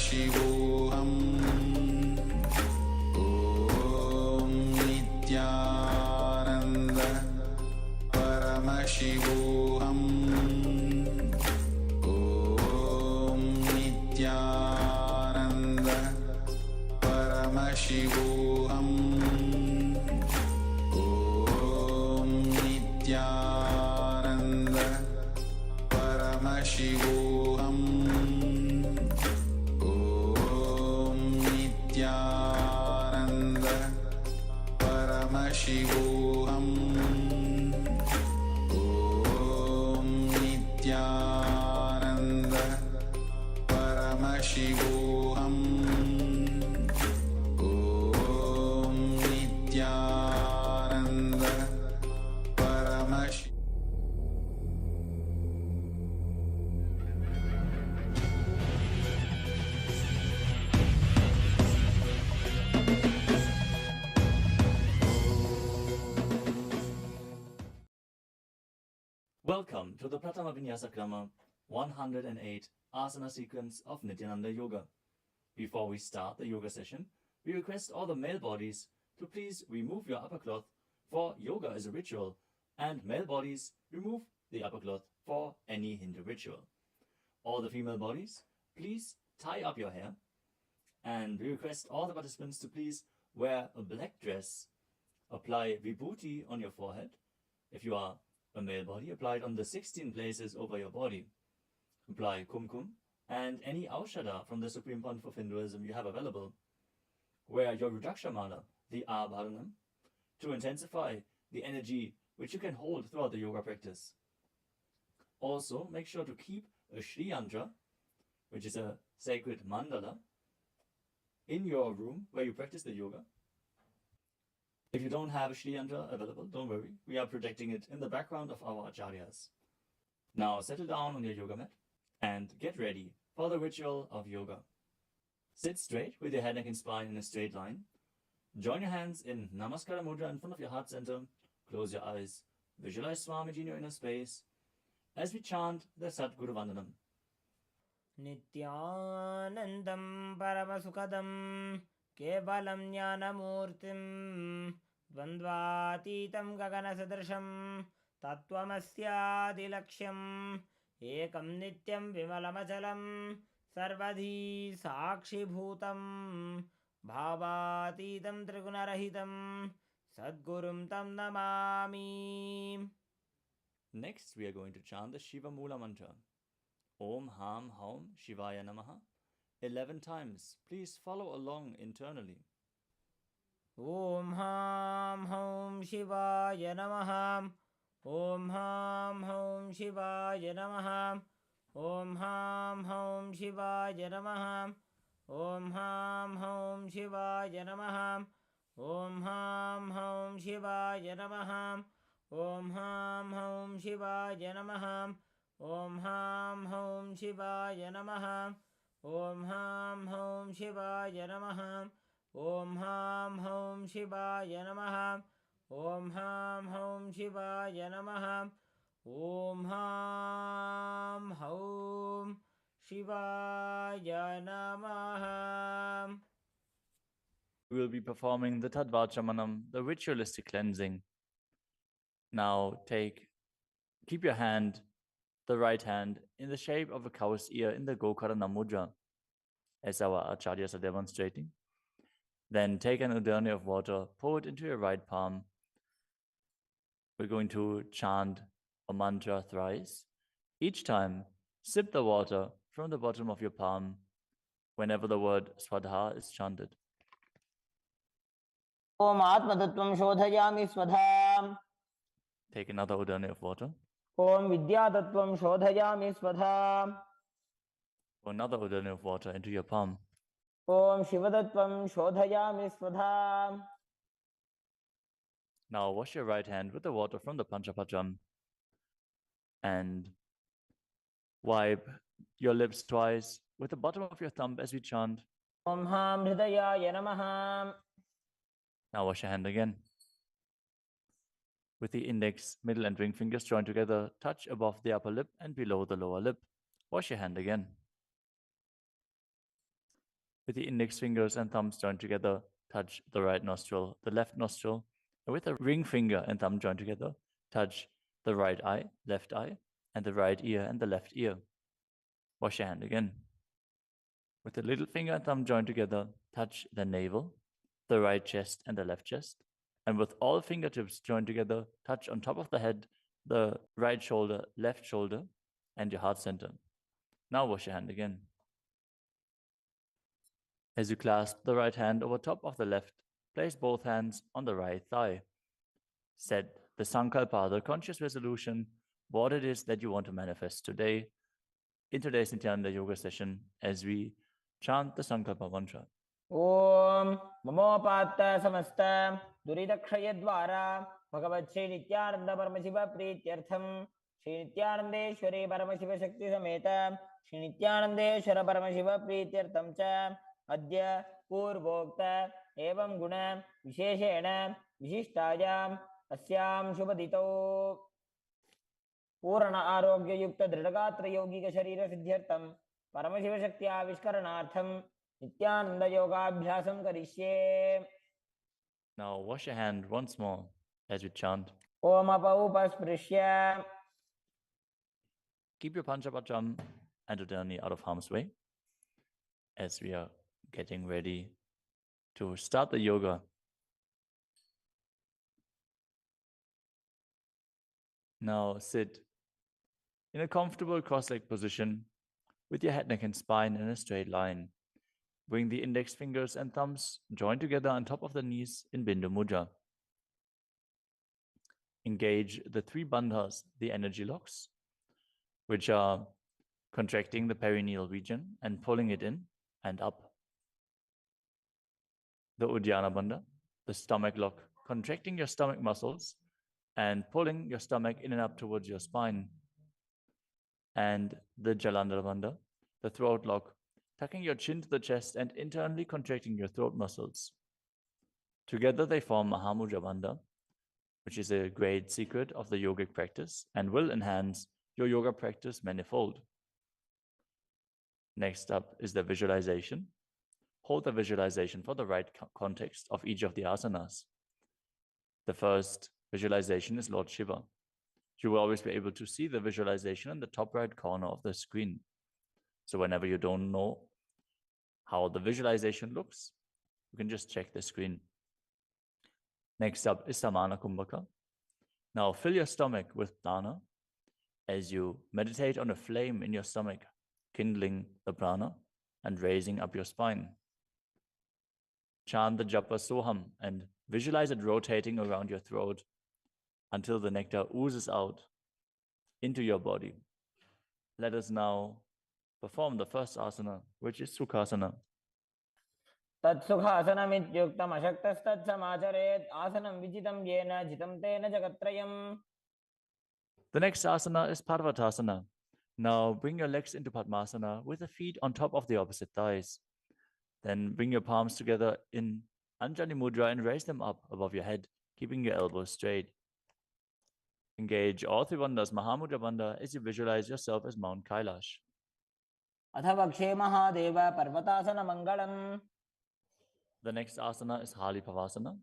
Paramashivoham. Om Nityananda Paramashivoham. Om Nityananda Paramashivoham. Om Nityananda Paramashivoham. Om Nityananda Paramashivoham. Om Nityananda Paramashivoham. Om Nityananda Paramashi. Welcome to the Pratama Vinyasa Krama 108 asana sequence of Nityananda Yoga. Before we start the yoga session, we request all the male bodies to please remove your upper cloth, for yoga is a ritual, and male bodies remove the upper cloth for any Hindu ritual. All the female bodies, please tie up your hair, and we request all the participants to please wear a black dress, apply vibhuti on your forehead. If you are a male body, apply it on the 16 places over your body. Apply kumkum and any aushadha from the Supreme Pontiff of Hinduism you have available. Wear your Rudraksha mala, the Abharanam, to intensify the energy which you can hold throughout the yoga practice. Also, make sure to keep a Shri Yantra, which is a sacred mandala, in your room where you practice the yoga. If you don't have a Shri Yantra available, don't worry. We are projecting it in the background of our acharyas. Now settle down on your yoga mat and get ready for the ritual of yoga. Sit straight with your head, neck and spine in a straight line. Join your hands in Namaskara Mudra in front of your heart center. Close your eyes. Visualize Swamiji in your inner space as we chant the Sadguru Vandanam. Nityanandam Paramasukadam Kevalam Jnanamurtim Dvandvatitam Gaganasadrasham Tattvamasyaadilaksham Ekam Nityam Vimalamachalam Sarvadhi Sakshibhutam Bhavatitam Trigunarahitam Sadgurum Tam Namami. Next, we are going to chant the Shiva Mula mantra. Om Ham Haum Shivaya Namaha 11 times. Please follow along internally. Om Ham Hum Shivaya Namaha. Om Ham Hum Shivaya Namaha. Om Ham Hum Shivaya Namaha. Om Ham Hum Shivaya Namaha. Om Ham Hum Shivaya Namaha. Om Ham Hum Shivaya Namaha. Om Ham Hum Shivaya Namaha. Om Ham Hum Shivaya Namaha. Om Ham Hum Shivaya Namaha. Om Ham Hum Shivaya Namaha. Om Ham Hum Shivaya Namaha. We will be performing the Tadvachamanam, the ritualistic cleansing. Now keep your hand, the right hand, in the shape of a cow's ear in the Gokarana Mudra, as our acharyas are demonstrating. Then take an udani of water, pour it into your right palm. We're going to chant a mantra thrice. Each time, sip the water from the bottom of your palm whenever the word Swadha is chanted. Om Atmatattvam Shodhayami Swadham. Take another udani of water. Om Vidyatattvam Shodhayami Swadham. Pour another udani of water into your palm. Om Shivadattvam Shodhayami Swadham. Now wash your right hand with the water from the Panchapacham and wipe your lips twice with the bottom of your thumb as we chant. Om Ham Hridayaya Namaha. Now wash your hand again. With the index, middle and ring fingers joined together, touch above the upper lip and below the lower lip. Wash your hand again. With the index fingers and thumbs joined together, touch the right nostril, the left nostril, and with the ring finger and thumb joined together, touch the right eye, left eye, and the right ear and the left ear. Wash your hand again. With the little finger and thumb joined together, touch the navel, the right chest and the left chest. And with all fingertips joined together, touch on top of the head, the right shoulder, left shoulder, and your heart center. Now wash your hand again. As you clasp the right hand over top of the left, place both hands on the right thigh. Set the sankalpa, the conscious resolution, what it is that you want to manifest today in today's Nityananda Yoga session as we chant the Sankalpa mantra. ॐ ममोपात्त समस्त दुरितक्षयद्वारा भगवच्छ्री नित्यानंद परमशिव प्रीत्यर्थम श्री नित्यानंदेश्वरी परमशिव शक्ति समेत श्री नित्यानंदेश्वर परमशिव प्रीत्यर्थम च अद्य पूर्वोक्त एवं गुण विशेषेण विशिष्टायाम् अस्यां शुभदितौ पूर्ण आरोग्ययुक्त दृढ़गात्र यौगिक शरीर सिद्ध्यर्थम परमशिव शक्ति आविष्करणार्थम नित्यानंद योगाभ्यासं करिष्ये. Now wash your hand once more as we chant. Om अपौपस्पृश्य. Keep your Panchapacham and Udani out of harm's way as we are getting ready to start the yoga. Now sit in a comfortable cross-legged position with your head, neck, and spine in a straight line. Bring the index fingers and thumbs joined together on top of the knees in Bindu Mudra. Engage the three bandhas, the energy locks, which are contracting the perineal region and pulling it in and up. The Uddiyana Bandha, the stomach lock, contracting your stomach muscles and pulling your stomach in and up towards your spine. And the Jalandhara Bandha, the throat lock, tucking your chin to the chest and internally contracting your throat muscles. Together they form Mahamudra Bandha, which is a great secret of the yogic practice and will enhance your yoga practice manifold. Next up is the visualization. Hold the visualization for the right context of each of the asanas. The first visualization is Lord Shiva. You will always be able to see the visualization in the top right corner of the screen. So whenever you don't know how the visualization looks, you can just check the screen. Next up is Samana Kumbhaka. Now fill your stomach with prana as you meditate on a flame in your stomach, kindling the prana and raising up your spine. Chant the japa soham and visualize it rotating around your throat until the nectar oozes out into your body. Let us now perform the first asana, which is Sukhasana. तत्सुखासनमित्युक्तम् अशक्तस्तत्समाचरेत् आसनं विजितं येन जितं तेन जगत्त्रयम्. The next asana is Parvatasana. Now bring your legs into Padmasana with the feet on top of the opposite thighs. Then bring your palms together in Anjali Mudra and raise them up above your head, keeping your elbows straight. Engage all three bandhas, Mahamudra Bandha, as you visualize yourself as Mount Kailash. अथ वक्षे Mahadev पर्वतासनमङ्गलम्. The next asana is Halipavasana.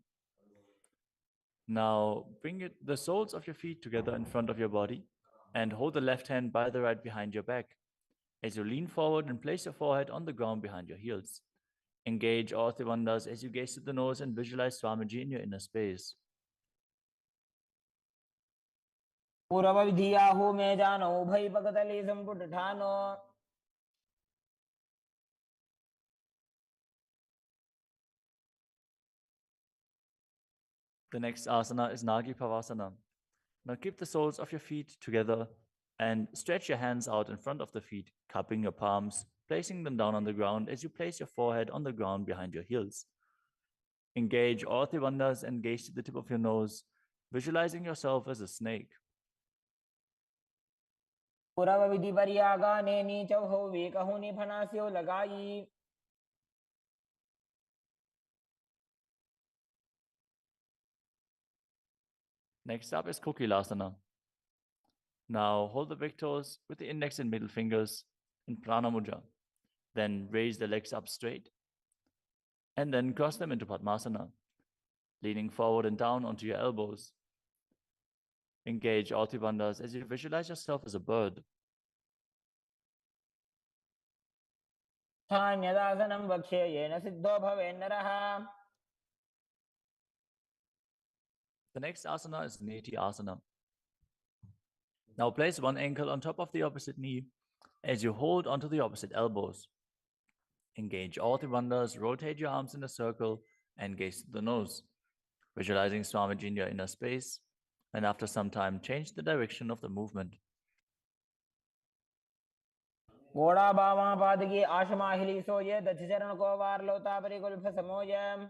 Now bring the soles of your feet together in front of your body and hold the left hand by the right behind your back. As you lean forward and place your forehead on the ground behind your heels. Engage all three bandhas as you gaze to the nose and visualize Swamiji in your inner space. पूर्वविधियाहु मे जानो उभय पकतली संपुटठानो. The next asana is Nagi Pavasana. Now keep the soles of your feet together and stretch your hands out in front of the feet, cupping your palms, placing them down on the ground as you place your forehead on the ground behind your heels. Engage all three bandhas and gaze to the tip of your nose, visualizing yourself as a snake. पूर्वविधि पर्यागाने नीचौ वेकहुनि फनास्यो लगाई. Next up is Kokilasana. Now hold the big toes with the index and middle fingers in Prana Mudra. Then raise the legs up straight And then cross them into Padmasana, leaning forward and down onto your elbows. Engage all three bandhas as you visualize yourself as a bird. स्थान्यदासनं वक्ष्ये yen Sidho भवेन्नरः. The next asana is Neti asana. Now place one ankle on top of the opposite knee as you hold onto the opposite elbows. Engage all three bandhas, rotate your arms in a circle, and gaze to the nose, visualizing Swamiji in your inner space, and after some time, change the direction of the movement. घोड़ा बामा पादगी आशमाहिली सोये दक्ष चरण को वार लोता परिकुल्फ समोय.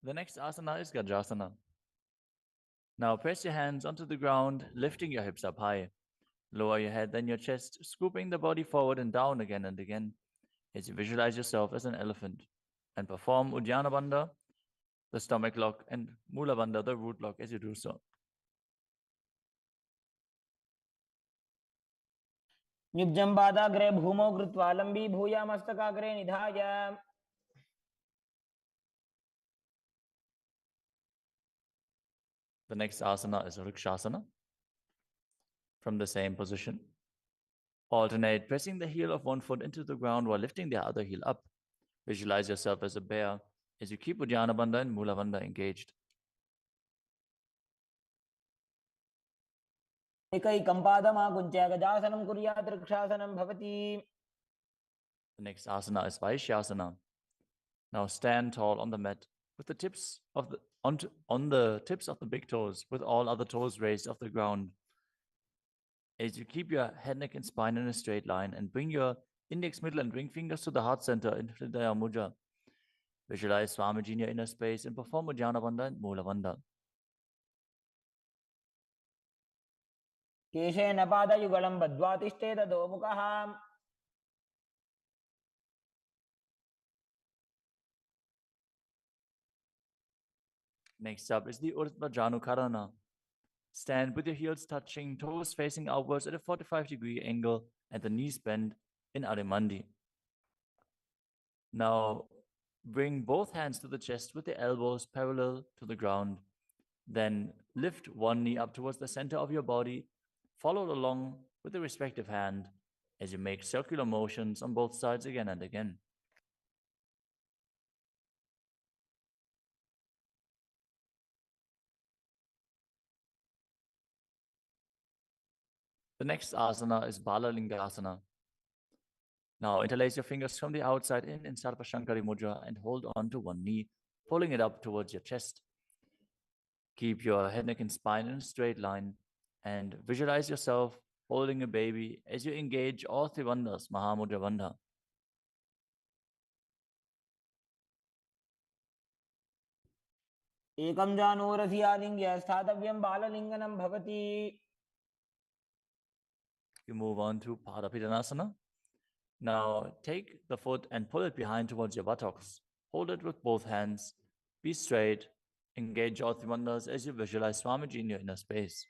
The next asana is Gajasana. Now press your hands onto the ground, lifting your hips up high. Lower your head, then your chest, scooping the body forward and down again and again as you visualize yourself as an elephant. And perform Uddiyana Bandha, the stomach lock, and Mula Bandha, the root lock, as you do so. निब्जं पादाग्रे भूमौ कृत्वा लम्बी भूया मस्तकाग्रे निधाय. The next asana is Rikshasana. From the same position, alternate pressing the heel of one foot into the ground while lifting the other heel up. Visualize yourself as a bear as you keep Uddiyana Bandha and Mula Bandha engaged. एकैकं पादमाकुञ्च्य गजासनं कुर्यात् वृक्षासनं भवति. The next asana is Vaishyasana. Now stand tall on the mat with the tips of the on the tips of the big toes, with all other toes raised off the ground. As you keep your head, neck, and spine in a straight line, and bring your index, middle, and ring fingers to the heart center in Hridaya Mudra. Visualize Swamiji in your inner space and perform Uddiyana Bandha and Mula Bandha. केशेन पादयुगलं बद्ध्वा तिष्ठेत दोमुखः. Next up is the Urdhva Janukarana. Stand with your heels touching, toes facing outwards at a 45-degree angle, and the knees bend in Adimandi. Now, bring both hands to the chest with the elbows parallel to the ground. Then lift one knee up towards the center of your body, followed along with the respective hand as you make circular motions on both sides again and again. The next asana is Balalingasana. Now interlace your fingers from the outside in Sarvashankari Mudra and hold on to one knee, pulling it up towards your chest. Keep your head, neck, and spine in a straight line and visualize yourself holding a baby as you engage all three bandhas, Mahamudra Bandha. एकं जानूरधियालिङ्ग्य स्थातव्यं बाललिङ्गनं भवति. You move on to Padapidanasana. Now take the foot and pull it behind towards your buttocks. Hold it with both hands. Be straight. Engage all three bandhas as you visualize Swamiji in your inner space.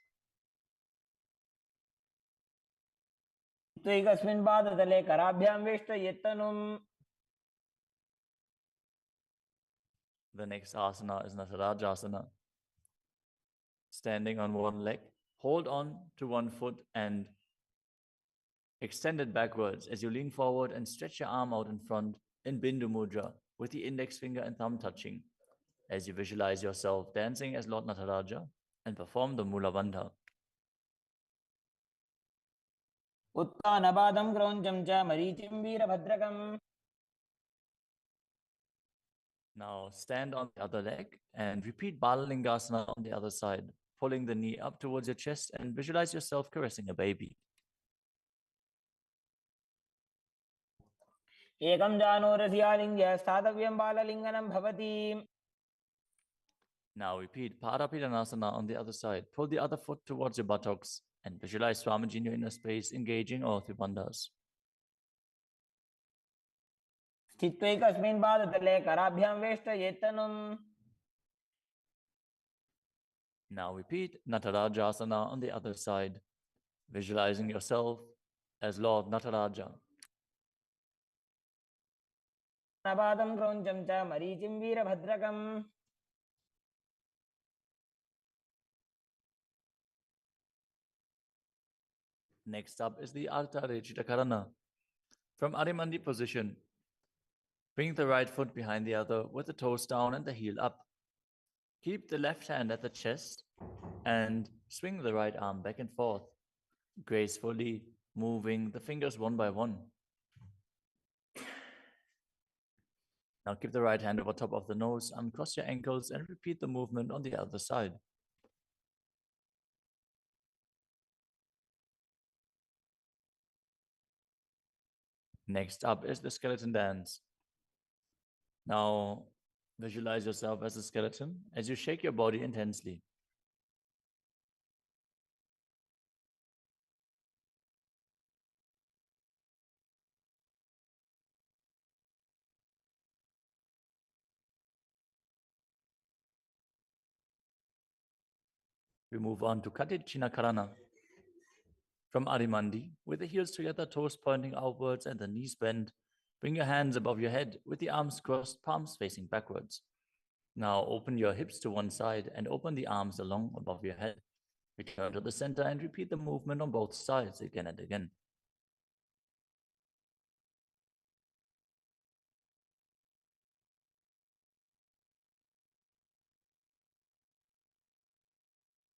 त्वैकस्मिन् पादतले कराभ्यां वेष्टयेत्तनुम्. The next asana is Natarajasana. Standing on one leg, hold on to one foot and extend it backwards as you lean forward and stretch your arm out in front in Bindu Mudra with the index finger and thumb touching as you visualize yourself dancing as Lord Nataraja and perform the Mula Bandha. उत्तानपादं क्रौञ्चं च मरीचिं वीरभद्रकम्. Now stand on the other leg and repeat Balalingasana on the other side, pulling the knee up towards your chest and visualize yourself caressing a baby. एकं जानूरधियालिङ्ग्य स्थातव्यं बाललिङ्गनं भवति. Now repeat Padapidanasana on the other side. Pull the other foot towards your buttocks and visualize Swamiji in your inner space, engaging all three bandhas. स्थित्वैकस्मिन् पादतले कराभ्यां वेष्टयेत्तनुम्. Now repeat Natarajasana on the other side, visualizing yourself as Lord Nataraja. नपादं क्रौञ्चं च मरीचिं वीरभद्रकम् Next up is the Artarechita Karana. From Adimandi position, bring the right foot behind the other with the toes down and the heel up. Keep the left hand at the chest and swing the right arm back and forth, gracefully moving the fingers one by one. Now keep the right hand over top of the nose, uncross your ankles, and repeat the movement on the other side. Next up is the skeleton dance. Now visualize yourself as a skeleton as you shake your body intensely. We move on to Katichina Karana. From Adimandi, with the heels together, toes pointing outwards and the knees bent, bring your hands above your head with the arms crossed, palms facing backwards. Now open your hips to one side and open the arms along above your head. Return to the center and repeat the movement on both sides again and again.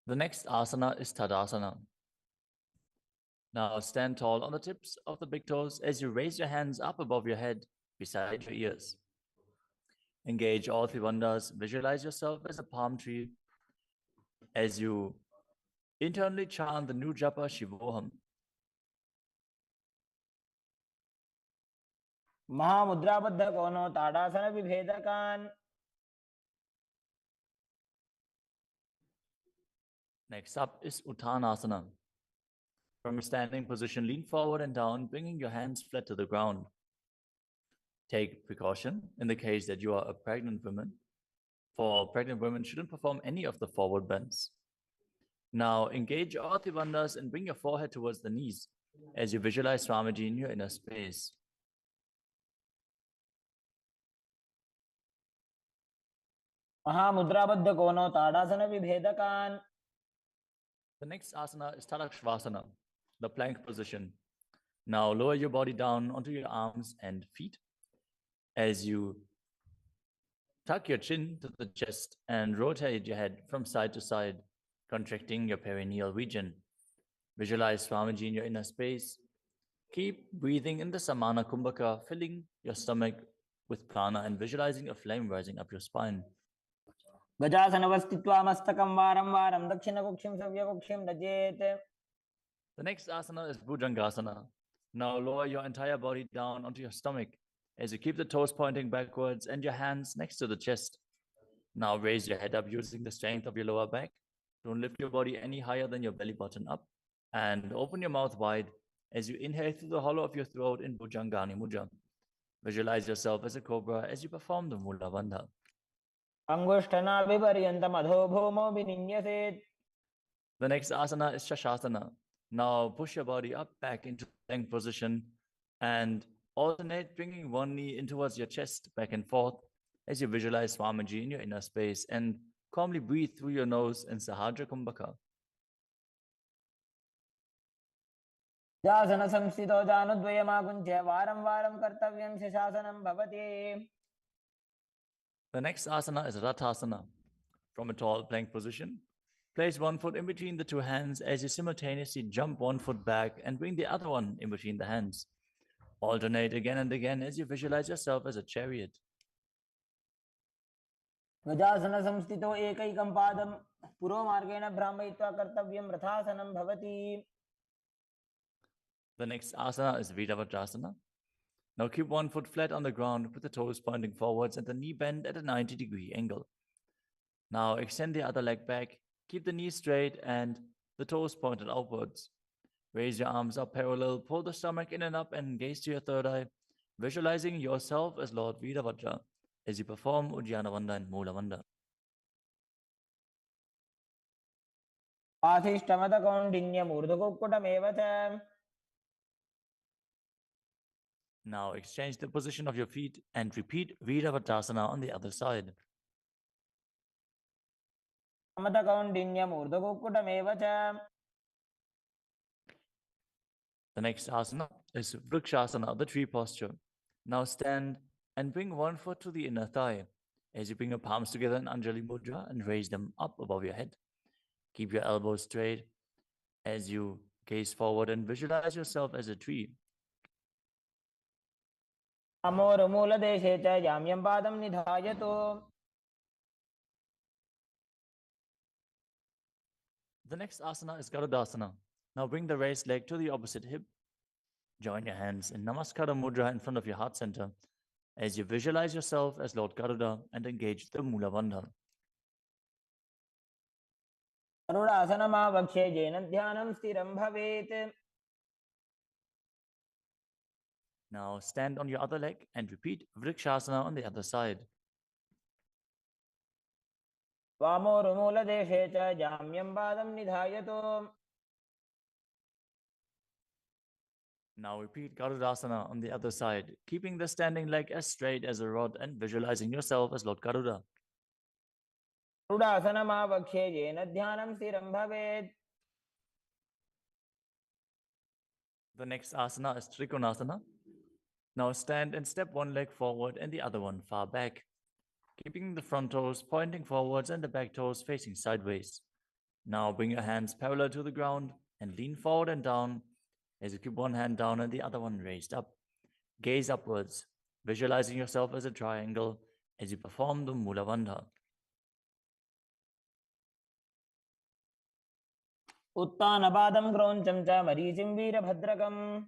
The next asana is Tadasana. Now stand tall on the tips of the big toes as you raise your hands up above your head, beside your ears. Engage all three bandhas. Visualize yourself as a palm tree as you internally chant the new japa Shivoham. महामुद्राबद्ध कोनो ताड़ासन विभेदकान् Next up is Uttanasana. From a standing position, lean forward and down, bringing your hands flat to the ground. Take precaution in the case that you are a pregnant woman, for pregnant women shouldn't perform any of the forward bends. Now engage all three bandhas and bring your forehead towards the knees as you visualize Swamiji in your inner space. महामुद्राबद्ध कोनो ताड़ासन विभेदकान् The next asana is Tadakshvasana, the plank position. Now lower your body down onto your arms and feet as you tuck your chin to the chest and rotate your head from side to side, contracting your perineal region. Visualize Swamiji in your inner space. Keep breathing in the Samana Kumbhaka, filling your stomach with prana and visualizing a flame rising up your spine. गजासनवस्थित्वा मस्तकं वारं वारं दक्षिणकुक्षिं सव्यकुक्षिं नजेत् The next asana is Bhujangasana. Now lower your entire body down onto your stomach as you keep the toes pointing backwards and your hands next to the chest. Now raise your head up using the strength of your lower back. Don't lift your body any higher than your belly button up. And open your mouth wide as you inhale through the hollow of your throat in Bhujangani Mudra. Visualize yourself as a cobra as you perform the Mula Bandha. अङ्गुष्ठनाभिपर्यन्तम् अधो भूमो विनिन्यसेत् The next asana is Shashasana. Now push your body up back into plank position and alternate bringing one knee in towards your chest back and forth as you visualize Swamiji in your inner space and calmly breathe through your nose in Sahadra Kumbhaka. जासनसंस्थितो जानुद्वयमाकुञ्च्य वारं वारं कर्तव्यं शशासनं भवति The next asana is Rathasana. From a tall plank position, place one foot in between the two hands as you simultaneously jump one foot back and bring the other one in between the hands. Alternate again and again as you visualize yourself as a chariot. गजासनसंस्थितो एकैकं पादं पुरोमार्गेण भ्रामयित्वा कर्तव्यं रथासनं भवति The next asana is Viravatrasana. Now keep one foot flat on the ground with the toes pointing forwards and the knee bent at a 90-degree angle. Now extend the other leg back, keep the knee straight and the toes pointed outwards. Raise your arms up parallel, pull the stomach in and up and gaze to your third eye, visualizing yourself as Lord Virabhadra as you perform Ujjana Vanda and Mula Vanda. आधिष्ठमतकौण्डिन्यमूर्धकुक्कुटमेव च Now exchange the position of your feet and repeat Viravatasana on the other side. समतकौण्डिन्यमूर्धकुक्कुटमेव च The next asana is Vrikshasana, the tree posture. Now stand and bring one foot to the inner thigh as you bring your palms together in Anjali Mudra and raise them up above your head. Keep your elbows straight as you gaze forward and visualize yourself as a tree. अमोरुमूलदेशे च जाम्यं पादं निधायतु The next asana is Garudasana. Now bring the raised leg to the opposite hip. Join your hands in Namaskara Mudra in front of your heart center as you visualize yourself as Lord Garuda and engage the Mula Bandha. गरुडासनमावक्षे येन ध्यानं स्थिरं भवेत् Now stand on your other leg and repeat Vrikshasana on the other side. वामोरुमूलदेशे च जाम्यं पादं निधायतु Now repeat Garudasana on the other side, keeping the standing leg as straight as a rod and visualizing yourself as Lord Garuda. गरुडासनमावक्षे येन ध्यानं स्थिरं भवेत् The next asana is Trikonasana. Now stand and step one leg forward and the other one far back, keeping the front toes pointing forwards and the back toes facing sideways. Now bring your hands parallel to the ground and lean forward and down as you keep one hand down and the other one raised up. Gaze upwards, visualizing yourself as a triangle as you perform the Mula Bandha. उत्तानपादं क्रौञ्चं च मरीचिं वीरभद्रकम्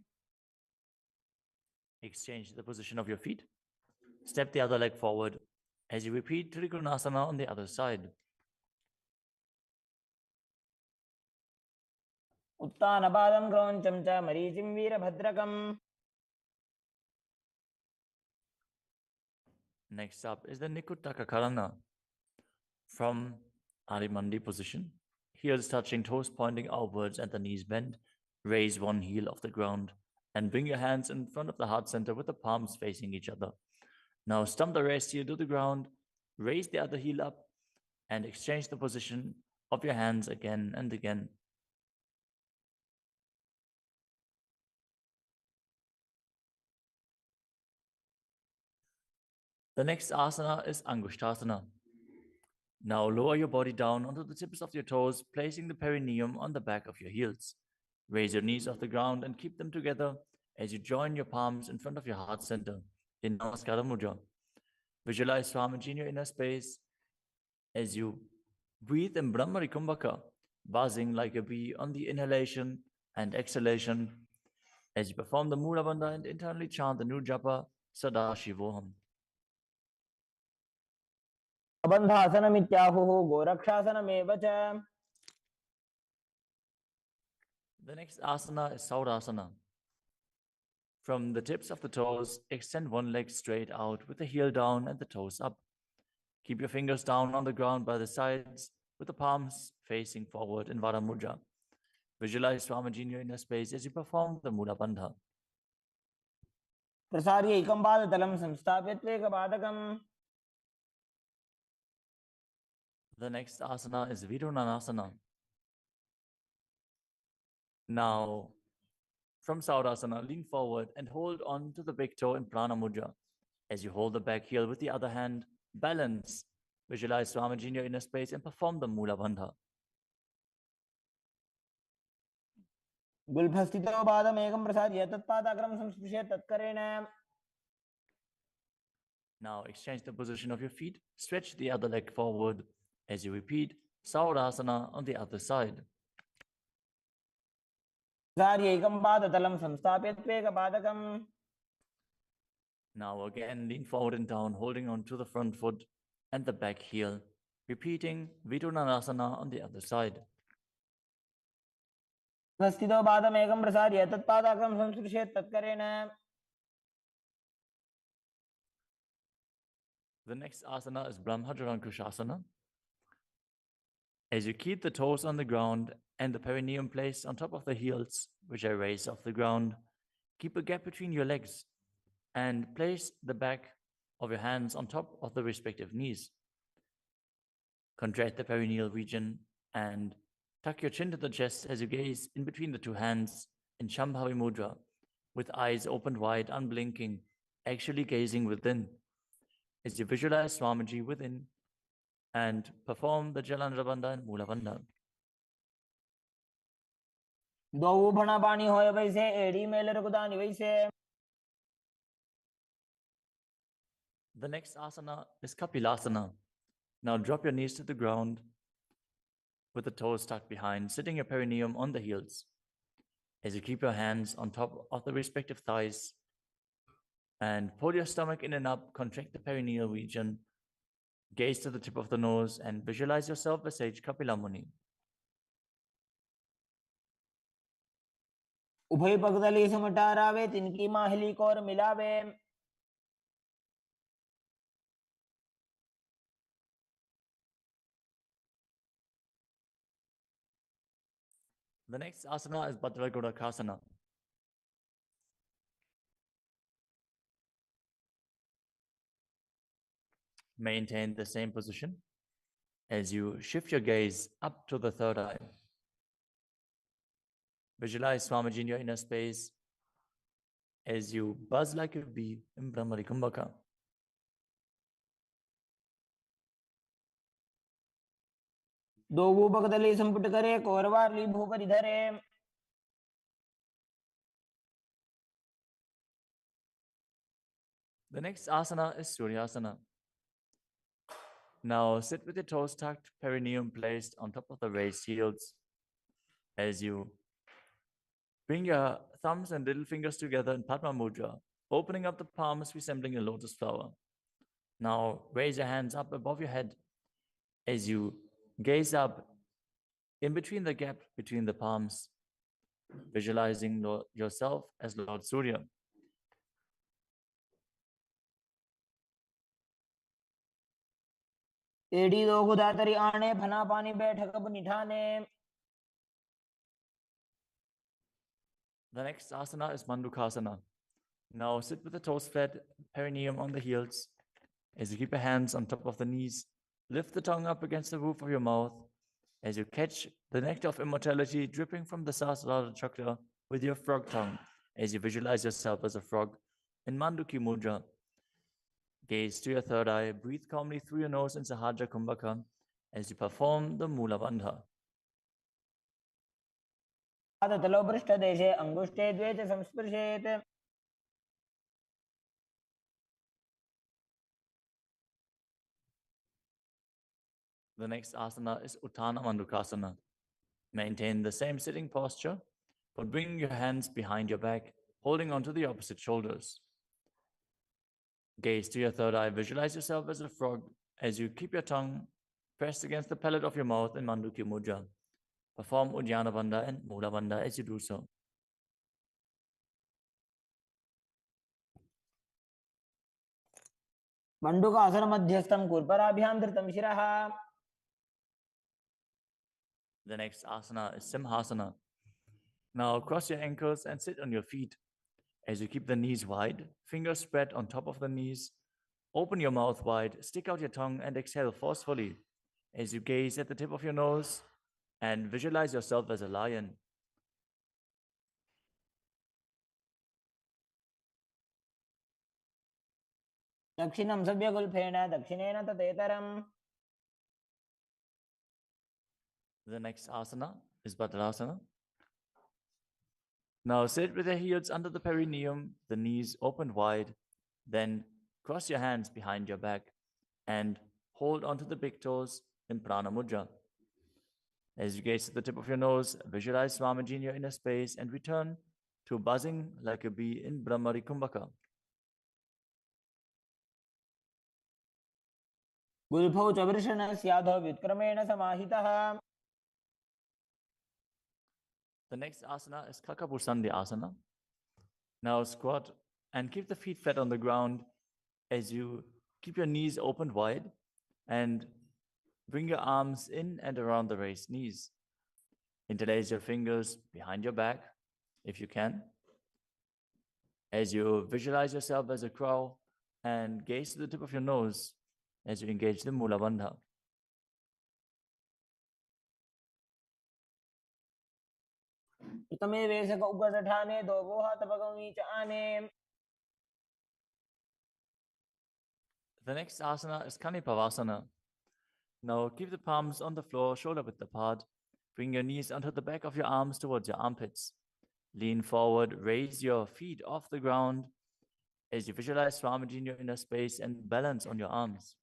Exchange the position of your feet. Step the other leg forward as you repeat Trikonasana on the other side. उत्तानपादं क्रौञ्चं च मरीचिं वीरभद्रकम् Next up is the Nikutaka Karana. From Adimandi position, heels touching, toes pointing outwards and the knees bent, raise one heel off the ground and bring your hands in front of the heart center with the palms facing each other. Now stump the raised heel to the ground, raise the other heel up and exchange the position of your hands again and again. The next asana is Angushtasana. Now lower your body down onto the tips of your toes, placing the perineum on the back of your heels. Raise your knees off the ground and keep them together as you join your palms in front of your heart center in Namaskara Mudra. Visualize Swamiji in your inner space as you breathe in Brahmari Kumbhaka, buzzing like a bee on the inhalation and exhalation as you perform the Mula Bandha and internally chant the new japa Sadashivoham. प्रबन्धासनमित्याहुः गोरक्षासनमेव च The next asana is Saurasana. From the tips of the toes, extend one leg straight out with the heel down and the toes up. Keep your fingers down on the ground by the sides with the palms facing forward in Vara Mudra. Visualize Swamiji in your inner space as you perform the Mula Bandha. प्रसार्य एकं पादतलं संस्थाप्य त्वेकपादकम् The next asana is Vidunanasana. Now, from Saurasana, lean forward and hold on to the big toe in Prana Mudra. As you hold the back heel with the other hand, balance. Visualize Swamiji in your inner space and perform the Mula Bandha. गुल्फस्थितो पादमेकं प्रसार्य तत्पादाग्रं संस्पृश्य तत्करेण Now exchange the position of your feet. Stretch the other leg forward as you repeat Saurasana on the other side. प्रसार्य एकं पादतलं संस्थाप्य त्वेकपादकम् Now again, lean forward and down, holding on to the front foot and the back heel. Repeating Vidunanasana on the other side. स्थितो पादमेकं प्रसार्य तत्पादाग्रं संस्पृश्य तत्करेण The next asana is Brahmajarankushasana. As you keep the toes on the ground and the perineum placed on top of the heels, which are raised off the ground, keep a gap between your legs. and place the back of your hands on top of the respective knees. Contract the perineal region and tuck your chin to the chest as you gaze in between the two hands in Shambhavi Mudra, with eyes opened wide, unblinking, actually gazing within. As you visualize Swamiji within and perform the Jalandhara Bandha and Mula Bandha. दो भणा पानी होय वैसे एड़ी mail रघुदानी वैसे. The next asana is Kapilasana. Now drop your knees to the ground with the toes tucked behind, sitting your perineum on the heels. As you keep your hands on top of the respective thighs and pull your stomach in and up, contract the perineal region, gaze to the tip of the nose and visualize yourself as Sage Kapila Muni. उभय पगदली समटारावे तिनकी Mahuli core मिलावे. The next asana is Bhadragodakasana. Maintain the same position as you shift your gaze up to the third eye. Visualize Swamiji in your inner space as you buzz like a bee in Brahmari Kumbhaka. दो भूपगदली संपुट करे कोरवारली भूपरि धरे. The next asana is Suryasana. Now sit with your toes tucked, perineum placed on top of the raised heels as you bring your thumbs and little fingers together in Padma Mudra, opening up the palms resembling a lotus flower. Now raise your hands up above your head as you gaze up in between the gap between the palms, visualizing yourself as Lord Surya. एड़ी दो गुदातरी आने फना पानी बैठक अब निठाने. The next asana is Mandukasana. Now sit with the toes flat, perineum on the heels. As you keep your hands on top of the knees, lift the tongue up against the roof of your mouth. As you catch the nectar of immortality dripping from the Sahasrara chakra with your frog tongue, as you visualize yourself as a frog in Manduki Mudra. Gaze to your third eye, breathe calmly through your nose in Sahadra Kumbhaka as you perform the Mula Bandha. तलो पृष्ठ देशे अंगुष्ठे द्वे च संस्पृशेत्. The next asana is Uttana Mandukasana. Maintain the same sitting posture, but bring your hands behind your back, holding onto the opposite shoulders. Gaze to your third eye, visualize yourself as a frog as you keep your tongue pressed against the palate of your mouth in Manduki Mudra. Perform Uddiyana Bandha and Mula Bandha as you do so. मंडूकासन मध्यस्थं कुर्पराभ्यां धृतं शिरः. The next asana is Simhasana. Now cross your ankles and sit on your feet. As you keep the knees wide, fingers spread on top of the knees, open your mouth wide, stick out your tongue and exhale forcefully as you gaze at the tip of your nose and visualize yourself as a lion. दक्षिणं सव्यगुल्फेन दक्षिणेन ततेतरम्. The next asana is Bhadrasana. Now sit with your heels under the perineum, the knees open wide, then cross your hands behind your back and hold onto the big toes in Prana Mudra. As you gaze at the tip of your nose, visualize Swamiji in your inner space and return to buzzing like a bee in Brahmari Kumbhaka. गुल्फौ च वृषणस्याधो व्युत्क्रमेण समाहितः. The next asana is Kakapusandi Asana. Now squat and keep the feet flat on the ground as you keep your knees open wide and bring your arms in and around the raised knees. Interlace your fingers behind your back if you can. As you visualize yourself as a crow and gaze to the tip of your nose as you engage the Mula Bandha. प्रथमे वेशक उगत ठाने दो वो हाथ भगवी च आने. The next asana is Kanipavasana. Now keep the palms on the floor, shoulder width apart. Bring your knees onto the back of your arms towards your armpits. Lean forward, raise your feet off the ground as you visualize Swamiji in your inner space and balance on your arms.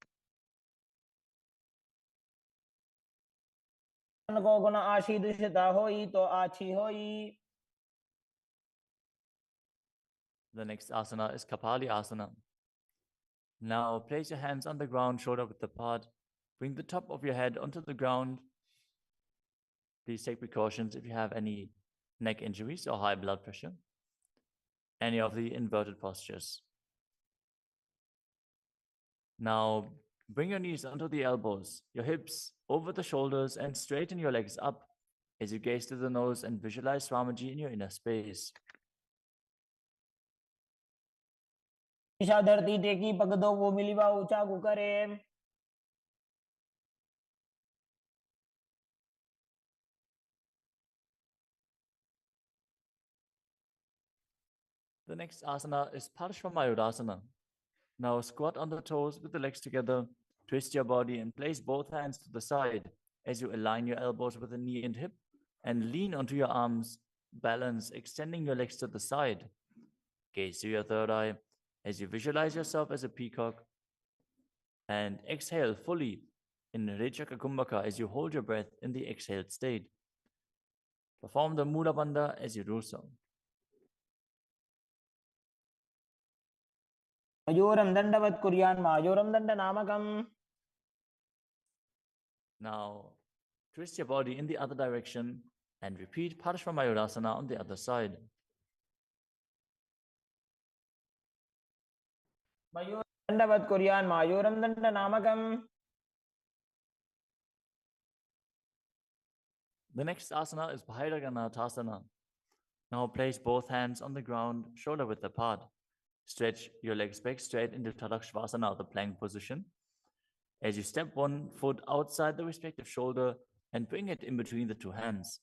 को गुण आशी दुष्टता होई तो आछी होई. The next asana is Kapali Asana. Now place your hands on the ground, shoulder width apart. Bring the top of your head onto the ground. Please take precautions if you have any neck injuries or high blood pressure. Any of the inverted postures. Now bring your knees onto the elbows, your hips over the shoulders, and straighten your legs up as you gaze to the nose and visualize Swamiji in your inner space. Isha धरती टेकी पग दो वो मिलीवा ऊंचा को करे. The next asana is Parshvamayurasana. Now squat on the toes with the legs together, twist your body and place both hands to the side as you align your elbows with the knee and hip and lean onto your arms, balance, extending your legs to the side. Gaze to your third eye as you visualize yourself as a peacock and exhale fully in Rechaka Kumbhaka as you hold your breath in the exhaled state. Perform the Mula Bandha as you do so. मयूरम दंडवत कुर्यान मायूरम दंड नामकम. Now, twist your body in the other direction and repeat Parshvamayurasana on the other side. मयूर दंडवत कुर्यान मायूरम दंड नामकम. The next asana is Bhairaganathasana. Now place both hands on the ground, shoulder width apart. Stretch your legs back straight into Tadakshvasana, the plank position. As you step one foot outside the respective shoulder and bring it in between the two hands.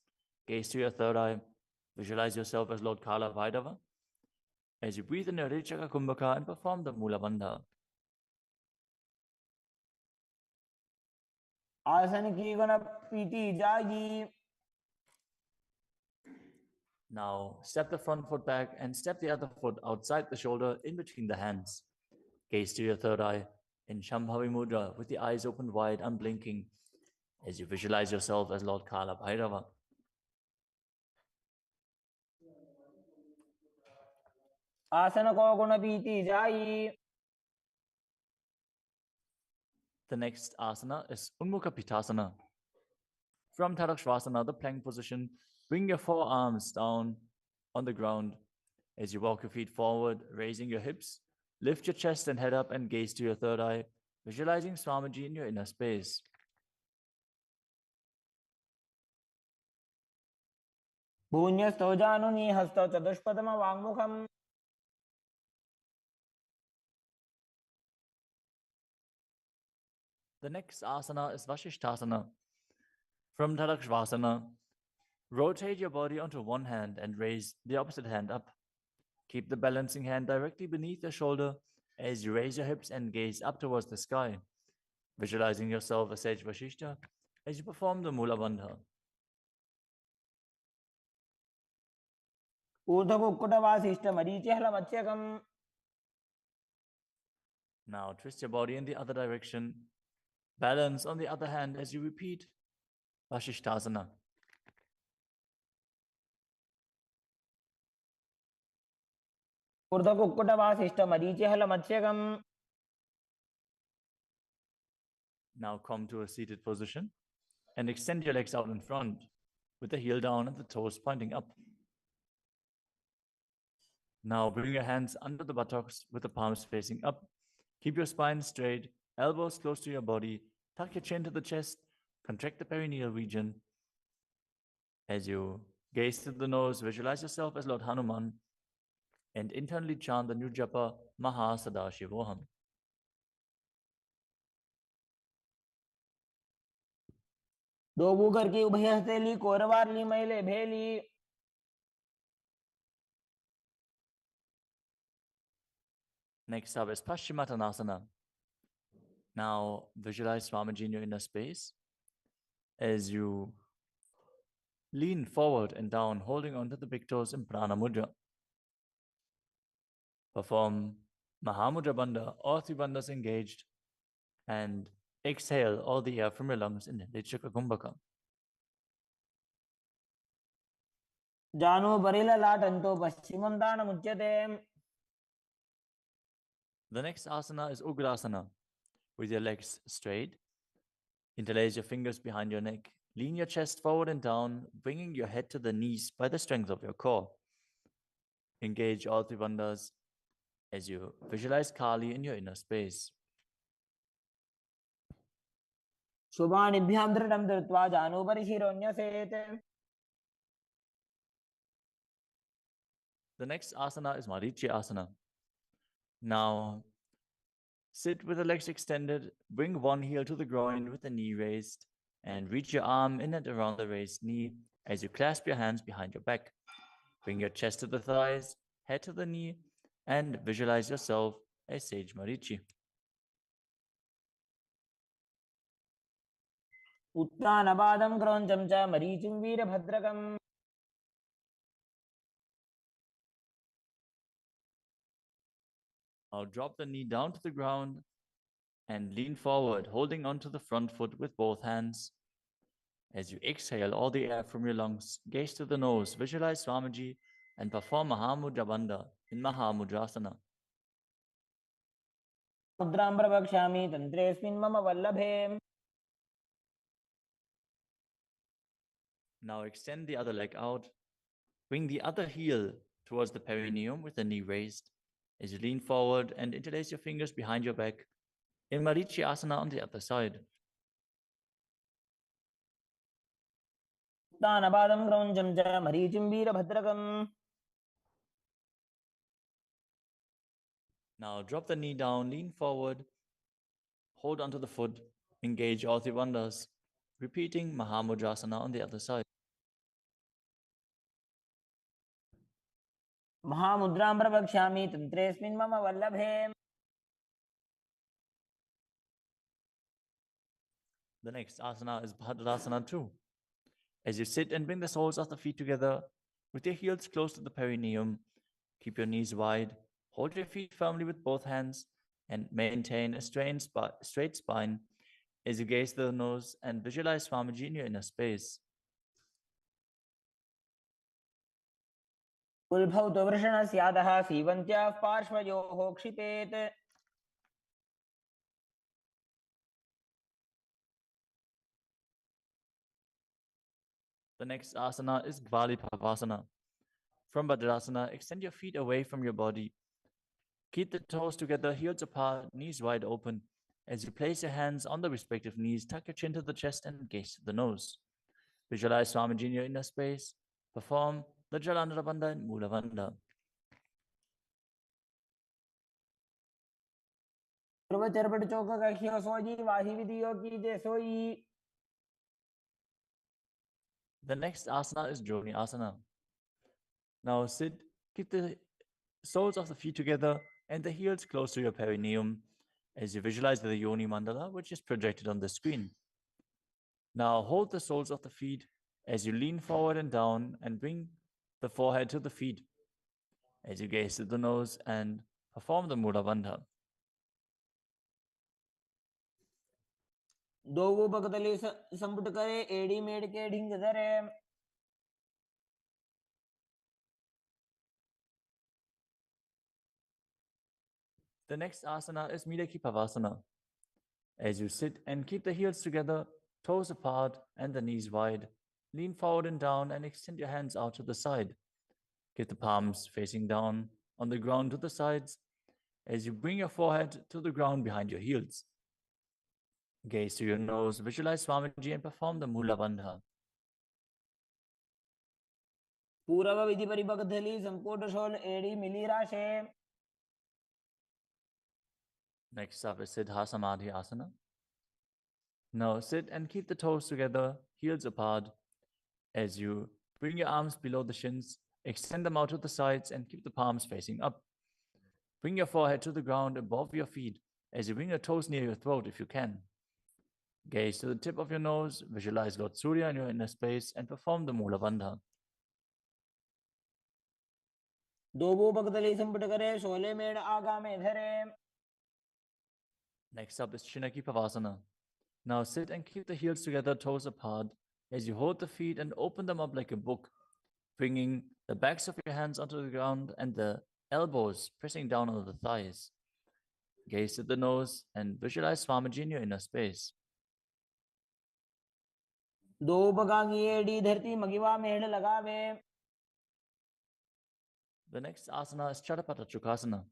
Gaze to your third eye. Visualize yourself as Lord Kala Vaidava. As you breathe in your Rechaka Kumbhaka and perform the Mula Bandha. आसन की गुण पीती जागी. Now step the front foot back and step the other foot outside the shoulder in between the hands. Gaze to your third eye in Shambhavi Mudra with the eyes open wide, unblinking, as you visualize yourself as Lord Kala Bhairava. आसन को गुण पीती जाई. The next asana is Unmukha Pitasana. From Tadakshvasana, the plank position, bring your forearms down on the ground as you walk your feet forward, raising your hips. Lift your chest and head up and gaze to your third eye, visualizing Swamiji in your inner space. भून्यस्थो जानुनी हस्तो चतुष्पदम वाङ्मुखम. The next asana is Vashishthasana. From Tadakshvasana, rotate your body onto one hand and raise the opposite hand up. Keep the balancing hand directly beneath your shoulder as you raise your hips and gaze up towards the sky, visualizing yourself as Sage Vashishta as you perform the Mula Bandha. ऊर्ध्व कुक्कुट Vasishtha Marichi हलमत्स्यकम. Now twist your body in the other direction. Balance on the other hand as you repeat Vashishthasana. ऊर्ध्व कुक्कुट Vasishtha Marichi हलमत्स्यकम. Now come to a seated position and extend your legs out in front with the heel down and the toes pointing up. Now bring your hands under the buttocks with the palms facing up. Keep your spine straight, elbows close to your body. Tuck your chin to the chest. Contract the perineal region. As you gaze to the nose, visualize yourself as Lord Hanuman. and internally chant the new japa Mahasadashivoham. दोबू करके उभय हस्तेली कोरवारली मैले भेली. Next up is Paschimottanasana. Now visualize Swamiji in your inner space as you lean forward and down, holding onto the big toes in Prana Mudra. Perform Mahamudra Bandha, all three bandhas engaged, and exhale all the air from your lungs in Lichaka Kumbhaka. जानो बरिला लाटंतो पश्चिमं दानमुच्यते. The next asana is Ugrasana, with your legs straight. Interlace your fingers behind your neck. Lean your chest forward and down, bringing your head to the knees by the strength of your core. Engage all three bandhas as you visualize Kali in your inner space. शुभानिभ्यां दृढं धृत्वा जानुपरि शिरोन्यसेत्. The next asana is Marichi Asana. Now, sit with the legs extended, bring one heel to the groin with the knee raised, and reach your arm in and around the raised knee as you clasp your hands behind your back. Bring your chest to the thighs, head to the knee, and visualize yourself as Sage Marichi. उत्तानपादं क्रौञ्चं च मरीचिं वीरभद्रकम्. Now drop the knee down to the ground and lean forward, holding onto the front foot with both hands. As you exhale all the air from your lungs, gaze to the nose, visualize Swamiji, and perform Mahamudra Bandha in Mahamudrasana. मुद्रां प्रवक्ष्यामि तन्त्रेऽस्मिन् मम वल्लभे. Now extend the other leg out. Bring the other heel towards the perineum with the knee raised. As you lean forward and interlace your fingers behind your back, in Marichi Asana on the other side. उत्तानपादं क्रौञ्चं च मरीचिं वीरभद्रकम्. Now drop the knee down, lean forward, hold onto the foot, engage all three bandhas, repeating Mahamudrasana on the other side. महामुद्रां प्रवक्ष्यामि तन्त्रेऽस्मिन् मम वल्लभे. The next asana is Bhadrasana 2. As you sit and bring the soles of the feet together with your heels close to the perineum, keep your knees wide, hold your feet firmly with both hands, and maintain a straight spine as you gaze to the nose and visualize Swamiji in your inner space. उल्भौ तु वृषणस्यादः सीवन्त्याः पार्श्वयोः क्षिपेत्. The next asana is Gvali Pavasana. From Bhadrasana, extend your feet away from your body. Keep the toes together, heels apart, knees wide open. As you place your hands on the respective knees, tuck your chin to the chest and gaze to the nose. Visualize Swamiji in your inner space. Perform the Jalandhara Bandha and Mula Bandha. पूर्वचरपट चौक कख्यो सोजी वाही विधियो की जे सोई. The next asana is Joni Asana. Now sit, keep the soles of the feet together and the heels close to your perineum as you visualize the Yoni Mandala, which is projected on the screen. Now hold the soles of the feet as you lean forward and down and bring the forehead to the feet as you gaze to the nose and perform the Mula Bandha. दोवो भगतली संपुट करे एड़ी मेड़ के ढिंग धरे. The next asana is Midaki Pavasana. As you sit and keep the heels together, toes apart and the knees wide, lean forward and down and extend your hands out to the side. Keep the palms facing down on the ground to the sides as you bring your forehead to the ground behind your heels. Gaze to your nose, visualize Swamiji and perform the Mula Bandha. पूर्व विधि परिभक्तली संपूर्ण शोल एड़ी मिली राशे. Next up is Siddha Samadhi Asana. Now sit and keep the toes together, heels apart, as you bring your arms below the shins, extend them out to the sides, and keep the palms facing up. Bring your forehead to the ground above your feet as you bring your toes near your throat if you can. Gaze to the tip of your nose, visualize Lord Surya in your inner space, and perform the Mula Bandha. दोबो भक्तली संपुट करे शोले मेड़ आगा में धरे. Next up is Chinaki Pavasana. Now sit and keep the heels together, toes apart, as you hold the feet and open them up like a book, bringing the backs of your hands onto the ground and the elbows pressing down on the thighs. Gaze at the nose and visualize Swamiji in your inner space. दो बगांगी एड़ी धरती मगिवा मेड़ लगावे. The next asana is Chatapata Chukasana.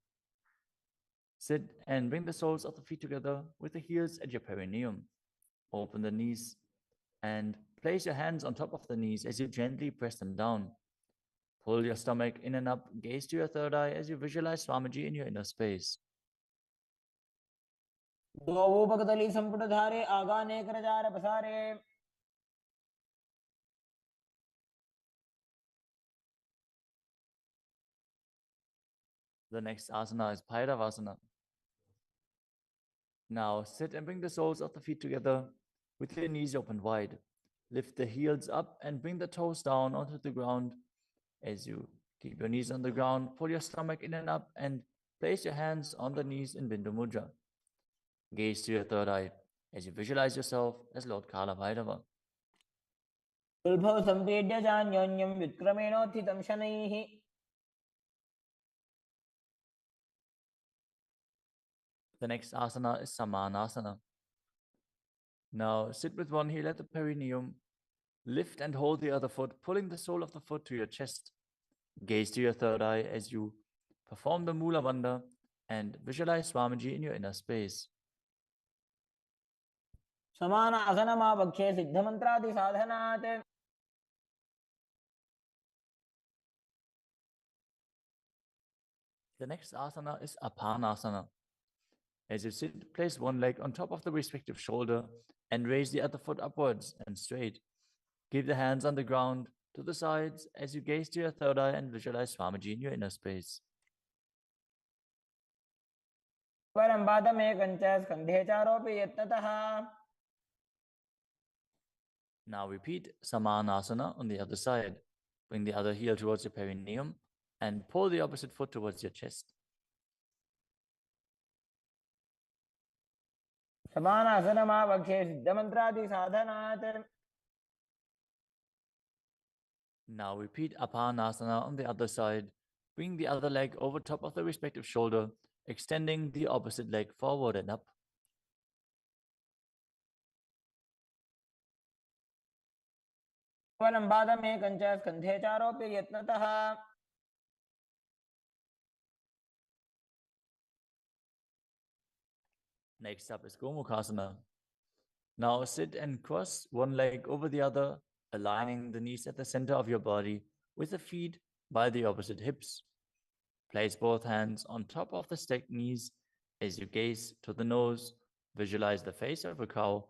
Sit and bring the soles of the feet together with the heels at your perineum. Open the knees and place your hands on top of the knees as you gently press them down. Pull your stomach in and up, gaze to your third eye as you visualize Swamiji in your inner space. दोबो भक्तली संपुट धारे आगा ने करजार पसारे. The next asana is Bhairavasana. Now sit and bring the soles of the feet together with your knees open wide. Lift the heels up and bring the toes down onto the ground. As you keep your knees on the ground, pull your stomach in and up and place your hands on the knees in Bindu Mudra. Gaze to your third eye as you visualize yourself as Lord Kala Bhairava. उल्भव संपेड्य जान्योन्यम विक्रमेणोत्थितं शनैः. The next asana is Samanasana. Now sit with one heel at the perineum. Lift and hold the other foot, pulling the sole of the foot to your chest. Gaze to your third eye as you perform the Mula Bandha and visualize Swamiji in your inner space. समान आसनमावक्षे सिद्धमन्त्रादि साधनात्. The next asana is Apanasana. As you sit, place one leg on top of the respective shoulder and raise the other foot upwards and straight. Keep the hands on the ground to the sides as you gaze to your third eye and visualize Swamiji in your inner space. परं पादमेकञ्च स्कन्धे चारोऽपि यत्नतः. Now repeat Samanasana on the other side. Bring the other heel towards your perineum and pull the opposite foot towards your chest. समान आसनमावक्षे सिद्धमन्त्रादि साधनात्. Now repeat Apanasana on the other side. Bring the other leg over top of the respective shoulder, extending the opposite leg forward and up. परं पादमेकञ्च स्कन्धे चारोऽपि यत्नतः. Next up is Gomukhasana. Now sit and cross one leg over the other, aligning the knees at the center of your body with the feet by the opposite hips. Place both hands on top of the stacked knees as you gaze to the nose, visualize the face of a cow,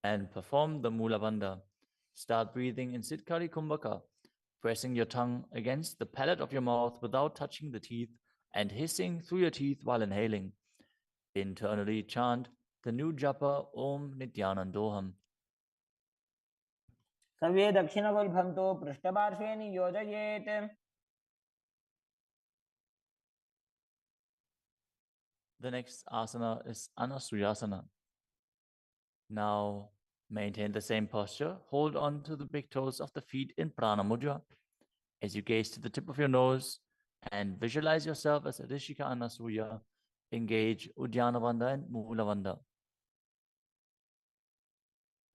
and perform the Mula Bandha. Start breathing in Siddhkari Kumbhaka, pressing your tongue against the palate of your mouth without touching the teeth and hissing through your teeth while inhaling. Internally chant the new japa Om Nityanandoham. सव्ये दक्षिणगुल्फं तु पृष्ठपार्श्वे नियोजयेत्. The next asana is Anasuyasana. Now maintain the same posture. Hold on to the big toes of the feet in Prana Mudra as you gaze to the tip of your nose and visualize yourself as a Rishika Anasuya. Engage Uddiyana Bandha and Mula Bandha.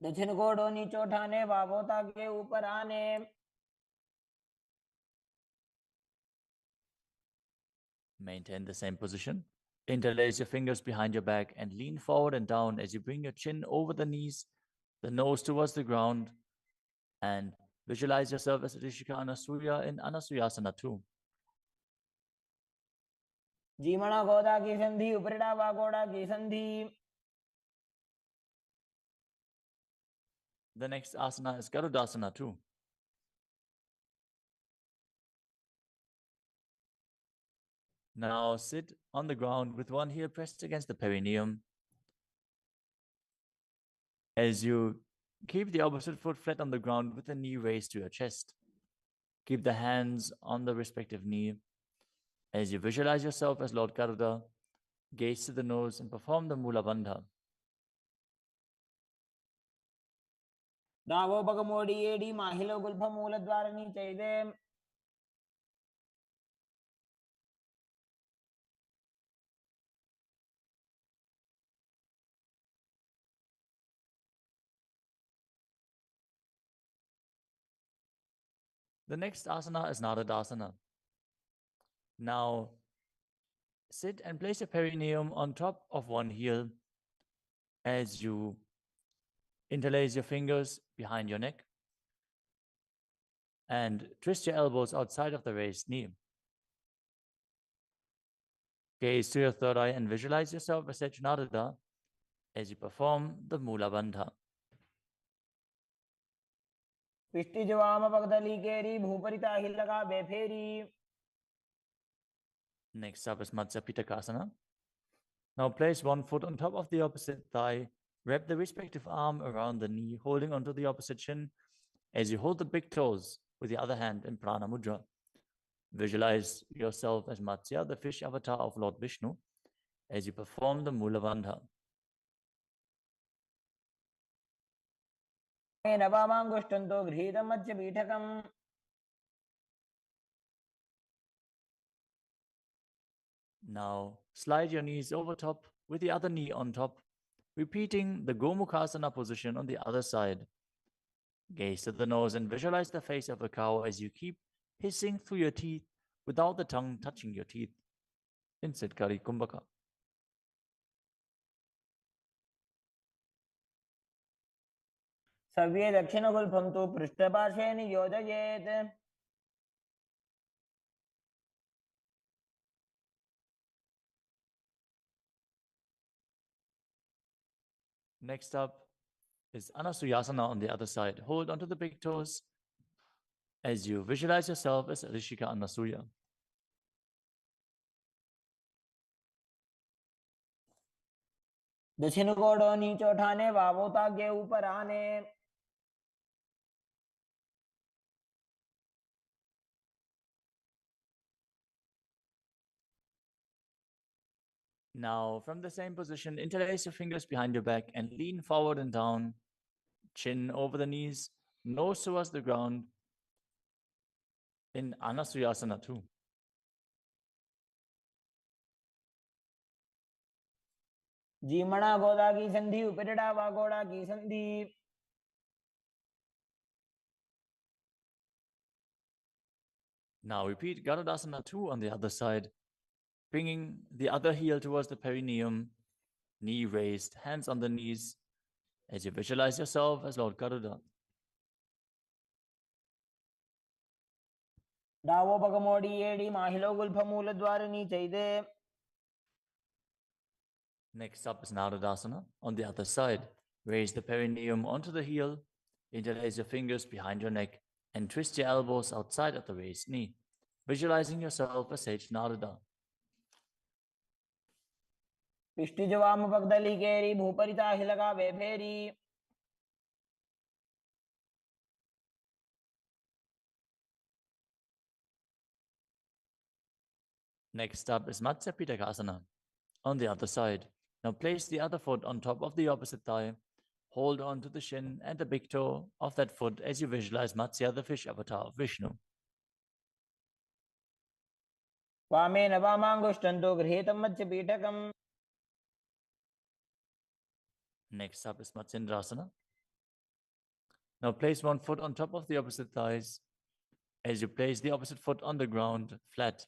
दक्षिण कोडो नीचो ठाने वावोता के ऊपर आने. Maintain the same position. Interlace your fingers behind your back and lean forward and down as you bring your chin over the knees, the nose towards the ground, and Visualize yourself as Rishika Anasuya in Anasuyasana too. जीमणा गोदा की संधि उपरिड़ा वा गोड़ा की संधि. The next asana is Garudasana too. Now sit on the ground with one heel pressed against the perineum. As you keep the opposite foot flat on the ground with the knee raised to your chest. Keep the hands on the respective knee. As you visualize yourself as Lord Garuda, gaze to the nose and perform the Mula Bandha. दावो बगमोडी एडी माहिलो गुल्फ मूलद्वारणी चैदे. The next asana is Naradasana. Now sit and place your perineum on top of one heel as you interlace your fingers behind your neck and twist your elbows outside of the raised knee. Gaze to your third eye and visualize yourself as Narada as you perform the Mula Bandha. पिष्टि जवाम पगदली केरी भूपरिता हिलगा बेफेरी. Next up is Matsya Pitakasana. Now place one foot on top of the opposite thigh. Wrap the respective arm around the knee, holding onto the opposite shin as you hold the big toes with the other hand in Prana Mudra. Visualize yourself as Matsya, the fish avatar of Lord Vishnu, as you perform the Mula Bandha. नवामाङ्गुष्टन्तो गृहीतमच्च पीठकम्. Now slide your knees over top with the other knee on top, repeating the Gomukhasana position on the other side. Gaze to the nose and visualize the face of a cow as you keep hissing through your teeth without the tongue touching your teeth. In Siddhkari Kumbhaka. सव्ये दक्षिणगुल्फं तु पृष्ठपार्श्वे नियोजयेत्. Next up is Anasuyasana on the other side. Hold onto the big toes as you visualize yourself as Rishika Anasuya. दक्षिण कोडो नीचे उठाने वावोता के ऊपर आने. Now, from the same position, interlace your fingers behind your back and lean forward and down, chin over the knees, nose towards the ground in Anasuyasana too. जीमणा गोदा की संधि उपरिड़ा वा गोड़ा की संधि. Now repeat Garudasana 2 on the other side, bringing the other heel towards the perineum, knee raised, hands on the knees, as you visualize yourself as Lord Garuda. डावो बगमोडी एडी माहिलो गुल्फ मूलद्वारणी चैदे. Next up is Naradasana on the other side. Raise the perineum onto the heel, interlace your fingers behind your neck, and twist your elbows outside of the raised knee, visualizing yourself as Sage Narada. पिष्टि जवाम पगदली केरी भूपरिता हिलगा बेफेरी. Next up is Matsya Pitakasana on the other side. Now place the other foot on top of the opposite thigh. Hold on to the shin and the big toe of that foot as you visualize Matsya, the fish avatar of Vishnu. वामे नवामाङ्गुष्टन्तो गृहीतमच्च पीठकम्. Next up is Matsindrasana. Now place one foot on top of the opposite thighs as you place the opposite foot on the ground flat.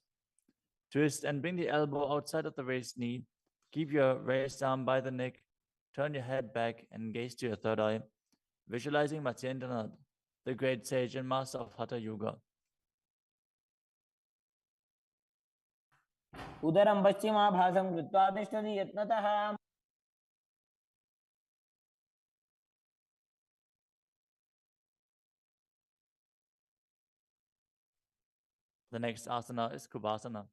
Twist and bring the elbow outside of the raised knee. Keep your raised arm by the neck. Turn your head back and gaze to your third eye, visualizing Matsyendranath. the great sage and master of Hatha Yoga. उदरं पश्चिमाभासं कृत्वा तिष्ठति यत्नतः The next asana is Kubhasana.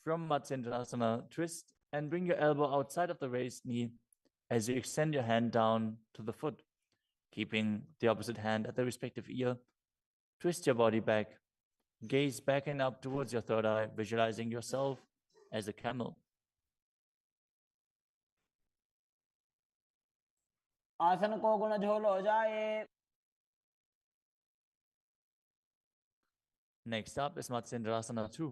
From Matsyendrasana, twist and bring your elbow outside of the raised knee as you extend your hand down to the foot, keeping the opposite hand at the respective ear. Twist your body back. Gaze back and up towards your third eye, visualizing yourself as a camel. आसन को गुण झोल हो जाए. Next up is Matsyendrasana 2.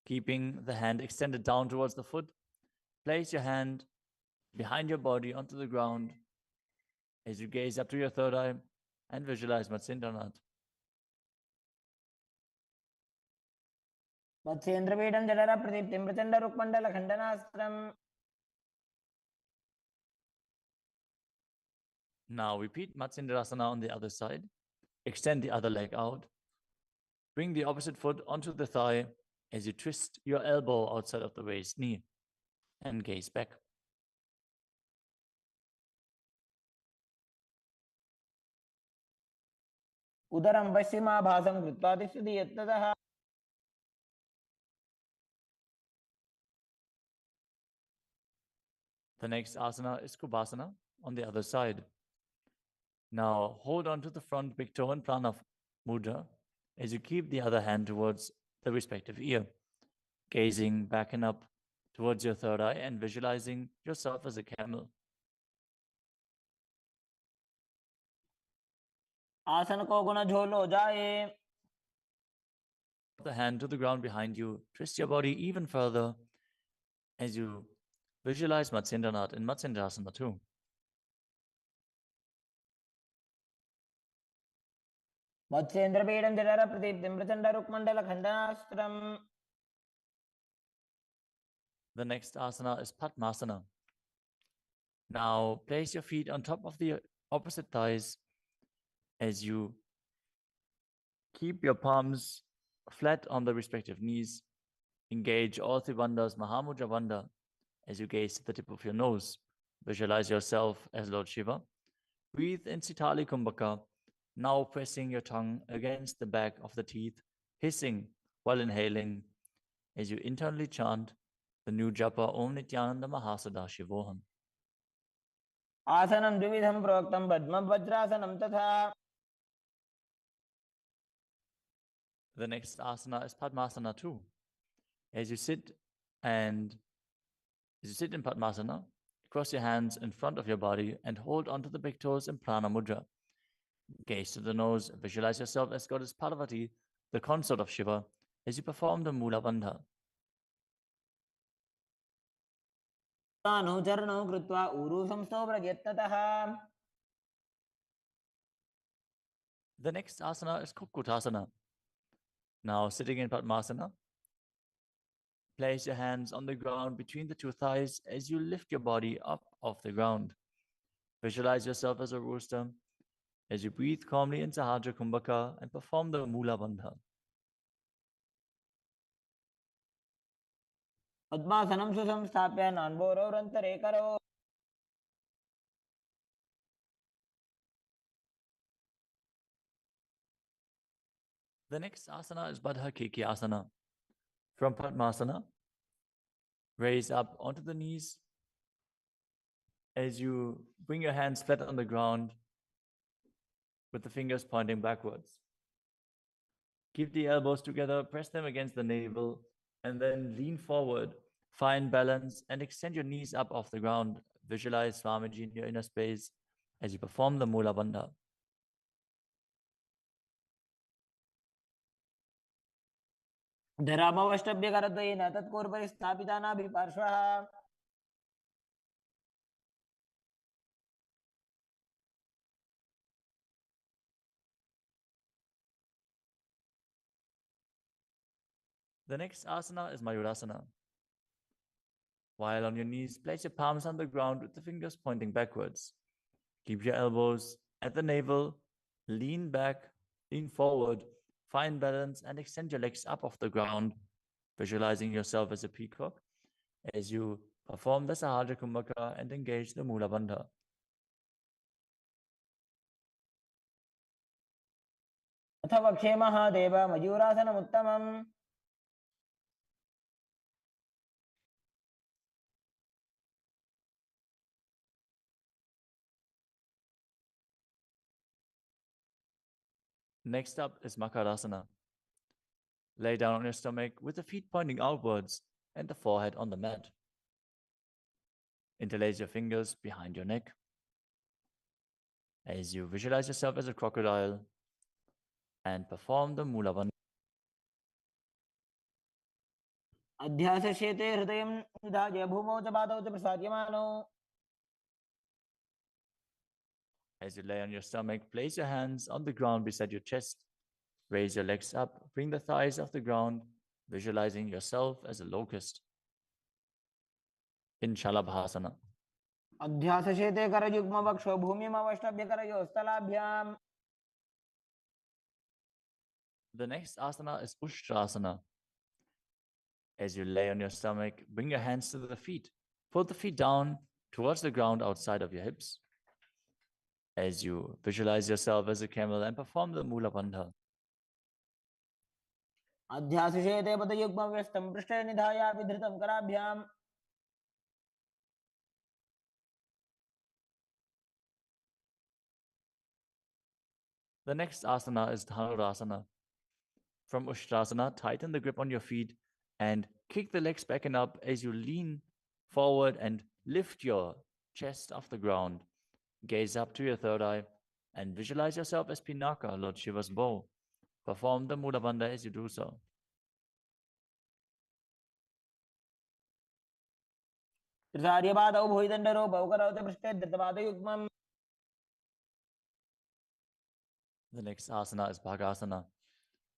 Keeping the hand extended down towards the foot, place your hand behind your body onto the ground as you gaze up to your third eye and visualize Matsyendranath. मत्स्येन्द्रपीठं जठर प्रदीप्तिं Prachanda रुक्मण्डलखण्डनास्त्रम्. Now repeat Matsyendrasana on the other side. Extend the other leg out. Bring the opposite foot onto the thigh as you twist your elbow outside of the raised knee and gaze back. उदरं पश्चिमाभासं कृत्वा तिष्ठति यत्नतः The next asana is Kubhasana on the other side. Now hold on to the front big toe and prana mudra as you keep the other hand towards the respective ear, gazing back and up towards your third eye and visualizing yourself as a camel. आसन को गुण झोल हो जाए. The hand to the ground behind you, twist your body even further as you visualize Matsyendranath in Matsyendrasana 2. मत्स्येन्द्रपीठं जठर प्रदीप्तिं Prachanda रुक्मण्डलखण्डनास्त्रम्. The next asana is Padmasana. Now place your feet on top of the opposite thighs as you keep your palms flat on the respective knees. Engage all three bandhas, Mahamudra Bandha, as you gaze at the tip of your nose. Visualize yourself as Lord Shiva. Breathe in Sitali Kumbhaka, now pressing your tongue against the back of the teeth, hissing while inhaling as you internally chant the new japa Om Nityananda Mahasadaशिवोहम. आसनं द्विविधं प्रोक्तं पद्मं वज्रासनं तथा. The next asana is Padmasana 2. As you sit in Padmasana, cross your hands in front of your body and hold onto the big toes in Prana Mudra. Gaze to the nose, visualize yourself as Goddess Parvati, the consort of Shiva, as you perform the Mula Bandha. अनुचरणं कृत्वा ऊरु संस्थो प्रयत्नतः. The next asana is Kukutasana. Now sitting in Padmasana, place your hands on the ground between the two thighs as you lift your body up off the ground. Visualize yourself as a rooster as you breathe calmly in Sahajra Kumbhaka and perform the Mula Bandha. पद्मासनं सुसंस्थाप्य नान्बोरोरन्तरे करो. The next asana is Baddha Keki Asana. From Padmasana, raise up onto the knees as you bring your hands flat on the ground with the fingers pointing backwards. Keep the elbows together, press them against the navel, and then lean forward. Find balance and extend your knees up off the ground. Visualize Swamiji in your inner space as you perform the Mula Bandha. धरामवष्टभ्यकरद्वयेन तत्पूर्वपरि स्थापिता नाभिपार्श्वः. The next asana is Mayurasana. While on your knees, place your palms on the ground with the fingers pointing backwards. Keep your elbows at the navel Lean back, lean forward, find balance, and extend your legs up off the ground, visualizing yourself as a peacock as you perform the Sahaja Kumbhaka and engage the Mula Bandha. अथ वक्षे Mahadev मयूरासनमुत्तमम् Next up is Makarasana. Lay down on your stomach with the feet pointing outwards and the forehead on the mat. Interlace your fingers behind your neck as you visualize yourself as a crocodile and perform the Mula Bandha. अध्यासशेते हृदयं निधाय भूमौ च पादौ च प्रसाद्यमानौ. As you lay on your stomach, place your hands on the ground beside your chest. Raise your legs up, bring the thighs off the ground, visualizing yourself as a locust. In Shalabhasana. अध्यासशेते करयुग्मवक्षो भूमिमवष्टभ्य करयोस्तलाभ्याम्. The next asana is Ushtrasana. As you lay on your stomach, bring your hands to the feet. Pull the feet down towards the ground outside of your hips. As you visualize yourself as a camel and perform the Mula Bandha. अध्यासशेते पदयुग्मव्यस्तं पृष्ठे निधायापि धृतं कराभ्याम्. The next asana is Dhanurasana. From Ushtrasana, tighten the grip on your feet and kick the legs back and up as you lean forward and lift your chest off the ground. Gaze up to your third eye and visualize yourself as Pinaka, Lord Shiva's bow. Perform the Mula Bandha as you do so. त्रिसार्यपादौ भुविदण्डरूपौ करौ च पृष्ठे धृतपादयुग्मम्. The next asana is Bhagasana.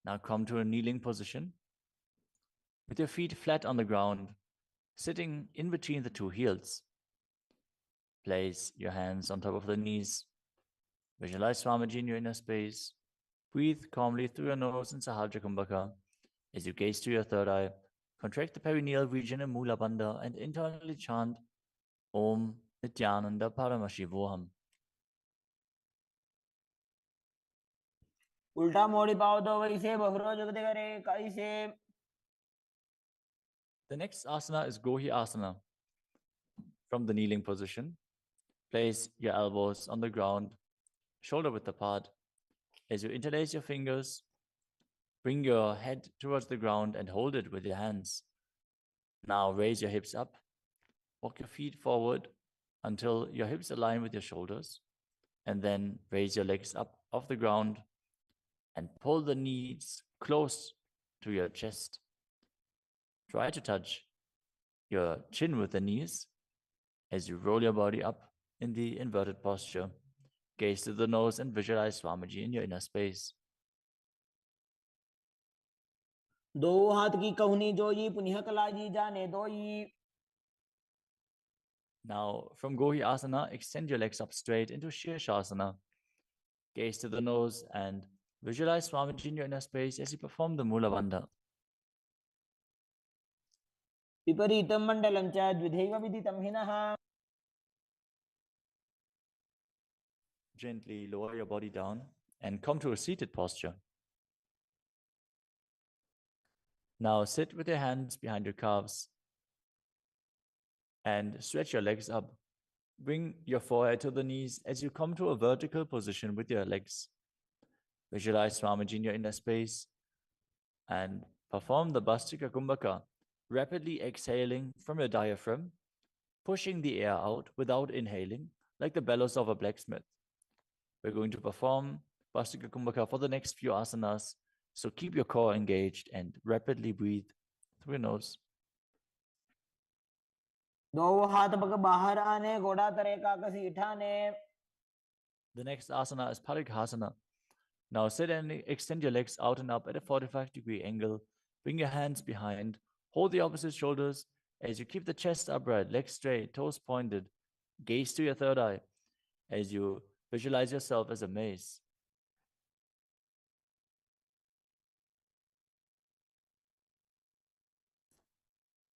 Now come to a kneeling position with your feet flat on the ground, sitting in between the two heels. Place your hands on top of the knees. Visualize Swamiji in your inner space. Breathe calmly through your nose in Sahaja Kumbhaka. As you gaze to your third eye, contract the perineal region in Mula Bandha and internally chant Om Nityananda Paramashivoham. उल्टा मोड़ी पाओ तो वैसे बहुरो जगते करे कैसे. The next asana is Gohi Asana. From the kneeling position, place your elbows on the ground, shoulder width apart. As you interlace your fingers, bring your head towards the ground and hold it with your hands. Now raise your hips up. Walk your feet forward until your hips align with your shoulders. And then raise your legs up off the ground and pull the knees close to your chest. Try to touch your chin with the knees as you roll your body up in the inverted posture. Gaze to the nose and visualize Swamiji in your inner space. दो हाथ की कहुनी जोई पुनिह कलाजी जाने दोई. Now, from Gohi Asana, extend your legs up straight into Shirshasana. Gaze to the nose and visualize Swamiji in your inner space as you perform the Mula Bandha. विपरीतं मण्डलं च द्विधैव विदितं हिनः. Gently lower your body down and come to a seated posture. Now sit with your hands behind your calves and stretch your legs up. Bring your forehead to the knees as you come to a vertical position with your legs. Visualize Swamiji in your inner space and perform the Bhastika Kumbhaka, rapidly exhaling from your diaphragm, pushing the air out without inhaling, like the bellows of a blacksmith. We're going to perform Bhastika Kumbhaka for the next few asanas, so keep your core engaged and rapidly breathe through your nose. दो हाथ पग बाहर आने घोड़ा तरे काकसी ठाने. The next asana is Parighasana. Now sit and extend your legs out and up at a 45-degree angle. Bring your hands behind. Hold the opposite shoulders as you keep the chest upright, legs straight, toes pointed. Gaze to your third eye as you visualize yourself as a mace.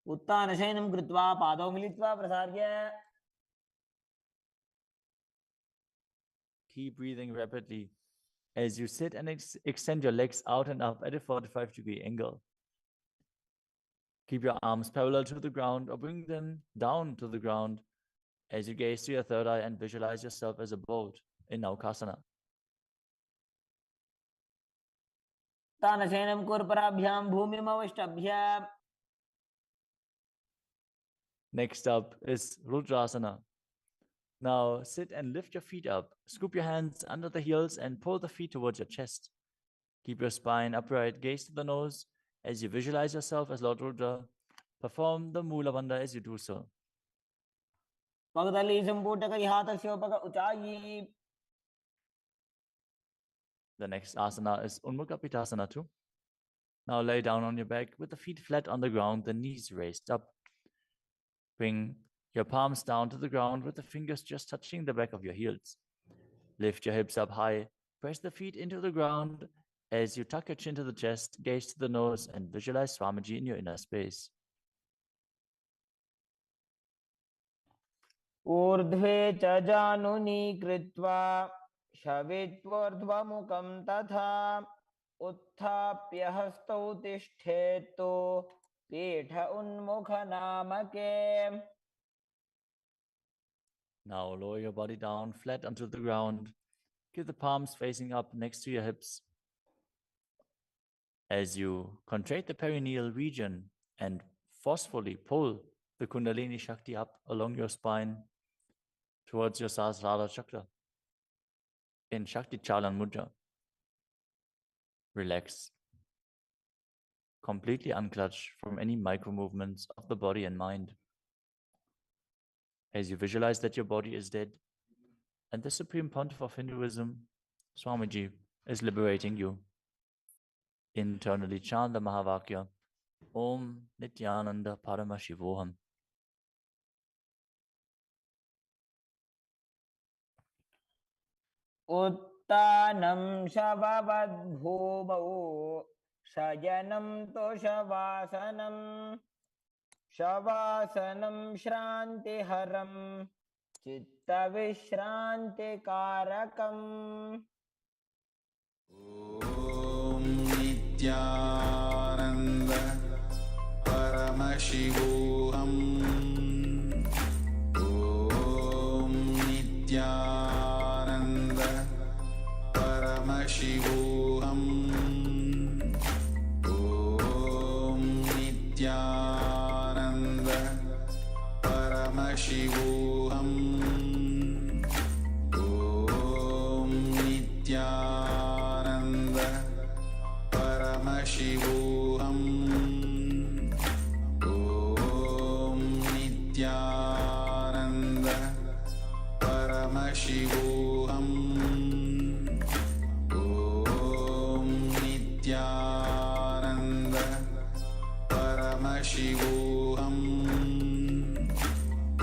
उत्तानशयनं कृत्वा पादौ मिलित्वा प्रसार्य. Keep breathing rapidly as you sit and extend your legs out and up at a 45-degree angle. Keep your arms parallel to the ground or bring them down to the ground as you gaze to your third eye and visualize yourself as a boat in Naukasana. उत्तानशयनं कुर्पराभ्यां भूमिमवष्टभ्य. Next up is Rudrasana. Now sit and lift your feet up. Scoop your hands under the heels and pull the feet towards your chest. Keep your spine upright, gaze to the nose as you visualize yourself as Lord Rudra. Perform the Mula Bandha as you do so. पगदली सम्पूटकरिहातस्योपक उचायि. The next asana is Unmukha Pitasana too. Now lay down on your back with the feet flat on the ground, the knees raised up. Bring your palms down to the ground with the fingers just touching the back of your heels. Lift your hips up high. Press the feet into the ground as you tuck your chin to the chest, gaze to the nose, and visualize Swamiji in your inner space. ऊर्ध्वे च जानुनी कृत्वा शवित्वोर्ध्वमुखं तथा उत्थाप्य हस्तौ तिष्ठेत्तु पीठ उन्मुखनामके. Now lower your body down flat onto the ground. Keep the palms facing up next to your hips. As you contract the perineal region and forcefully pull the Kundalini Shakti up along your spine towards your Sahasrara Chakra in Shakti Chalan Mudra. Relax. Completely unclutch from any micro movements of the body and mind. As you visualize that your body is dead and the Supreme Pontiff of Hinduism, Swamiji, is liberating you. Internally chant the Mahavakya, Om Nityananda Paramashivoham. उत्तानं शववद्भूमौ शयनं तुषवासनं शवासनं श्रान्तिहरं चित्तविश्रान्तिकारकम्. ॐ नित्यानन्द परमशिवोऽहम् ॐ नित्यानन्द परमशिवोऽहम् ॐ नित्यानन्द परमशिवोऽहम् ॐ नित्यानन्द परमशिवोऽहम् ॐ नित्यानन्द परमशिवोऽहम् ॐ नित्यानन्द परमशिवोऽहम् ॐ नित्यानन्द परमशिवोऽहम्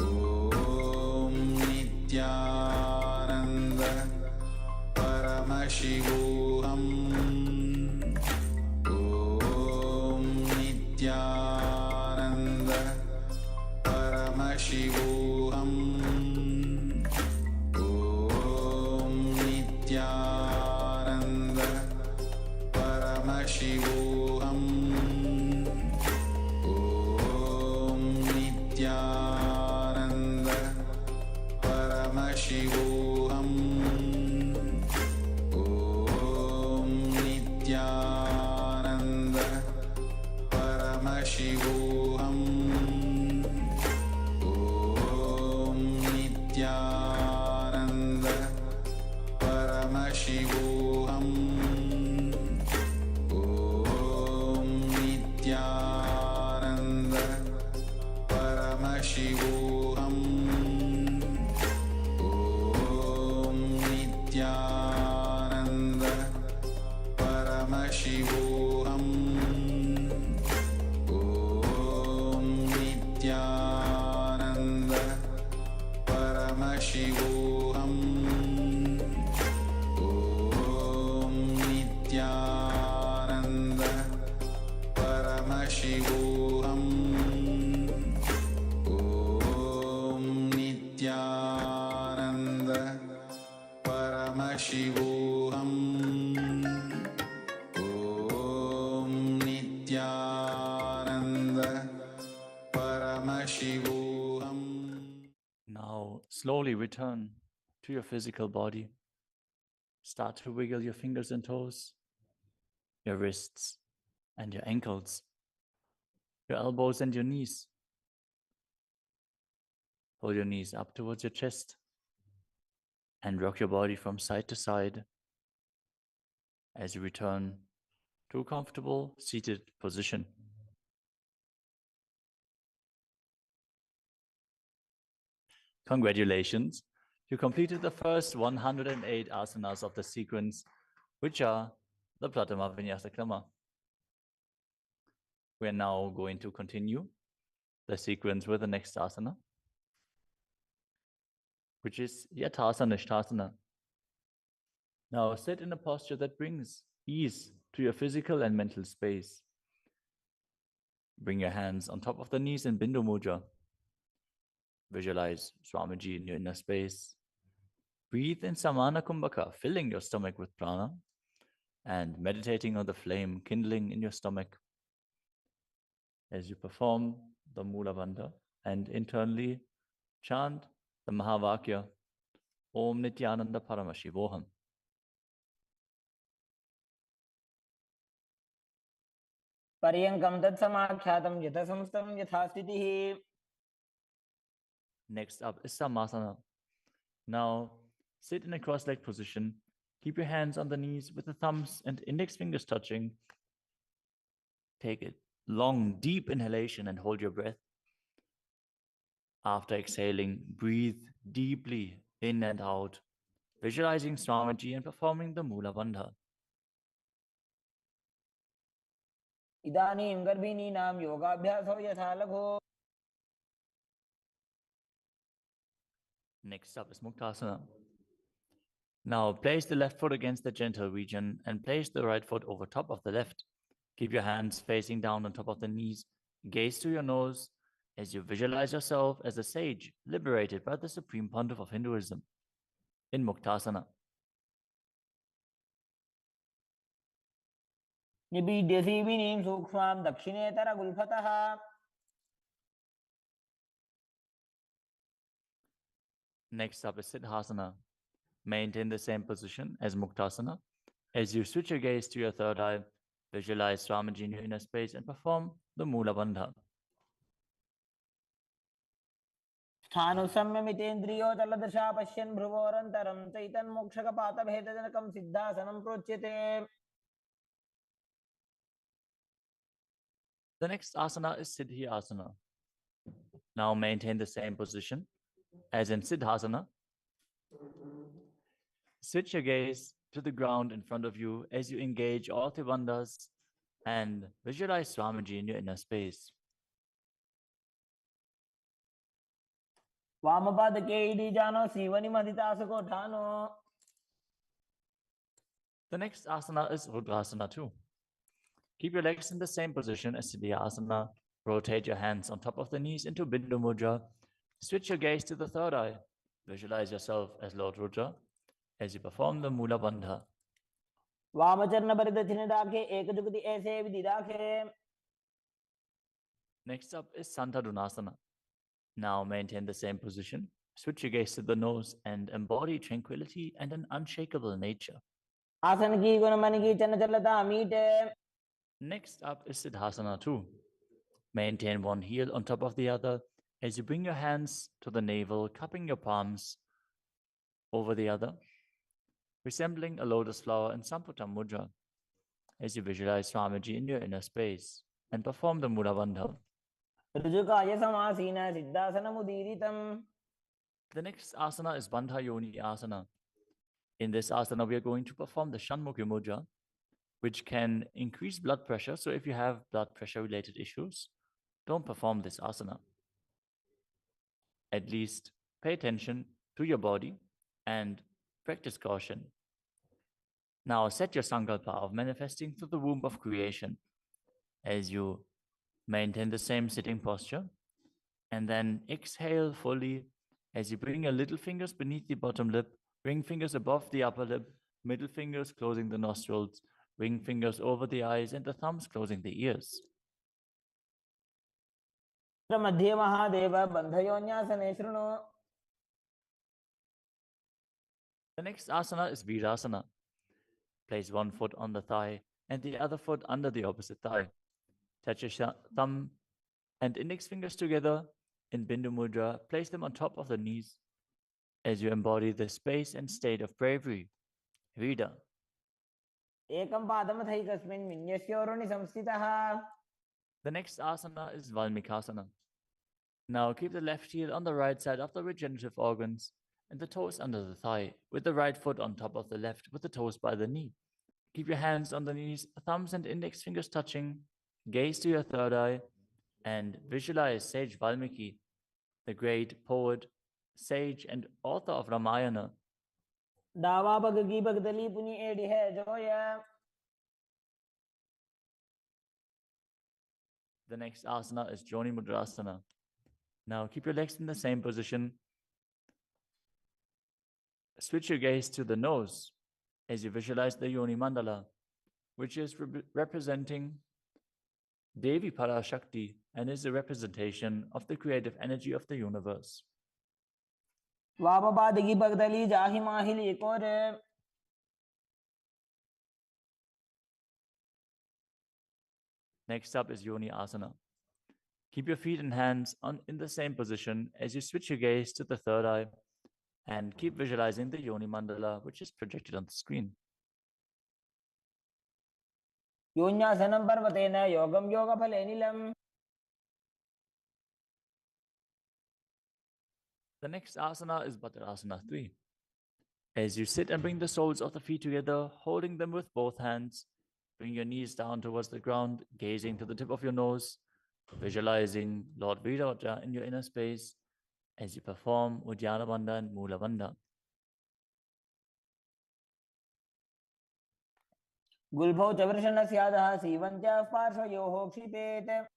ॐ नित्यानन्द परमशिवोऽहम् ॐ नित्यानन्द परमशिवोऽहम् ॐ नित्यानन्द परमशिवोऽहम् ॐ नित्यानन्द परमशिवोऽहम् ॐ नित्यानन्द परमशिवोऽहम् ॐ नित्यानन्द परमशिवोऽहम् ॐ नित्यानन्द परमशिवोऽहम् ॐ नित्यानन्द परमशिवोऽहम् ॐ नित्यानन्द परमशिवोऽहम् slowly return to your physical body. Start to wiggle your fingers and toes, your wrists and your ankles, your elbows and your knees. Pull your knees up towards your chest and rock your body from side to side as you return to a comfortable seated position. Congratulations, you completed the first 108 asanas of the sequence, which are the Pratama Vinyasa Krama. We are now going to continue the sequence with the next asana, which is Yathasana Nishthasana. Now sit in a posture that brings ease to your physical and mental space. Bring your hands on top of the knees in Bindu Mudra. Visualize Swamiji in your inner space. Breathe in Samana Kumbhaka, filling your stomach with prana and meditating on the flame kindling in your stomach as you perform the Mula Bandha and internally chant the Mahavakya Om Nityananda Paramashivoham. पर्यङ्कं तत्समाख्यातं यथासंस्थं यथा स्थितिः. Next up is Samasana. Now sit in a cross-legged position. Keep your hands on the knees with the thumbs and index fingers touching. Take a long, deep inhalation and hold your breath. After exhaling, breathe deeply in and out, visualizing Swamiji and performing the Mula Bandha. इदानीं गर्भिणीनां योगाभ्यासो यथा लघु. Next up is Muktasana. Now place the left foot against the genital region and place the right foot over top of the left. Keep your hands facing down on top of the knees. Gaze to your nose as you visualize yourself as a sage liberated by the Supreme Pontiff of Hinduism in Muktasana. निबीड्य सीविनीं सूक्ष्मां दक्षिणेतरगुल्फतः. Next up is Siddhasana. Maintain the same position as Muktasana. As you switch your gaze to your third eye, visualize Swamiji in your inner space and perform the Mula Bandha. स्थानुसंयमितेन्द्रियो तलदशा पश्यन् भ्रुवोरन्तरं चैतन्मोक्षकपातभेदजनकं सिद्धासनं प्रोच्यते. The next asana is Siddhi Asana. Now maintain the same position as in Siddhasana. Switch your gaze to the ground in front of you as you engage all Tribandhas and visualize Swamiji in your inner space. वामपादके इडीजानो सीवनिमधितासुकोठानो. The next asana is Rudrasana too. Keep your legs in the same position as Siddhi Asana. Rotate your hands on top of the knees into Bindu Mudra. Switch your gaze to the third eye. Visualize yourself as Lord Rudra as you perform the Mula Bandha. वामचरण परिदक्षिणे दाखे एकजुगति ऐसे विधि दाखे. Next up is Santadunasana. Now maintain the same position. Switch your gaze to the nose and embody tranquility and an unshakable nature. आसन की गुण मन की चंचलता मीटे. Next up is Siddhasana too. Maintain one heel on top of the other as you bring your hands to the navel, cupping your palms over the other, resembling a lotus flower in Samputa Mudra as you visualize Swamiji in your inner space and perform the Mula Bandha. ऋजुकाय समासीन सिद्धासनमुदीरितम्. The next asana is Bandha Yoni Asana. In this asana, we are going to perform the Shanmukhi Mudra, which can increase blood pressure. So if you have blood pressure related issues, don't perform this asana. At least pay attention to your body and practice caution. Now set your sankalpa of manifesting through the womb of creation as you maintain the same sitting posture, and then exhale fully as you bring your little fingers beneath the bottom lip, ring fingers above the upper lip, middle fingers closing the nostrils, ring fingers over the eyes, and the thumbs closing the ears. मध्ये महादेव बन्धयोन्यासने शृणु. The next asana is Virasana. Place one foot on the thigh and the other foot under the opposite thigh. Touch your thumb and index fingers together in Bindu Mudra. Place them on top of the knees as you embody the space and state of bravery. Vida. एकं पादमथैकस्मिन् विन्यस्योरुणि संस्थितः. The next asana is Valmikasana. Now keep the left heel on the right side of the regenerative organs and the toes under the thigh, with the right foot on top of the left, with the toes by the knee. Keep your hands on the knees, thumbs and index fingers touching. Gaze to your third eye and visualize sage Valmiki, the great poet, sage and author of Ramayana. डावा पग की भगदली पुनि एड़ी है Zoya. The next asana is Joni Mudrasana. Now keep your legs in the same position. Switch your gaze to the nose as you visualize the Yoni Mandala, which is representing Devi Parashakti and is a representation of the creative energy of the universe. वाम की भगदली जाहि माहिली कोरे. Next up is Yoni Asana. Keep your feet and hands in the same position as you switch your gaze to the third eye and keep visualizing the Yoni Mandala, which is projected on the screen. योन्यासनं पर्वतेन योगं योगफलेनिलम्. The next asana is Bhadrasana 3. As you sit and bring the soles of the feet together, holding them with both hands, bring your knees down towards the ground, gazing to the tip of your nose, visualizing Lord Virata in your inner space as you perform Uddiyana Bandha and Mula Bandha. गुल्भौ च वृषणस्यादः सीवन्त्याः पार्श्वयोः क्षिपेत्.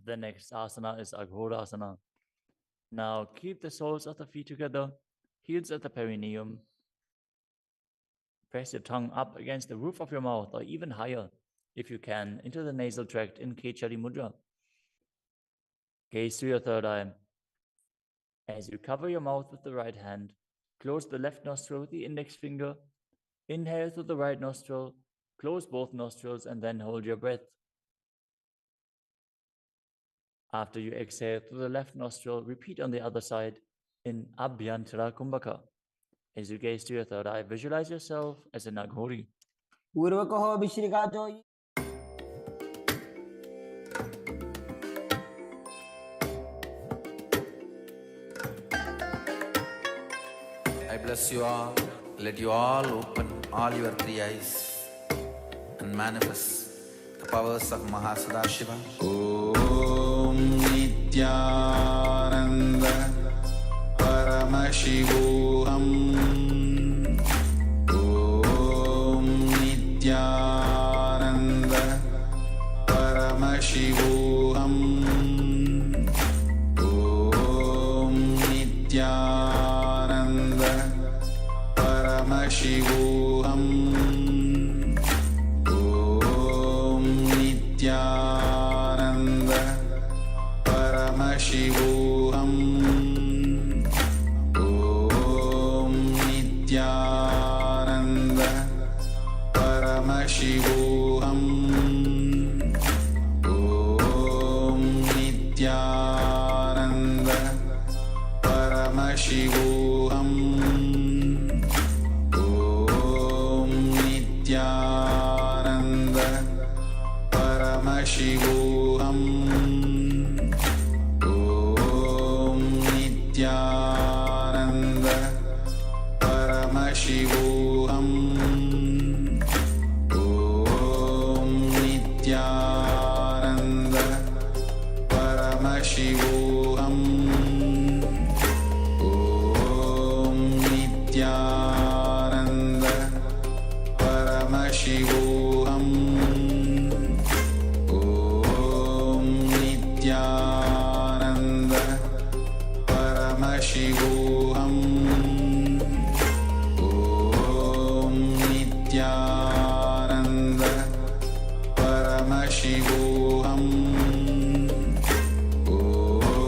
The next asana is Aghorasana. Now keep the soles of the feet together, heels at the perineum. Press your tongue up against the roof of your mouth or even higher, if you can, into the nasal tract in Kechari Mudra. Gaze to your third eye. As you cover your mouth with the right hand, close the left nostril with the index finger. Inhale through the right nostril, close both nostrils, and then hold your breath. After you exhale through the left nostril, repeat on the other side in Abhyantara Kumbhaka. As you gaze to your third eye, visualize yourself as a Naghori. पूर्वकः विश्रिकाचो. I bless you all. Let you all open all your three eyes and manifest the powers of Mahasadashiva. Om Nityananda Paramashivoham. Om Nityananda Paramashivoham. Om Nityananda Paramashivoham. Om Nityananda Paramashivoham. Om Nityananda Paramashivoham. Om Nityananda Paramashivoham. Om Nityananda Paramashivoham. Om Nityananda Paramashivoham. Om Nityananda Paramashivoham. Om Nityananda Paramashivoham. Om Nityananda Paramashivoham. Om Nityananda Paramashivoham. Om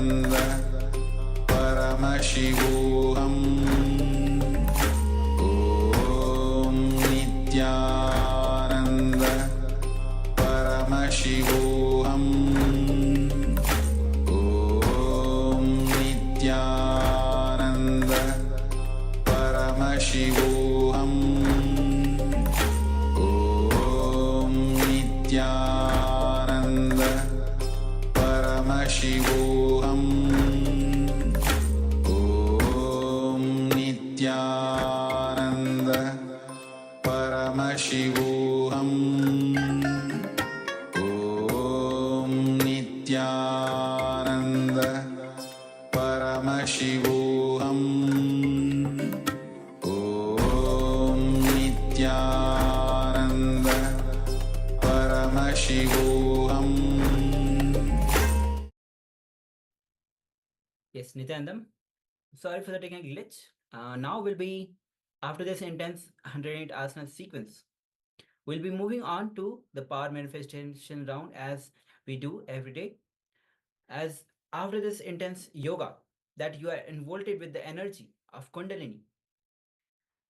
Paramashivoham. Om Nityananda Paramashivoham. Om Nityananda Paramashivoham. Om Nityananda Paramashivoham. Yes, Nityanandam. Sorry for the technical glitch. Now we'll be, after this intense 108 asana sequence, we'll be moving on to the power manifestation round as we do every day. As after this intense yoga, that you are involved with the energy of Kundalini.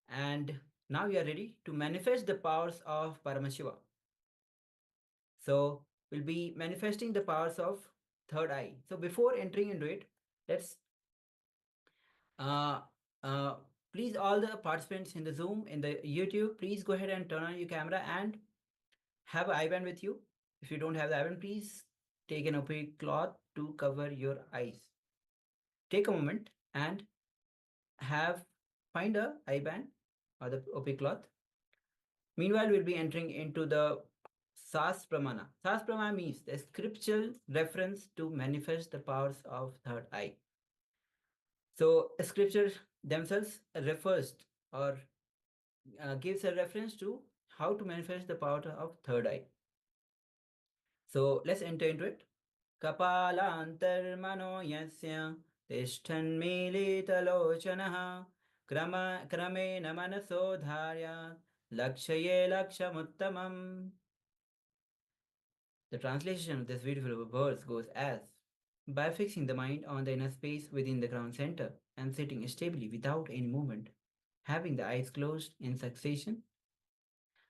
And now you are ready to manifest the powers of Paramashiva. So we'll be manifesting the powers of third eye. So before entering into it, let's please, all the participants in the Zoom, in the YouTube, please go ahead and turn on your camera and have an eye band with you. If you don't have the eye band, please take an opaque cloth to cover your eyes. Take a moment and find a eye band or the opaque cloth. Meanwhile, we'll be entering into the Sas Pramana. Sas Pramana means the scriptural reference to manifest the powers of third eye. So scripture themselves refers or gives a reference to how to manifest the power of third eye. So let's enter into it. Kapalantarmano yasya tishtan militalochanaha kramena manaso dharya lakshaye lakshamuttamam. The translation of this beautiful verse goes as: by fixing the mind on the inner space within the ground center and sitting stably without any movement, having the eyes closed in succession,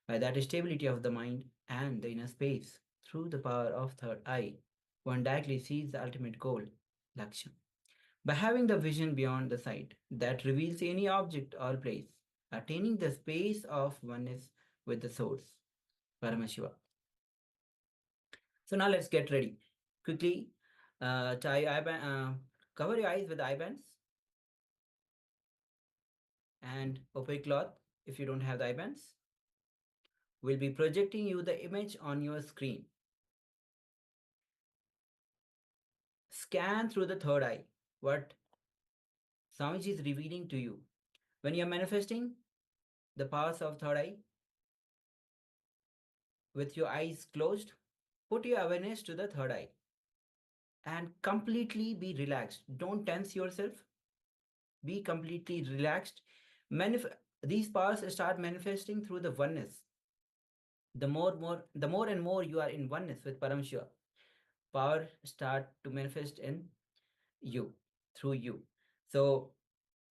by that stability of the mind and the inner space through the power of third eye, one directly sees the ultimate goal, Lakshya. By having the vision beyond the sight that reveals any object or place, attaining the space of oneness with the source, Paramashiva. So now let's get ready. Quickly, cover your eyes with eye bands and opaque cloth if you don't have the eye bands. We'll be projecting you the image on your screen. Scan through the third eye what Swamiji is revealing to you. When you're manifesting the powers of third eye with your eyes closed, put your awareness to the third eye and completely be relaxed. Don't tense yourself. Be completely relaxed. These powers start manifesting through the oneness. The more and more you are in oneness with Paramashiva, power start to manifest in you, through you. So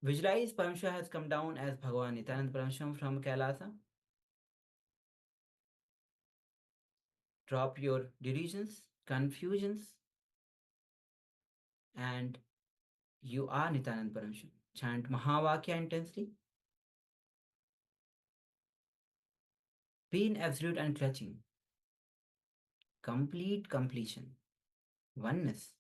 visualize Paramashiva has come down as Bhagavan Nityananda Paramashivam from Kailasa. Drop your delusions, confusions, and you are Nityananda Paramashivam. Chant Mahavakya intensely. Be in absolute unclutching. Complete completion. Oneness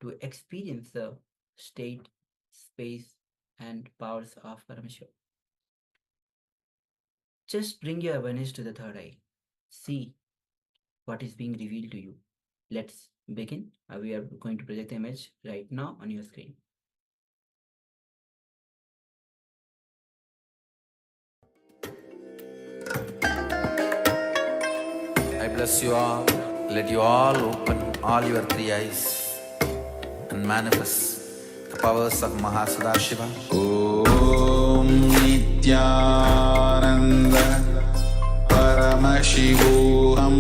to experience the state, space, and powers of Paramashiva. Just bring your awareness to the third eye. See what is being revealed to you. Let's begin. We are going to project the image right now on your screen. I bless you all. Let you all open all your three eyes and manifest the powers of Mahasadashiva. Om Nityananda Paramashivoham.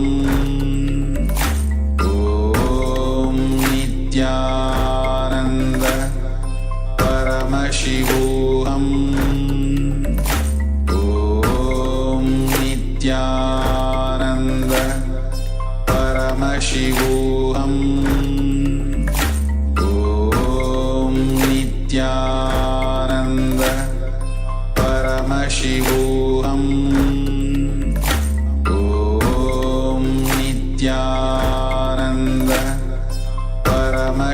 Om Nityananda Paramashivoham. Om Nityananda Paramashivoham. Om Nityananda Paramashivoham. Om Nityananda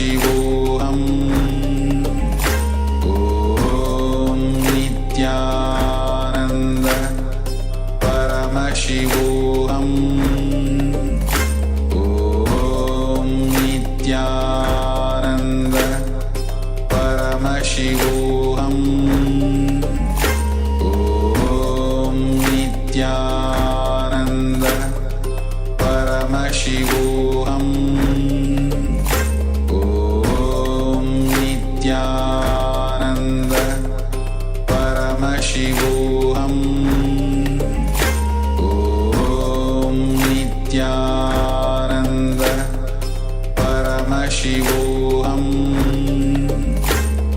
Paramashivoham. Om Nityananda Paramashivoham. Om Nityananda Paramashivoham. Om Nityananda Paramashivoham. Om Nityananda Paramashivoham. Om Nityananda Paramashivoham.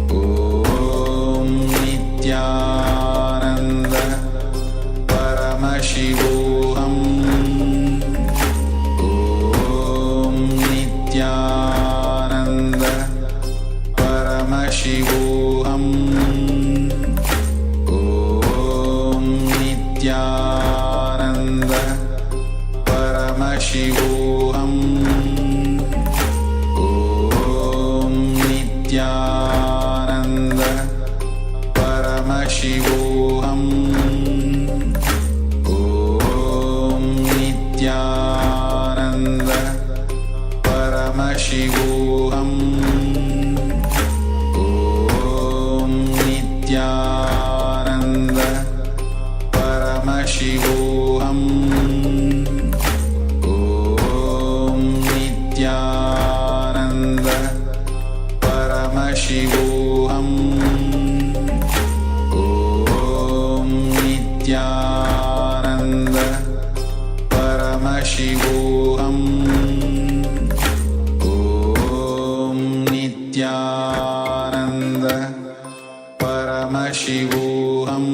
Om Nityananda Paramashivoham. Om Nityananda Paramashivoham. Om Nityananda Paramashivoham. Om Nityananda Paramashivoham. Om Nityananda Paramashivoham. Om Nityananda Paramashivoham. Om Nityananda Paramashivoham. Om Nityananda Paramashivoham. Om Nityananda Paramashivoham.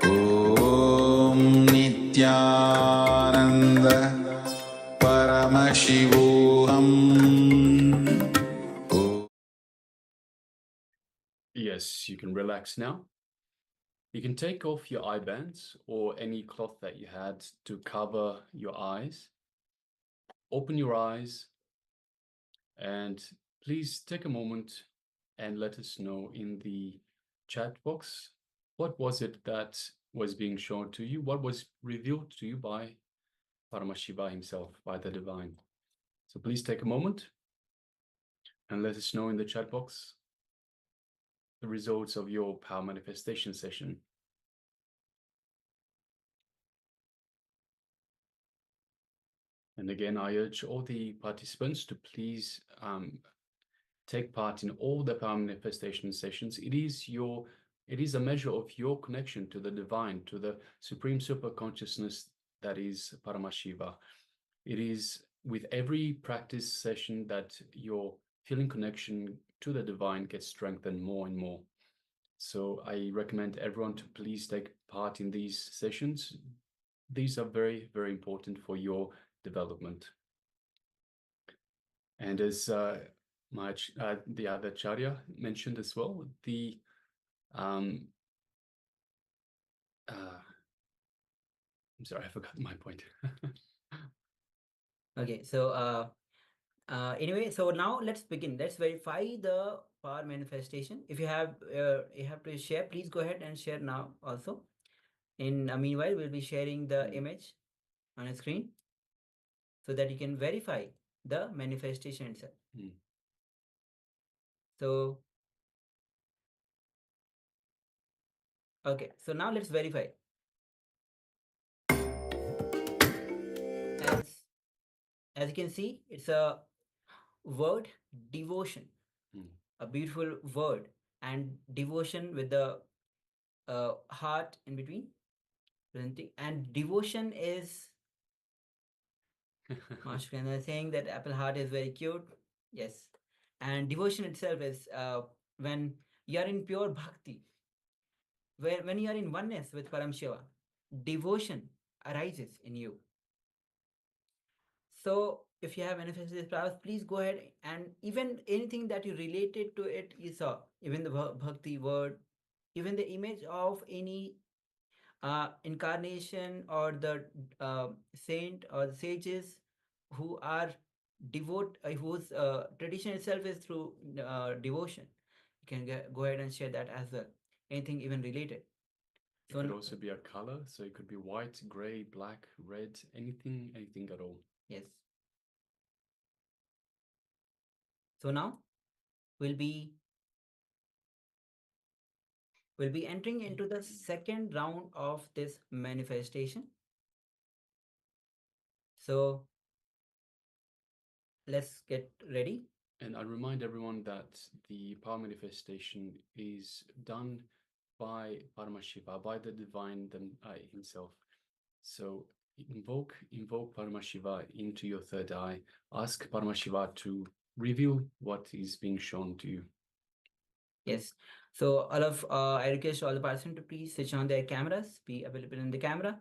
Om Nityananda Paramashivoham. Yes, you can relax now. You can take off your eye bands or any cloth that you had to cover your eyes. Open your eyes and please take a moment and let us know in the chat box what was it that was being shown to you, what was revealed to you by Paramashiva himself, by the divine. So please take a moment and let us know in the chat box the results of your power manifestation session. And again, I urge all the participants to please take part in all the power manifestation sessions. It is a measure of your connection to the divine, to the supreme super consciousness that is Paramashiva. It is with every practice session that your feeling connection to the divine gets strengthened more and more. So I recommend everyone to please take part in these sessions. These are very, very important for your development. And as the other Acharya mentioned as well, I'm sorry, I forgot my point. Okay, so anyway, so now let's begin. Let's verify the power manifestation. If you have to share, please go ahead and share now also. In meanwhile, we'll be sharing the image on a screen so that you can verify the manifestation itself. So, okay, so now let's verify. As you can see, it's a word, devotion, a beautiful word, and devotion with the heart in between. And devotion is Master saying that apple heart is very cute. Yes. And devotion itself is when you are in pure bhakti, when you are in oneness with Paramashiva, devotion arises in you. So if you have manifested this prowess, please go ahead and even anything that you related to it, you saw, even the bhakti word, even the image of any incarnation or the saint or the sages who are whose tradition itself is through devotion. You can go ahead and share that as well. Anything even related. It could also be a color, so it could be white, gray, black, red, anything at all. Yes. So now we'll be entering into the second round of this manifestation. So let's get ready. And I remind everyone that the power manifestation is done by Paramashiva, by the divine himself. So invoke Paramashiva into your third eye. Ask Paramashiva to reveal what is being shown to you. Yes. So I request all the participants to please switch on their cameras, be available in the camera.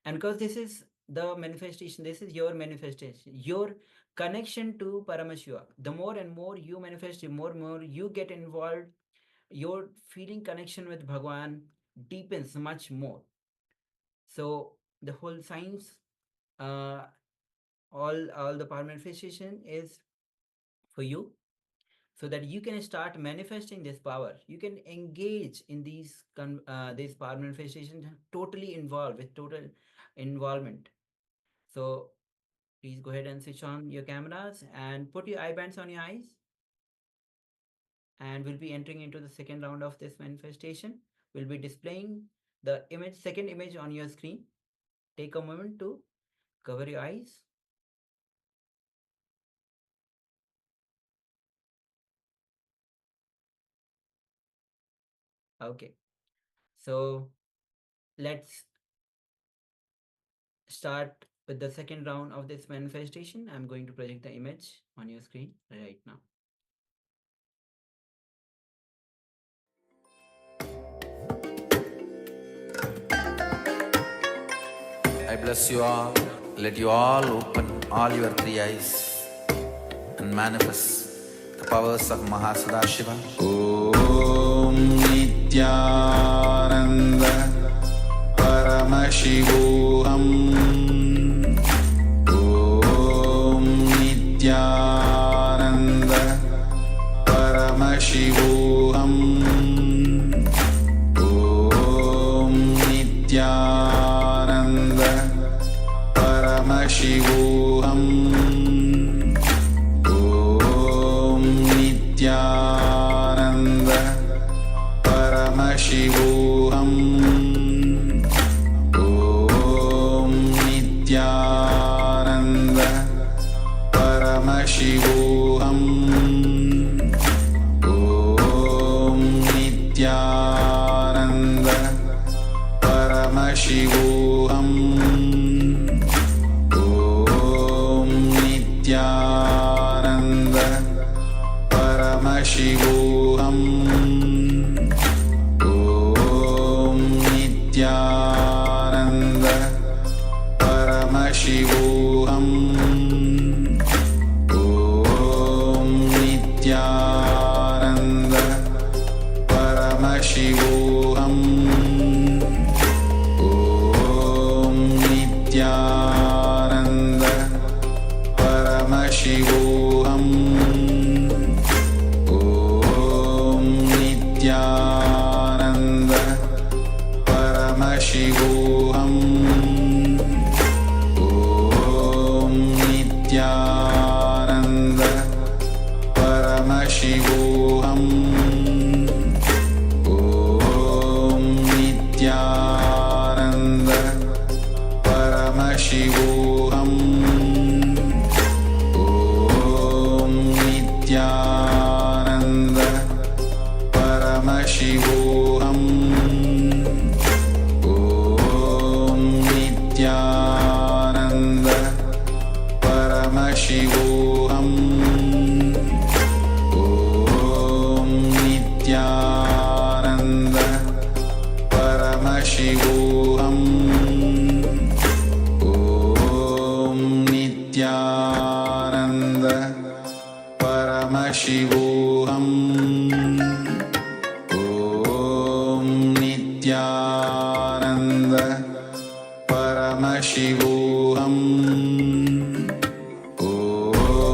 And because this is the manifestation, this is your manifestation, your connection to Paramashiva. The more and more you manifest, the more and more you get involved, your feeling connection with Bhagwan deepens much more. So the whole science, all the power manifestation is for you, so that you can start manifesting this power. You can engage in these power manifestations, totally involved with total involvement. So please go ahead and switch on your cameras and put your eye bands on your eyes. And we'll be entering into the second round of this manifestation. We'll be displaying the second image on your screen. Take a moment to cover your eyes. Okay. So let's start with the second round of this manifestation. I'm going to project the image on your screen right now. I bless you all. Let you all open all your three eyes and manifest the powers of Mahasadashiva. Om Nityananda Paramashivoham. Om Nityananda Paramashivoham. Om Nityananda Paramashivoham. Om Nityananda Paramashivoham. Om Nityananda Paramashivoham. Om Nityananda Paramashivoham. Om Nityananda Paramashivoham. Om Nityananda Paramashivoham. Om Nityananda Paramashivoham. Om Nityananda Paramashivoham. Om Nityananda Paramashivoham. Om Nityananda Paramashivoham. Om Nityananda Paramashivoham. Om Nityananda Paramashivoham. Om Nityananda Paramashivoham. Om Nityananda Paramashivoham. Om Nityananda Paramashivoham. Om Nityananda Paramashivoham. Om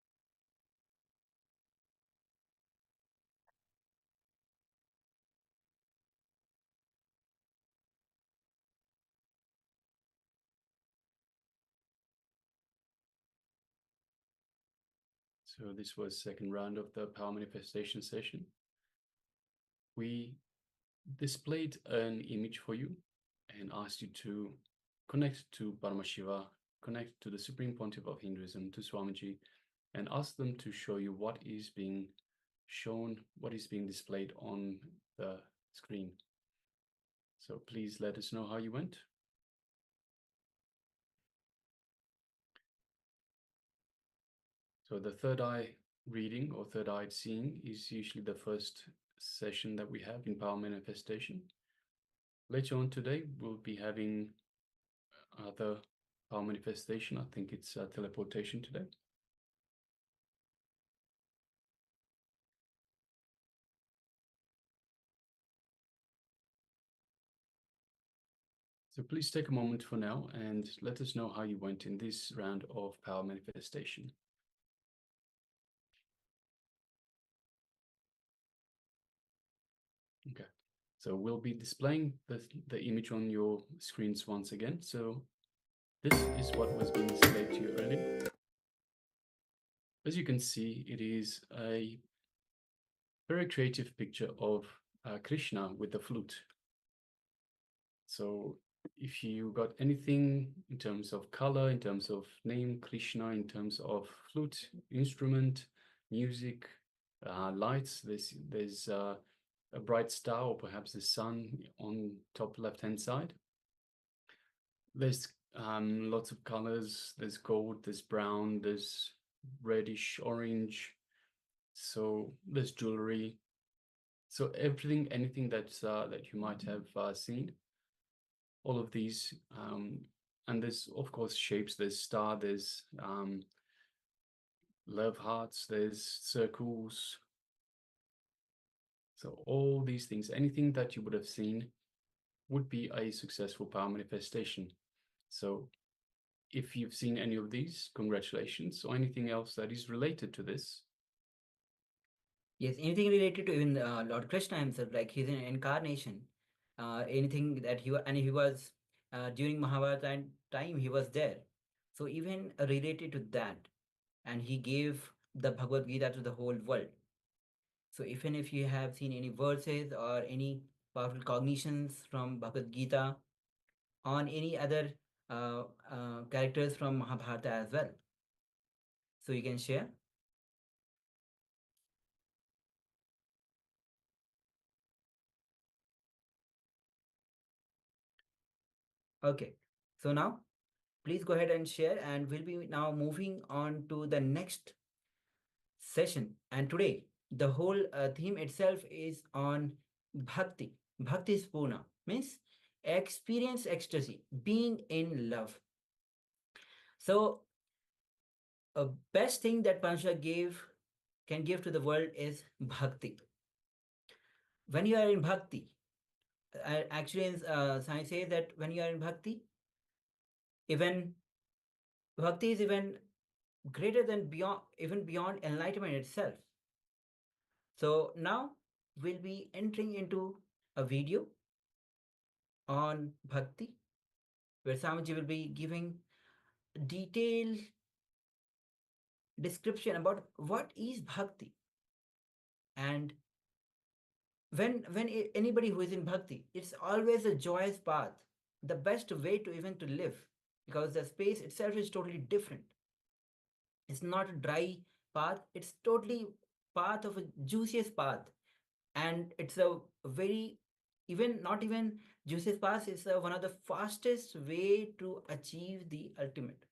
So this was second round of the power manifestation session. We displayed an image for you and asked you to connect to Paramashiva, connect to the Supreme Pontiff of Hinduism, to Swamiji, and ask them to show you what is being shown, what is being displayed on the screen. So please let us know how you went. So the third eye reading or third eye seeing is usually the first session that we have in power manifestation. Later on today, we'll be having other power manifestation. I think it's teleportation today. So please take a moment for now and let us know how you went in this round of power manifestation. Okay, so we'll be displaying the image on your screens once again. So this is what was being displayed to you earlier. As you can see, it is a very creative picture of Krishna with the flute. So if you got anything in terms of color, in terms of name, Krishna, in terms of flute, instrument, music, lights, there's a bright star or perhaps the sun on top left-hand side. There's lots of colors. There's gold, there's brown, there's reddish, orange. So there's jewelry. So everything, anything that you might have seen. All of these, and there's of course shapes. There's star, there's love hearts, there's circles. So all these things, anything that you would have seen would be a successful power manifestation. So if you've seen any of these, congratulations, or anything else that is related to this. Yes, anything related to even Lord Krishna himself, like his incarnation. Anything that he was during Mahabharata time, he was there. So even related to that, and he gave the Bhagavad Gita to the whole world. So even if you have seen any verses or any powerful cognitions from Bhagavad Gita on any other characters from Mahabharata as well, so you can share. Okay, so now please go ahead and share, and we'll be now moving on to the next session. And today the whole theme itself is on bhakti. Bhakti is purna, means experience ecstasy, being in love. So a best thing that Pancha can give to the world is bhakti. When you are in bhakti, actually science says that when you are in bhakti, even bhakti is even greater than beyond enlightenment itself. So now we'll be entering into a video on bhakti, where Swamiji will be giving detailed description about what is bhakti. And when anybody who is in bhakti, it's always a joyous path, the best way to even to live, because the space itself is totally different. It's not a dry path, it's totally path of a juiciest path, and it's a very not even juiciest path, it's one of the fastest way to achieve the ultimate.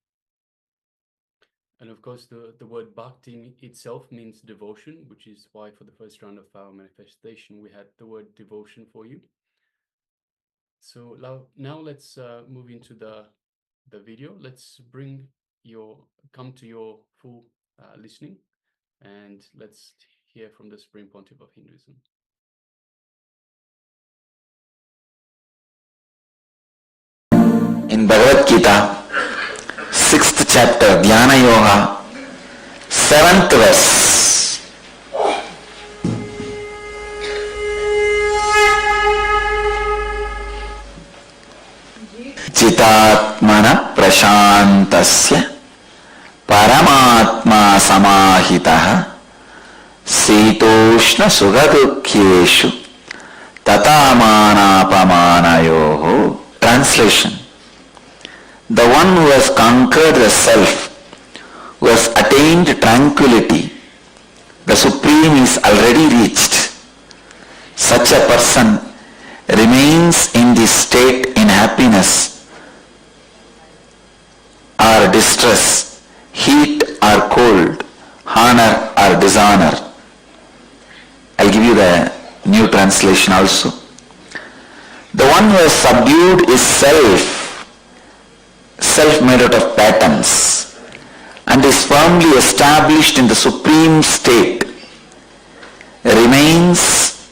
And of course, the word bhakti itself means devotion, which is why for the first round of power manifestation, we had the word devotion for you. So now let's move into the video. Let's come to your full listening, and let's hear from the Supreme Pontiff of Hinduism. In Bhagavad Gita, 6th chapter, Dhyana Yoga, 7th verse. Chitatmana prashantasya paramatma samahitaha sitoshna sugadukyeshu tatamanaapamanayoho. Translation: the one who has conquered the self, who has attained tranquility, the Supreme is already reached. Such a person remains in this state in happiness or distress, heat or cold, honor or dishonor. I'll give you the new translation also. The one who has subdued his self made out of patterns, and is firmly established in the supreme state, remains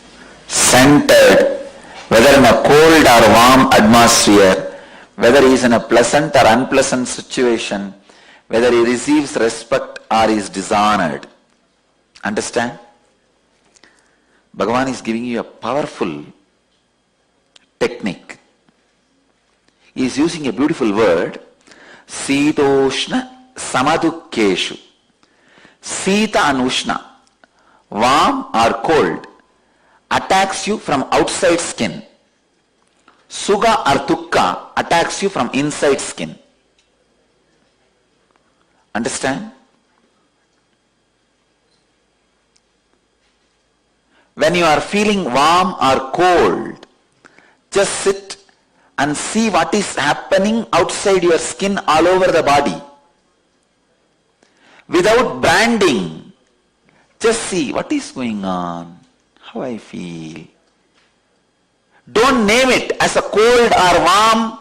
centered, whether in a cold or warm atmosphere, whether he is in a pleasant or unpleasant situation, whether he receives respect or is dishonored. Understand? Bhagavan is giving you a powerful technique. He is using a beautiful word, Sitoshna Samadukkeshu. Sita and Ushna, warm or cold, attacks you from outside skin. Sugha or Dukkha attacks you from inside skin. Understand? When you are feeling warm or cold, just sit and see what is happening outside your skin all over the body. Without branding, just see what is going on, how I feel. Don't name it as a cold or warm,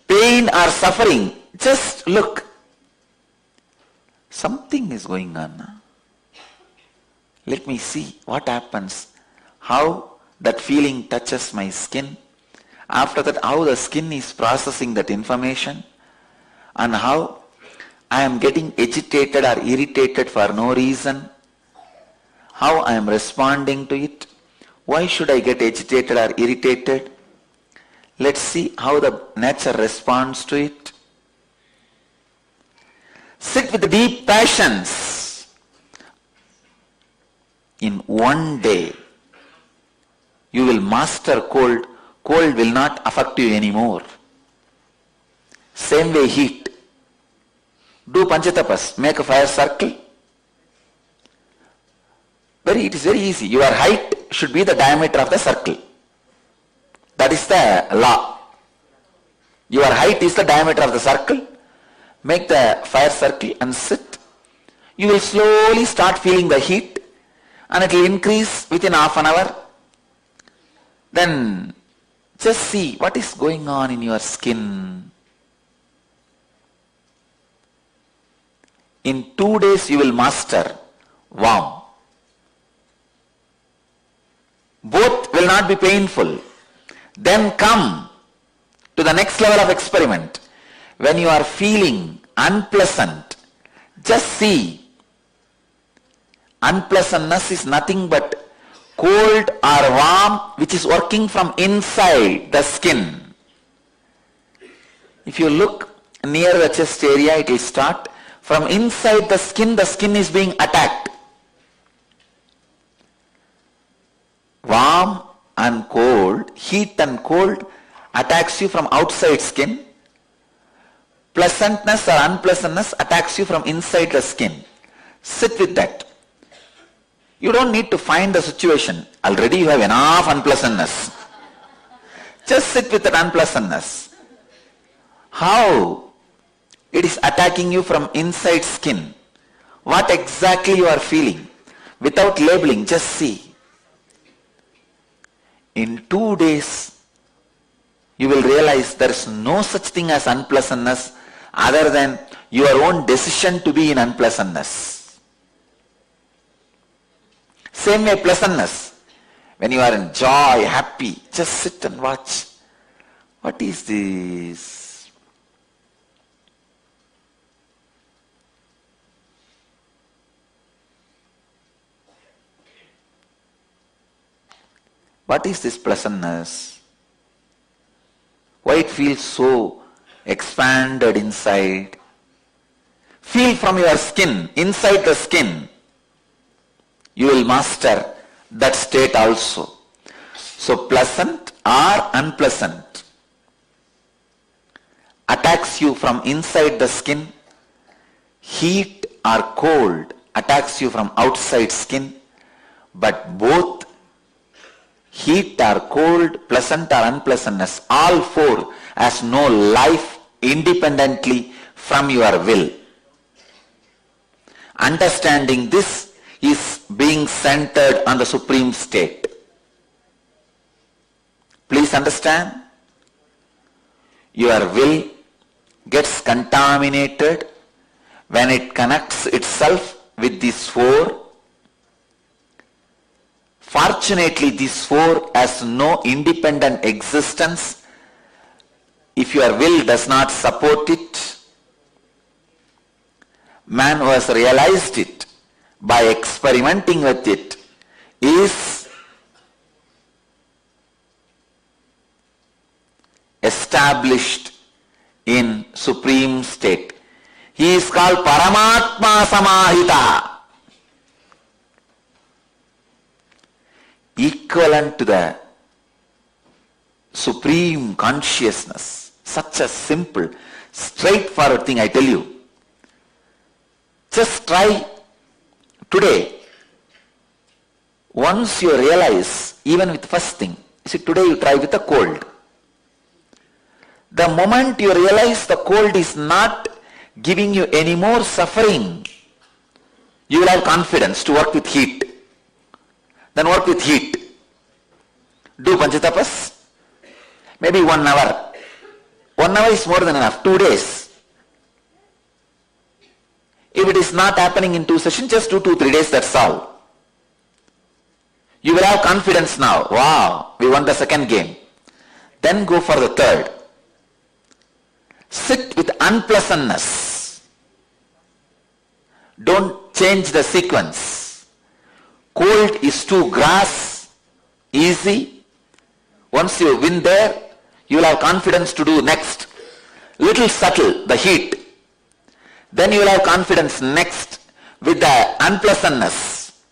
pain or suffering. Just look. Something is going on. Let me see what happens, how that feeling touches my skin. After that, how the skin is processing that information, and how I am getting agitated or irritated for no reason. How I am responding to it. Why should I get agitated or irritated? Let's see how the nature responds to it. Sit with deep passions. In one day, you will master cold. Cold will not affect you anymore. Same way heat. Do panchatapas. Make a fire circle. It is very easy. Your height should be the diameter of the circle. That is the law. Your height is the diameter of the circle. Make the fire circle and sit. You will slowly start feeling the heat, and it will increase within half an hour. Then just see what is going on in your skin. In 2 days you will master warm. Both will not be painful. Then come to the next level of experiment. When you are feeling unpleasant, just see. Unpleasantness is nothing but cold or warm which is working from inside the skin. If you look near the chest area, it will start. From inside the skin is being attacked. Warm and cold, heat and cold attacks you from outside skin. Pleasantness or unpleasantness attacks you from inside the skin. Sit with that. You don't need to find the situation. Already you have enough unpleasantness. Just sit with that unpleasantness. How it is attacking you from inside skin. What exactly you are feeling. Without labeling, just see. In 2 days, you will realize there is no such thing as unpleasantness other than your own decision to be in unpleasantness. Same way pleasantness. When you are in joy, happy, just sit and watch. What is this? What is this pleasantness? Why it feels so expanded inside? feel from your skin, inside the skin, you will master that state also. So pleasant or unpleasant attacks you from inside the skin, heat or cold attacks you from outside skin, but both heat or cold, pleasant or unpleasantness, all four has no life independently from your will. Understanding this is being centered on the supreme state. Please understand, your will gets contaminated when it connects itself with these four. Fortunately, these four has no independent existence. If your will does not support it, man who has realized it by experimenting with it is established in supreme state. He is called Paramatma Samahita, equivalent to the supreme consciousness. Such a simple, straightforward thing, I tell you. Just try today. Once you realize, even with first thing, see, today you try with a cold. The moment you realize the cold is not giving you any more suffering, you will have confidence to work with heat. Then work with heat. Do Panchatapas. Maybe 1 hour. 1 hour is more than enough. 2 days. If it is not happening in 2 sessions, just do 2-3 days, that's all. You will have confidence now. Wow, we won the second game. Then go for the third. Sit with unpleasantness. Don't change the sequence. Cold is to grass, easy. Once you win there, you will have confidence to do next. Little subtle, the heat. Then you will have confidence next with the unpleasantness.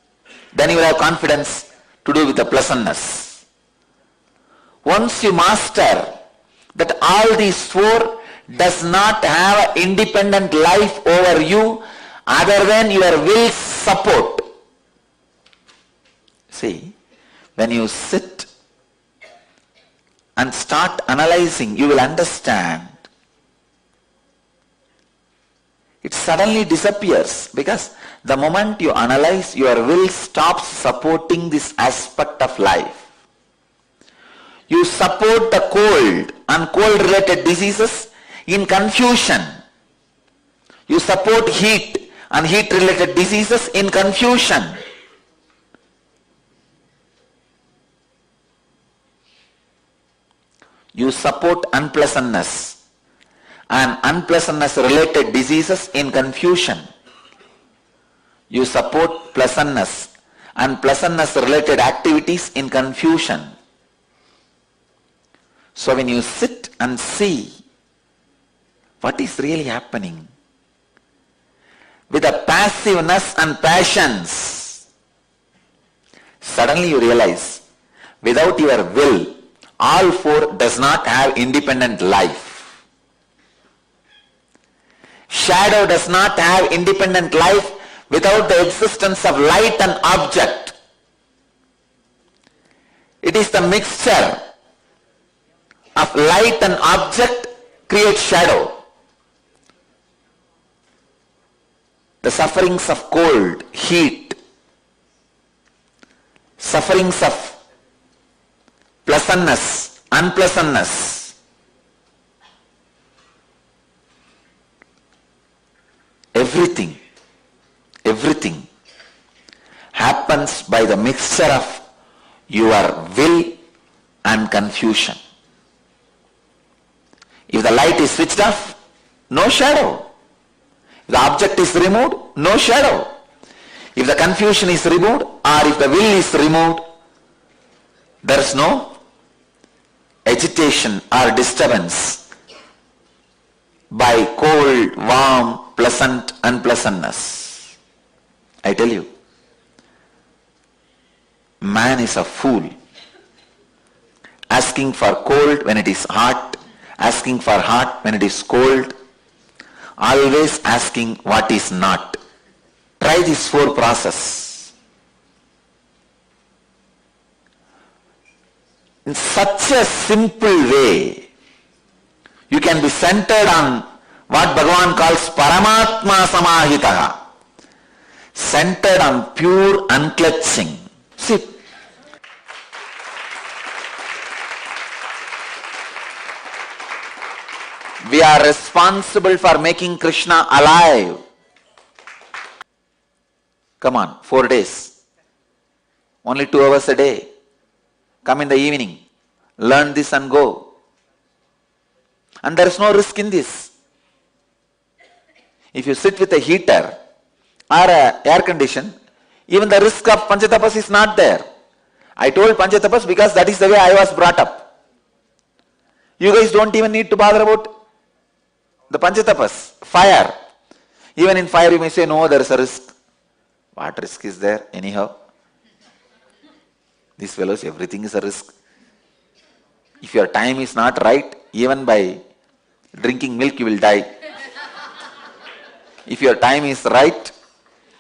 Then you will have confidence to do with the pleasantness. Once you master that all these four does not have an independent life over you other than your will's support. See, when you sit and start analyzing, you will understand. It suddenly disappears because the moment you analyze, your will stops supporting this aspect of life. You support the cold and cold related diseases in confusion. You support heat and heat related diseases in confusion. You support unpleasantness and unpleasantness related diseases in confusion. You support pleasantness and pleasantness related activities in confusion. So when you sit and see what is really happening with the passiveness and passions, suddenly you realize without your will, all four does not have independent life. Shadow does not have independent life without the existence of light and object. It is the mixture of light and object creates shadow. The sufferings of cold, heat, sufferings of pleasantness, unpleasantness, everything happens by the mixture of your will and confusion. If the light is switched off, no shadow. If the object is removed, no shadow. If the confusion is removed or if the will is removed, there is no agitation or disturbance by cold, warm, pleasant unpleasantness. I tell you, man is a fool. Asking for cold when it is hot, asking for hot when it is cold, always asking what is not. Try this 4 process. In such a simple way, you can be centered on what Bhagavan calls Paramatma Samahitaha. Centered on pure unclutching. See, we are responsible for making Krishna alive. Come on, 4 days. Only 2 hours a day. Come in the evening. Learn this and go. And there is no risk in this. If you sit with a heater or a air condition, even the risk of Panchatapas is not there. I told Panchatapas because that is the way I was brought up. You guys don't even need to bother about the Panchatapas. Fire. Even in fire you may say, no, there is a risk. What risk is there anyhow? These fellows, everything is a risk. If your time is not right, even by drinking milk you will die. If your time is right,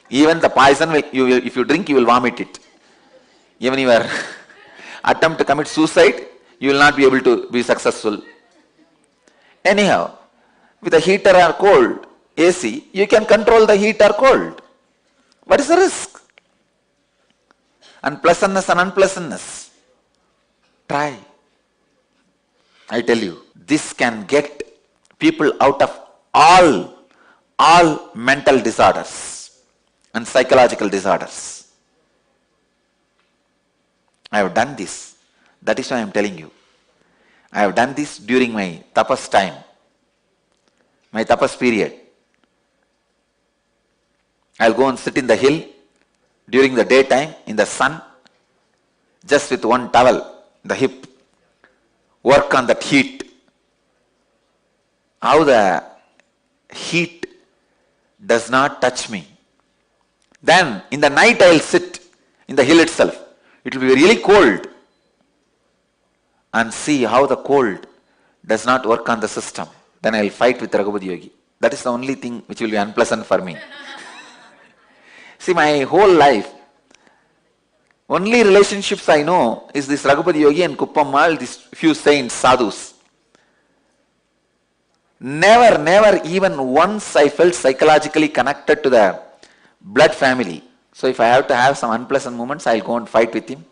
even the poison, if you drink, you will vomit it. Even your attempt to commit suicide, you will not be able to be successful. Anyhow, with a heater or cold, AC, you can control the heat or cold. What is the risk? Unpleasantness and unpleasantness. Try. I tell you, this can get people out of all mental disorders and psychological disorders. I have done this. That is why I am telling you. I have done this during my tapas time, my tapas period. I'll go and sit in the hill during the daytime in the sun, just with one towel, the hip, work on that heat. How the heat does not touch me. Then in the night I'll sit in the hill itself. It will be really cold. And see how the cold does not work on the system. Then I'll fight with Raghupati Yogi. That is the only thing which will be unpleasant for me. See, my whole life, only relationships I know is this Raghupati Yogi and Kuppammal, these few saints, sadhus. Never even once I felt psychologically connected to the blood family. So if I have to have some unpleasant moments, I'll go and fight with him.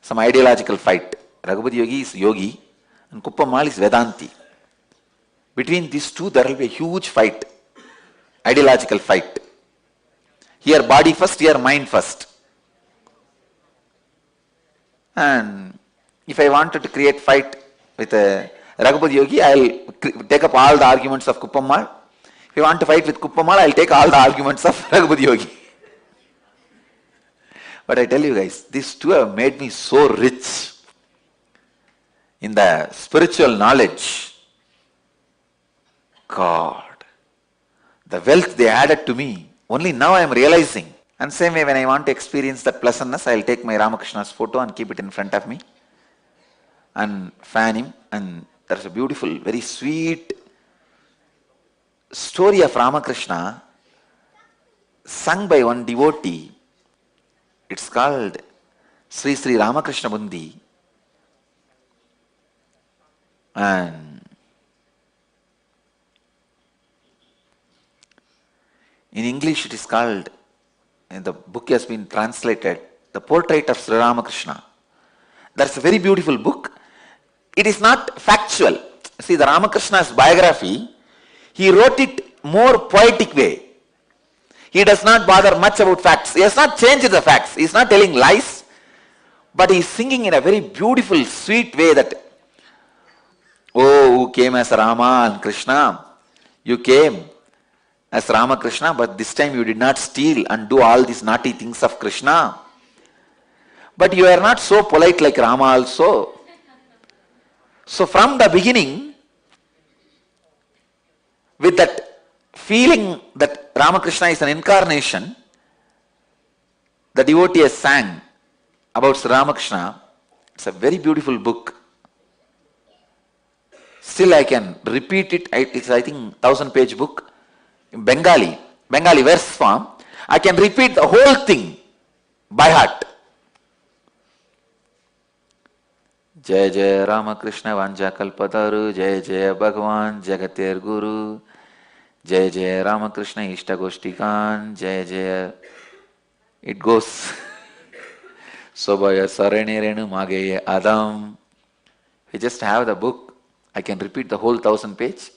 Some ideological fight. Raghupati Yogi is Yogi and Kuppammal is Vedanti. Between these two, there will be a huge fight. Ideological fight. Here body first, here mind first. And if I wanted to create fight with Raghupati Yogi, I'll take up all the arguments of Kuppammal. If you want to fight with Kuppammal, I'll take all the arguments of Raghupati Yogi. But I tell you guys, these two have made me so rich in the spiritual knowledge. God, the wealth they added to me, only now I am realizing. And same way when I want to experience that pleasantness, I'll take my Ramakrishna's photo and keep it in front of me and fan him. And there's a beautiful, very sweet story of Ramakrishna sung by one devotee. It's called Sri Sri Ramakrishna Bundi. And in English it is called, and the book has been translated, The Portrait of Sri Ramakrishna. That's a very beautiful book. It is not factual. See, the Ramakrishna's biography, he wrote it more poetic way. He does not bother much about facts. He has not changed the facts. He is not telling lies. But he is singing in a very beautiful, sweet way that, oh, who came as Rama and Krishna? You came as Ramakrishna, but this time you did not steal and do all these naughty things of Krishna. But you are not so polite like Rama also. So from the beginning, with that feeling that Ramakrishna is an incarnation, the devotee has sang about Sri Ramakrishna. It's a very beautiful book. Still I can repeat it. It's I think 1000-page book in Bengali verse form. I can repeat the whole thing by heart. Jai Jai Ramakrishna Vanja Kalpataru, Jai Jai Bhagavan Jagatir Guru, Jai Jai Ramakrishna Ishtagoshtikan, Jai Jai. It goes. Sobaya Sarani Renu Mageye Adam. We just have the book. I can repeat the whole 1000-page.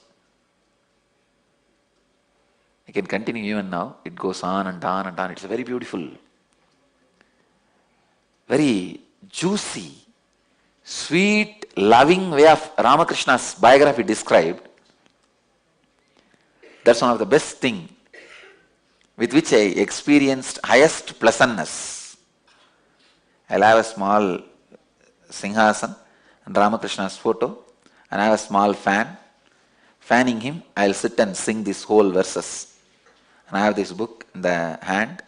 I can continue even now. It goes on and on and on. It's a very beautiful, very juicy, sweet, loving way of Ramakrishna's biography described. That's one of the best things with which I experienced highest pleasantness. I'll have a small Singhasan and Ramakrishna's photo, and I have a small fan. Fanning him, I'll sit and sing these whole verses. And I have this book in the hand.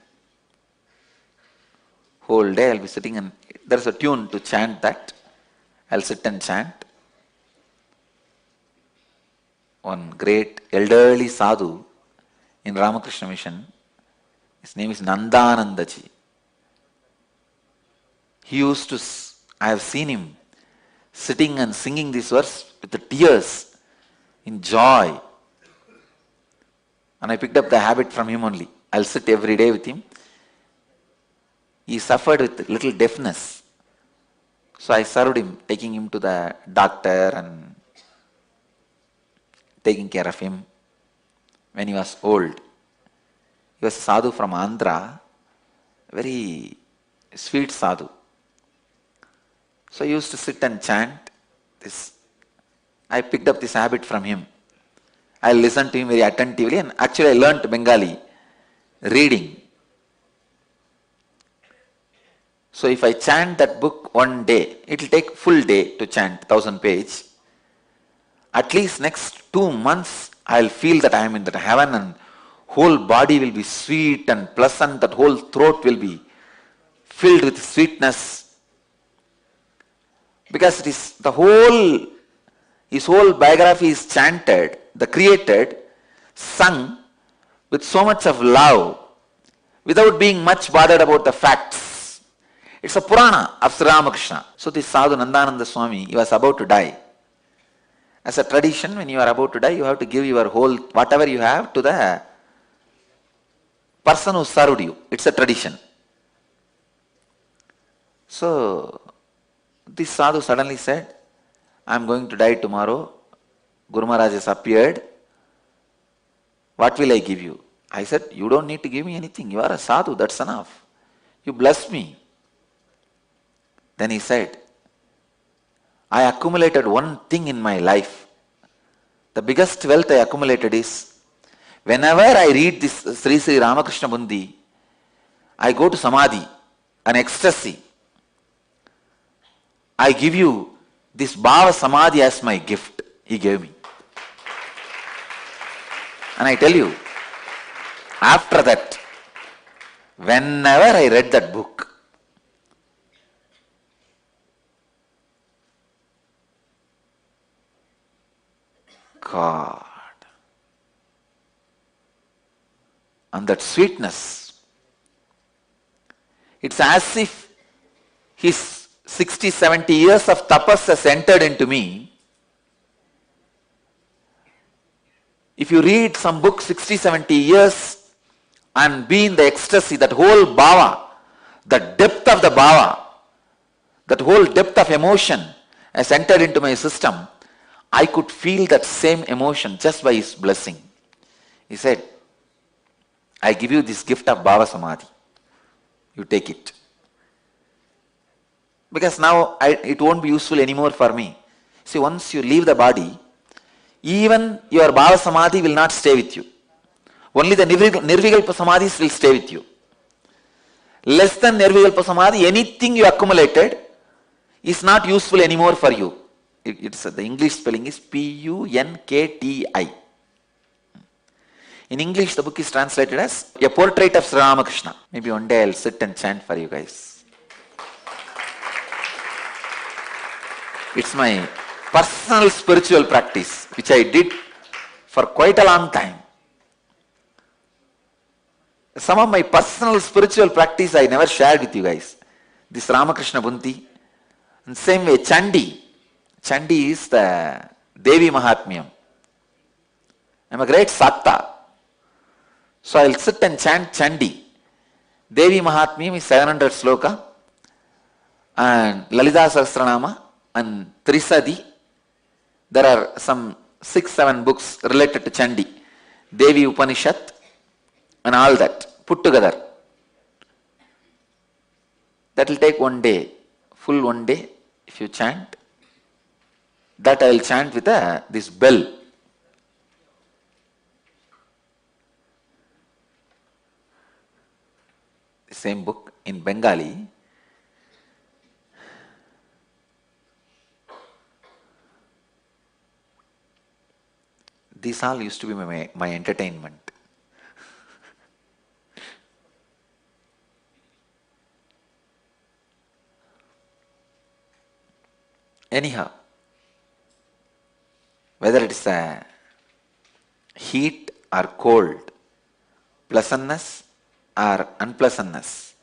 Whole day I'll be sitting and there's a tune to chant that. I'll sit and chant. One great elderly sadhu in Ramakrishna Mission, his name is Nandanandaji. He used to, I have seen him sitting and singing this verse with the tears in joy. And I picked up the habit from him only. I'll sit every day with him. He suffered with little deafness. So I served him, taking him to the doctor and taking care of him when he was old. He was a sadhu from Andhra, very sweet sadhu. So I used to sit and chant this. I picked up this habit from him. I listened to him very attentively, and actually I learnt Bengali, reading. So if I chant that book one day, it will take full day to chant 1000-page. At least next 2 months, I will feel that I am in that heaven and whole body will be sweet and pleasant, that whole throat will be filled with sweetness. Because it is the whole, his whole biography is chanted, the created, sung with so much of love, without being much bothered about the facts. It's a Purana of Sri Ramakrishna. So this Sadhu Nandananda Swami, he was about to die. As a tradition, when you are about to die, you have to give your whole, whatever you have, to the person who served you. It's a tradition. So this Sadhu suddenly said, I am going to die tomorrow. Guru Maharaj has appeared. What will I give you? I said, you don't need to give me anything. You are a sadhu, that's enough. You bless me. Then he said, I accumulated one thing in my life. The biggest wealth I accumulated is, whenever I read this Sri Sri Ramakrishna Bundi, I go to Samadhi, an ecstasy. I give you this Bhava Samadhi as my gift. He gave me. And I tell you, after that, whenever I read that book, God, and that sweetness, it's as if his 60, 70 years of tapas has entered into me. If you read some book 60, 70 years and be in the ecstasy, that whole bhava, the depth of the bhava, that whole depth of emotion has entered into my system, I could feel that same emotion just by his blessing. He said, I give you this gift of Bhava Samadhi. You take it. Because now it won't be useful anymore for me. See, once you leave the body, even your Bhava Samadhi will not stay with you. Only the Nirvikalpa Samadhis will stay with you. Less than Nirvikalpa Samadhi, anything you accumulated is not useful anymore for you. The English spelling is P-U-N-K-T-I. In English, the book is translated as A Portrait of Sri Ramakrishna. Maybe one day I'll sit and chant for you guys. It's my personal spiritual practice, which I did for quite a long time. Some of my personal spiritual practice I never shared with you guys. This Ramakrishna Bunti. And same way, Chandi. Chandi is the Devi Mahatmyam. I'm a great Sakta. So I'll sit and chant Chandi. Devi Mahatmyam is 700 sloka. And Lalita Sahasranama and Trisadi. There are some 6-7 books related to Chandi. Devi Upanishad and all that put together. That will take one day, full one day if you chant. That I will chant with this bell. The same book in Bengali. These all used to be my entertainment. Anyhow, whether it's a heat or cold, pleasantness or unpleasantness,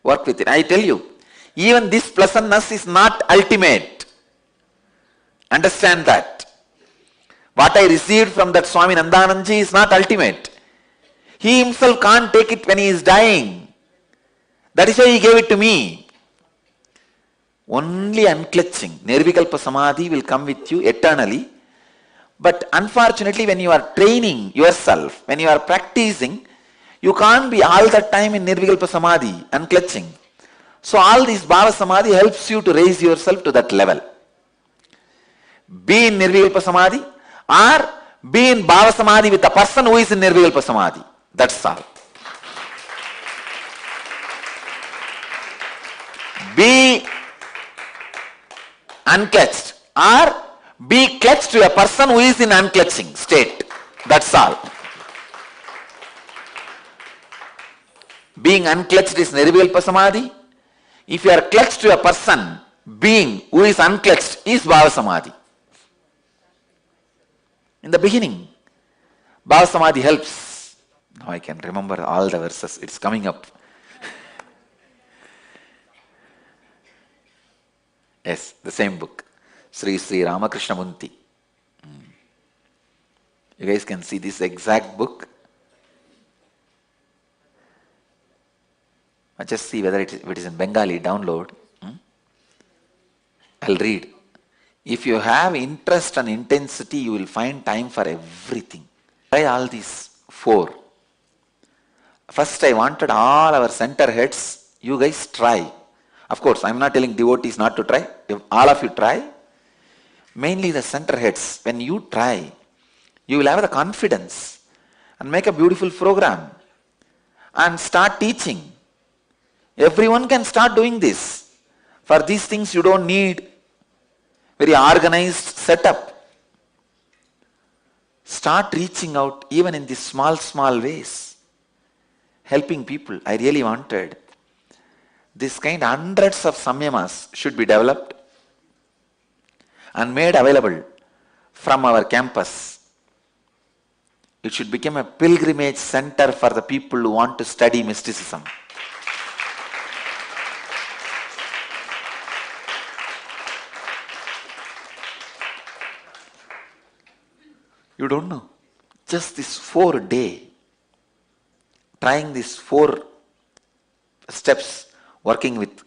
work with it. I tell you, even this pleasantness is not ultimate. Understand that. What I received from that Swami Nandanandji is not ultimate. He himself can't take it when he is dying. That is why he gave it to me. Only unclutching, Nirvikalpa Samadhi will come with you eternally. But unfortunately, when you are training yourself, when you are practicing, you can't be all the time in Nirvikalpa Samadhi, unclutching. So all this Bhava Samadhi helps you to raise yourself to that level. Be in Nirvikalpa Samadhi or be in Bhava Samadhi with a person who is in Nirvikalpa Samadhi. That's all. Be unclutched or be clutched to a person who is in unclutching state. That's all. Being unclutched is Nirvikalpa Samadhi. If you are clutched to a person, being who is unclutched is Bhava Samadhi. In the beginning, Bhava Samadhi helps. Now I can remember all the verses. It's coming up. Yes, the same book. Sri Ramakrishna Munti. You guys can see this exact book. Just see whether if it is in Bengali, download. I'll read. If you have interest and intensity, you will find time for everything. Try all these 4. First, I wanted all our center heads, you guys try. Of course, I'm not telling devotees not to try. If all of you try, mainly the center heads, when you try, you will have the confidence and make a beautiful program and start teaching. Everyone can start doing this. For these things, you don't need very organized setup. Start reaching out even in these small ways. Helping people. I really wanted this kind, hundreds of samyamas should be developed and made available from our campus. It should become a pilgrimage center for the people who want to study mysticism. You don't know. Just this 4-day, trying these 4 steps, working with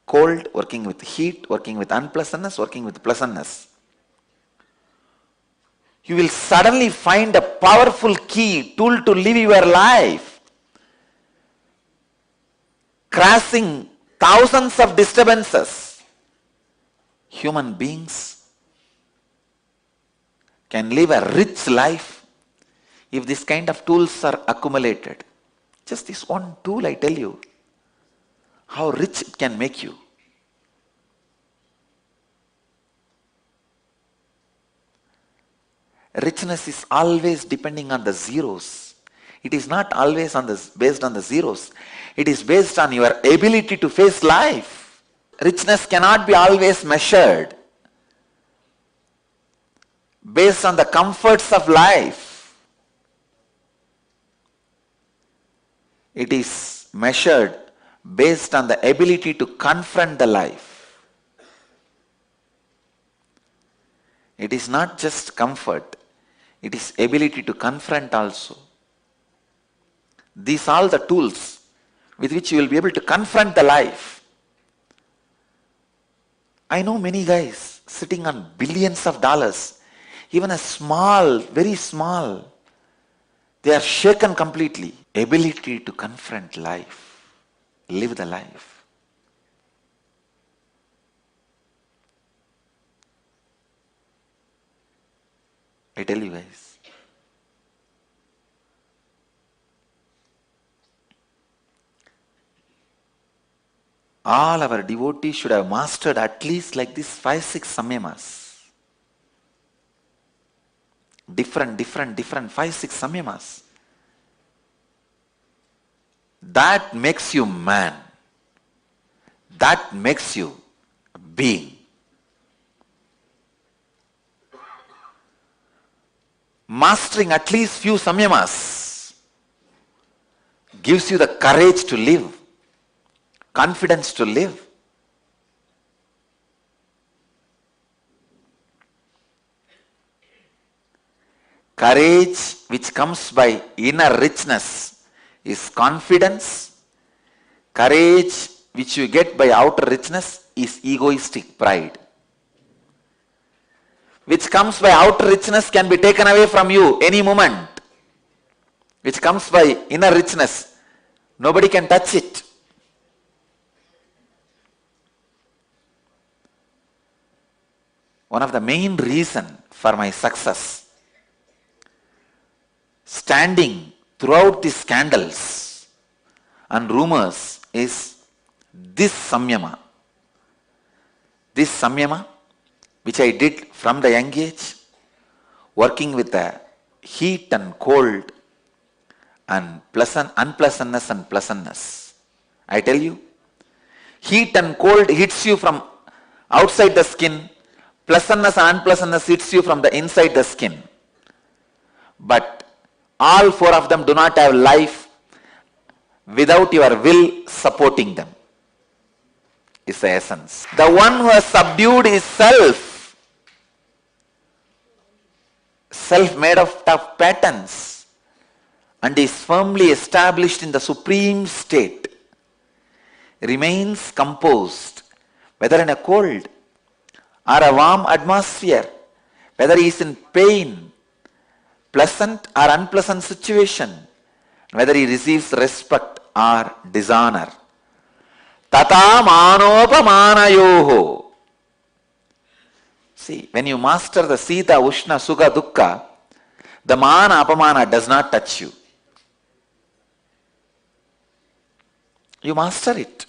cold, working with heat, working with unpleasantness, working with pleasantness. You will suddenly find a powerful key, tool to live your life. Crossing thousands of disturbances. Human beings can live a rich life if this kind of tools are accumulated. Just this one tool, I tell you, how rich it can make you. Richness is always depending on the zeros. It is not always based on the zeros. It is based on your ability to face life. Richness cannot be always measured based on the comforts of life. It is measured based on the ability to confront the life. It is not just comfort, it is ability to confront also. These are the tools with which you will be able to confront the life. I know many guys sitting on billions of dollars, even a small, very small, they are shaken completely. Ability to confront life, live the life. I tell you guys, all our devotees should have mastered at least like this 5-6 samyamas. Different 5-6 samyamas. That makes you man. That makes you a being. Mastering at least few samyamas gives you the courage to live, confidence to live. Courage which comes by inner richness is confidence. Courage which you get by outer richness is egoistic pride. Which comes by outer richness can be taken away from you any moment. Which comes by inner richness, nobody can touch it. One of the main reason for my success, standing throughout these scandals and rumors, is this samyama. This samyama, which I did from the young age, working with the heat and cold and unpleasantness and pleasantness. I tell you, heat and cold hits you from outside the skin, pleasantness and unpleasantness hits you from the inside the skin. But all four of them do not have life without your will supporting them. Is the essence. The one who has subdued is self. Self made of tough patterns and is firmly established in the supreme state, remains composed, whether in a cold or a warm atmosphere, whether he is in pain, pleasant or unpleasant situation, whether he receives respect or dishonor. Tata manopamanayoho. See, when you master the Sita, Ushna, Sukha, Dukkha, the mana, apamana does not touch you. You master it.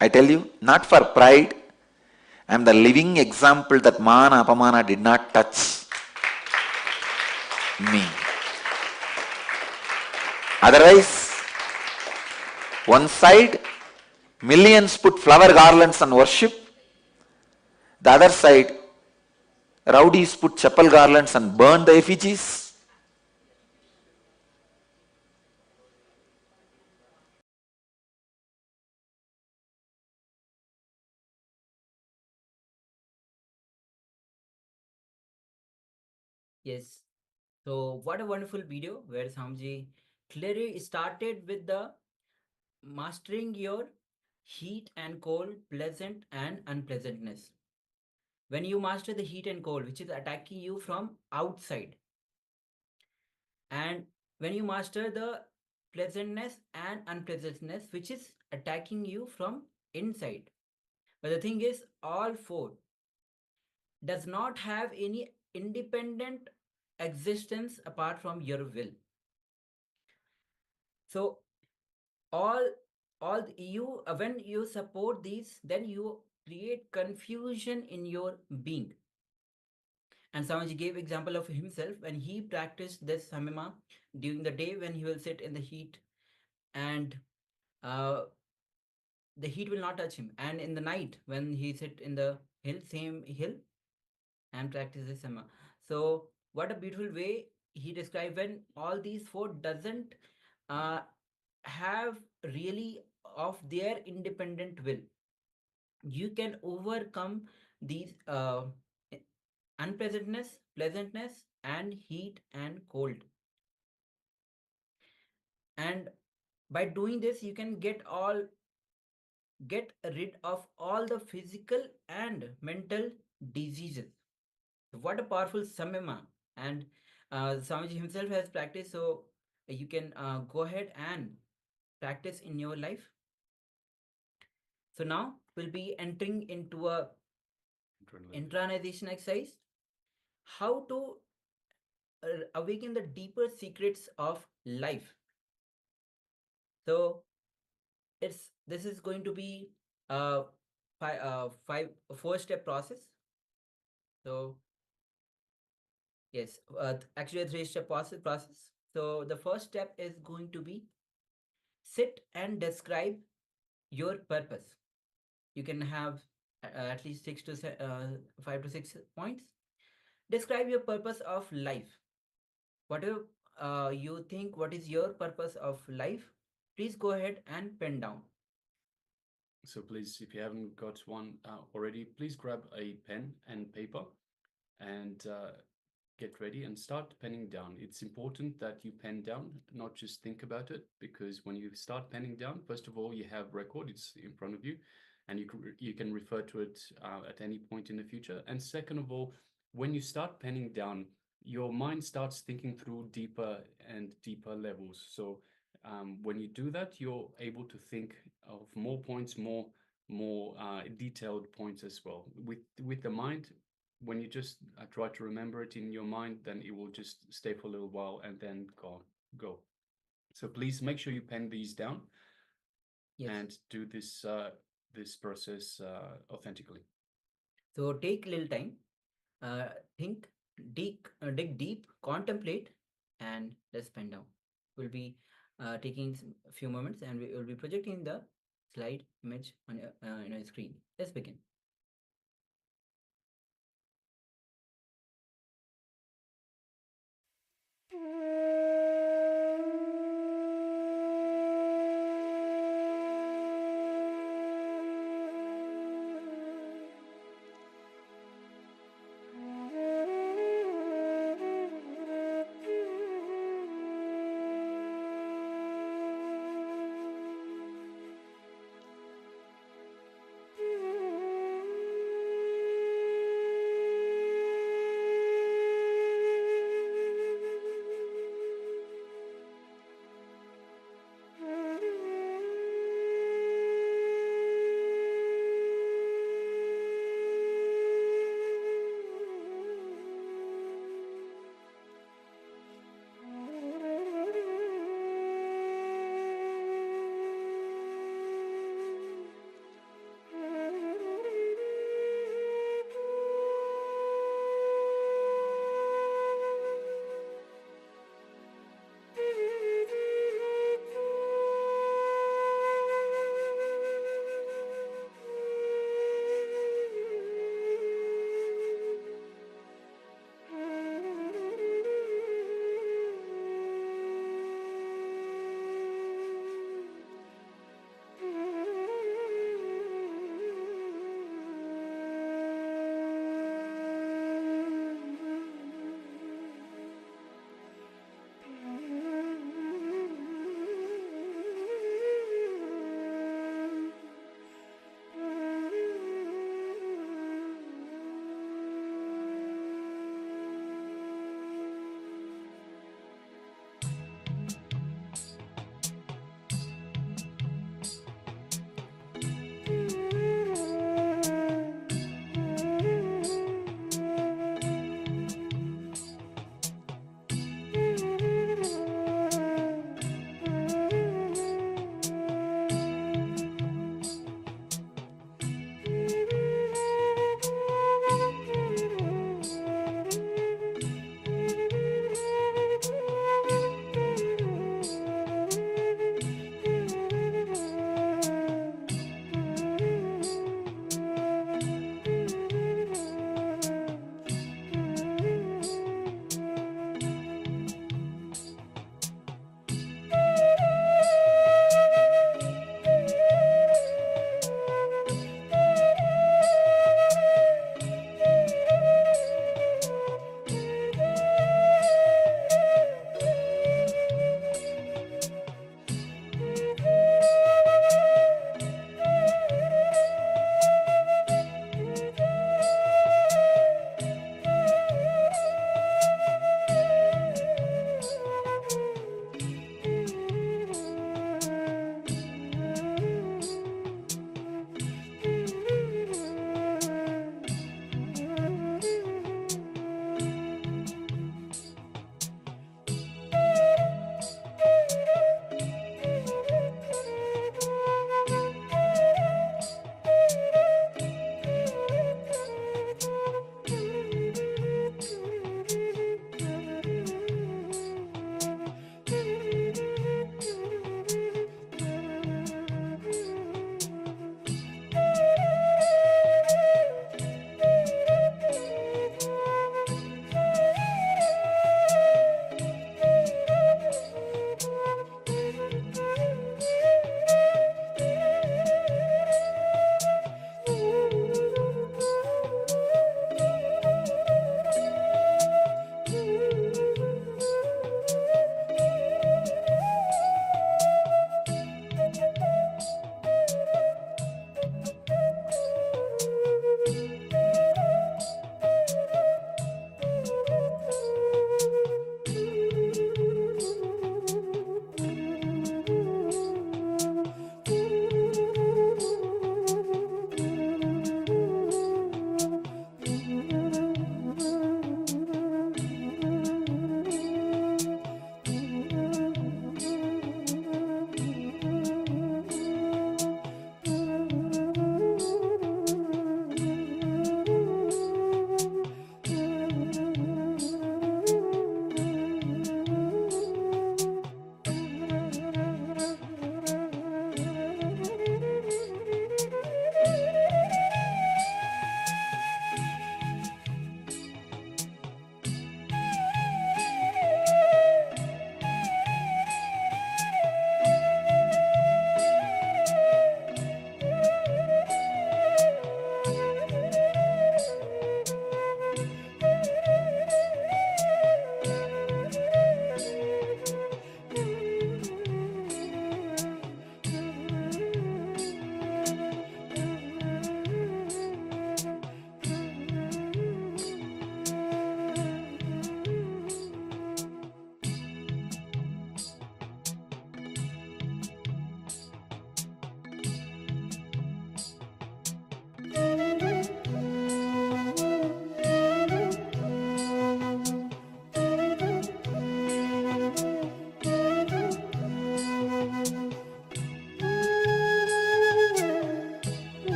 I tell you, not for pride, I am the living example that mana, apamana did not touch me. Otherwise, one side, millions put flower garlands and worship. The other side, rowdies put chapel garlands and burn the effigies. Yes. So what a wonderful video where Samji clearly started with the mastering your heat and cold, pleasant and unpleasantness. When you master the heat and cold, which is attacking you from outside, and when you master the pleasantness and unpleasantness, which is attacking you from inside. But the thing is, all four does not have any independent existence apart from your will. So all you when you support these, then you create confusion in your being, And Swamiji gave example of himself when he practiced this samima during the day when he will sit in the heat, and uh, the heat will not touch him. And in the night when he sit in the same hill, and practice this samima. So what a beautiful way he described when all these four doesn't uh, have really of their independent will. You can overcome these unpleasantness, pleasantness, and heat and cold. And by doing this, you can get rid of all the physical and mental diseases. What a powerful samyama! And Swamiji himself has practiced, so you can go ahead and practice in your life. So now we'll be entering into a internalization exercise. How to awaken the deeper secrets of life. So this is going to be a four-step process. So yes, actually a three-step process. So the first step is going to be sit and describe your purpose. You can have at least 5 to 6 points. Describe your purpose of life. Whatever you think, what is your purpose of life? Please go ahead and pen down. So please, if you haven't got one already, please grab a pen and paper and get ready and start penning down. It's important that you pen down, not just think about it, because when you start penning down, first of all, you have record, it's in front of you, and you can refer to it at any point in the future. And second of all, when you start penning down, your mind starts thinking through deeper and deeper levels. So when you do that, you're able to think of more points, more detailed points as well. With the mind, when you just try to remember it in your mind, then it will just stay for a little while and then go. So please make sure you pen these down. Yes. And do this process authentically. So take little time, think, dig deep, contemplate, and let's pen down. We'll be taking a few moments, and we will be projecting the slide image on your screen. Let's begin.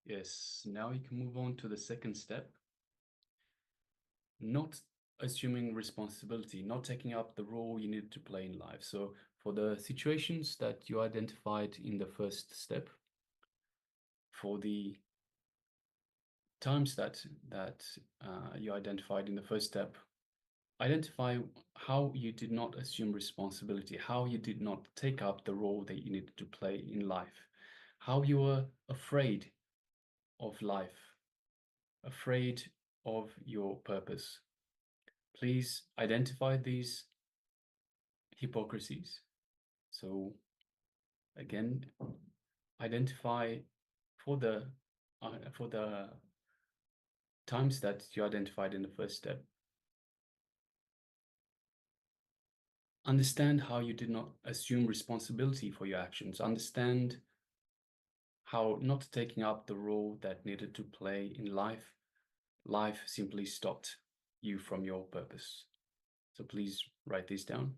Yes, now you can move on to the second step. Not assuming responsibility, not taking up the role you need to play in life. So for the situations that you identified in the first step, for the times that you identified in the first step, identify how you did not assume responsibility, how you did not take up the role that you needed to play in life, how you were afraid of life, afraid of your purpose. Please identify these hypocrisies. So again, identify for the times that you identified in the first step. Understand how you did not assume responsibility for your actions. Understand how not taking up the role that needed to play in life, life simply stopped you from your purpose. So please write these down.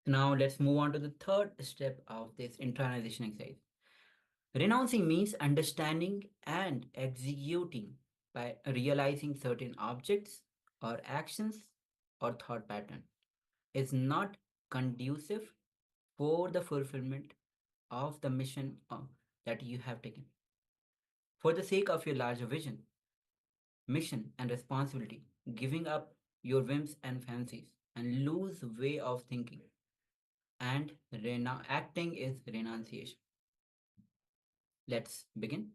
Now let's move on to the third step of this internalization exercise. Renouncing means understanding and executing by realizing certain objects or actions or thought pattern is not conducive for the fulfillment of the mission that you have taken. For the sake of your larger vision, mission, and responsibility, giving up your whims and fancies and loose way of thinking and acting is renunciation. Let's begin.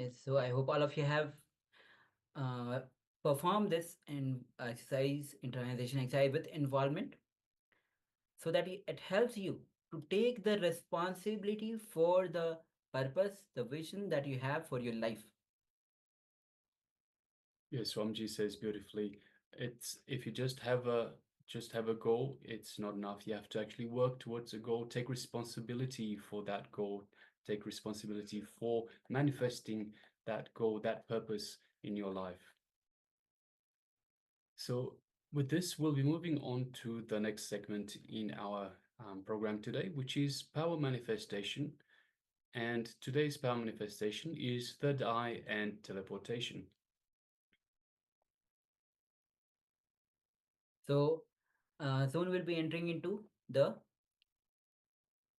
Yes, so I hope all of you have uh, performed this in exercise, internalization exercise with involvement, so that it helps you to take the responsibility for the purpose, the vision that you have for your life. Yes, Swamiji says beautifully. It's if you just have a goal, it's not enough. You have to actually work towards a goal, take responsibility for that goal, take responsibility for manifesting that goal, that purpose in your life. So with this, we'll be moving on to the next segment in our program today, which is power manifestation. And today's power manifestation is third eye and teleportation. So soon we'll be entering into the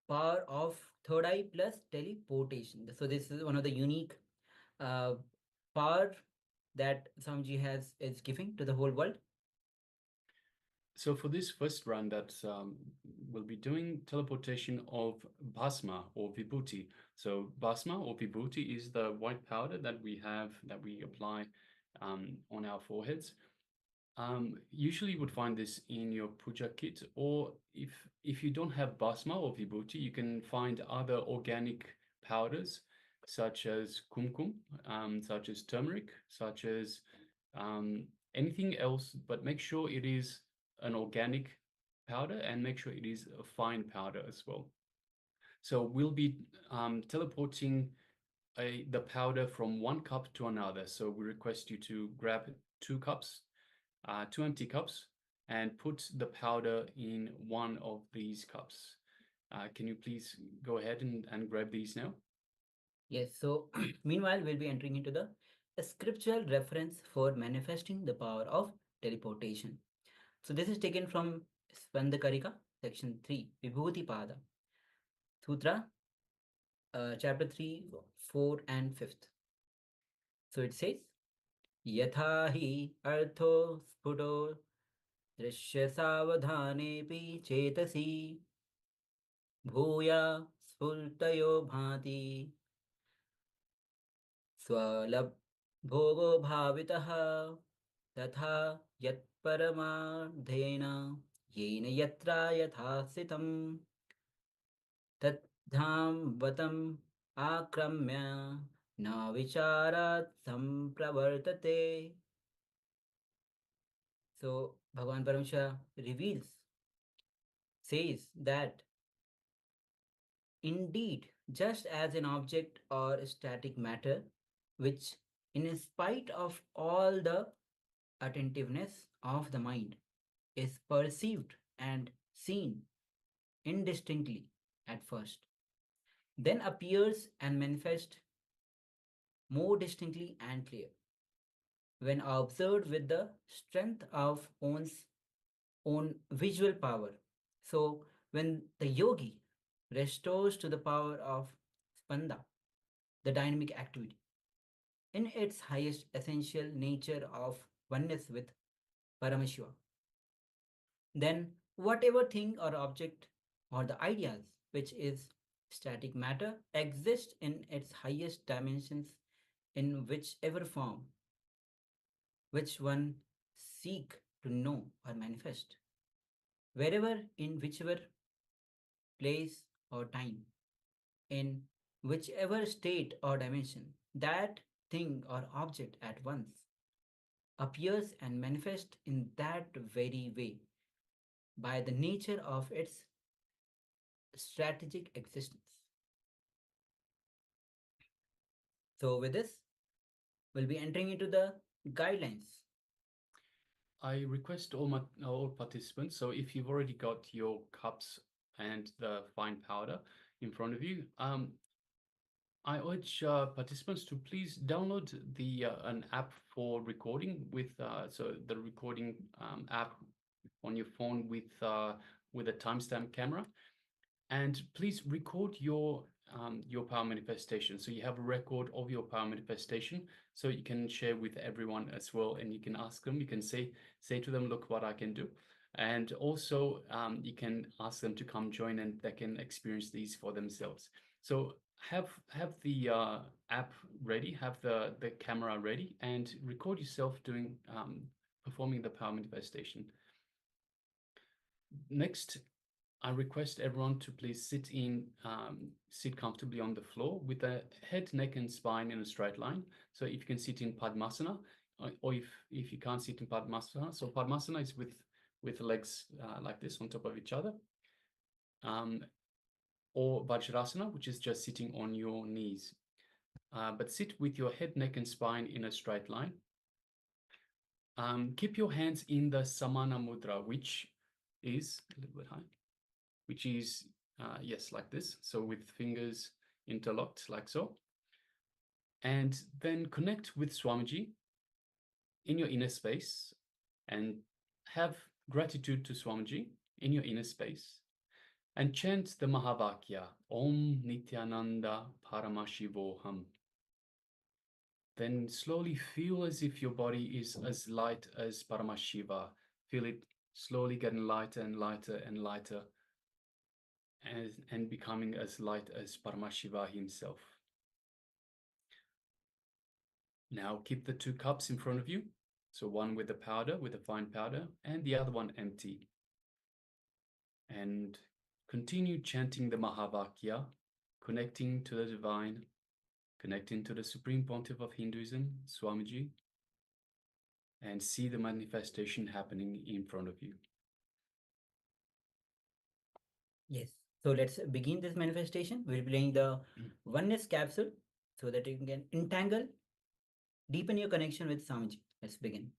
power of third eye plus teleportation. So this is one of the unique uh, power that Samji is giving to the whole world. So for this first run, that we'll be doing teleportation of bhasma or vibhuti. So bhasma or vibhuti is the white powder that we have that we apply on our foreheads. Usually you would find this in your puja kit, or if you don't have bhasma or vibhuti, you can find other organic powders such as kumkum, such as turmeric, such as anything else, but make sure it is an organic powder and make sure it is a fine powder as well. So we'll be teleporting the powder from one cup to another. So we request you to grab 2 cups, 2 empty cups, and put the powder in one of these cups. Can you please go ahead and grab these now? Yes, so meanwhile, we'll be entering into the scriptural reference for manifesting the power of teleportation. So this is taken from Spandakarika, section 3, Vibhuti Pada, Sutra, chapter 3, 4, and 5th. So it says, Yatha hi artho sputo drishya savadhanepi chetasi bhuya spultayo bhati स्वलभ भोगो भावितः तथा यत्परमार्थेन येन यत्रा यथा स्थितं तद्धाम वतम् आक्रम्य न विचारात् संप्रवर्तते. So Bhagavan Paramashiva reveals, says that indeed, just as an object or static matter, which in spite of all the attentiveness of the mind is perceived and seen indistinctly at first, then appears and manifests more distinctly and clear when observed with the strength of one's own visual power. So, when the yogi restores to the power of spanda, the dynamic activity, in its highest essential nature of oneness with Paramashiva, then whatever thing or object or the ideas which is static matter exists in its highest dimensions in whichever form which one seek to know or manifest, wherever in whichever place or time, in whichever state or dimension, that thing or object at once appears and manifests in that very way by the nature of its strategic existence. So, with this, we'll be entering into the guidelines. I request all participants, so if you've already got your cups and the fine powder in front of you, I urge participants to please download the an app for recording with so the recording app on your phone with a timestamp camera, and please record your power manifestation. So you have a record of your power manifestation, so you can share with everyone as well, and you can ask them. You can say to them, "Look what I can do." And also, you can ask them to come join and they can experience these for themselves. So have the app ready, have the camera ready, and record yourself doing performing the power manifestation. Next, I request everyone to please sit comfortably on the floor with the head, neck, and spine in a straight line. So if you can sit in Padmasana, or if you can't sit in Padmasana, so Padmasana is with legs like this on top of each other, or Vajrasana, which is just sitting on your knees. But sit with your head, neck, and spine in a straight line. Keep your hands in the Samana Mudra, which is a little bit high, which is, yes, like this. So with fingers interlocked like so. And then connect with Swamiji in your inner space and have gratitude to Swamiji in your inner space. And chant the Mahavakya, Om Nityananda Paramashivoham. Then slowly feel as if your body is as light as Paramashiva. Feel it slowly getting lighter and lighter and lighter, and becoming as light as Paramashiva himself. Now keep the 2 cups in front of you. So one with the powder, with the fine powder, and the other one empty. And continue chanting the Mahavakya, connecting to the divine, connecting to the Supreme Pontiff of Hinduism, Swamiji, and see the manifestation happening in front of you. Yes. So let's begin this manifestation. We'll be playing the oneness capsule so that you can entangle, deepen your connection with Swamiji. Let's begin.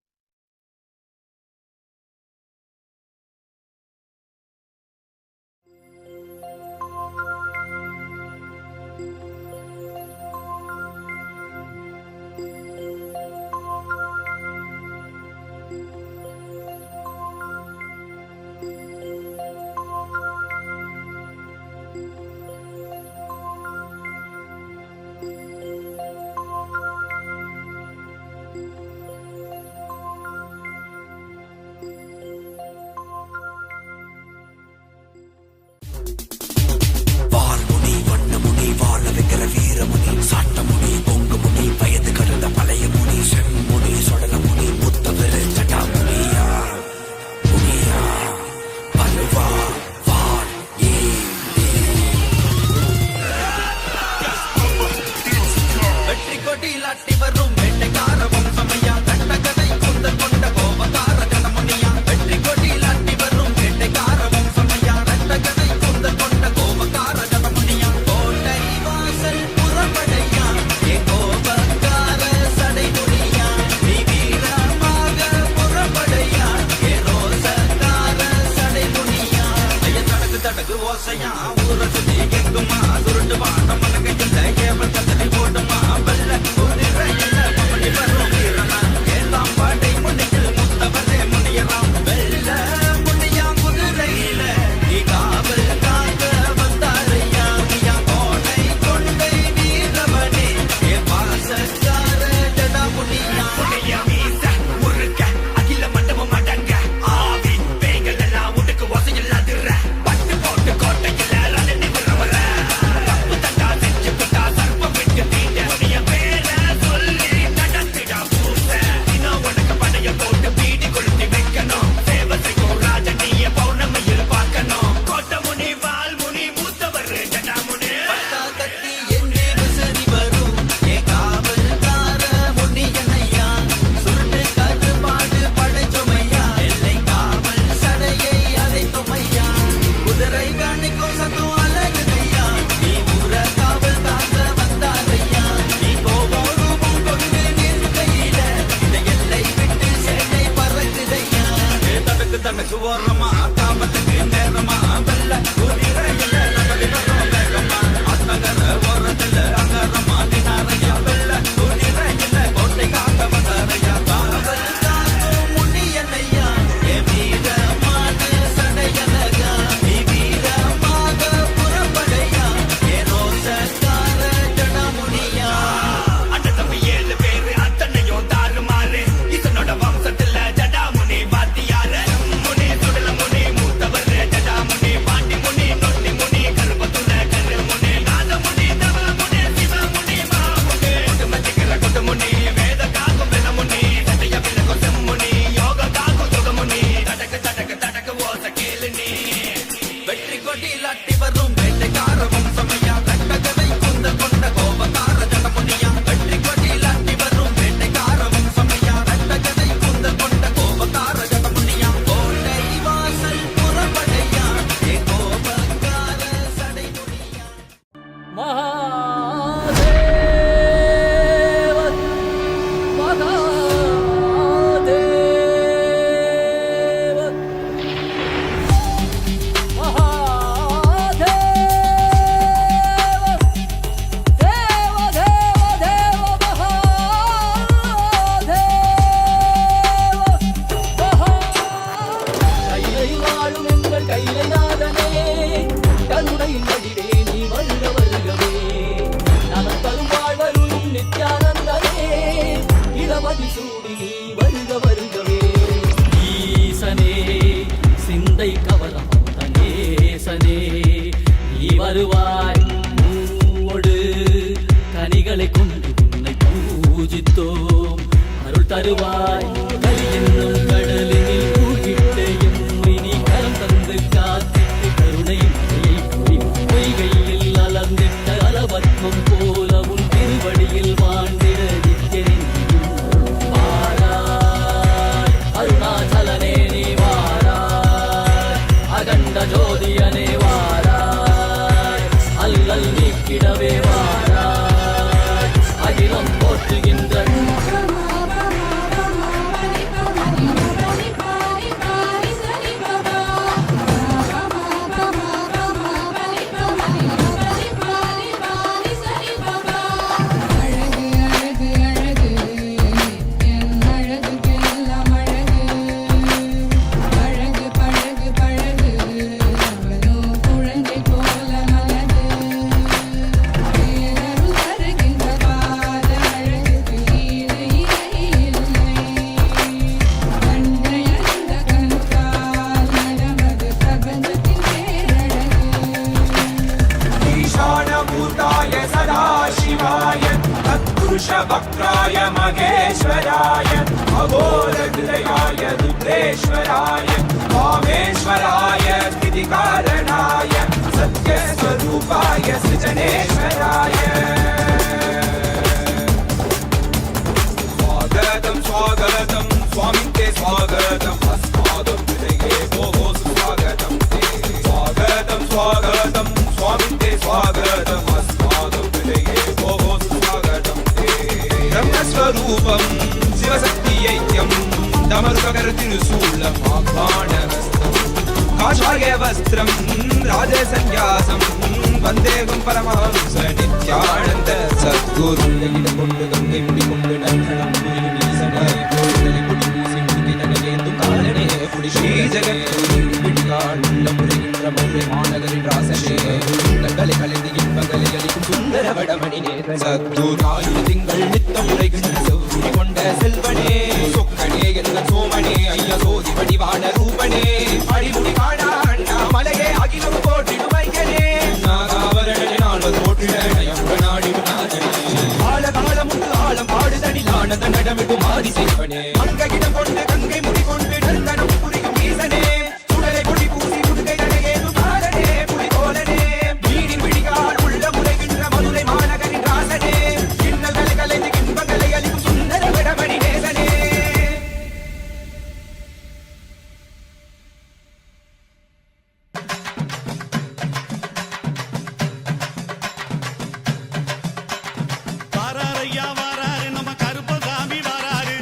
பட்டு போட்டு கோட்டையில் கரங்களை கொண்டு உன்னை பூஜித்தோம். அருள் தருவாய் கலி என்னும் கடலினில் மூழ்கிட்டேயும் நீ கரம் தந்து காத்திட்டு கருணை மழையை பொழி. பொய்கையில் அலர்ந்திட்ட அலவத்மம் போல உன் திருவடியில் வாழ்ந்திட நித்தியனின் வாராய். அருணாச்சலனே நீ வாராய், அகண்ட ஜோதியனே வாராய், அல்லல் நீக்கிடவே வாராய், அகிலம் போற்றுகின்ற वक्राय महेश्वराय अघोरहृदयाय रुद्रेश्वराय वामेश्वराय स्थितिकारणाय सत्यस्वरूपाय सृजनेश्वराय स्वागतं स्वागतं स्वामिन् ते स्वागतम् अस्माकं हृदये भोः स्वागतं ते स्वागतं स्वागतं स्वामिन् ते स्वागतम् अस्माकं हृदये भोः स्वागतं ब्रह्मस्वरूपं शिवशक्तियैक्यं दमरुककरतिरुशूलम् आह्वानहस्तं काषाय वस्त्रं राजसन्न्यासं वन्देहं परमहंस नित्यानन्द सद्गुरुं கொண்டு கங்கை முடிக்கொண்டு நந்தனம் ஸ்ரீ ஜெகத்குரு பிடிகால் உள்ளம் உரைகின்ற மௌரை மாநகரின் ராசனே உள்ளங்களை கலைந்து இன்பங்களை அளிக்கும் சுந்தர வடமணி நேரன் சத்துராயு திங்கள் நித்தம் உரைகின்ற செவ்வி கொண்ட செல்வனே சொக்கனே எந்த சோமனே ஐயா சோதி வடிவான ரூபனே அடிமுடி காணா அண்ணா மலையே அகிலம் போட்டிடு வைகனே நாகாவரணி நாள்வது போட்டிட நயமுடனாடிடு நாதனே காலம் உண்டு ஆழம் பாடுதனில் ஆனந்த நடமிட்டு மாறி செய்வனே அங்ககிடம் கொண்டு கங்கை முடி கொண்டு நந்தனம் புரியும் ஈசனே சுடலை பொடி பூசி முடுகை நடையேது காலனே புலி கோலனே வீடின் விடிகால் உள்ள முறைகின்ற மதுரை மாநகரின் ராசனே இன்னல்களை கலைந்து இன்பங்களை அளிக்கும் சுந்தர விடமணி நேசனே வாராரையா வாராரு நம்ம கருப்பசாமி வாராரு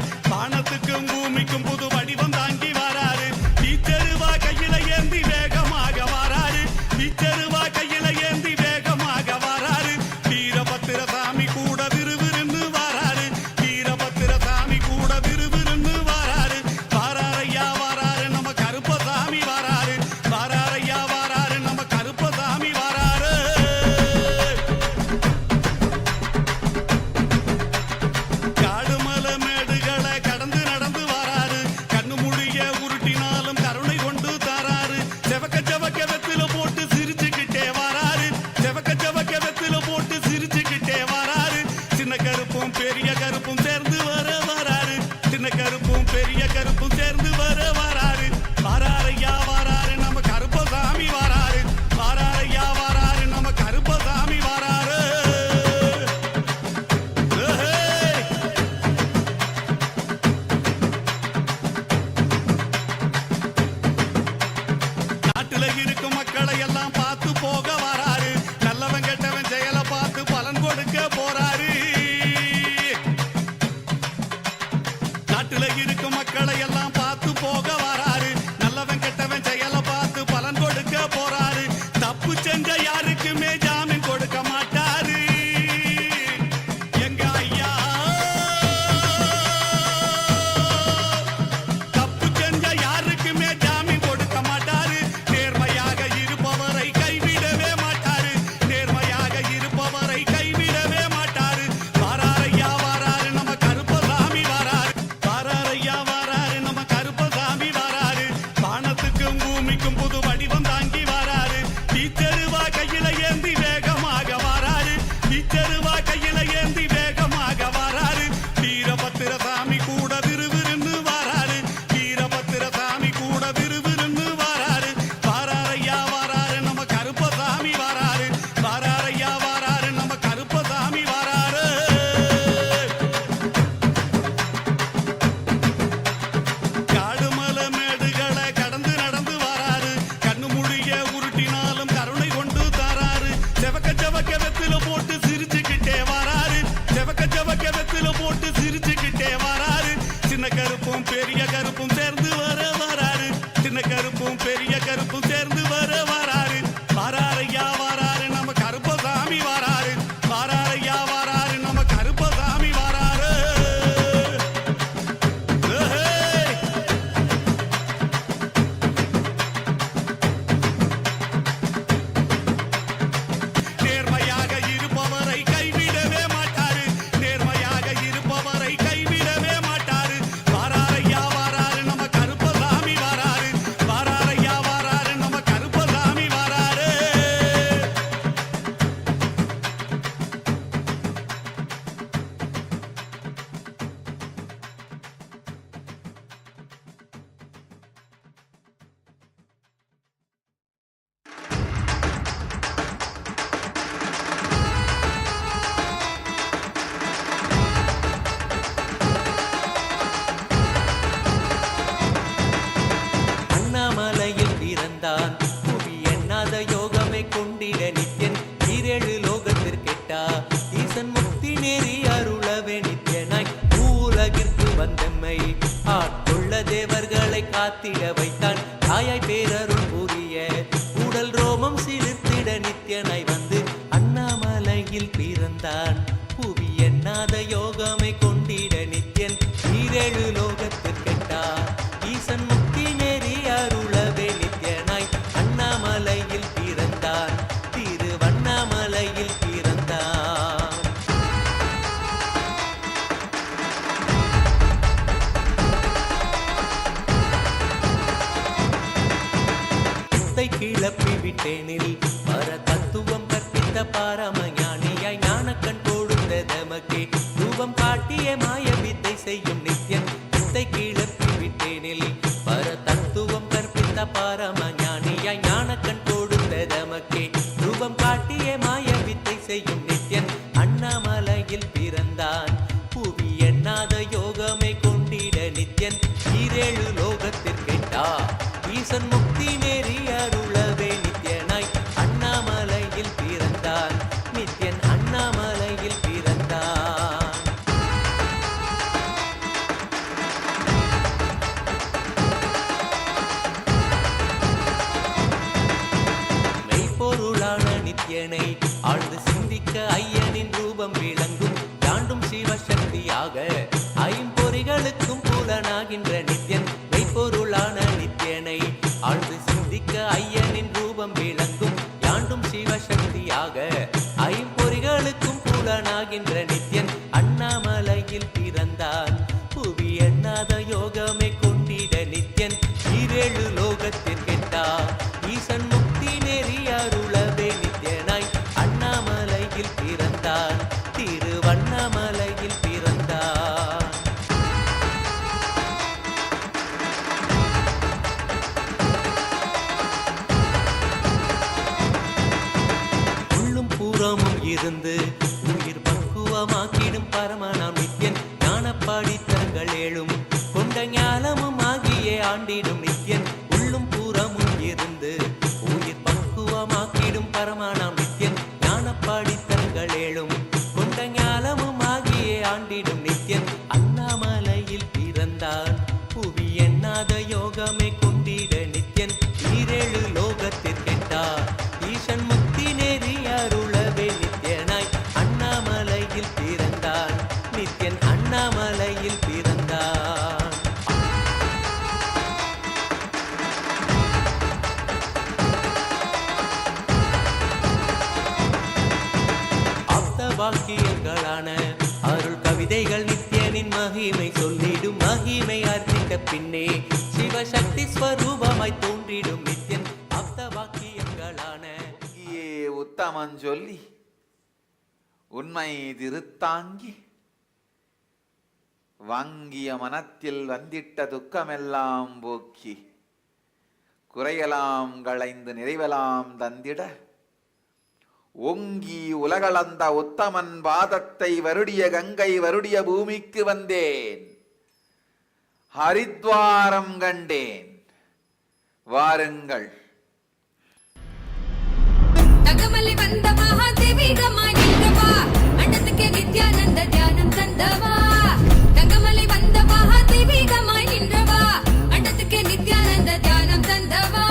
கற்பித்த பாரமஞானியாய் ஞானக்கண் கொடுத்த தமக்கே ரூபம் காட்டிய மாய வித்தை செய்யும் நித்யன் வித்தை கிளப்பி விட்டேனில் பர தத்துவம் கற்பித்த பாரமஞானியாய் ஞானக்கண் கொடுத்த தமக்கே ரூபம் காட்டிய மாய வித்தை செய்யும் நித்யன் அண்ணாமலையில் பிறந்தான் புவி எண்ணாத யோகமே கொண்டிட நித்யன் ஈரேழு லோகத்திற்கெட்டா ஈசன் முக்தி நெறி அருளவே நித்யனாய் அண்ணாமலையில் பிறந்தான் நித்யன் அண்ணாமலையில் பிறந்தான். மெய்ப்பொருளான நித்யனை ஆழ்ந்து சிந்திக்க ஐயனின் ரூபம் விளங்கும் தாண்டும் சிவசக்தியாக ஐம்பொறிகளுக்கும் புலனாகின்ற நித்யன் மெய்ப்பொருளான நித்யனை ஆழ்ந்து சிந்திக்க ஐயனின் ரூபம் விளங்கும் யாண்டும் சிவசக்தியாக ஐம்பொறிகளுக்கும் புலனாகின்ற நித்யன் அண்ணாமலையில் பிறந்தான் புவி எண்ணாத யோகமே கொண்டிட நித்யன் ஈரேழு லோகத்திற்கெட்டா ஈசன் முக்தி நெறி அருளவே நித்யனாய் அண்ணாமலையில் பிறந்தான் திருவண்ணாமலையில் பிறந்தான். உள்ளும் பூரமும் இருந்து உயிர் பக்குவமாக்கிடும் பரமனாம் நித்யன் ஞானப்பாடித்தங்கள் ஏழும் கொண்ட ஞானமும் ஆகியே ஆண்டிடும் நித்யன் உள்ளும் பூரமும் இருந்து உயிர் பக்குவமாக்கிடும் பரமனாம் நித்யன் ஞானப்பாடித்தங்கள் ஏழும் கொண்ட ஞானமும் ஆகியே ஆண்டிடும் நித்யன் அண்ணாமலையில் பிறந்தான் புவி எண்ணாத யோகமே கொண்டிட நித்யன் ஈரேழு லோகத்திற்கெட்டா ஈசன் முக்தி நெறி அருளவே நித்யனாய் அண்ணாமலையில் பிறந்தான் நித்யன் அண்ணாமலையில் பிறந்தான். ஆப்த வாக்கியங்களான அருள் கவிதைகள் நித்யனின் மகிமை சொல்லிடும் மகிமை அர்ப்பித்த பின்னே சிவசக்தி ஸ்வரூபமாய் தோன்றிடும் நித்யன் ஆப்த வாக்கியங்களான இங்கே உத்தமன் சொல்லி உண்மை திருத்தாங்கி வாங்கிய மனத்தில் வந்திட்ட துக்கமெல்லாம் போக்கி குறையலாம் களைந்து நிறைவலாம் தந்திட ஓங்கி உலகளந்த உத்தமன் பாதத்தை வருடிய கங்கை வருடிய பூமிக்கு வந்தேன் ஹரித்வாரம் கண்டேன் வாருங்கள். தகமலை வந்த மகாதேவிகமாய் நின்றவா அண்டத்துக்கே நித்யானந்த தியானம் தந்தவா தகமலை வந்த மகாதேவிகமாய் நின்றவா அண்டத்துக்கே நித்யானந்த தியானம் தந்தவா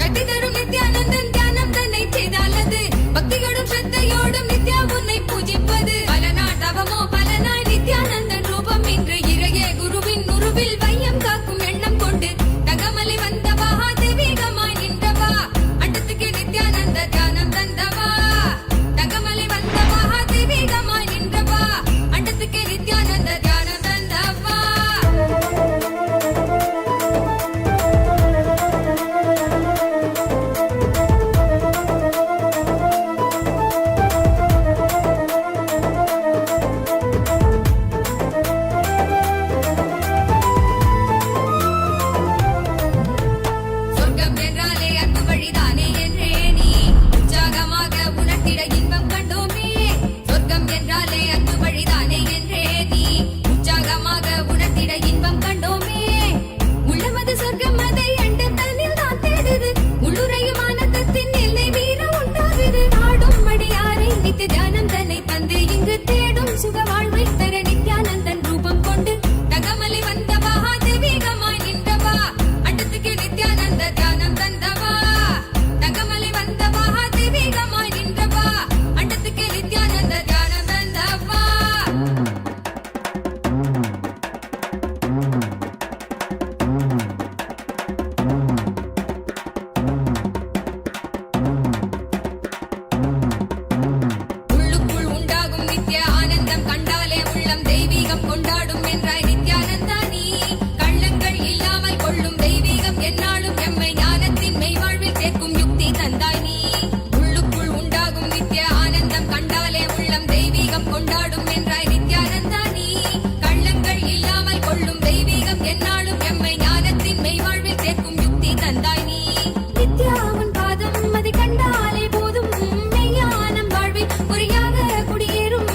கட்டி தரும் நித்யானந்தன் தியானம் தன்னை செய்தாலது பக்தியோடும் ஸ்ரத்தையோடும் நித்யா உன்னை பூஜிப்பது பல நாள் தவமோ பல நாள் நித்யானந்தன் ரூபம் இன்று இறையே குருவின் உருவில் வையம் காக்கும் எண்ணம் கொண்டு தகமலை வந்த மகாதேவிகமாய் நின்றவா அண்டத்துக்கே நித்யானந்த தியானம் தந்தவா தகமலை வந்த மகாதேவிகமாய் நின்றவா அண்டத்துக்கே நித்யானந்த தியானம் தந்தவா. சொர்க்கம் என்றாலே அன்பு வழிதானே என்றே நீ உற்சாகமாக உணர்த்திட இன்பம் கண்டோமே சொர்க்கம் என்றாலே அன்பு வழிதானே என்றே நீ உற்சாகமாக உணர்த்திட இன்பம் கண்டோமே உள்ளமது சொர்க்கம் அதை அண்ட தன்னில் தான் தேடுது உள்ளுரையும் ஆனந்தத்தின் எல்லை மீற உண்டாகுது ஆடும் மடியாரை நித்திய தியானம் தன்னை தந்து இங்கு தேடும் சுக வாழ்வை தர நித்யானந்தன் ரூபம் கொண்டு தகமலை வந்த மகாதேவிகமாய் நின்றவா அண்டத்துக்கு நித்யானந்த தியானம் தந்தவா தகமலை வந்த மகாதேவிகமாய் நின்றவா தெய்வீகம் கொண்டாடும் என்றாய் நித்யானந்தா நீ கள்ளங்கள் இல்லாமல் கொள்ளும் தெய்வீகம் என்னாலும் எம்மை ஞானத்தின் மெய்வாழ்வில் சேர்க்கும் யுக்தி தந்தாய் நீ நித்யாவின் பாதம் அதை கண்டாலே போதும் மெய்ஞானம் வாழ்வில் பொறியாக குடியேறும்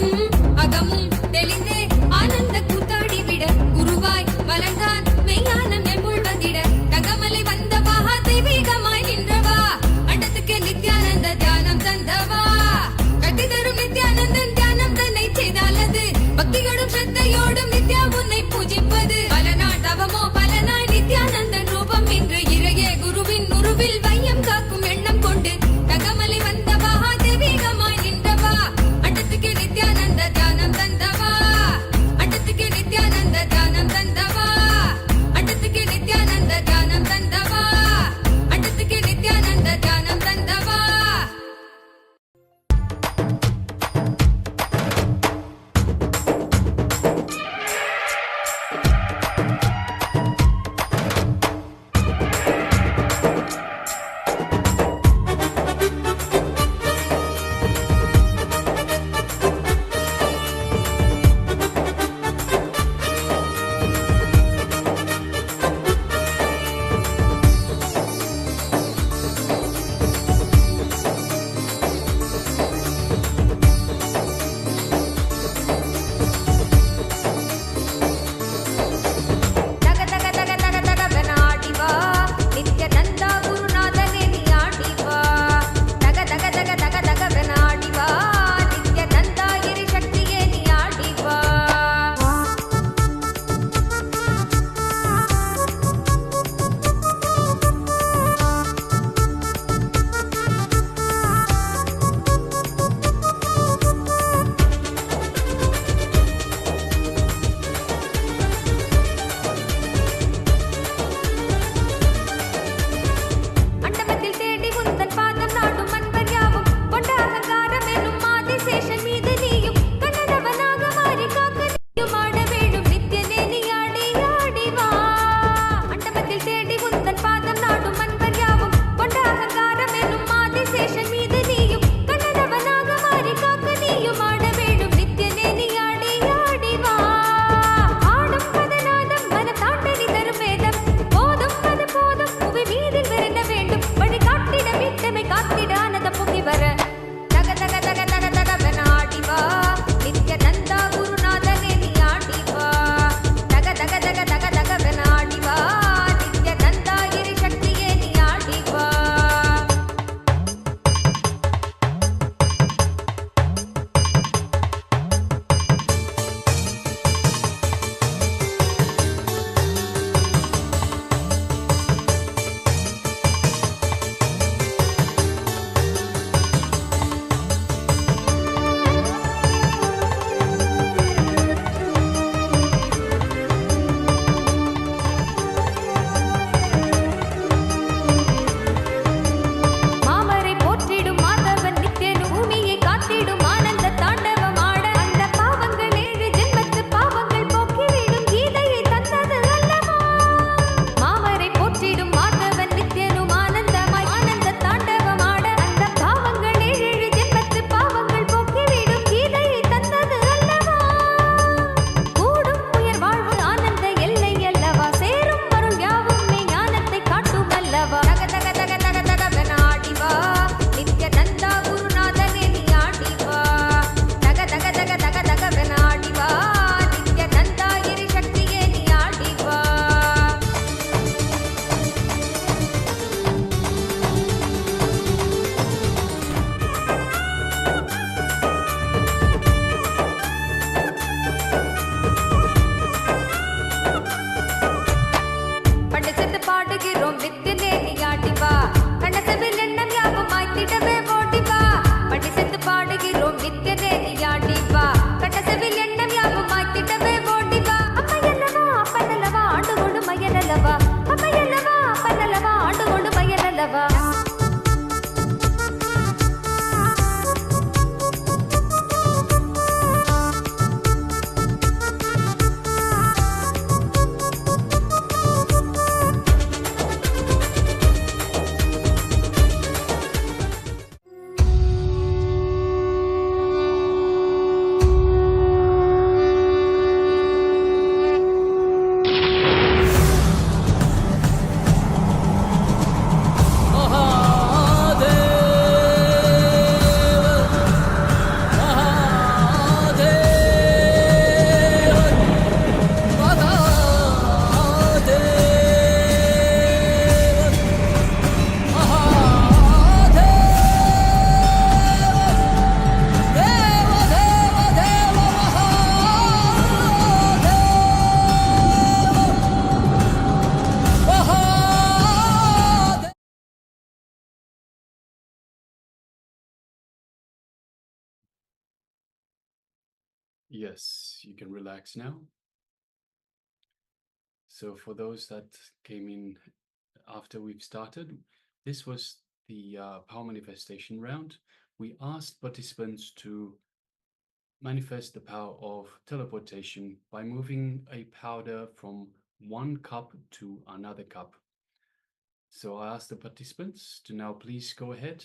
அகமும் தெளிந்தே ஆனந்த கூத்தாடி விட குருவாய் வளர்ந்தான் மெய்ஞானம் எம்முள் வந்திட தகமலை வந்த மகா தெய்வீகமாய் நின்றவா அண்டத்துக்கு நித்யானந்த தியானம் தந்தவா கட்டி தரும் நித்யானந்தன் தியானம் தன்னை செய்தாலது Yes, you can relax now. So for those that came in after we've started, this was the power manifestation round. We asked participants to manifest the power of teleportation by moving a powder from one cup to another cup. So I asked the participants to now please go ahead.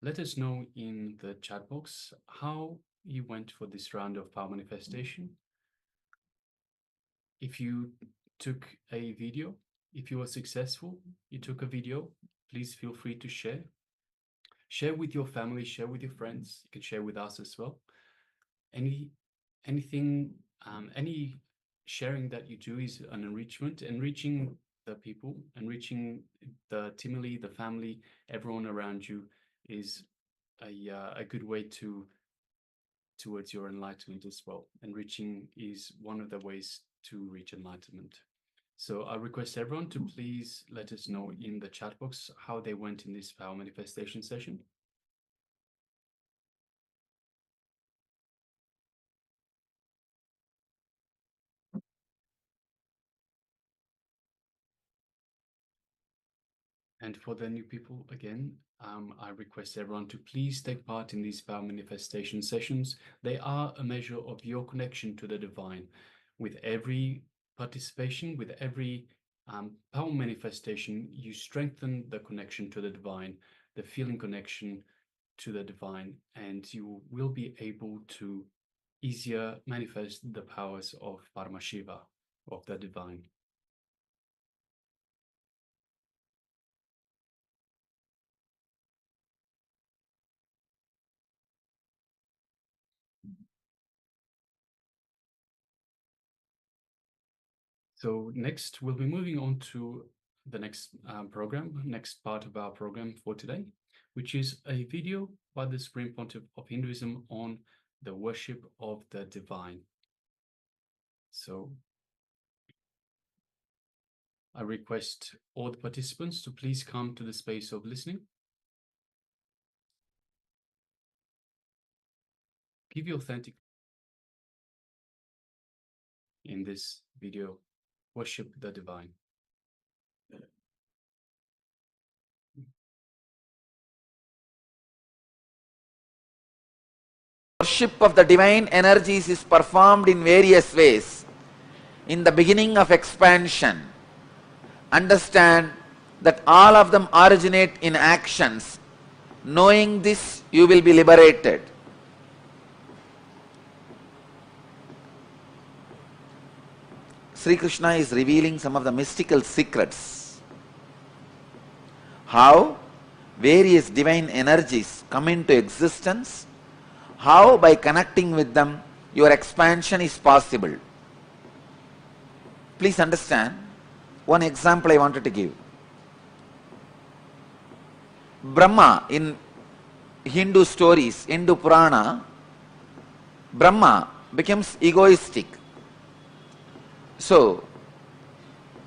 Let us know in the chat box how you went for this round of power manifestation. If you took a video, if you were successful, you took a video, please feel free to share. Share with your family, share with your friends. You can share with us as well. Any sharing that you do is an enrichment, enriching the people, enriching the timely, the family, everyone around you is a good way towards your enlightenment as well. Enriching is one of the ways to reach enlightenment. So I request everyone to please let us know in the chat box how they went in this power manifestation session. And for the new people, again, I request everyone to please take part in these power manifestation sessions. They are a measure of your connection to the divine. With every participation, with every power manifestation, you strengthen the connection to the divine, the feeling connection to the divine, and you will be able to easier manifest the powers of Paramashiva, of the divine. So next, we'll be moving on to the next next part of our program for today, which is a video by the Supreme Pontiff of Hinduism on the worship of the divine. So I request all the participants to please come to the space of listening. Give your authentic in this video, worship the divine. Worship of the divine energies is performed in various ways. In the beginning of expansion, understand that all of them originate in actions. Knowing this, you will be liberated. Sri Krishna is revealing some of the mystical secrets. How various divine energies come into existence, how by connecting with them your expansion is possible. Please understand, one example I wanted to give. Brahma, in Hindu stories, Hindu Purana, Brahma becomes egoistic. So,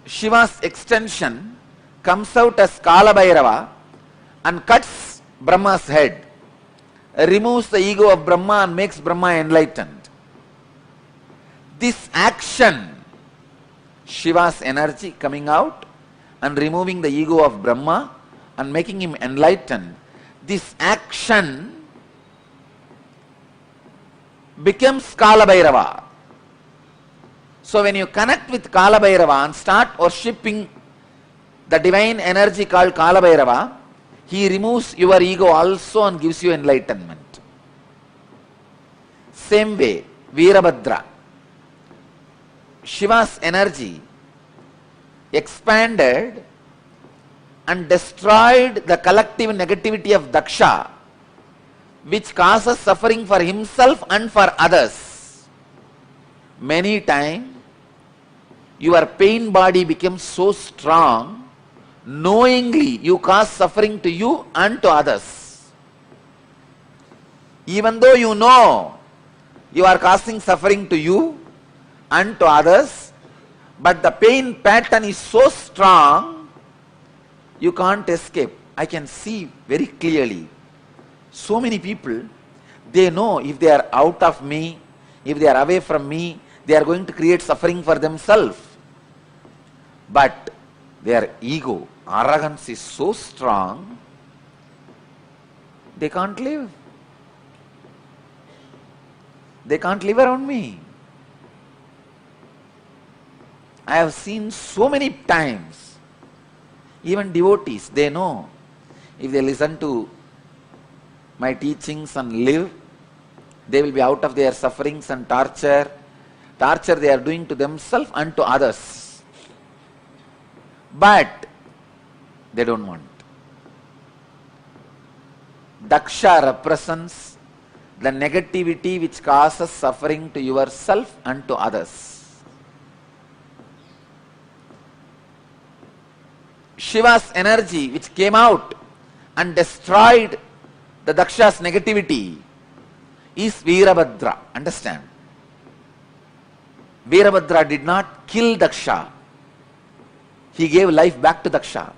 Shiva's extension comes out as Kala Bhairava and cuts Brahma's head, removes the ego of Brahma and makes Brahma enlightened. This action, Shiva's energy coming out and removing the ego of Brahma and making him enlightened, this action becomes Kala Bhairava. So when you connect with Kala Bhairava and start worshipping the divine energy called Kala Bhairava, he removes your ego also and gives you enlightenment. Same way, Veerabhadra, Shiva's energy expanded and destroyed the collective negativity of Daksha, which causes suffering for himself and for others. Many times, your pain body becomes so strong, knowingly you cause suffering to you and to others. Even though you know you are causing suffering to you and to others, but the pain pattern is so strong, you can't escape. I can see very clearly. So many people, they know if they are out of me, If they are away from me, they are going to create suffering for themselves. But their ego, arrogance is so strong, they can't live. They can't live around me. I have seen so many times, even devotees, they know if they listen to my teachings and live, they will be out of their sufferings and torture. Torture they are doing to themselves and to others. But they don't want. Daksha represents the negativity which causes suffering to yourself and to others. Shiva's energy which came out and destroyed the Daksha's negativity is Veerabhadra. Understand? Veerabhadra did not kill Daksha. He gave life back to Daksha.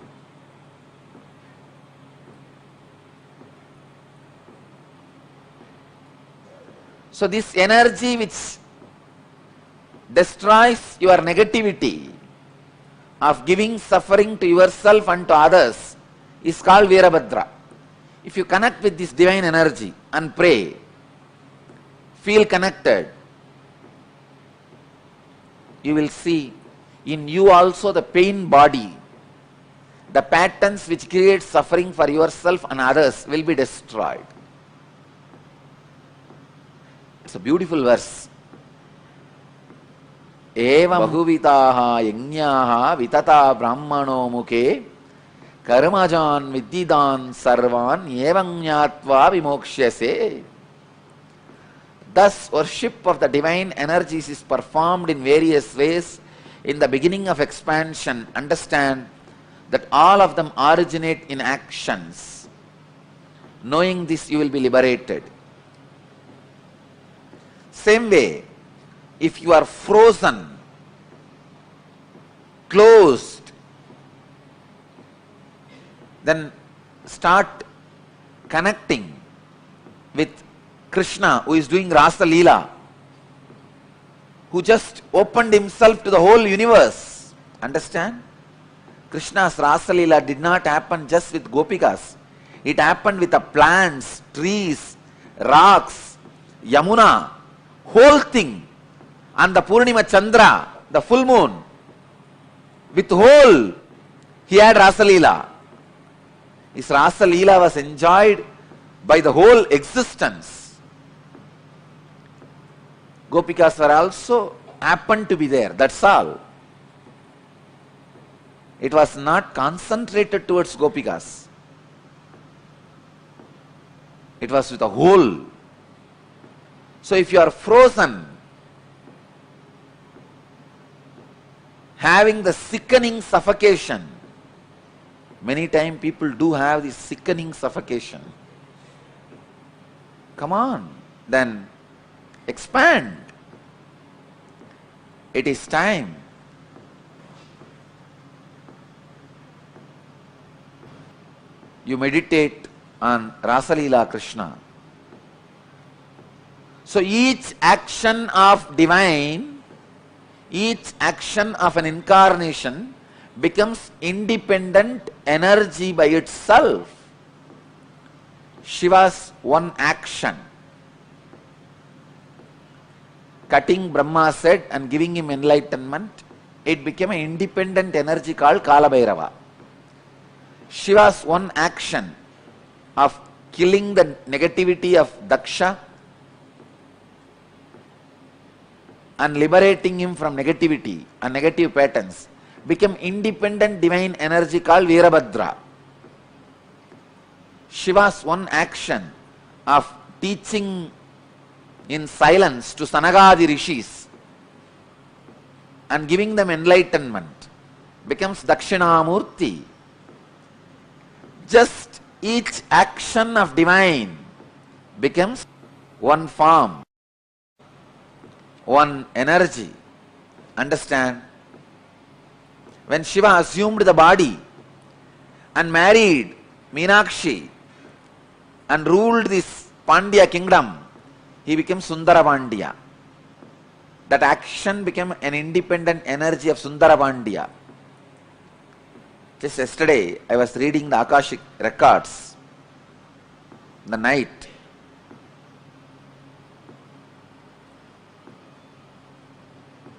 So this energy which destroys your negativity of giving suffering to yourself and to others is called Veerabhadra. If you connect with this divine energy and pray, feel connected, you will see in you also the pain body, the patterns which create suffering for yourself and others will be destroyed. It's a beautiful verse. Eva bahuvitaha yajnaha vitata brahmano mukhe karmajan viddidan sarvan evam jnatva vimokshase. Thus, worship of the divine energies is performed in various ways. In the beginning of expansion, understand that all of them originate in actions. Knowing this, you will be liberated. Same way, if you are frozen, closed, then start connecting with Krishna, who is doing Rasa Leela, who just opened himself to the whole universe. Understand? Krishna's Rasa Leela did not happen just with Gopikas. It happened with the plants, trees, rocks, Yamuna, whole thing. And the Purnima Chandra, the full moon, with whole, he had Rasa Leela. His Rasa Leela was enjoyed by the whole existence. Gopikas were also happened to be there, that's all. It was not concentrated towards Gopikas. It was with the whole. So if you are frozen, having the sickening suffocation, many times people do have this sickening suffocation. Come on, then expand. It is time. You meditate on Rasa Leela Krishna. So each action of divine, each action of an incarnation becomes independent energy by itself. Shiva's one action, cutting Brahma's head and giving him enlightenment, it became an independent energy called Kala Bhairava. Shiva's one action of killing the negativity of Daksha and liberating him from negativity and negative patterns became independent divine energy called Veerabhadra. Shiva's one action of teaching in silence to Sanagadi rishis and giving them enlightenment becomes Dakshinamurti. Just each action of divine becomes one form, one energy. Understand? When Shiva assumed the body and married Meenakshi and ruled this Pandya kingdom, he became Sundara Pandya. that action became an independent energy of Sundarabandya. Just yesterday, I was reading the Akashic records in the night.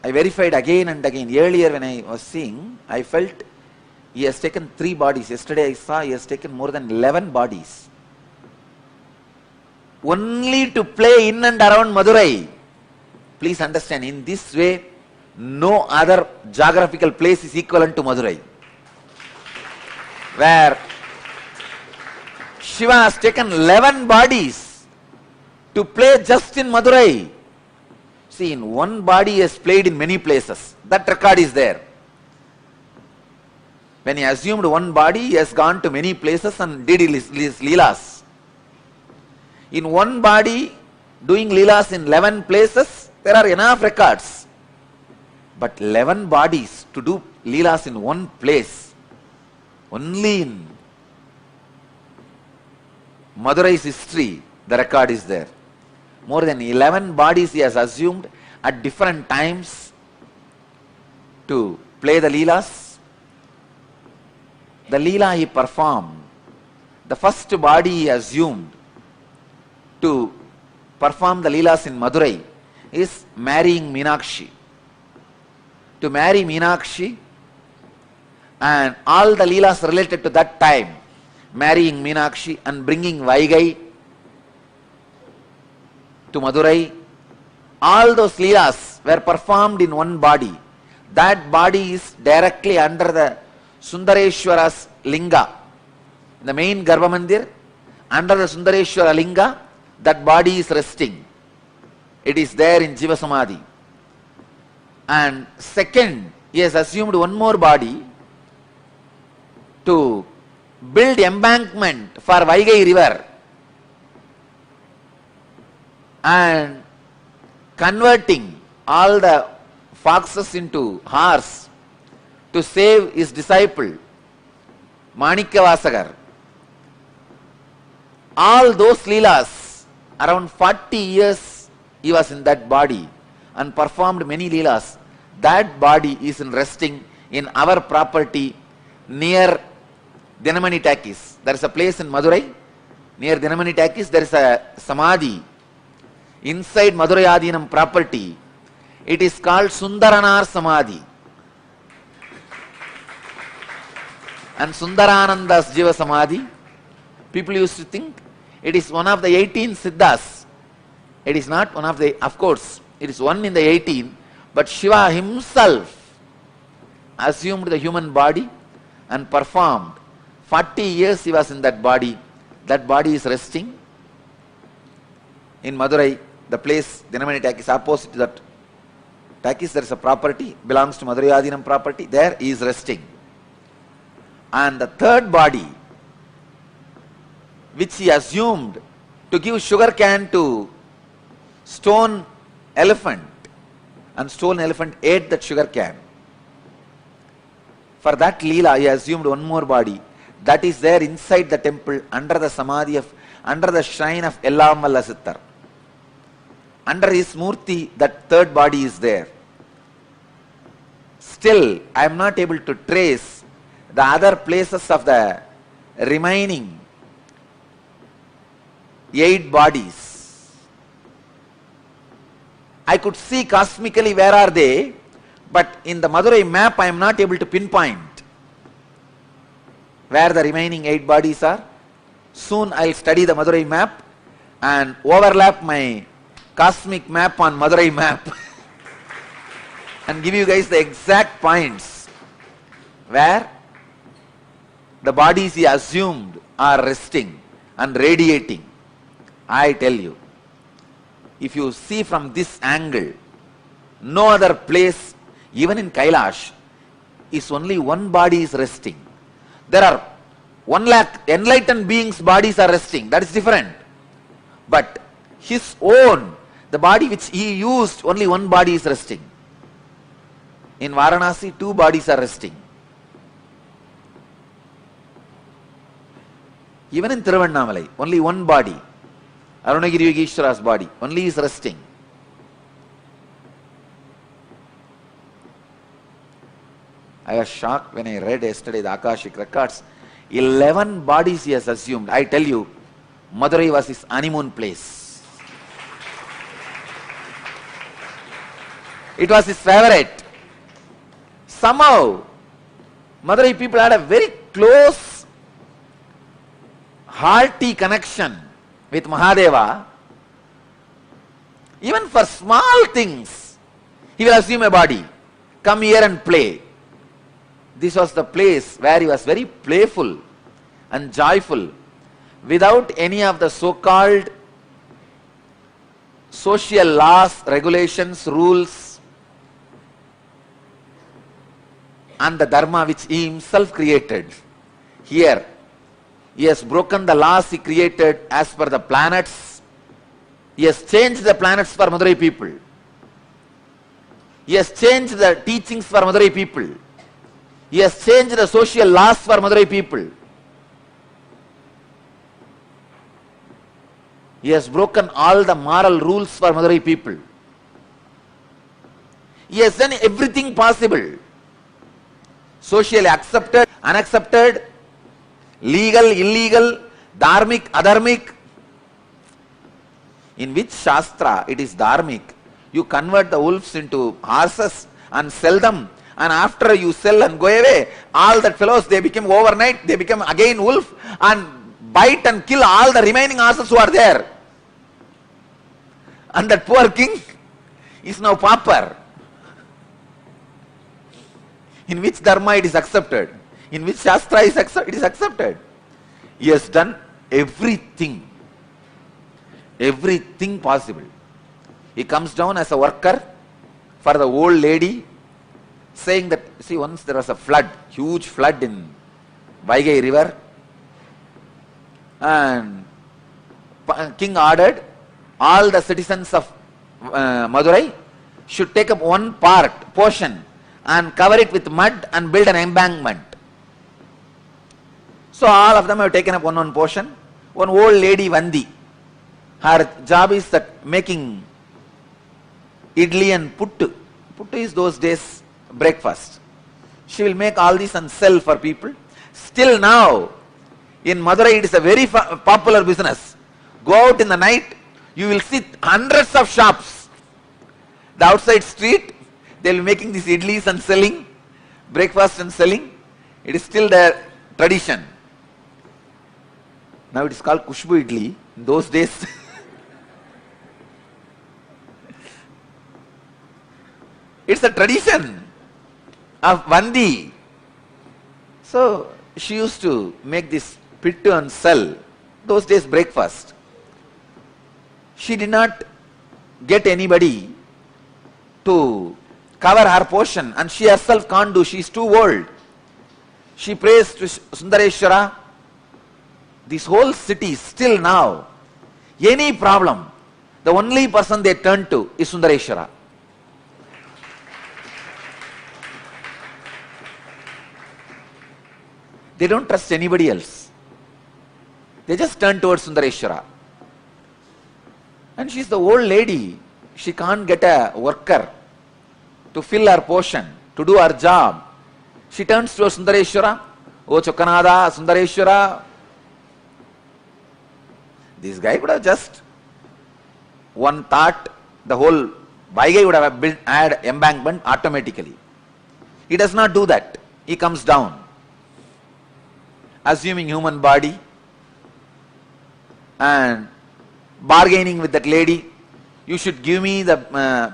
I verified again and again. Earlier when I was seeing, I felt he has taken 3 bodies. Yesterday I saw he has taken more than 11 bodies. Only to play in and around Madurai. Please understand, in this way, no other geographical place is equivalent to Madurai. Where Shiva has taken 11 bodies to play just in Madurai. See, in one body he has played in many places. That record is there. When he assumed one body, he has gone to many places and did his leelas. In one body, doing leelas in 11 places, there are enough records. But 11 bodies to do leelas in one place, only in Madurai's history, the record is there. More than 11 bodies he has assumed at different times to play the leelas. The leela he performed, the first body he assumed to perform the leelas in Madurai is marrying Meenakshi. To marry Meenakshi and all the leelas related to that time, marrying Meenakshi and bringing Vaigai to Madurai, all those leelas were performed in one body. That body is directly under the Sundareshwara's linga. In the main Garbha Mandir, under the Sundareshwara linga, that body is resting. It is there in Jiva Samadhi. And second, he has assumed one more body to build embankment for Vaigai river and converting all the foxes into horse to save his disciple Manikyavasagar. All those leelas, around 40 years he was in that body and performed many leelas. That body is in resting in our property near Dinamani Takis. There is a place in Madurai, near Dinamani Takis, there is a Samadhi inside Madurai Adinam property. It is called Sundaranar Samadhi. And Sundarananda's Jiva Samadhi, people used to think it is one of the 18 Siddhas. It is not one of the, of course, it is one in the 18, but Shiva himself assumed the human body and performed. 40 years he was in that body. That body is resting in Madurai, the place Dinamani Takis, opposite to that Takis, there is a property, belongs to Madurai Adinam property, there he is resting. And the third body, which he assumed to give sugar cane to stone elephant, and stone elephant ate that sugar cane. For that leela, he assumed one more body that is there inside the temple under the samadhi of, under the shrine of Ellamalla Sittar. Under his murti, that third body is there. Still, I am not able to trace the other places of the remaining 8 bodies. I could see cosmically where are they, but in the Madurai map I am not able to pinpoint where the remaining 8 bodies are. Soon I will study the Madurai map and overlap my cosmic map on Madurai map and give you guys the exact points where the bodies he assumed are resting and radiating. I tell you, if you see from this angle, no other place, even in Kailash, is only one body is resting. There are 1 lakh enlightened beings' bodies are resting. That is different. But his own, the body which he used, only one body is resting. In Varanasi, 2 bodies are resting. Even in Thiruvannamalai, only one body, Arunagiri Yogeshwara's body, only is resting. I was shocked when I read yesterday the Akashic records. 11 bodies he has assumed. I tell you, Madurai was his honeymoon place. It was his favorite. Somehow, Madurai people had a very close, hearty connection with Mahadeva. Even for small things, he will assume a body. Come here and play. This was the place where he was very playful and joyful, without any of the so-called social laws, regulations, rules, and the dharma which he himself created. Here, he has broken the laws he created as per the planets. He has changed the planets for Madurai people. He has changed the teachings for Madurai people. He has changed the social laws for Madurai people. He has broken all the moral rules for Madurai people. He has done everything possible. Socially accepted, unaccepted, legal, illegal, dharmic, adharmic. In which Shastra it is dharmic? You convert the wolves into horses and sell them. And after you sell and go away, all that fellows, they become overnight, they become again wolf and bite and kill all the remaining horses who are there. And that poor king is now pauper. In which dharma it is accepted? In which Shastra it is accepted? He has done everything. Everything possible. He comes down as a worker for the old lady, saying that, see, once there was a flood, huge flood in Vaigai river, and king ordered all the citizens of Madurai should take up one portion and cover it with mud and build an embankment. So all of them have taken up one portion. One old lady, Vandi, her job is that making idli and puttu. Puttu is those days breakfast. She will make all this and sell for people. Still now, in Madurai it is a very popular business. Go out in the night, you will see hundreds of shops. The outside street, they will be making these idlis and selling, breakfast and selling. It is still their tradition. Now it is called Kushbu idli. In those days, it's a tradition of Vandi. So she used to make this pittu and sell. Those days breakfast. She did not get anybody to cover her portion, and she herself can't do. She is too old. She prays to Sundareshwara. This whole city, still now, any problem, the only person they turn to is Sundareshwara. They don't trust anybody else. They just turn towards Sundareshwara. And she's the old lady. She can't get a worker to fill her portion, to do her job. She turns towards Sundareshwara. Oh Chokanada, Sundareshwara. This guy could have just one thought, the whole Vaigai would have built, add embankment automatically. He does not do that. He comes down, assuming human body and bargaining with that lady. You should give me the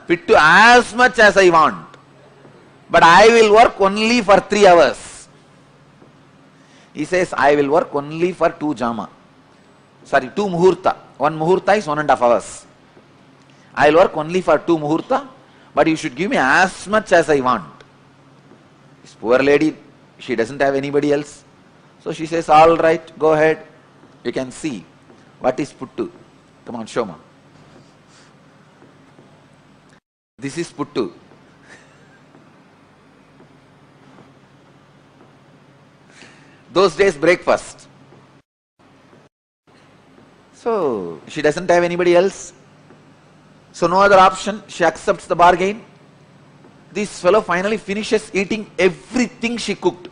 pittu as much as I want, but I will work only for 3 hours. He says, I will work only for 2 jama. Sorry, 2 muhurta. 1 muhurta is 1.5 hours. I will work only for 2 muhurta, but you should give me as much as I want. This poor lady, she doesn't have anybody else. So she says, all right, go ahead. You can see what is puttu. Come on, show me. This is puttu. Those days breakfast. So she doesn't have anybody else. So no other option. She accepts the bargain. This fellow finally finishes eating everything she cooked.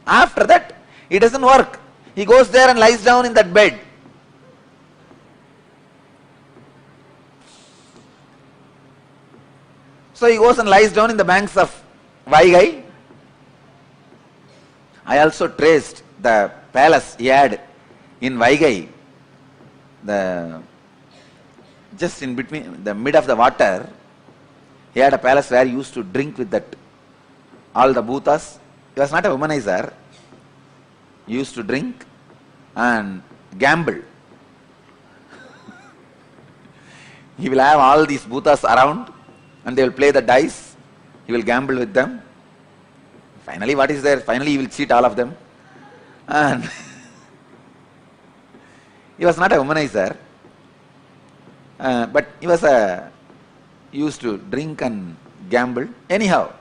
After that, it doesn't work. He goes there and lies down in that bed. So he goes and lies down in the banks of Vaigai. I also traced the palace he had in Vaigai. Just in between, the mid of the water, he had a palace where he used to drink with that, all the bhutas. He was not a womanizer. He used to drink and gamble. He will have all these bhutas around and they will play the dice. He will gamble with them. Finally, what is there? Finally, he will cheat all of them. And he was not a womanizer, but he used to drink and gamble. Anyhow,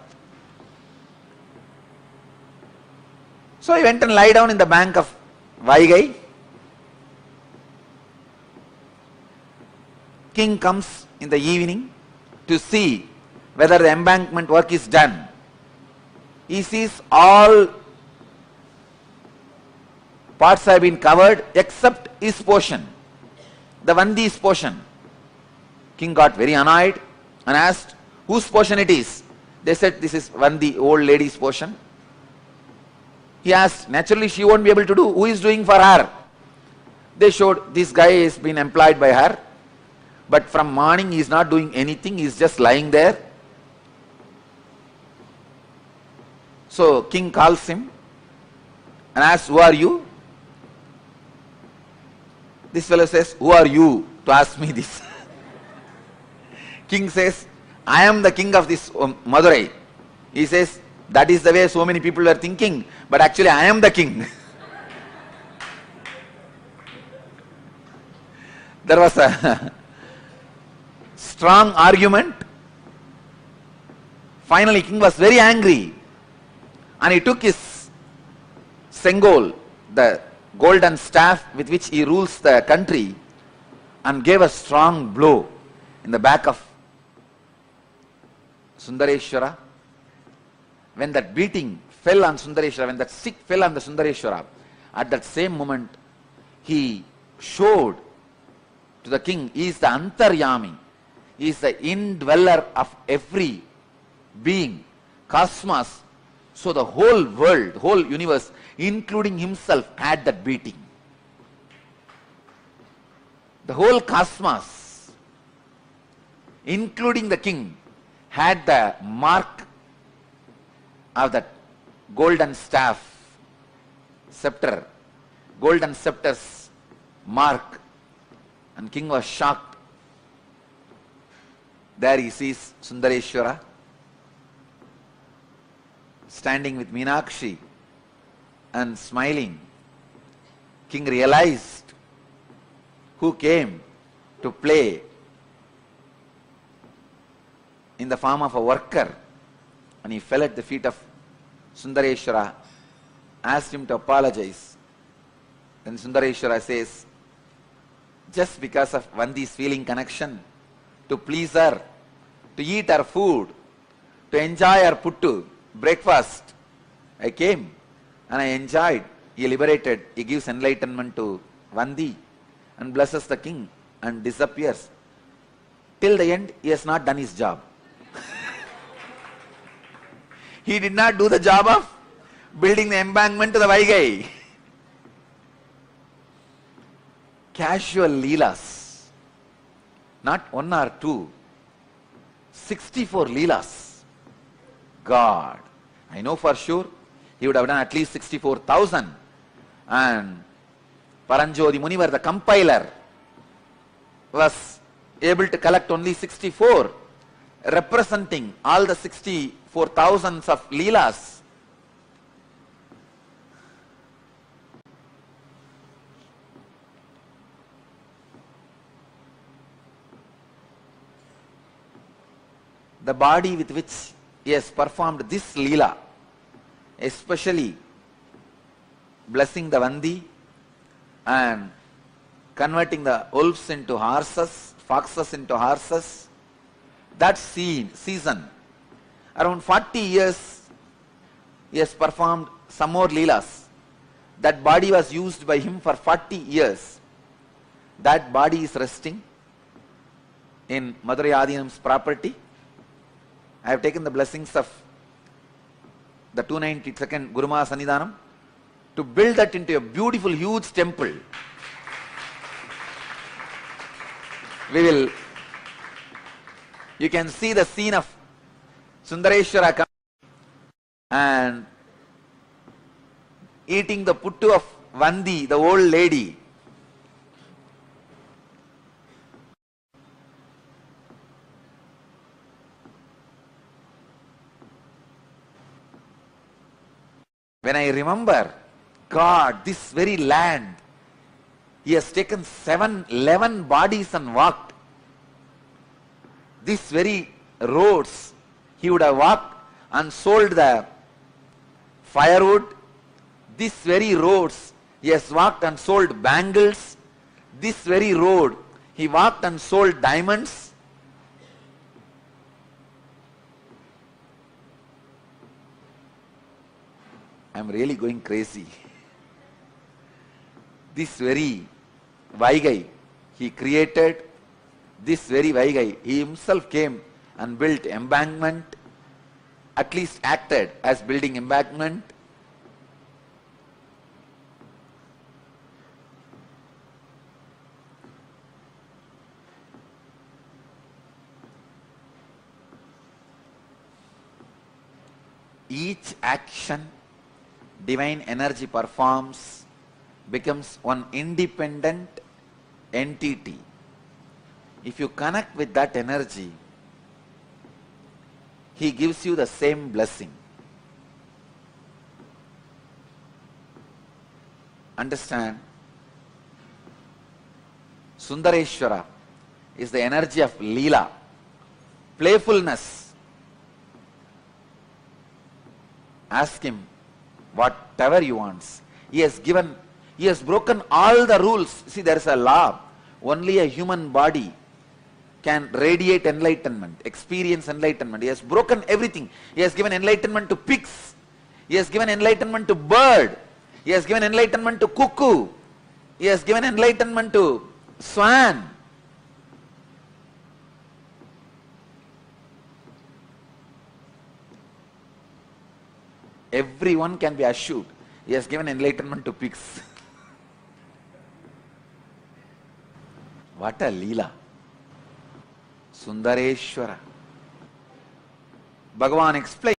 so he went and lie down in the bank of Vaigai. King comes in the evening to see whether the embankment work is done. He sees all parts have been covered except his portion, the Vandi's portion. King got very annoyed and asked whose portion it is. They said this is Vandi, old lady's portion. He asked, naturally she won't be able to do. Who is doing for her? They showed this guy has been employed by her, but from morning he is not doing anything, he is just lying there. So king calls him and asks, who are you? This fellow says, who are you to ask me this? King says, I am the king of this Madurai. He says, that is the way so many people were thinking, but actually I am the king. There was a strong argument. Finally, king was very angry and he took his sengol, the golden staff with which he rules the country, and gave a strong blow in the back of Sundareshwara. When that beating fell on Sundareshwara, when that stick fell on the Sundareshwara, at that same moment he showed to the king, he is the Antaryami, he is the indweller of every being, cosmos. So the whole world, whole universe, including himself, had that beating. The whole cosmos, including the king, had the mark of that golden staff, scepter, golden scepter's mark. And king was shocked. There he sees Sundareshwara standing with Meenakshi and smiling. King realized who came to play in the form of a worker, and he fell at the feet of Sundareshwara, asked him to apologize. Then Sundareshwara says, just because of Vandi's feeling connection, to please her, to eat her food, to enjoy her puttu, breakfast, I came and I enjoyed. He liberated, he gives enlightenment to Vandi and blesses the king and disappears. Till the end, he has not done his job. He did not do the job of building the embankment to the Vaigai. Casual leelas, not one or two, 64 leelas. God, I know for sure he would have done at least 64,000. And Paranjodi Munivar, the compiler, was able to collect only 64, representing all the 64,000s of leelas. The body with which he has performed this leela, especially blessing the Vandi and converting the wolves into horses, foxes into horses, that season Around 40 years, he has performed some more leelas. That body was used by him for 40 years. That body is resting in Madurai Adinam's property. I have taken the blessings of the 292nd Guruma Sannidhanam to build that into a beautiful, huge temple. You can see the scene of Sundareshwara coming and eating the puttu of Vandi, the old lady. When I remember, God, this very land, he has taken 11 bodies and walked. These very roads, he would have walked and sold the firewood. These very roads, he has walked and sold bangles. This very road, he walked and sold diamonds. I am really going crazy. This very Vaigai, he created this very Vaigai. He himself came and built embankment, at least acted as building embankment. Each action divine energy performs becomes one independent entity. If you connect with that energy, he gives you the same blessing. Understand? Sundareshwara is the energy of Leela, playfulness. Ask him whatever you want. He has broken all the rules. See, there is a law. Only a human body can radiate enlightenment, experience enlightenment. He has broken everything. He has given enlightenment to pigs. He has given enlightenment to bird. He has given enlightenment to cuckoo. He has given enlightenment to swan. Everyone can be assured. He has given enlightenment to pigs. What a Leela. Sundareshwara. Bhagavan explains.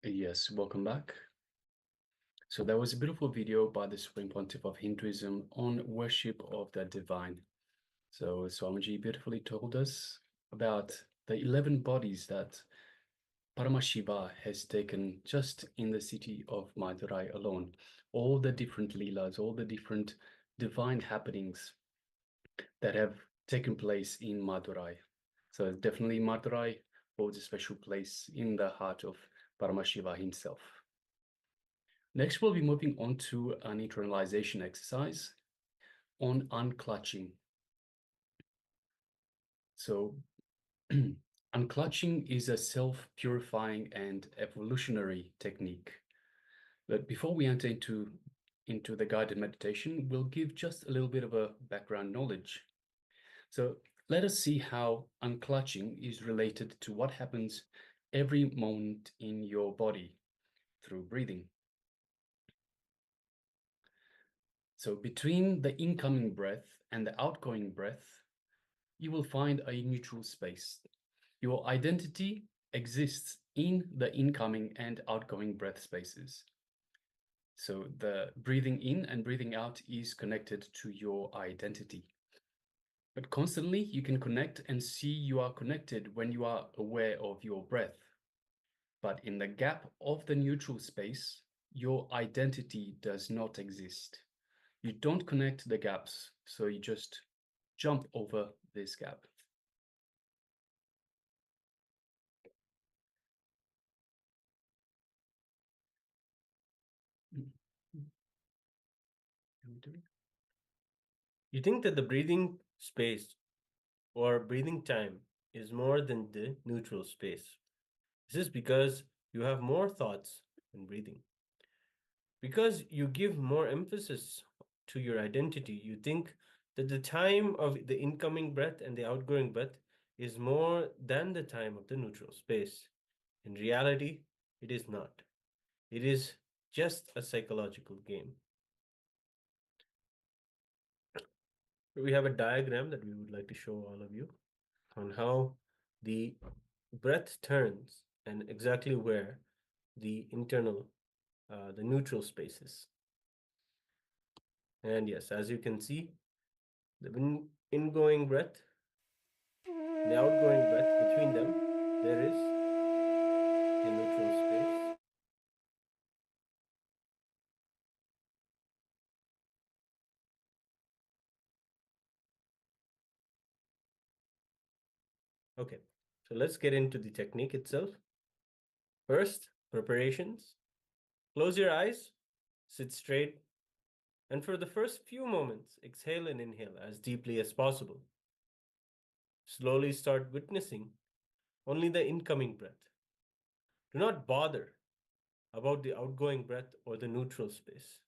Yes, welcome back. So that was a beautiful video by the Supreme Pontiff of Hinduism on worship of the divine. So Swamiji beautifully told us about the 11 bodies that Paramashiva has taken just in the city of Madurai alone. All the different leelas, all the different divine happenings that have taken place in Madurai. So definitely Madurai holds a special place in the heart of Paramashiva himself. Next, we'll be moving on to an internalization exercise on unclutching. So unclutching is a self-purifying and evolutionary technique. But before we enter into into the guided meditation, we'll give just a little bit of a background knowledge. So let us see how unclutching is related to what happens every moment in your body through breathing. So between the incoming breath and the outgoing breath, you will find a neutral space. Your identity exists in the incoming and outgoing breath spaces. So the breathing in and breathing out is connected to your identity. But constantly you can connect and see you are connected when you are aware of your breath. But in the gap of the neutral space, your identity does not exist. You don't connect the gaps, so you just jump over this gap. You think that the breathing space or breathing time is more than the neutral space. This is because you have more thoughts when breathing. Because you give more emphasis to your identity, you think that the time of the incoming breath and the outgoing breath is more than the time of the neutral space. In reality, it is not. It is just a psychological game. We have a diagram that we would like to show all of you on how the breath turns and exactly where the the neutral space is. And yes, as you can see, the ingoing breath and the outgoing breath, between them, there is a neutral space. Okay, so let's get into the technique itself. First, preparations. Close your eyes, sit straight, and for the first few moments, exhale and inhale as deeply as possible. Slowly start witnessing only the incoming breath. Do not bother about the outgoing breath or the neutral space.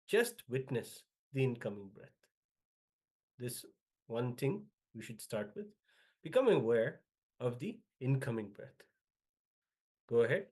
Just witness the incoming breath. This one thing we should start with, becoming aware of the incoming breath. Go ahead.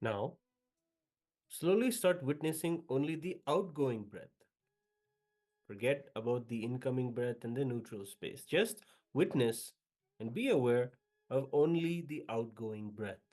Now, slowly start witnessing only the outgoing breath. Forget about the incoming breath and the neutral space. Just witness and be aware of only the outgoing breath.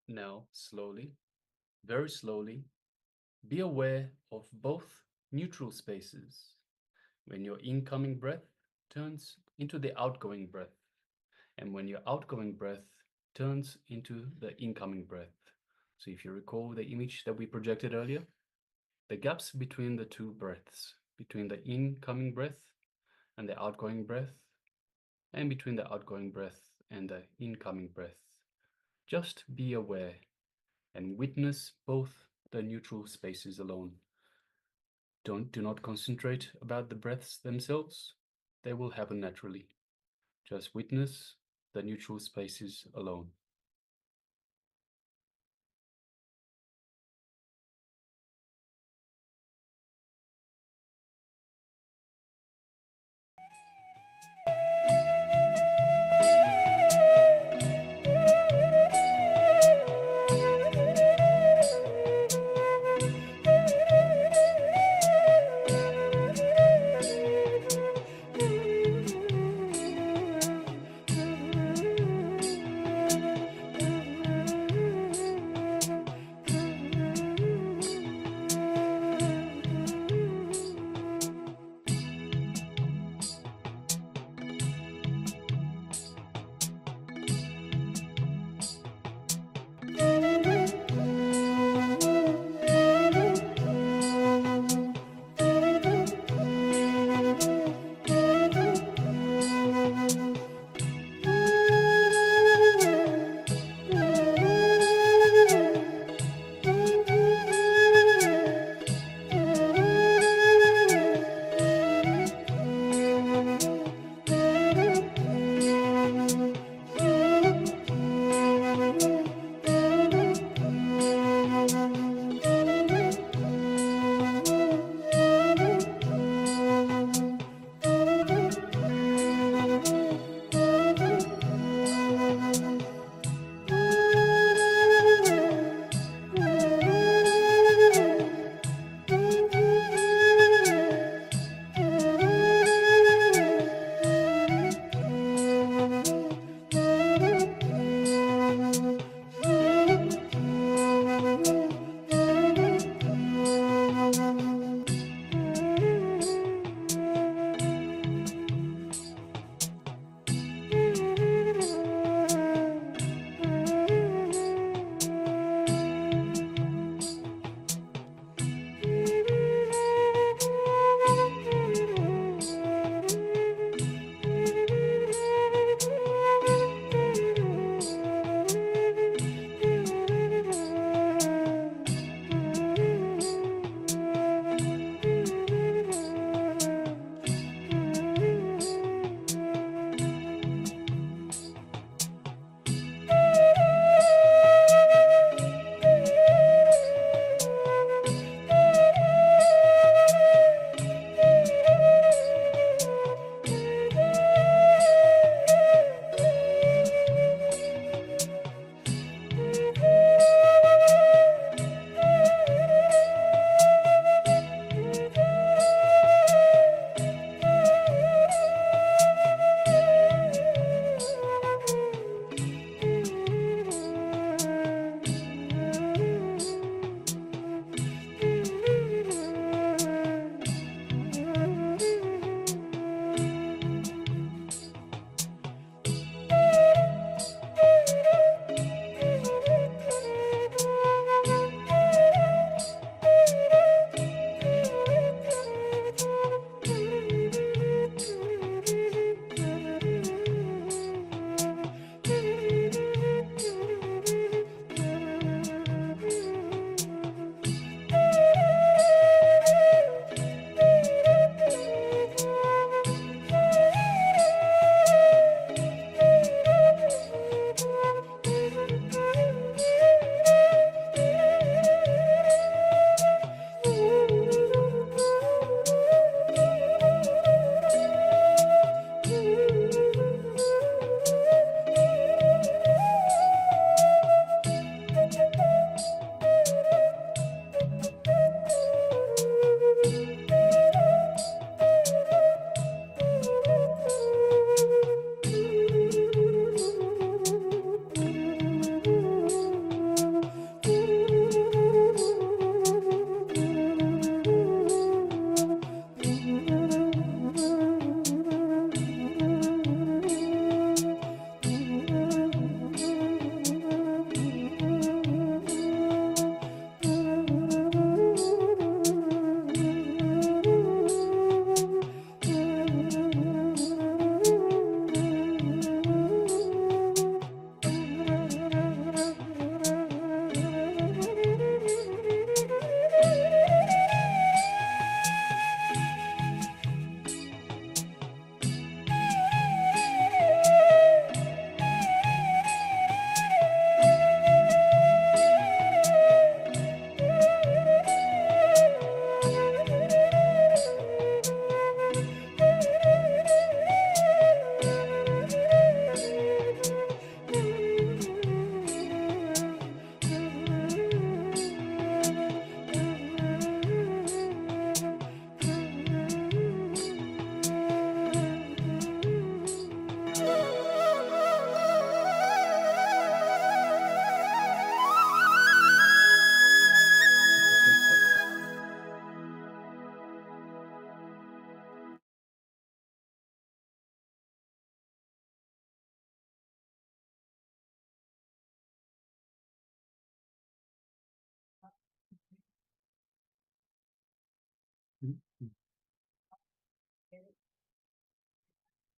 Now, slowly, very slowly, be aware of both neutral spaces when your incoming breath turns into the outgoing breath, and when your outgoing breath turns into the incoming breath. So if you recall the image that we projected earlier, the gaps between the two breaths, between the incoming breath and the outgoing breath, and between the outgoing breath and the incoming breath. Just be aware and witness both the neutral spaces alone. Do not concentrate about the breaths themselves. They will happen naturally. Just witness the neutral spaces alone.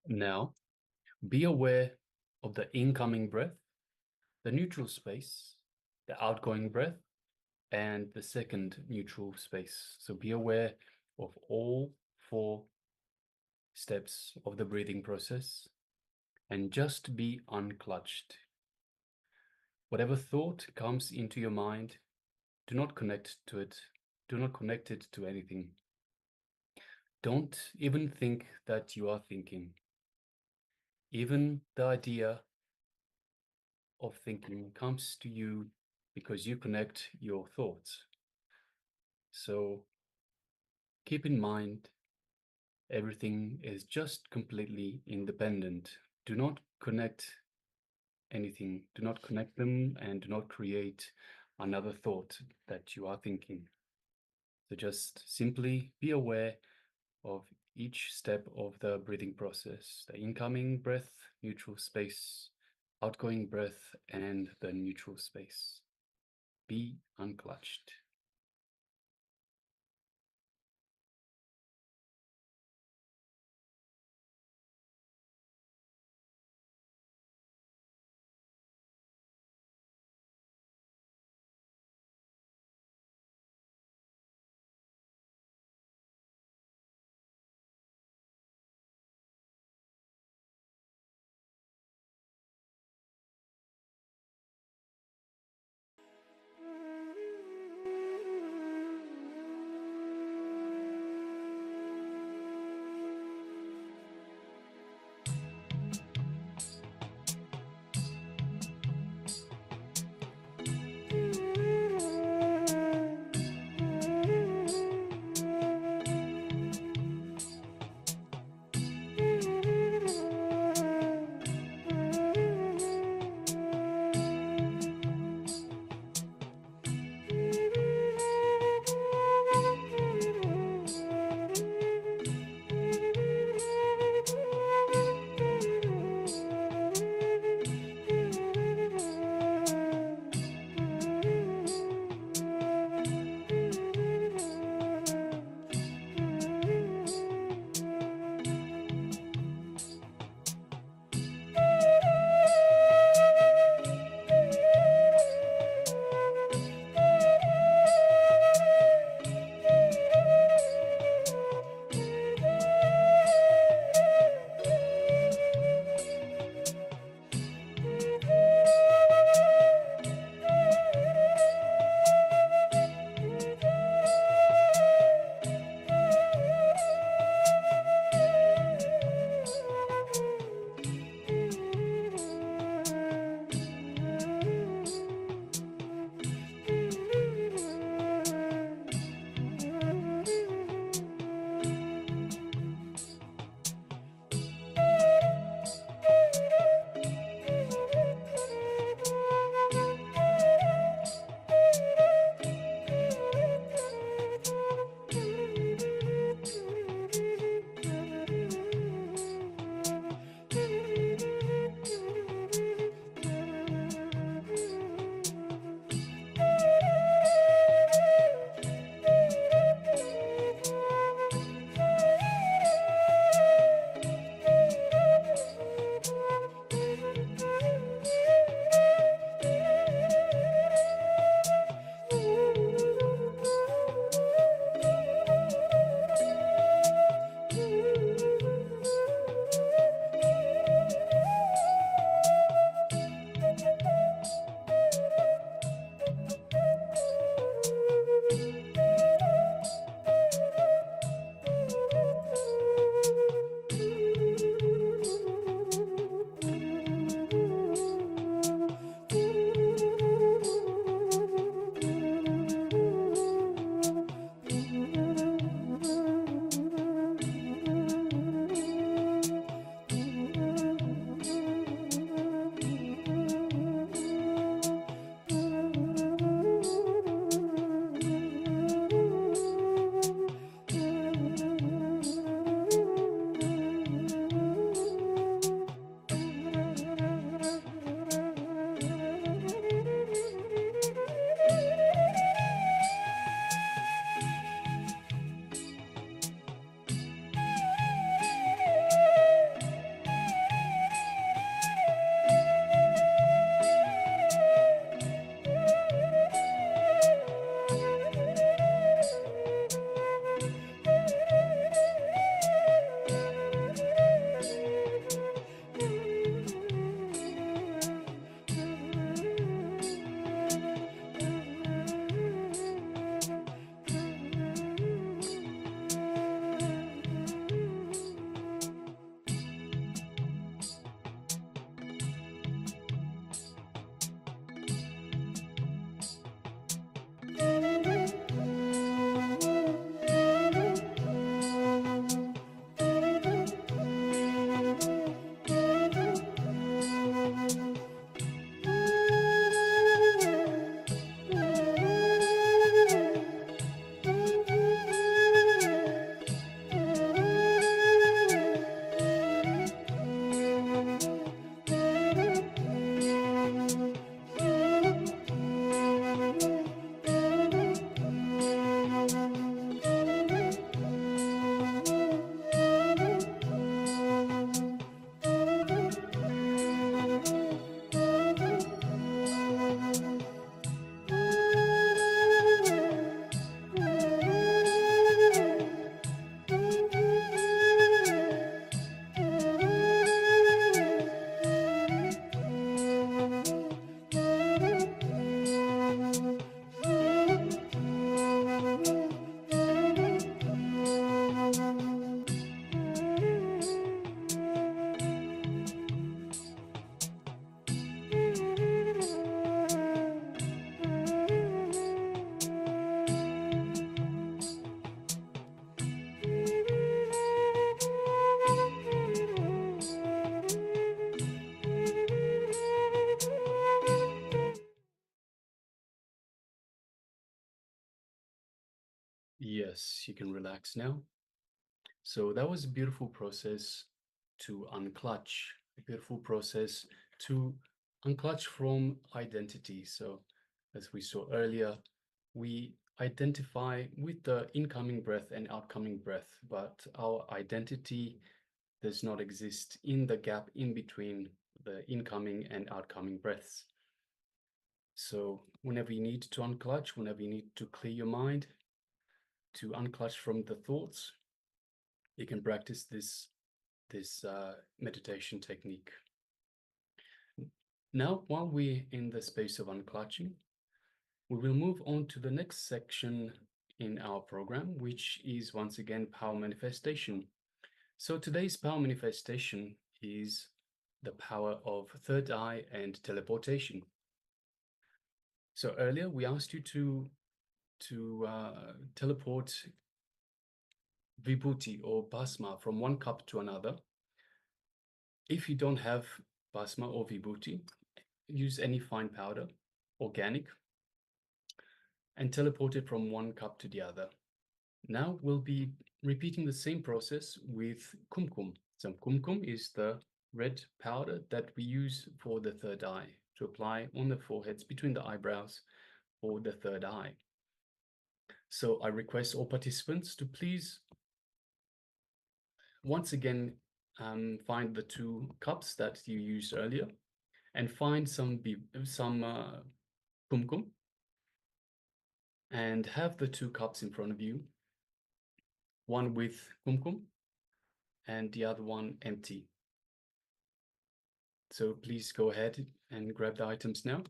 Now, be aware of the incoming breath, the neutral space, the outgoing breath, and the second neutral space. So be aware of all 4 steps of the breathing process and just be unclutched. Whatever thought comes into your mind, do not connect to it. Do not connect it to anything. Don't even think that you are thinking. Even the idea of thinking comes to you because you connect your thoughts. So keep in mind, everything is just completely independent. Do not connect anything. Do not connect them and do not create another thought that you are thinking. So just simply be aware of each step of the breathing process, the incoming breath, neutral space, outgoing breath, and the neutral space. Be unclutched. Yes, you can relax now. So that was a beautiful process to unclutch, a beautiful process to unclutch from identity. So as we saw earlier, we identify with the incoming breath and outgoing breath, but our identity does not exist in the gap in between the incoming and outgoing breaths. So whenever you need to unclutch, whenever you need to clear your mind, to unclutch from the thoughts, you can practice this meditation technique. Now, while we're in the space of unclutching, we will move on to the next section in our program, which is once again power manifestation. So today's power manifestation is the power of third eye and teleportation. So earlier we asked you to teleport vibhuti or bhasma from one cup to another. If you don't have bhasma or vibhuti, use any fine powder, organic, and teleport it from one cup to the other. Now we'll be repeating the same process with kumkum. So kumkum is the red powder that we use for the third eye, to apply on the foreheads between the eyebrows for the third eye. So I request all participants to please once again find the 2 cups that you used earlier and find some kumkum and have the 2 cups in front of you, one with kumkum and the other one empty. So please go ahead and grab the items now.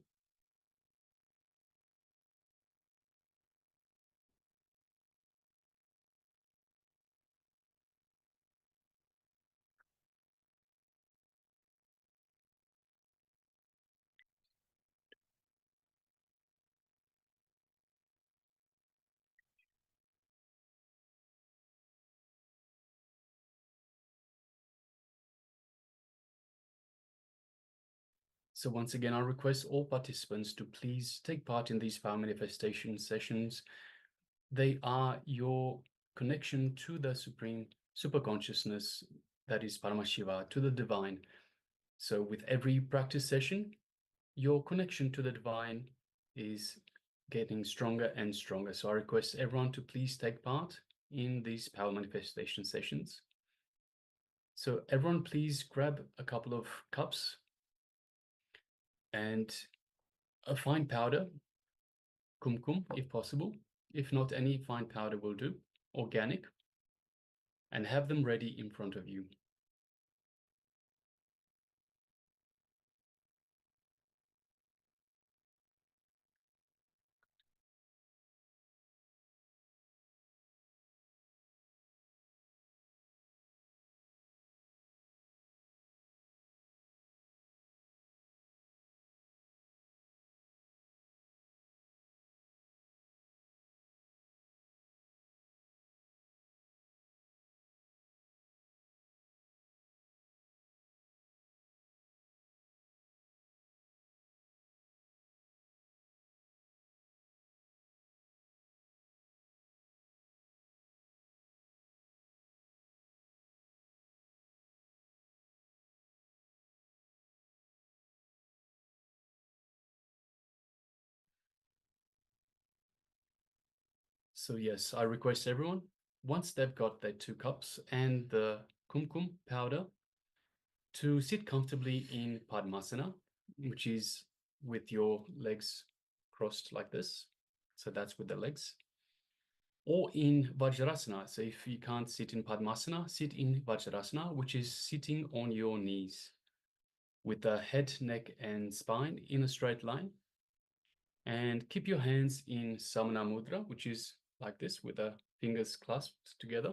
So once again, I request all participants to please take part in these power manifestation sessions. They are your connection to the supreme superconsciousness, that is Paramashiva, to the divine. So with every practice session, your connection to the divine is getting stronger and stronger. So I request everyone to please take part in these power manifestation sessions. So everyone please grab a couple of cups and a fine powder, kumkum if possible. If not, any fine powder will do, organic, and have them ready in front of you. So yes, I request everyone, once they've got their 2 cups and the kumkum powder, to sit comfortably in Padmasana, which is with your legs crossed like this. So that's with the legs. Or in Vajrasana. So if you can't sit in Padmasana, sit in Vajrasana, which is sitting on your knees with the head, neck, and spine in a straight line. And keep your hands in Samana Mudra, which is like this with the fingers clasped together.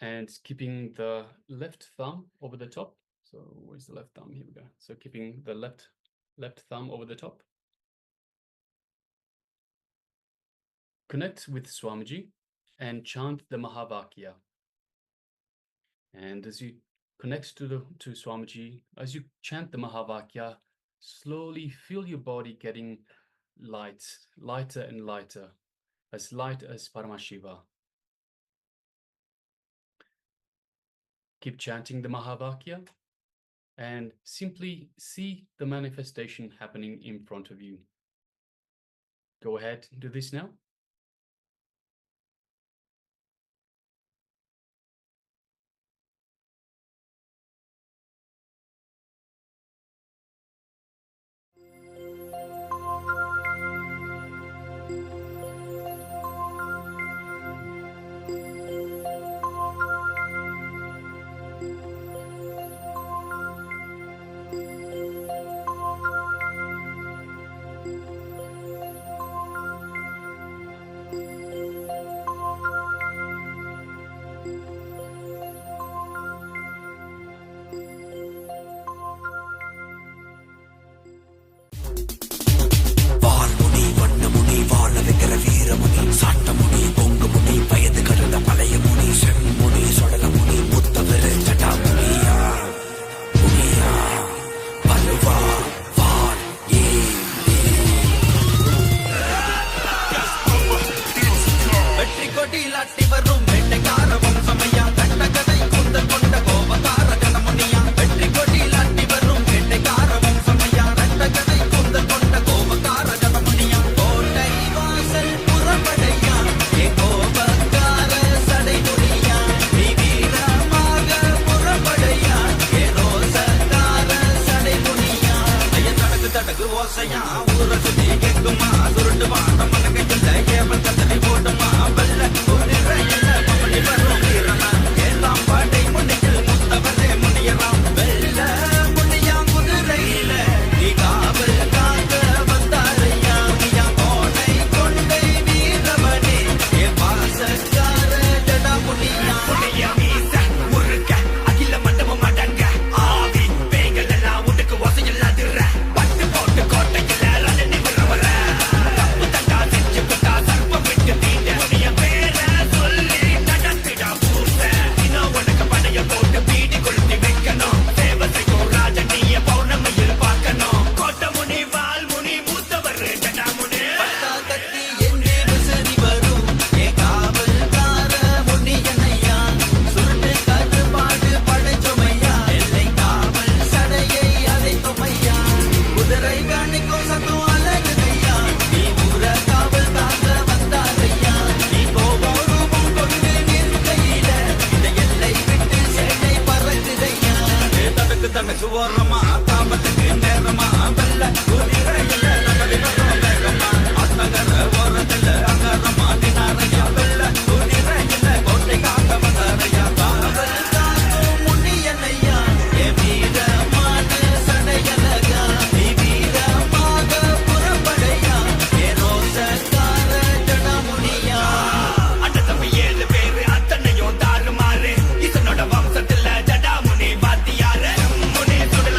And keeping the left thumb over the top. So where's the left thumb? Here we go. So keeping the left thumb over the top. Connect with Swamiji and chant the Mahavakya. And as you connect to Swamiji, as you chant the Mahavakya, slowly feel your body getting lighter and lighter. as light as Paramashiva. Keep chanting the Mahavakya and simply see the manifestation happening in front of you. Go ahead, do this now.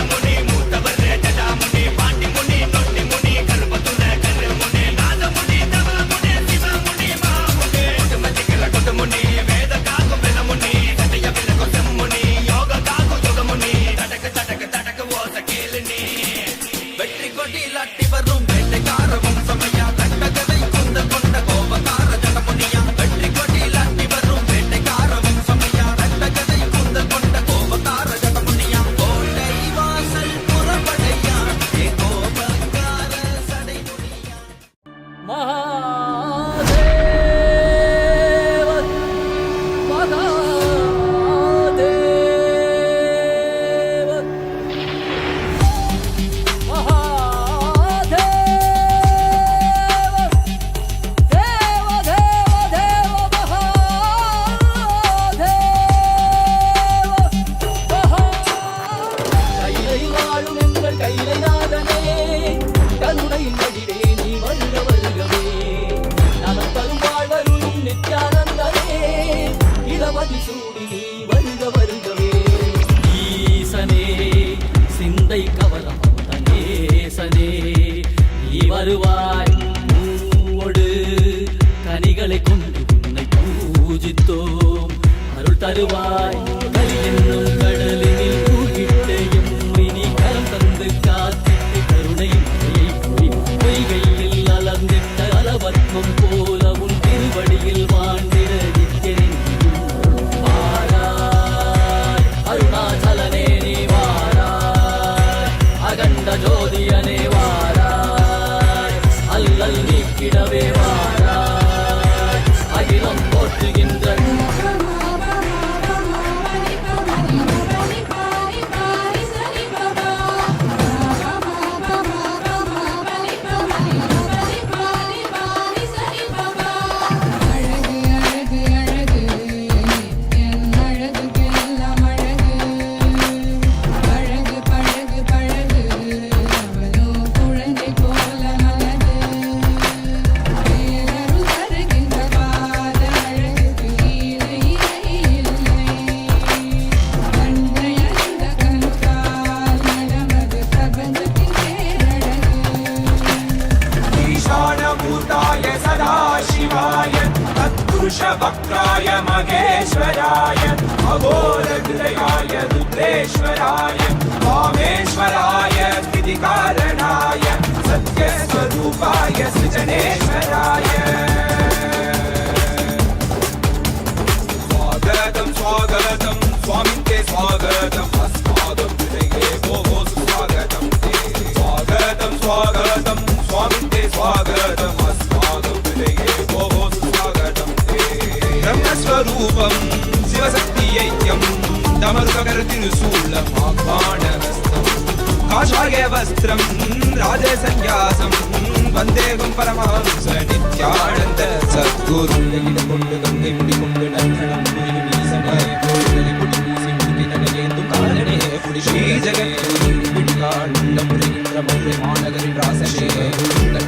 முனி वक्त्राय महेश्वराय अघोरहृदयाय रुद्रेश्वराय वामेश्वराय स्थितिकारणाय सत्यस्वरूपाय सृजनेश्वराय स्वागतं स्वागतं स्वामिन् ते स्वागतं अस्माकं हृदये भोः सुस्वागतं ते स्वागतं स्वागतं स्वामिन् ते स्वागतं अस्माकं हृदये भोः सुस्वागतं ते ब्रह्मस्वरूपं शिवशक्तियैक्यं दमरुककर्तिनुशूलं आह्वानहस्तं काषाय वस्त्रं राजसन्न्यासं वन्देहं परमहंस नित्यानन्द सद्गुरु கொண்டு கங்கை முடி கொண்டு நந்தனம் புரியும் ஈசனே கோயிலை கொடி பூசி முடித்து நடையேந்தும் காலனே புடி ஸ்ரீ ஜெகத்குரு விடிகாண்டம் புரிகின்ற மதுரை மாநகரின் ராசனே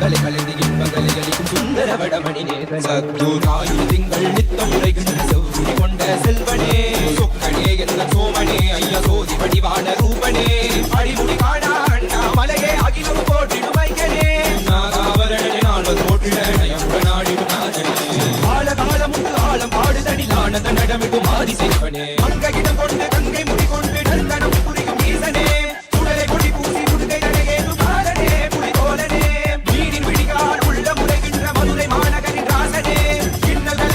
கலை கலைந்து இன்பங்களை அளிக்கும் சுந்தர வடமணினே சத்துராயு திங்கள் நித்தம் உரைகின்ற செவ்வி கொண்ட செல்வனே சொக்கனே என்ற சோமனே ஐயா சோதி வடிவான ரூபனே அடிமுடி காணா அண்ணா மலையே அகிலம் போற்றிடும் ஐயனே நாகாவரணே நால்வது போற்றிட நாடிடும் காலம் பாடுதடி ஆனந்த நடமிடும் ஆதிசேவனே மங்கையிடம் கொண்டு கங்கை முடி கொண்டு நந்தனம் புரியும் ஈசனே சுடலை கொடி பூசி முடுகை நடையேறும் காலனே புலிதோலனே வீடின் விடிகால் உள்ள முறைகின்ற மதுரை மாநகரின் ராசனே இன்னல்களை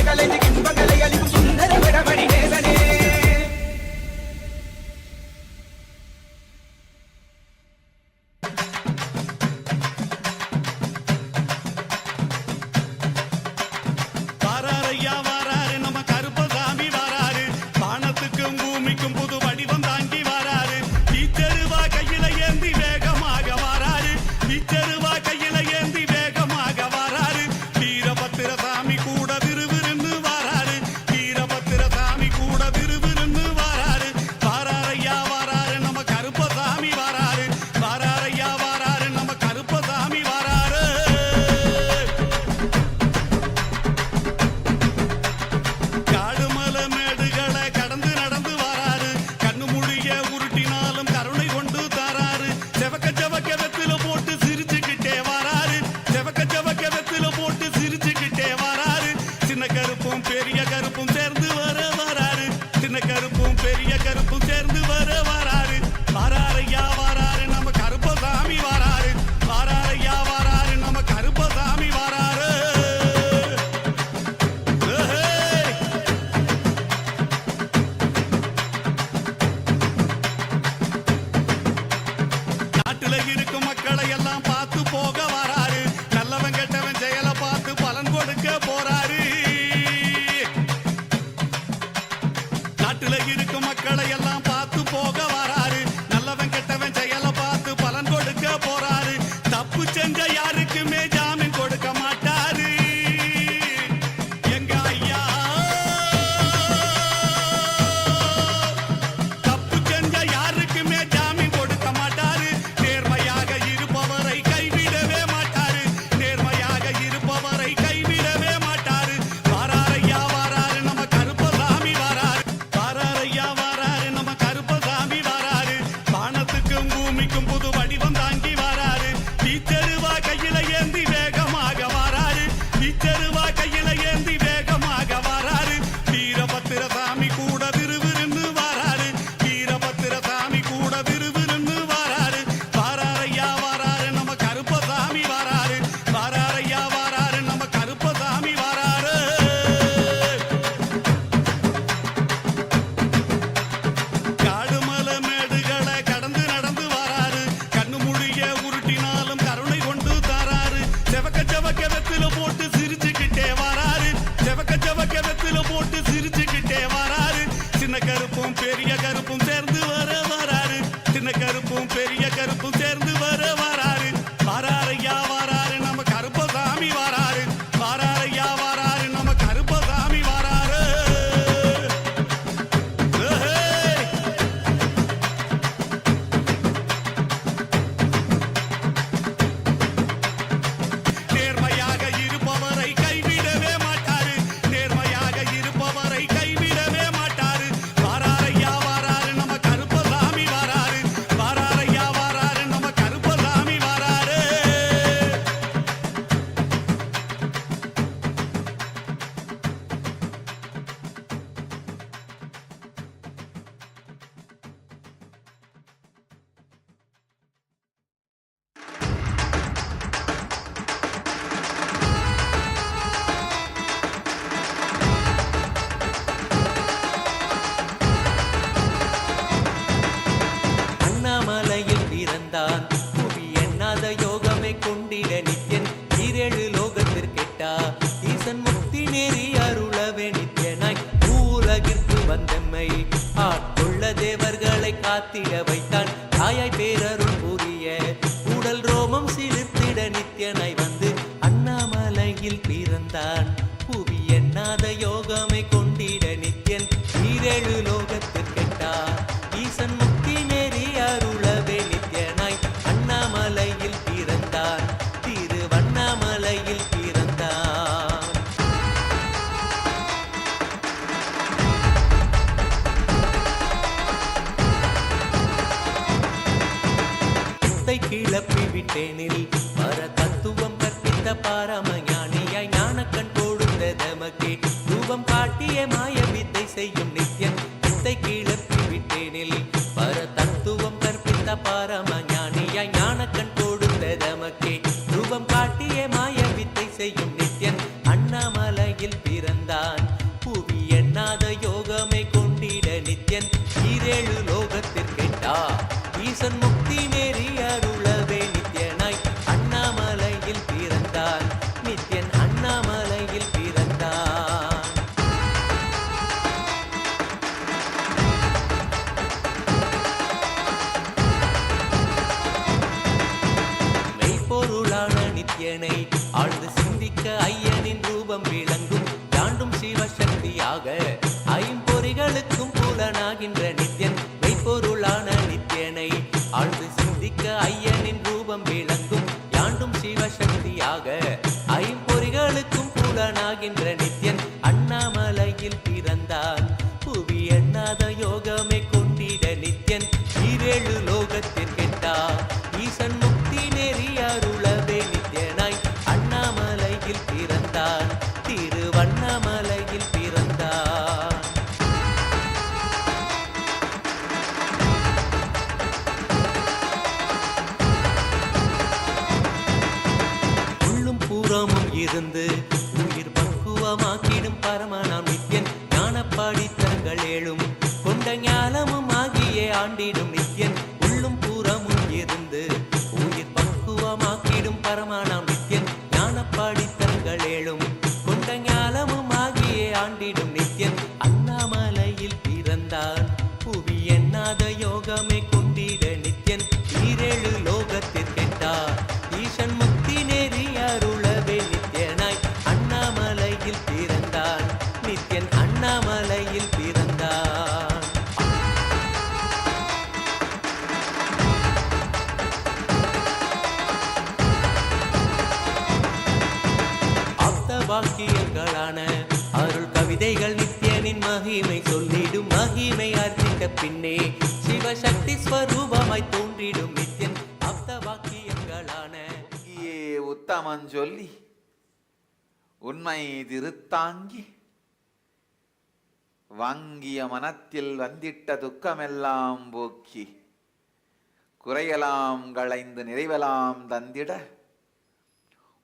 பிறந்தான் புவி எண்ணாத யோகமே கொண்டிட நித்யன் ஈரேழு லோகத்திற்கெட்டா ஈசன் முக்தி நேரி அருளவே நித்யனாய் பூலகிற்கு வந்தம்மை ஆட்கொள்ள தேவர்களை காத்திட வைத்தான் தாயாய் பேரருள் புரிய உடல் ரோமம் சிலிர்த்திட நித்யனாய் வந்து அண்ணாமலையில் பிறந்தான் புவி எண்ணாத யோகமே கொண்டிட நித்யன் ஈரேழு லோகத்திற்கெட்டா ஈசன் முக்தி நேரி அருளவே நித்யனாய் அண்ணாமலையில் பிறந்தான் திருவண்ணாமலையில் பிறந்தான். கிளப்பி விட்டேனில் பர தத்துவம் கற்பித்த பாரமஞானியாய் ஞானக்கண் கொடுத்த தமக்கே ரூபம் காட்டிய மாய வித்தை செய்யும் நித்யன் வித்தை கிளப்பி விட்டேனில் பர தத்துவம் கற்பித்த பாரமஞானியாய் ஞானக்கண் கொடுத்த தமக்கே ரூபம் காட்டிய மாய வித்தை செய்யும் நித்யன் அண்ணாமலையில் பிறந்தான் புவி எண்ணாத யோகமே கொண்டிட நித்யன் ஈரேழு லோகத்திற்கெட்டா ஈசன் முக்தி நேரி அருளவே நித்யனாய் அண்ணாமலையில் பிறந்தான் நித்யன் அண்ணாமலையில் பிறந்தான். மெய்ப்பொருளான நித்யனை ஆழ்ந்து சிந்திக்க ஐயனின் ரூபம் விளங்கும் தாண்டும் சிவசக்தியாக ஐம்பொறிகளுக்கும் புலனாகின்ற நித்யன் மெய்ப்பொருளான நித்யனை ஆழ்ந்து சிந்திக்க ஐயனின் ரூபம் விளங்கும் யாண்டும் சிவசக்தியாக ஐம்பொறிகளுக்கும் புலனாகின்ற நித்யன் அண்ணாமலையில் பிறந்தான் புவி எண்ணாத யோகமே கொண்டிட நித்யன் ஈரேழு லோகத்திற்கெட்டா ஈசன் முக்தி நேரி அருளவே நித்யனாய் அண்ணாமலையில் பிறந்தான் திருவண்ணாமலையில் பிறந்தான். உள்ளும் பூரமும் இருந்து உயிர் பக்குவமாக்கிடும் பரமனாம் நித்யன் ஞானப்பாடித்தங்கள் ஏழும் கொண்ட ஞானமும் ஆகியே ஆண்டிடும் நித்யன் உள்ளும் பூரமும் இருந்து உயிர் பக்குவமாக்கிடும் பரமனாம் நித்யன் ஞானப்பாடித்தங்கள் ஏழும் கொண்ட ஞானமும் ஆகியே ஆண்டிடும் நித்யன் அண்ணாமலையில் பிறந்தான் புவி எண்ணாத யோகமே கொண்டிட நித்யன் ஈரேழு லோகத்திற்கெட்டா ஈசன் முக்தி நேரி அருளவே நித்யனாய் அண்ணாமலையில் பிறந்தான் நித்யன் அண்ணாமலையில் பிறந்தான். ஆப்த வாக்கியங்களான அருள் கவிதைகள் நித்யனின் மகிமை சொல்லிடும் மகிமை அர்த்திக்க பின்னே சிவசக்தி ஸ்வரூபமாய் தோன்றிடும் நித்யன் ஆப்த வாக்கியங்களான உத்தமன் சொல்லி உண்மை திருத்தாங்கி வாங்கிய மனத்தில் வந்திட்ட துக்கமெல்லாம் போக்கி குறையலாம் களைந்து நிறைவலாம் தந்திட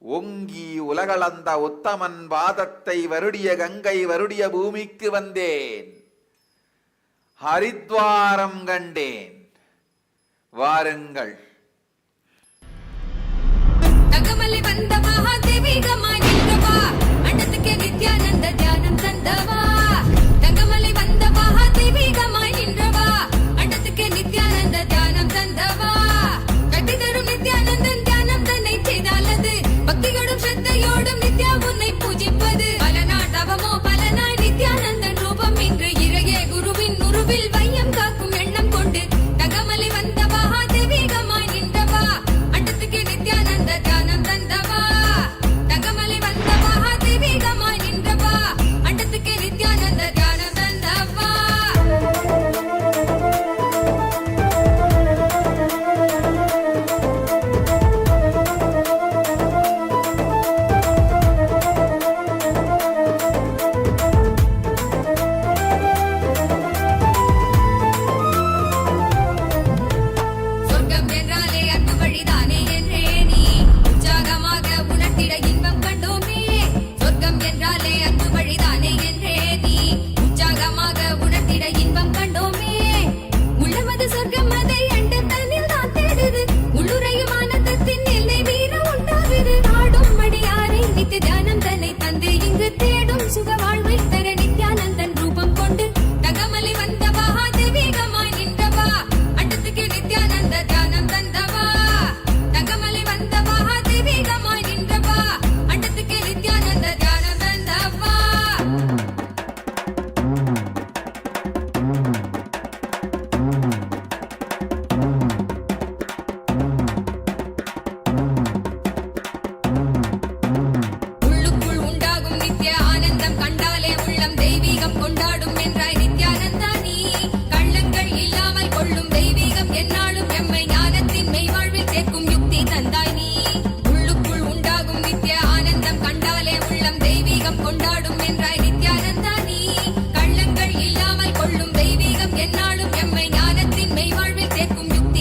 ஓங்கி உலகளந்த உத்தமன் பாதத்தை வருடிய கங்கை வருடிய பூமிக்கு வந்தேன் ஹரித்வாரம் கண்டேன் வாருங்கள். தங்கமலை வந்த மகாதேவிகமாய் நின்றவா அண்டத்துக்கே நித்யானந்த தியானம் தந்தவா தங்கமலை வந்த மகாதேவிகமாய் நின்றவா அண்டத்துக்கே நித்யானந்த தியானம் தந்தவா கட்டி தரும் நித்யானந்தன் தியானம் தன்னை செய்தாலது பக்தியோடும் ஸ்ரத்தையோடும் நித்யா உன்னை பூஜிப்பது பல நாட்டவமோ பல நாள் நித்யானந்தன் ரூபம் இன்று இறையே குருவின் உருவில் வையம் காக்கும் எண்ணம் கொண்டு தங்கமலை வந்த மகாதேவிகமாய் நின்றவா அண்டத்துக்கே நித்யானந்த தியானம் தந்தவா தங்கமலை வந்த மகாதேவிகமாய் நின்றவா அண்டத்துக்கே நித்யா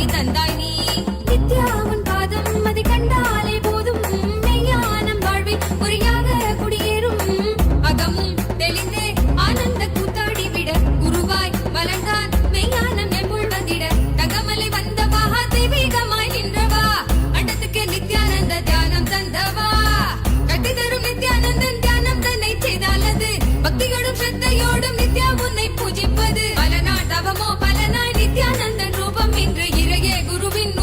தந்தாய் நீ நித்யா உன் பாதம் அதை கண்டாலே போதும் மெய்ஞானம் வாழ்வில் பொறியாக குடியேறும் அகமும் தெளிந்தே ஆனந்த கூத்தாடிவிட குருவாய் வளர்ந்தான் மெய்ஞானம் எம்முள் வந்திட தங்கமலை வந்தவா தெய்வீகமாய் நின்றவா அண்டத்துக்கு நித்யானந்த தியானம் தந்தவா கட்டி தரும் நித்யானந்தன் தியானம் தன்னை செய்தாலது பக்தியோடும் ஸ்ரத்தையோடும் நித்யா உன்னை பூஜிப்பது பல நாள் தவமோ பல நாள் நித்யானந்தன் ரூபம் இன்று இறையே குருவின்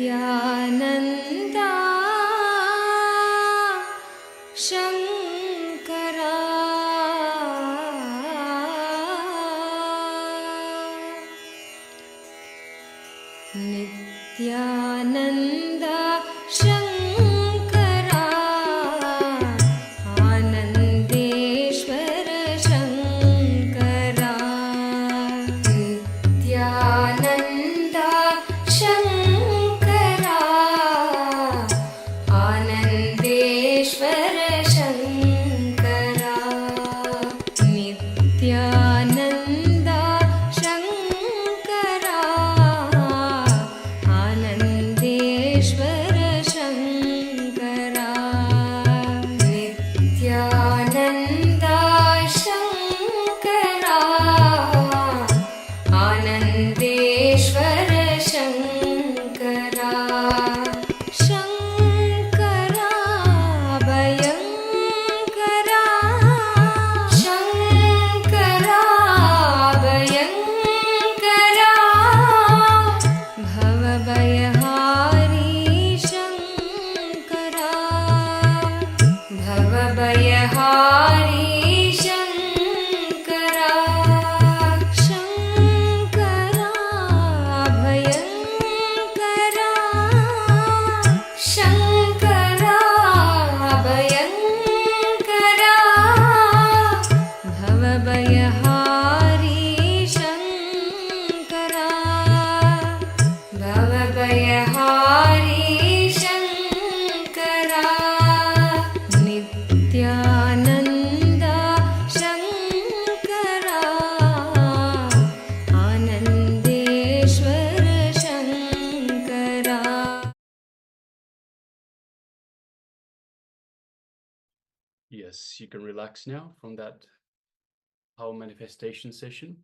Nityananda Shankara Nityananda Shankara Anandeshwar Shankara Nityananda Shankara Anandeshwar Shankara Nityananda Shankara Anandeshwar Shankara Nityananda Shankara Anandeshwar Shankara Shankara भयङ्करा Shankara भयङ्करा भवभयहारी Shankara भवभयहारी Shankara Shankara भयङ्करा Shankara भयङ्करा भवभयहारी Shankara भवभयहारी Shankara Nityananda Shankara Anandeshwar Shankara Yes, you can relax now from that power manifestation session.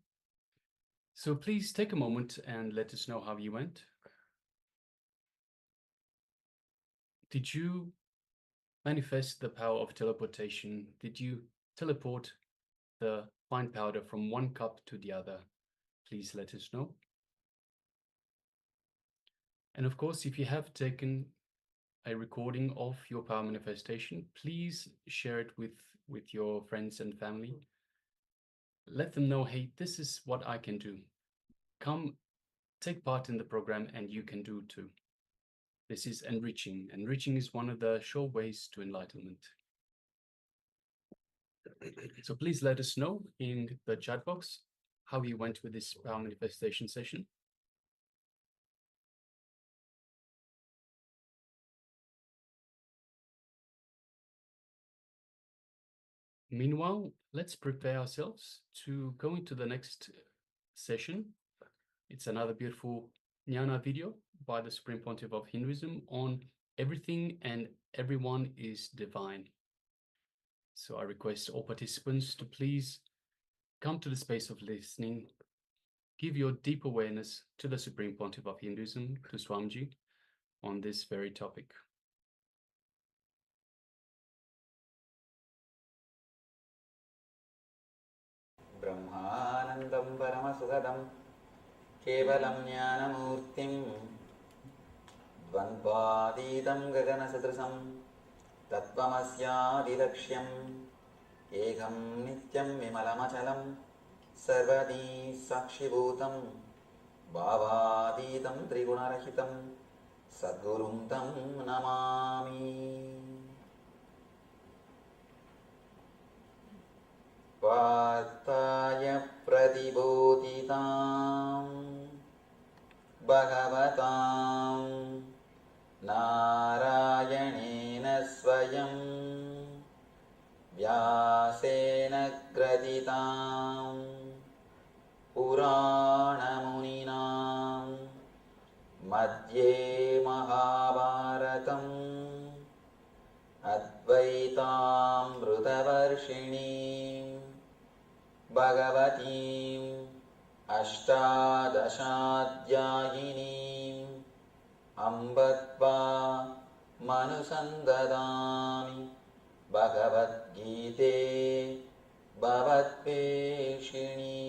So please take a moment and let us know how you went. Did you manifest the power of teleportation? Did you teleport the fine powder from one cup to the other? Please let us know. And of course, if you have taken a recording of your power manifestation, please share it with your friends and family. Let them know, hey, this is what I can do. Come take part in the program and you can do too. This is enriching. Enriching is one of the sure ways to enlightenment. So please let us know in the chat box how you went with this power manifestation session. Meanwhile, let's prepare ourselves to go into the next session. It's another beautiful Jnana video by the Supreme Pontiff of Hinduism on everything and everyone is divine. So I request all participants to please come to the space of listening, give your deep awareness to the Supreme Pontiff of Hinduism, to Swamiji, on this very topic. ब्रह्मानन्दं परमसुखदं केवलं ज्ञानमूर्तिं द्वन्द्वातीतं गगनसदृशं तत्त्वमस्यादिलक्ष्यम् एकं नित्यं विमलमचलं सर्वदी साक्षिभूतं भावातीतं त्रिगुणरहितं सद्गुरुं तं नमामि। वार्ताय प्रतिबोधितां भगवतां नारायणेन स्वयं व्यासेन ग्रथितां पुराणमुनिना मध्ये महाभारतम् अद्वैतामृतवर्षिणीं भगवतीम् अष्टादशाध्यायिनीम् अम्ब त्वा manusandadami Bhagavad Gita Bhavatpeshini.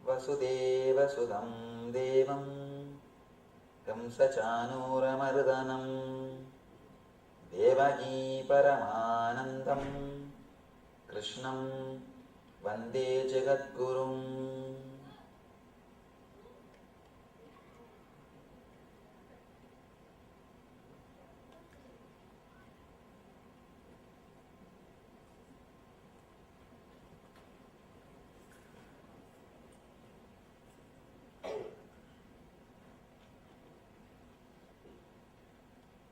Vasudeva Sudam Devam Kamsachanuramardanam Devaki Paramanandam Krishnam Vande Jagadgurum.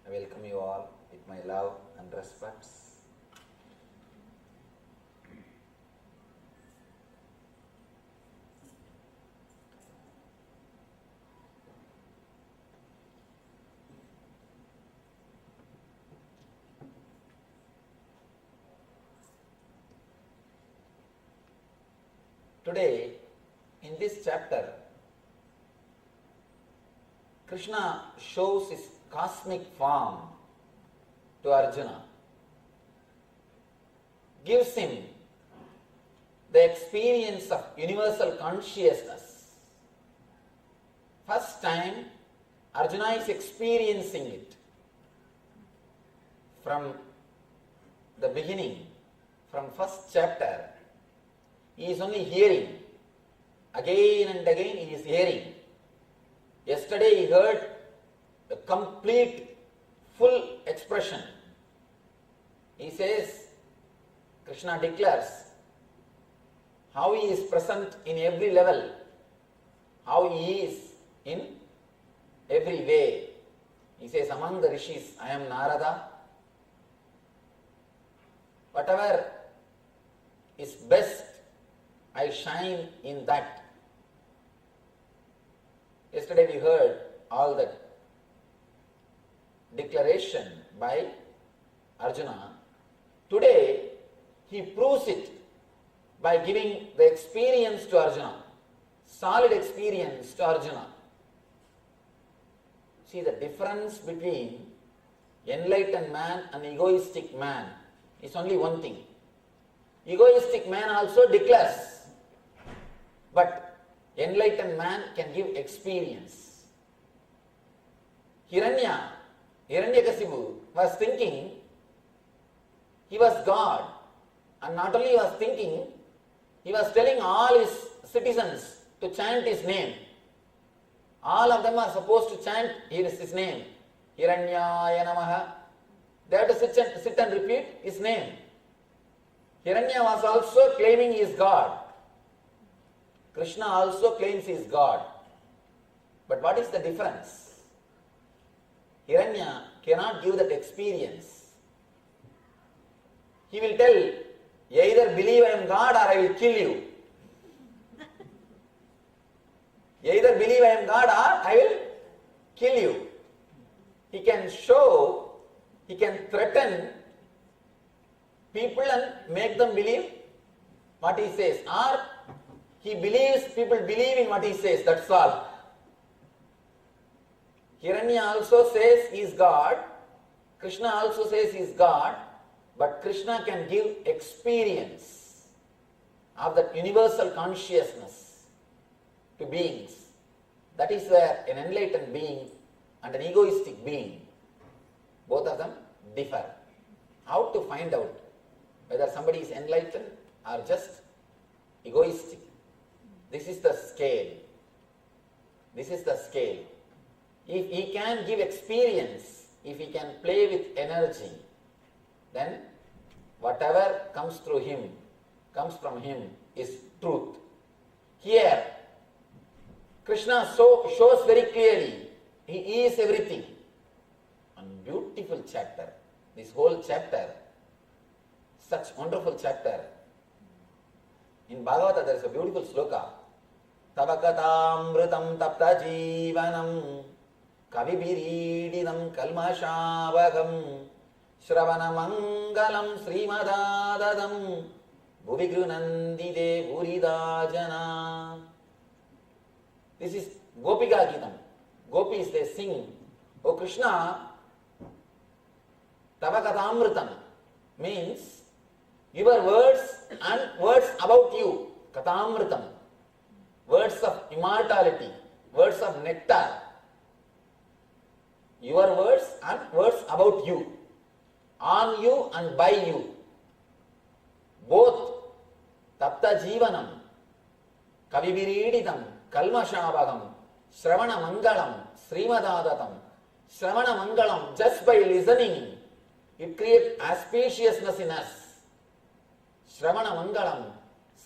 I welcome you all with my love and respects. Today, in this chapter, Krishna shows his cosmic form to Arjuna, gives him the experience of universal consciousness. First time, Arjuna is experiencing it. From the beginning, from first chapter, he is only hearing. Again and again he is hearing. Yesterday he heard the complete, full expression. He says, Krishna declares how he is present in every level, how he is in every way. He says, among the rishis, I am Narada. Whatever is best, I shine in that. Yesterday we heard all that declaration by Arjuna. Today he proves it by giving the experience to Arjuna, solid experience to Arjuna. See, the difference between enlightened man and egoistic man is only one thing. Egoistic man also declares, but enlightened man can give experience. Hiranyakasipu was thinking he was God, and not only he was thinking, he was telling all his citizens to chant his name. All of them are supposed to chant his name. Hiranyaya Namaha. They have to sit and repeat his name. Hiranya was also claiming he is God. Krishna also claims he is God. But what is the difference? Hiranya cannot give that experience. He will tell, either believe I am God or I will kill you. Either believe I am God or I will kill you. He can show, he can threaten people and make them believe what he says. Or he believes people believe in what he says, that's all. Hiranya also says he is God. Krishna also says he is God. But Krishna can give experience of that universal consciousness to beings. That is where an enlightened being and an egoistic being, both of them differ. How to find out whether somebody is enlightened or just egoistic? This is the scale. This is the scale. If he can give experience, if he can play with energy, then whatever comes through him, comes from him, is truth. Here, Krishna shows very clearly, he is everything. And beautiful chapter. This whole chapter, such wonderful chapter. In Bhagavata there is a beautiful sloka. Tavakatamritam tapta jivanam kavibiridinam kalmashavagam Shravana Mangalam Srimadadadam Bhuvigrunandide Burida Jana. This is Gopika Gitam. Gopis, they sing, O Krishna, Tava Katamritam means your words and words about you, Katamritam, words of immortality, words of nectar, your words and words about you, on you and by you, both Tapta Jivanam, Kavivirididam, Kalmashabhagam, Shravana Mangalam, Srimadadatam, Shravana Mangalam, just by listening, it creates auspiciousness in us. Shravana Mangalam,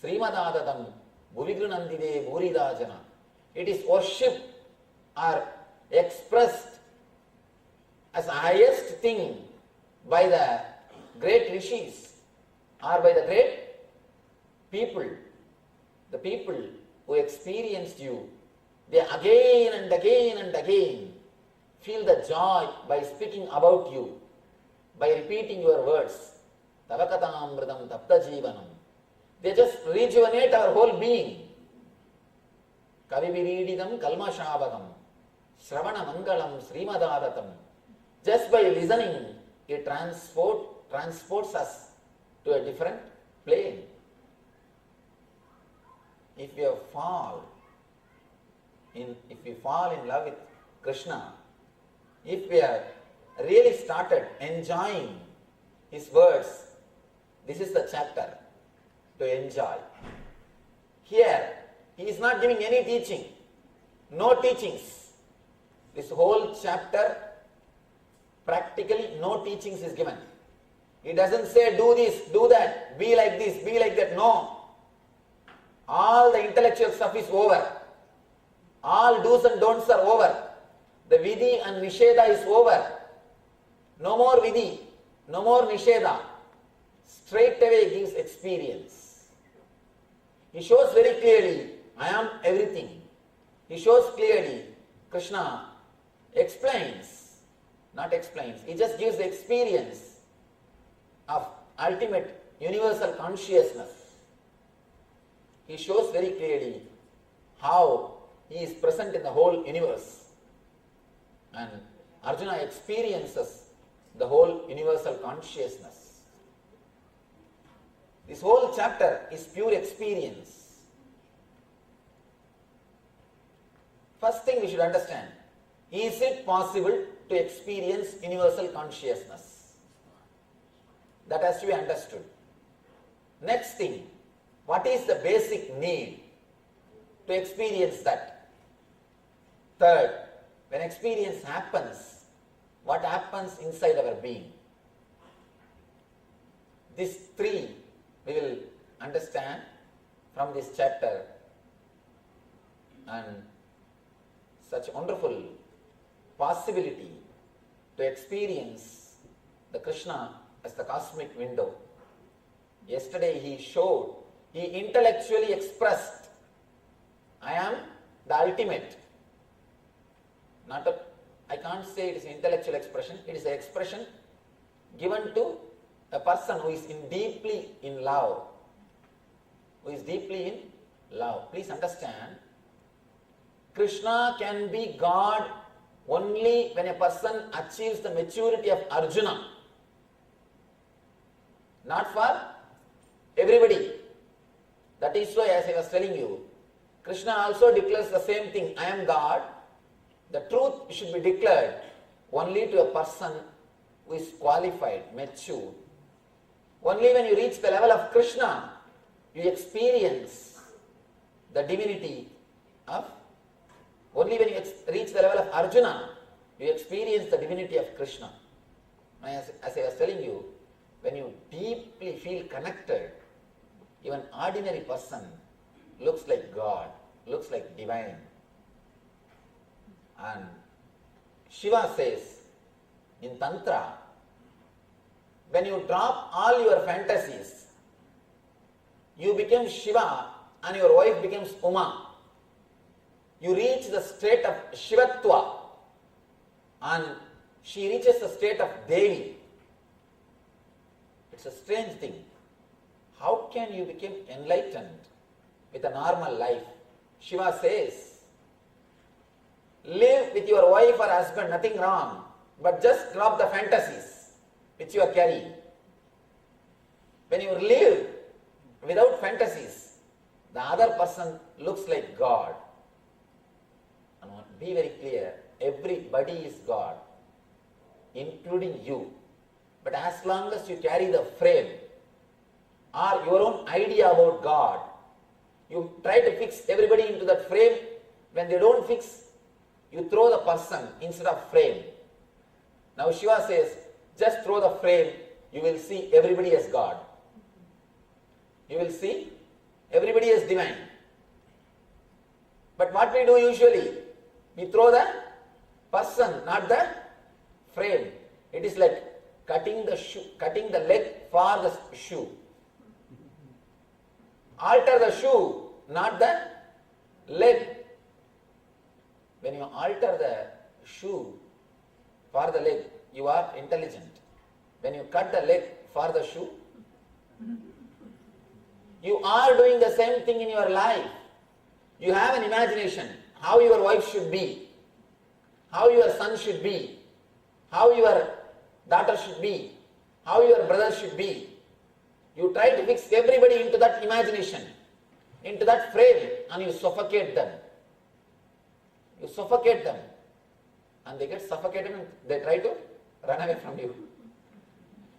Srimadadatam, Bhuvigrunandide Buridajana. It is worshipped or expressed as the highest thing by the great rishis or by the great people, the people who experienced you. They again and again and again feel the joy by speaking about you, by repeating your words. Tavakatamritam tapta jivanam. They just rejuvenate our whole being. Kavivirididam kalmashabhagam, Shravana Mangalam Srimadadatam. Just by listening, it transports us to a different plane. If you fall in love with Krishna, if we have really started enjoying his words, this is the chapter to enjoy. Here, he is not giving any teaching, no teachings. This whole chapter, practically no teachings is given. He doesn't say do this, do that, be like this, be like that. No. All the intellectual stuff is over. All do's and don'ts are over. The vidhi and nisheda is over. No more vidhi, no more nisheda. Straight away gives experience. He shows very clearly, I am everything. He shows clearly, Krishna explains, not explains, he just gives the experience of ultimate universal consciousness. He shows very clearly how he is present in the whole universe. And Arjuna experiences the whole universal consciousness. This whole chapter is pure experience. First thing we should understand, is it possible to experience universal consciousness? That has to be understood. Next thing, what is the basic need to experience that? Third, when experience happens, what happens inside our being? These three we will understand from this chapter, and such wonderful possibility to experience the Krishna as the cosmic window. Yesterday he intellectually expressed, I am the ultimate. I can't say it is an intellectual expression, it is an expression given to a person who is deeply in love. Please understand, Krishna can be God only when a person achieves the maturity of Arjuna. Not for everybody. That is why, as I was telling you, Krishna also declares the same thing, I am God. The truth should be declared only to a person who is qualified, mature. Only when you reach the level of Krishna, you experience the divinity of, only when you reach the level of Arjuna, you experience the divinity of Krishna. As I was telling you, when you deeply feel connected, even ordinary person looks like God, looks like divine. And Shiva says in Tantra, when you drop all your fantasies, you become Shiva and your wife becomes Uma. You reach the state of Shivatva and she reaches the state of Devi. It's a strange thing. how can you become enlightened with a normal life? Shiva says, live with your wife or husband, nothing wrong, but just drop the fantasies which you are carrying. When you live without fantasies, the other person looks like God. And be very clear, everybody is God, including you. But as long as you carry the frame or your own idea about God, you try to fix everybody into that frame. When they don't fix, you throw the person instead of frame. Now Shiva says, just throw the frame, you will see everybody as God. You will see everybody as divine. But what we do usually, we throw the person, not the frame. It is like cutting the leg for the shoe. Alter the shoe, not the leg. When you alter the shoe for the leg, you are intelligent. When you cut the leg for the shoe, you are doing the same thing in your life. You have an imagination, how your wife should be, how your son should be, how your daughter should be, how your brother should be. You try to fix everybody into that imagination, into that frame, and you suffocate them. You suffocate them, and they get suffocated and they try to run away from you.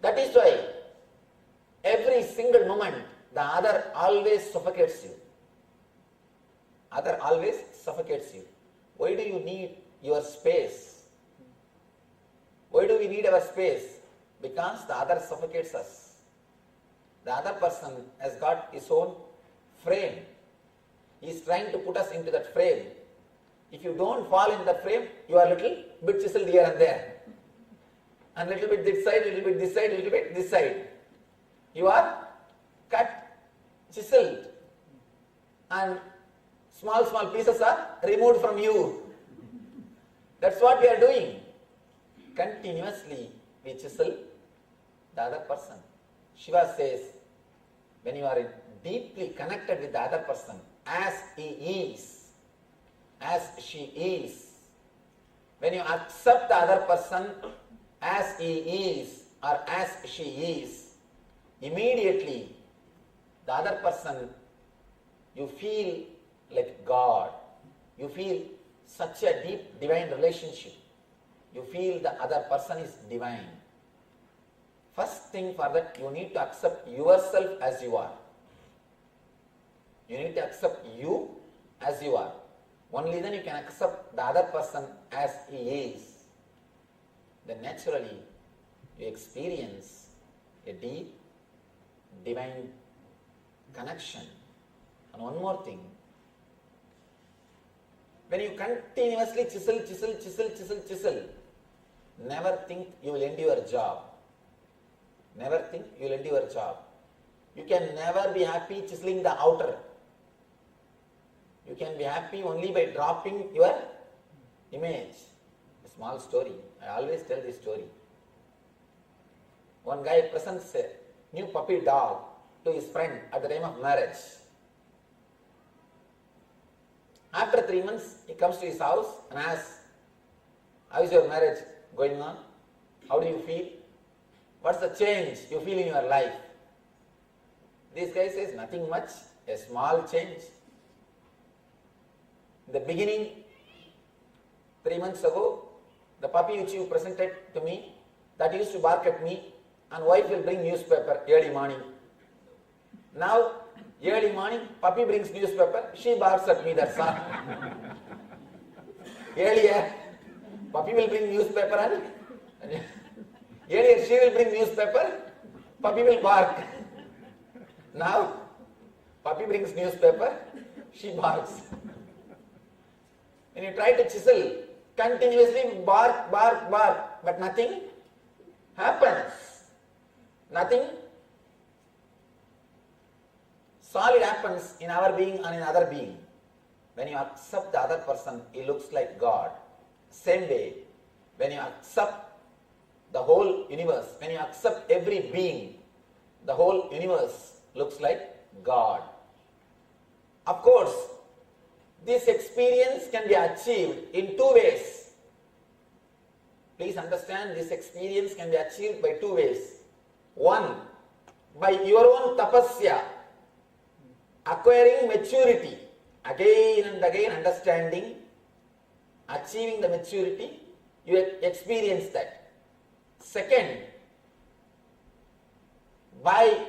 That is why every single moment the other always suffocates you. Other always suffocates you. Why do you need your space? Why do we need our space? Because the other suffocates us. The other person has got his own frame. He is trying to put us into that frame. If you don't fall in that frame, you are a little bit chiseled here and there. And little bit this side, little bit this side, little bit this side. You are cut, chiseled, and small pieces are removed from you. That's what we are doing. Continuously we chisel the other person. Shiva says, when you are deeply connected with the other person, as he is, as she is, when you accept the other person as he is or as she is, immediately the other person, you feel like God. You feel such a deep divine relationship. You feel the other person is divine. First thing for that, you need to accept yourself as you are. You need to accept you as you are. Only then you can accept the other person as he is. Then naturally you experience a deep divine connection. And one more thing, when you continuously chisel, never think you will end your job. Never think you will end your job. You can never be happy chiseling the outer. You can be happy only by dropping your image. A small story. I always tell this story. One guy presents a new puppy dog to his friend at the time of marriage. After 3 months, he comes to his house and asks, how is your marriage going on? How do you feel? What's the change you feel in your life? This guy says, nothing much, a small change. In the beginning, 3 months ago, the puppy which you presented to me, that used to bark at me, and wife will bring newspaper early morning. Now, early morning, puppy brings newspaper, she barks at me, that's all. Earlier, puppy will bring newspaper and earlier she will bring newspaper, puppy will bark. Now, puppy brings newspaper, she barks. When you try to chisel, continuously bark, but nothing happens. Nothing solid happens in our being and in other being. When you accept the other person, he looks like God. Same way, when you accept the whole universe, when you accept every being, the whole universe looks like God. Of course, this experience can be achieved in two ways. Please understand, this experience can be achieved by two ways. One, by your own tapasya, acquiring maturity, again and again understanding, achieving the maturity, you experience that. Second, by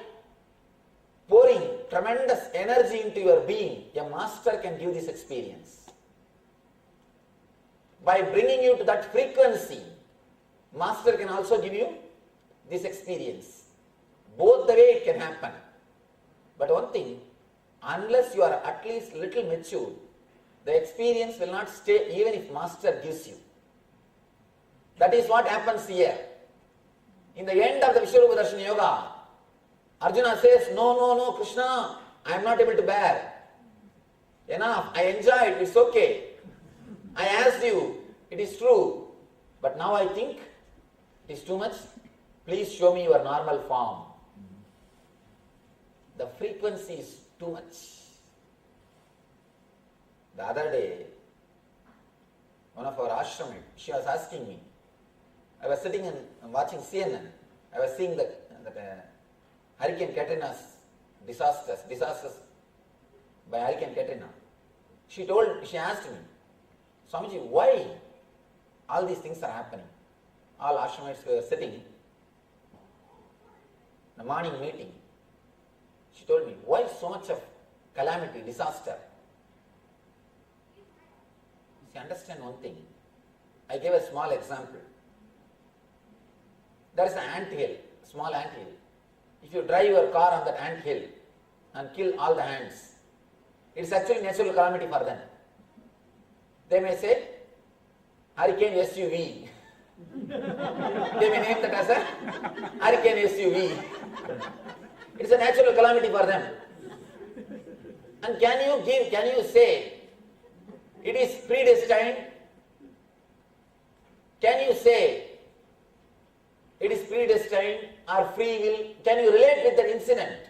pouring tremendous energy into your being, a master can give this experience. By bringing you to that frequency, master can also give you this experience. Both the way it can happen. But one thing, unless you are at least little mature, the experience will not stay even if master gives you. That is what happens here. In the end of the Vishwarupa Darshana Yoga, Arjuna says, no, Krishna, I am not able to bear. Enough, I enjoyed, it's okay. I asked you, it is true. But now I think it is too much. Please show me your normal form. The frequency is too much. The other day, one of our ashramites, she was asking me, I was sitting and watching CNN. I was seeing that Hurricane Katrina's disasters by Hurricane Katrina. She asked me, Swamiji, why all these things are happening? All ashramites were sitting in a morning meeting. She told me, why so much of calamity, disaster? You understand one thing. I gave a small example. There is an ant hill, small ant hill. If you drive your car on that ant hill and kill all the ants, it is actually natural calamity for them. They may say, Hurricane SUV. They may name that as a Hurricane SUV. It is a natural calamity for them. And can you say it is predestined? Can you say it is predestined or free will? Can you relate with that incident?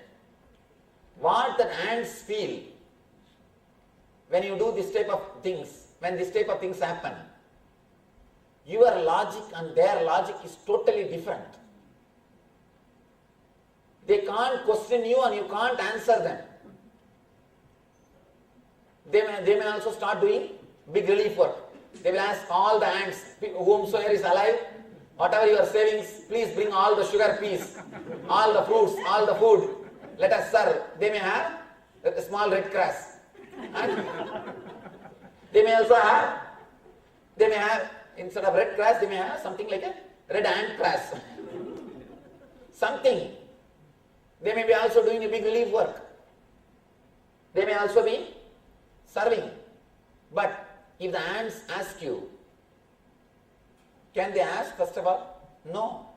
What the ants feel when you do this type of things, when this type of things happen? Your logic and their logic is totally different. They can't question you and you can't answer them. They may also start doing big relief work. They will ask all the ants, whomsoever is alive, whatever your savings, please bring all the sugar peas, all the fruits, all the food. Let us serve. They may have a small red grass. And they may also have, instead of red grass, they may have something like a red ant grass. Something. They may be also doing a big relief work. They may also be serving. But if the ants ask you, can they ask first of all? No.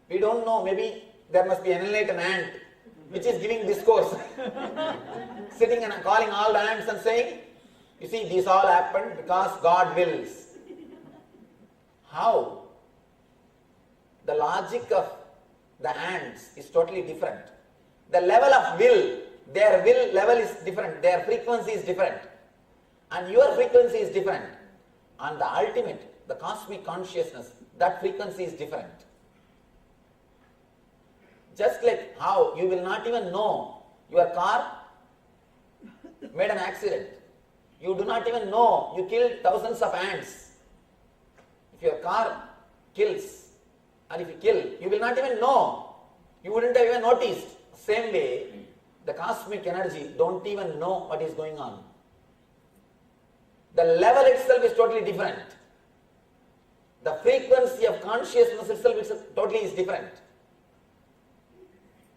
We don't know. Maybe there must be an enlightened ant which is giving discourse. Sitting and calling all the ants and saying, you see, this all happened because God wills. How? The logic of the ants is totally different. The level of will, their will level is different, their frequency is different. And your frequency is different. And the ultimate, the cosmic consciousness, that frequency is different. Just like how you will not even know your car made an accident. You do not even know you killed thousands of ants. If your car kills, and if you kill, you will not even know. You wouldn't have even noticed. Same way, the cosmic energy don't even know what is going on. The level itself is totally different. The frequency of consciousness itself totally is different.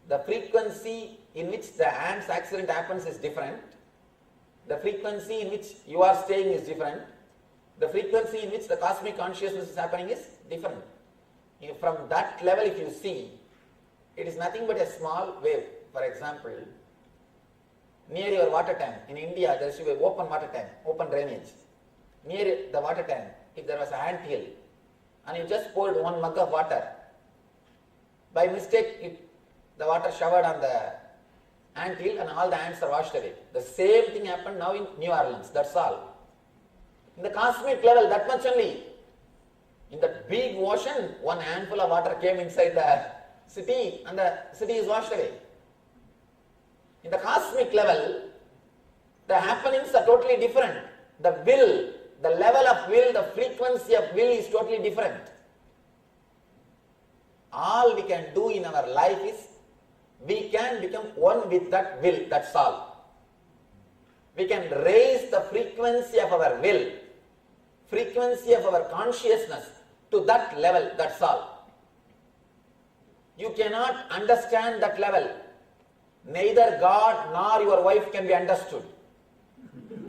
The frequency in which the ants accident happens is different. The frequency in which you are staying is different. The frequency in which the cosmic consciousness is happening is different. From that level, if you see, it is nothing but a small wave. For example, near your water tank, in India there should be open water tank, open drainage. Near the water tank, if there was an ant hill, and you just poured one mug of water, by mistake the water showered on the anthill and all the ants are washed away. The same thing happened now in New Orleans, that's all. In the cosmic level, that much only. In that big ocean, one handful of water came inside the city and the city is washed away. In the cosmic level, the happenings are totally different. The will, the level of will, the frequency of will is totally different. All we can do in our life is, we can become one with that will, that's all. We can raise the frequency of our will, frequency of our consciousness to that level, that's all. You cannot understand that level. Neither God nor your wife can be understood.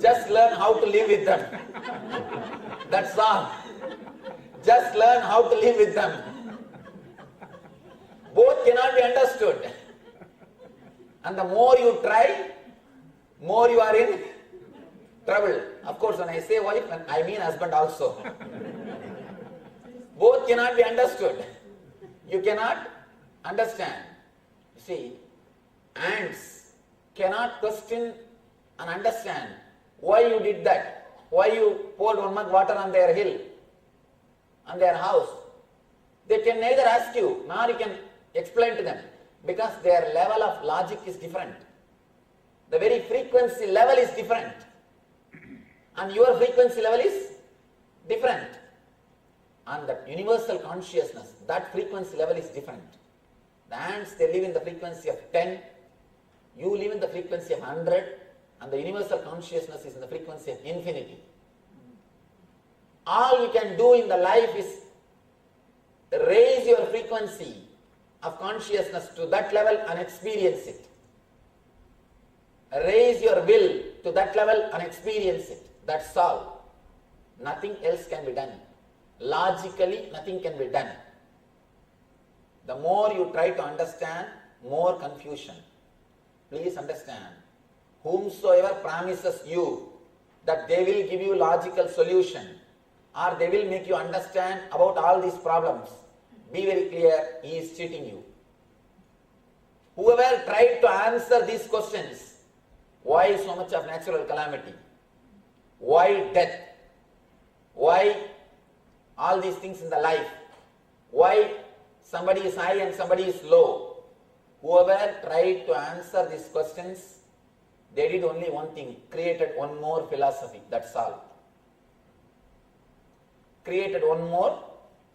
Just learn how to live with them. That's all. Just learn how to live with them. Both cannot be understood. And the more you try, more you are in trouble. Of course, when I say wife, I mean husband also. Both cannot be understood. You cannot understand. You see, ants cannot question and understand why you did that, why you poured 1 mug water on their hill, on their house. They can neither ask you nor you can explain to them, because their level of logic is different. The very frequency level is different. And your frequency level is different. And that universal consciousness, that frequency level is different. The ants, they live in the frequency of 10. You live in the frequency of 100. And the universal consciousness is in the frequency of infinity. All you can do in the life is raise your frequency of consciousness to that level and experience it. Raise your will to that level and experience it. That's all. Nothing else can be done. Logically, nothing can be done. The more you try to understand, more confusion. Please understand, whomsoever promises you that they will give you logical solution or they will make you understand about all these problems, be very clear, he is cheating you. Whoever tried to answer these questions, why so much of natural calamity? Why death? Why all these things in the life? Why somebody is high and somebody is low? Whoever tried to answer these questions, they did only one thing, created one more philosophy, that's all. Created one more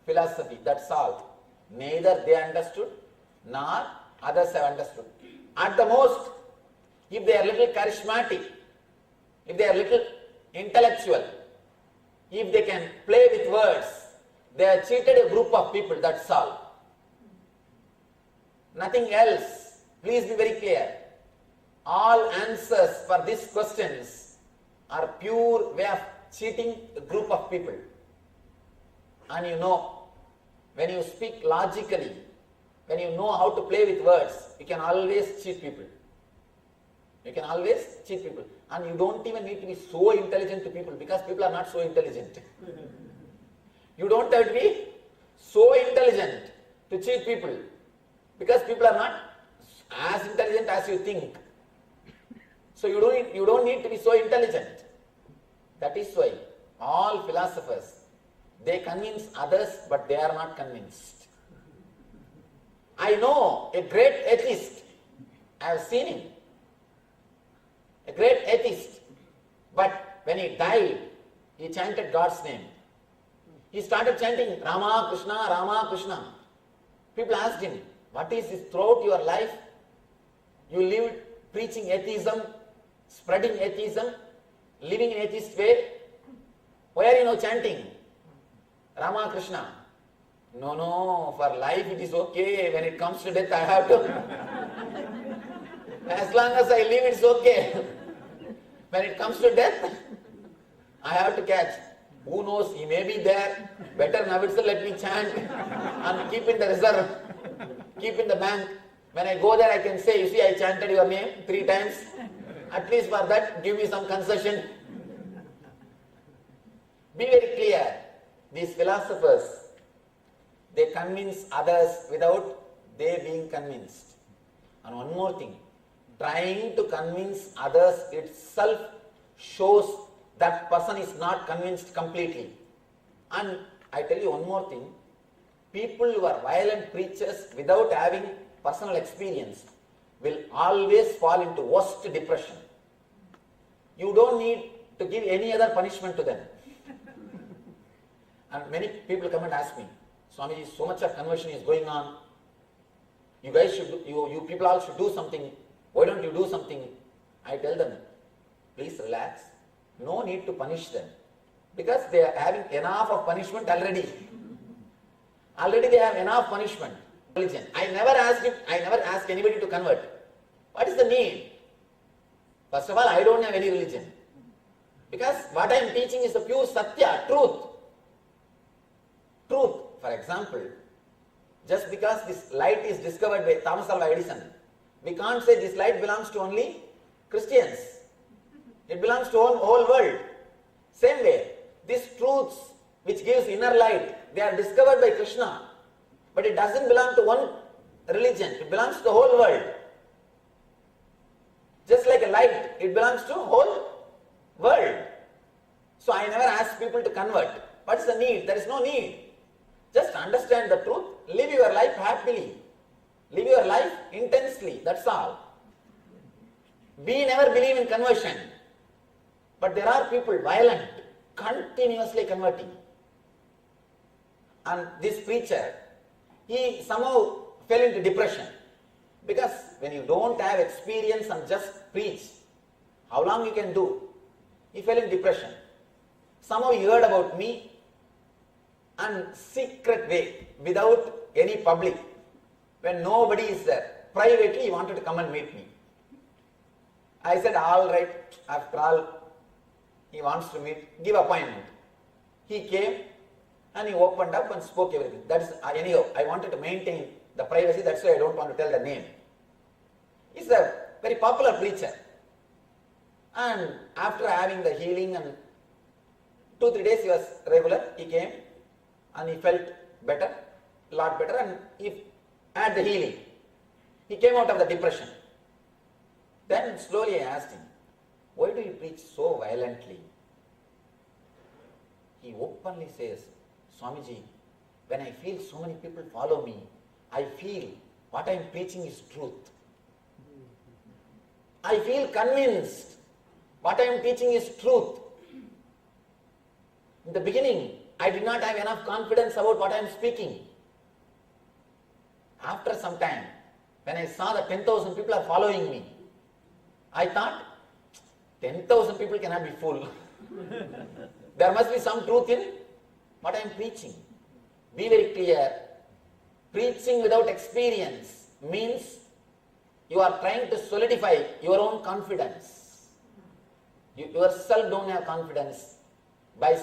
philosophy, that's all. Neither they understood, nor others have understood. At the most, if they are little charismatic, if they are little intellectual, if they can play with words, they have cheated a group of people, that's all. Nothing else. Please be very clear. All answers for these questions are pure way of cheating a group of people. And you know, when you speak logically, when you know how to play with words, you can always cheat people. You can always cheat people. And you don't even need to be so intelligent to people, because people are not so intelligent. You don't have to be so intelligent to cheat people, because people are not as intelligent as you think. So you don't need to be so intelligent. That is why all philosophers, they convince others, but they are not convinced. I know a great atheist. I have seen him. A great atheist. But when he died, he chanted God's name. He started chanting Rama Krishna, Rama Krishna. People asked him, what is this throughout your life? You lived preaching atheism, spreading atheism, living in atheist way. Why are you now chanting Rama Krishna? No, for life it is okay. When it comes to death, I have to. As long as I live, it's okay. When it comes to death, I have to catch. Who knows, he may be there. Better now itself let me chant and keep in the reserve, keep in the bank. When I go there, I can say, you see, I chanted your name 3 times. At least for that, give me some concession. Be very clear. These philosophers, they convince others without they being convinced. And one more thing, trying to convince others itself shows that person is not convinced completely. And I tell you one more thing, people who are violent preachers without having personal experience will always fall into worst depression. You don't need to give any other punishment to them. And many people come and ask me, Swamiji, so much of conversion is going on. You guys should do, you people all should do something. Why don't you do something? I tell them, please relax. No need to punish them. Because they are having enough of punishment already. Already they have enough punishment. Religion. I never ask anybody to convert. What is the need? First of all, I don't have any religion. Because what I am teaching is the pure Satya, truth. Truth. For example, just because this light is discovered by Thomas Alva Edison, we can't say this light belongs to only Christians. It belongs to whole world. Same way, these truths which gives inner light, they are discovered by Krishna. But it doesn't belong to one religion. It belongs to the whole world. Just like a light, it belongs to whole world. So I never ask people to convert. What's the need? There is no need. Just understand the truth, live your life happily, live your life intensely, that's all. We never believe in conversion, but there are people violent, continuously converting. And this preacher, he somehow fell into depression, because when you don't have experience and just preach, how long you can do? He fell in depression. Somehow he heard about me, and secret way, without any public, when nobody is there, privately he wanted to come and meet me. I said, all right, after all, he wants to meet, give appointment. He came and he opened up and spoke everything. That is, anyhow, I wanted to maintain the privacy, that's why I don't want to tell the name. He's a very popular preacher. And after having the healing and 2-3 days he was regular, he came and he felt better, lot better, and he had the healing. He came out of the depression. Then slowly I asked him, why do you preach so violently? He openly says, Swamiji, when I feel so many people follow me, I feel what I am preaching is truth. I feel convinced what I am teaching is truth. In the beginning, I did not have enough confidence about what I am speaking. After some time, when I saw that 10,000 people are following me, I thought, 10,000 people cannot be full. There must be some truth in what I am preaching. Be very clear. Preaching without experience means you are trying to solidify your own confidence. You yourself don't have confidence. By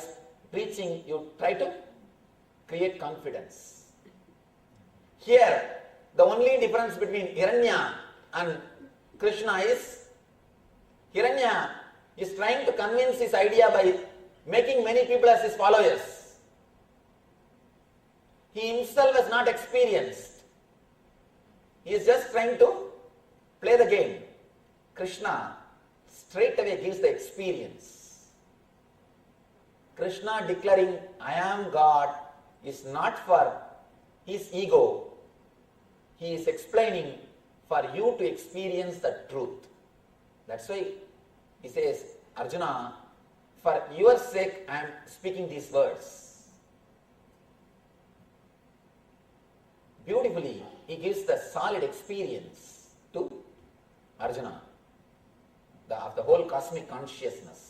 preaching, you try to create confidence. Here, the only difference between Hiranya and Krishna is, Hiranya is trying to convince his idea by making many people as his followers. He himself has not experienced. He is just trying to play the game. Krishna straight away gives the experience. Krishna declaring, I am God, is not for his ego. He is explaining for you to experience the truth. That's why he says, Arjuna, for your sake I am speaking these words. Beautifully, he gives the solid experience to Arjuna of the whole cosmic consciousness.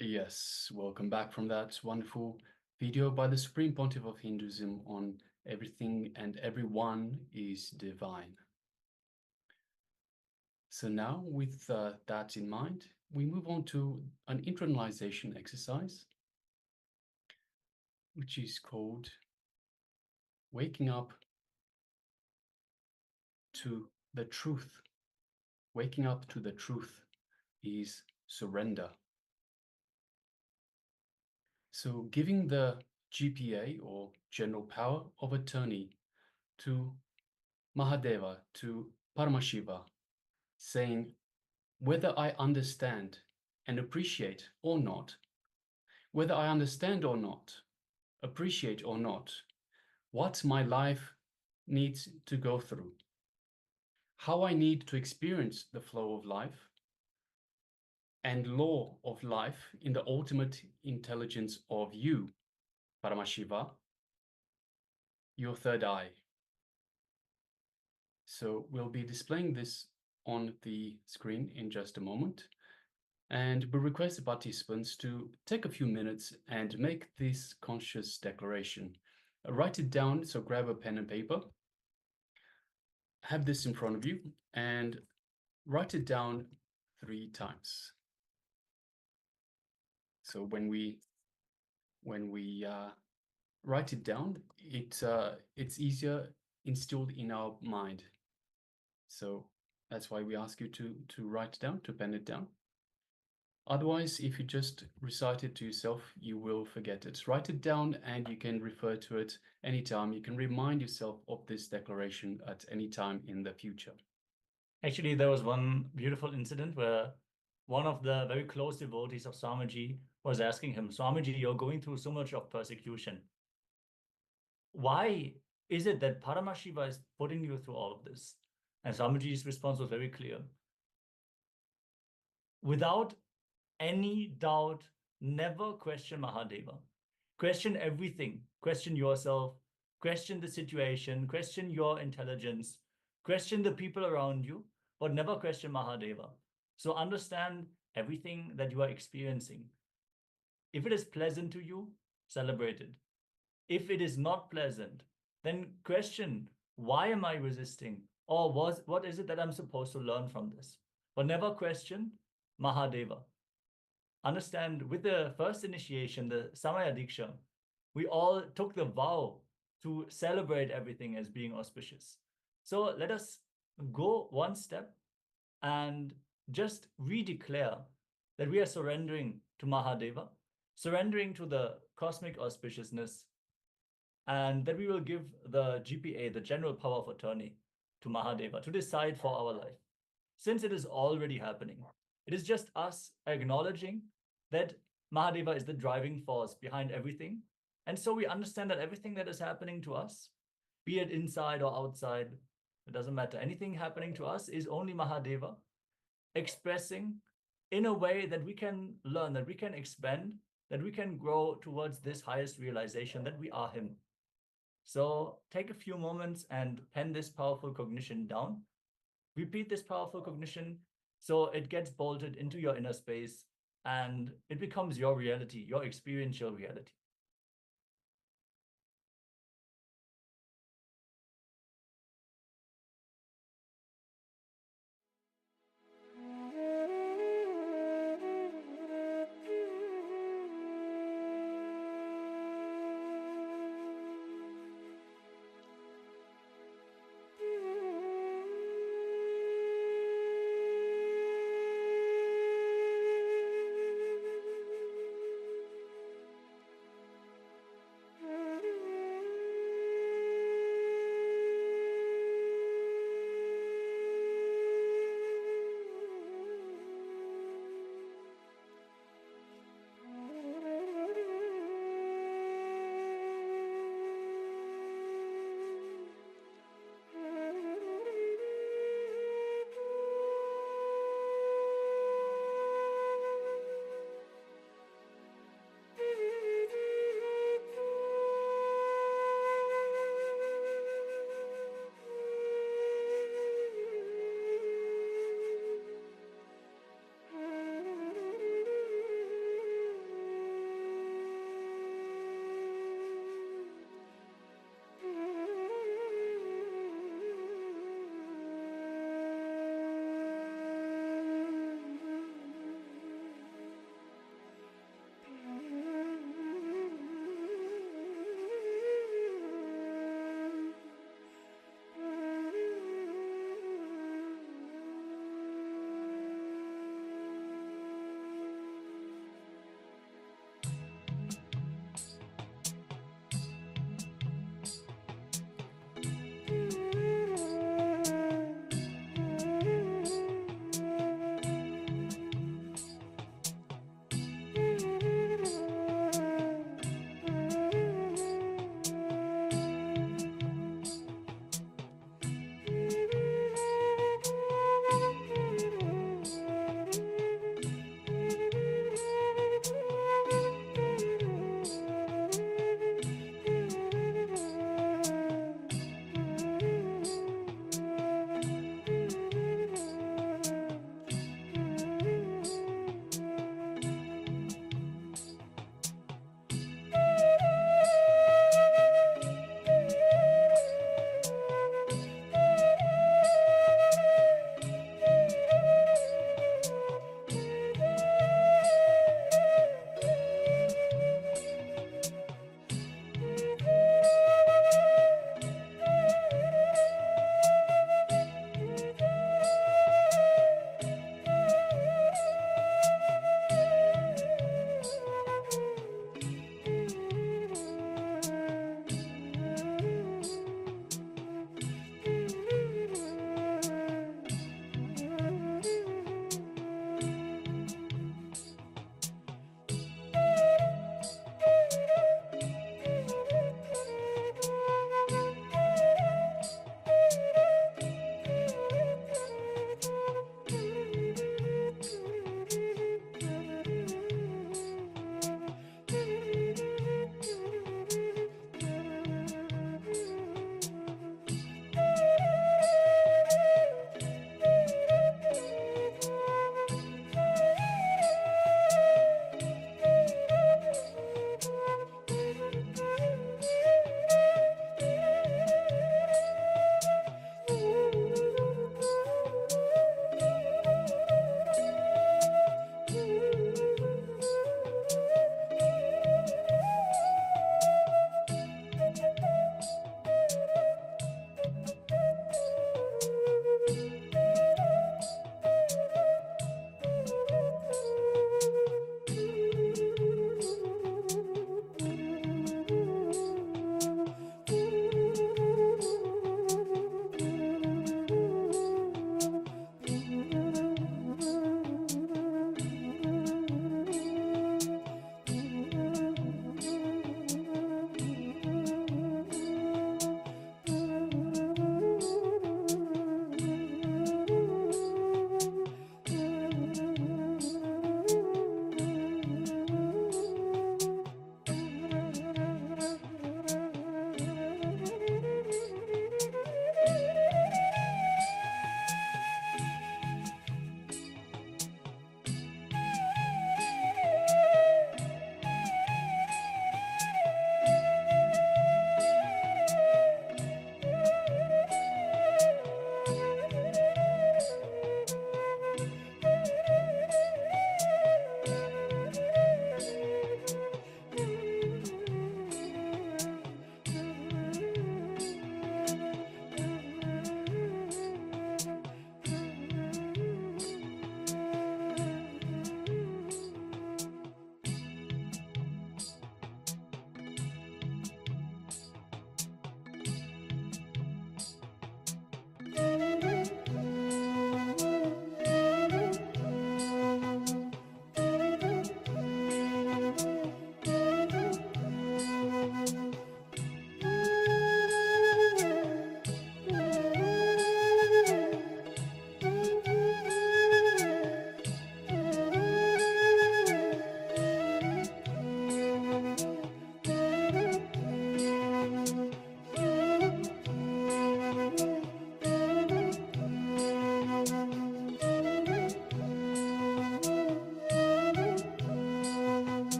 Yes, welcome back from that wonderful video by the Supreme Pontiff of Hinduism on everything and everyone is divine. So now, with that in mind, we move on to an internalization exercise, which is called waking up to the truth. Waking up to the truth is surrender. So giving the GPA, or general power of attorney, to Mahadeva, to Paramashiva, saying, whether I understand and appreciate or not, whether I understand or not, appreciate or not, what my life needs to go through, how I need to experience the flow of life and law of life in the ultimate intelligence of you, Paramashiva, your third eye. So we'll be displaying this on the screen in just a moment, and we request the participants to take a few minutes and make this conscious declaration. Write it down, so grab a pen and paper, have this in front of you, and write it down 3 times. So when we write it down, it's easier instilled in our mind. So that's why we ask you to write it down, to pen it down. Otherwise, if you just recite it to yourself, you will forget it. Write it down and you can refer to it anytime. You can remind yourself of this declaration at any time in the future. Actually, there was one beautiful incident where one of the very close devotees of Swamiji was asking him, Swamiji, you're going through so much of persecution. Why is it that Paramashiva is putting you through all of this? And Swamiji's response was very clear. Without any doubt, never question Mahadeva. Question everything. Question yourself. Question the situation. Question your intelligence. Question the people around you, but never question Mahadeva. So understand everything that you are experiencing. If it is pleasant to you, celebrate it. If it is not pleasant, then question, why am I resisting? Or what is it that I'm supposed to learn from this? But never question Mahadeva. Understand, with the first initiation, the Samaya Diksha, we all took the vow to celebrate everything as being auspicious. So let us go one step and just redeclare that we are surrendering to Mahadeva, surrendering to the cosmic auspiciousness, and that we will give the GPA, the general power of attorney, to Mahadeva to decide for our life. Since it is already happening, it is just us acknowledging that Mahadeva is the driving force behind everything. And so we understand that everything that is happening to us, be it inside or outside, it doesn't matter. Anything happening to us is only Mahadeva expressing in a way that we can learn, that we can expand, that we can grow towards this highest realization that we are Him. So take a few moments and pen this powerful cognition down. Repeat this powerful cognition so it gets bolted into your inner space and it becomes your reality, your experiential reality.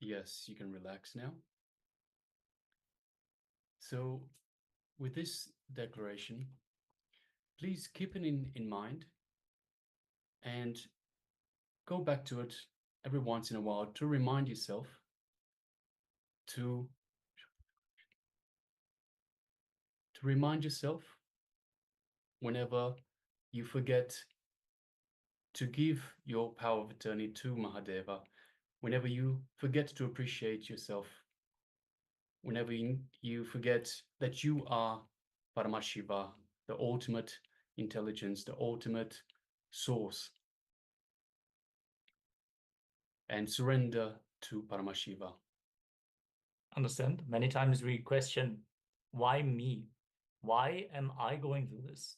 Yes, you can relax now. So, with this declaration, please keep it in mind and go back to it every once in a while to remind yourself to remind yourself whenever you forget to give your power of attorney to Mahadeva, whenever you forget to appreciate yourself, whenever you forget that you are Paramashiva, the ultimate intelligence, the ultimate source, and surrender to Paramashiva. Understand? Many times we question, why me? Why am I going through this?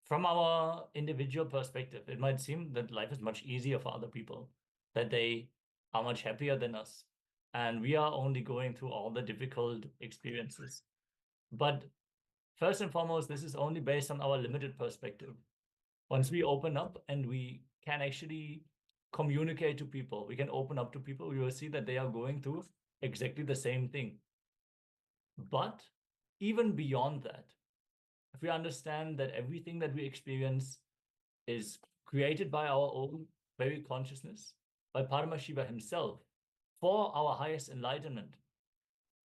From our individual perspective, it might seem that life is much easier for other people, that they are much happier than us, and we are only going through all the difficult experiences. But first and foremost, this is only based on our limited perspective. Once we open up and we can actually communicate to people, we can open up to people, we will see that they are going through exactly the same thing. But even beyond that, if we understand that everything that we experience is created by our own very consciousness, by Paramashiva himself, for our highest enlightenment,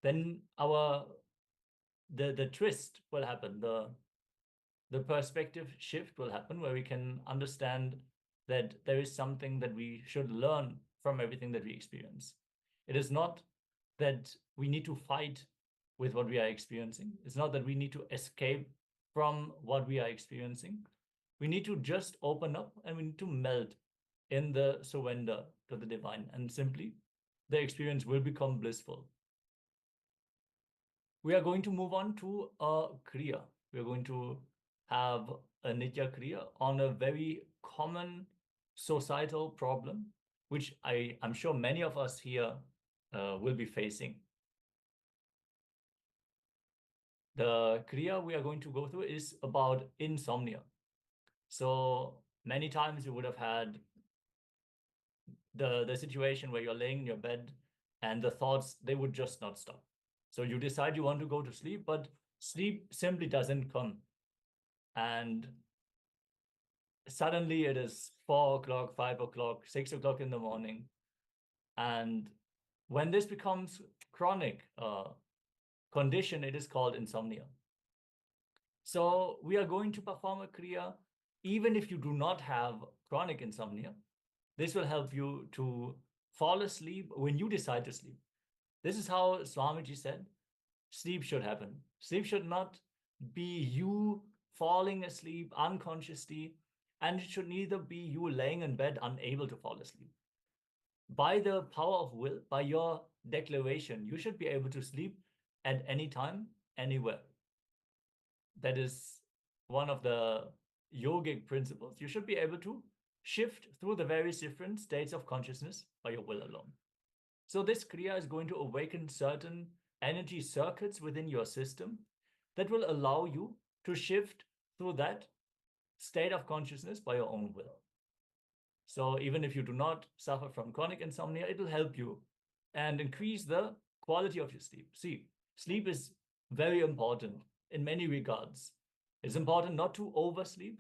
then the twist will happen, the perspective shift will happen, where we can understand that there is something that we should learn from everything that we experience. It is not that we need to fight with what we are experiencing. It's not that we need to escape from what we are experiencing. We need to just open up and we need to melt in the surrender to the divine, and simply the experience will become blissful. We are going to move on to a kriya. We are going to have a nitya kriya on a very common societal problem, which I'm sure many of us here will be facing. The kriya we are going to go through is about insomnia. So many times you would have had the situation where you're laying in your bed and the thoughts, they would just not stop. So you decide you want to go to sleep, but sleep simply doesn't come. And suddenly it is 4 o'clock, 5 o'clock, 6 o'clock in the morning. And when this becomes chronic condition, it is called insomnia. So we are going to perform a kriya even if you do not have chronic insomnia. This will help you to fall asleep when you decide to sleep. This is how Swamiji said sleep should happen. Sleep should not be you falling asleep unconsciously, and it should neither be you laying in bed unable to fall asleep. By the power of will, by your declaration, you should be able to sleep at any time, anywhere. That is one of the yogic principles. You should be able to shift through the various different states of consciousness by your will alone. So this kriya is going to awaken certain energy circuits within your system that will allow you to shift through that state of consciousness by your own will. So even if you do not suffer from chronic insomnia, it will help you and increase the quality of your sleep. See, sleep is very important in many regards. It's important not to oversleep,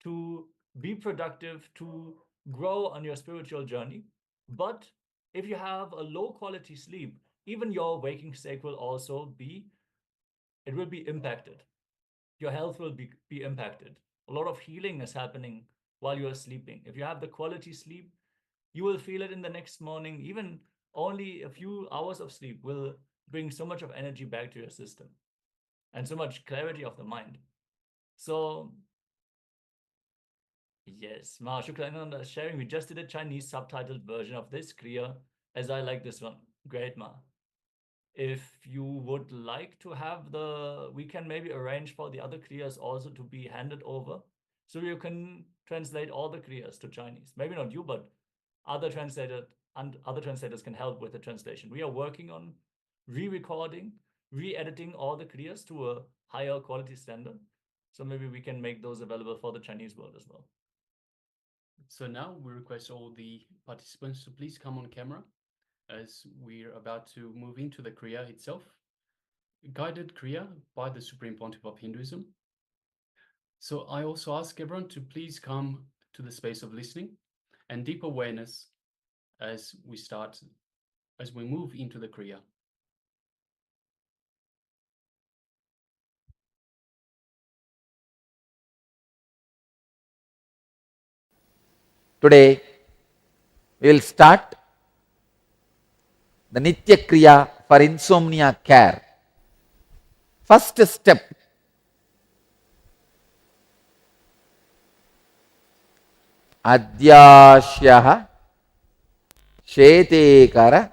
to be productive, to grow on your spiritual journey. But if you have a low quality sleep, even your waking state will also be impacted. Your health will be impacted. A lot of healing is happening while you are sleeping. If you have the quality sleep, you will feel it in the next morning. Even only a few hours of sleep will bring so much of energy back to your system and so much clarity of the mind. So yes, Ma Shukrananda is sharing. We just did a Chinese subtitled version of this kriya, as I like this one. Great, Ma. If you would like to have we can maybe arrange for the other kriyas also to be handed over, so you can translate all the kriyas to Chinese. Maybe not you, but other translators can help with the translation. We are working on re-recording, re-editing all the kriyas to a higher quality standard. So maybe we can make those available for the Chinese world as well. So now we request all the participants to please come on camera as we're about to move into the kriya itself, guided kriya by the Supreme Pontiff of Hinduism. So I also ask everyone to please come to the space of listening and deep awareness as we move into the kriya. Today, we will start the Nitya Kriya for insomnia care. First step, Adhyashyah Shetekara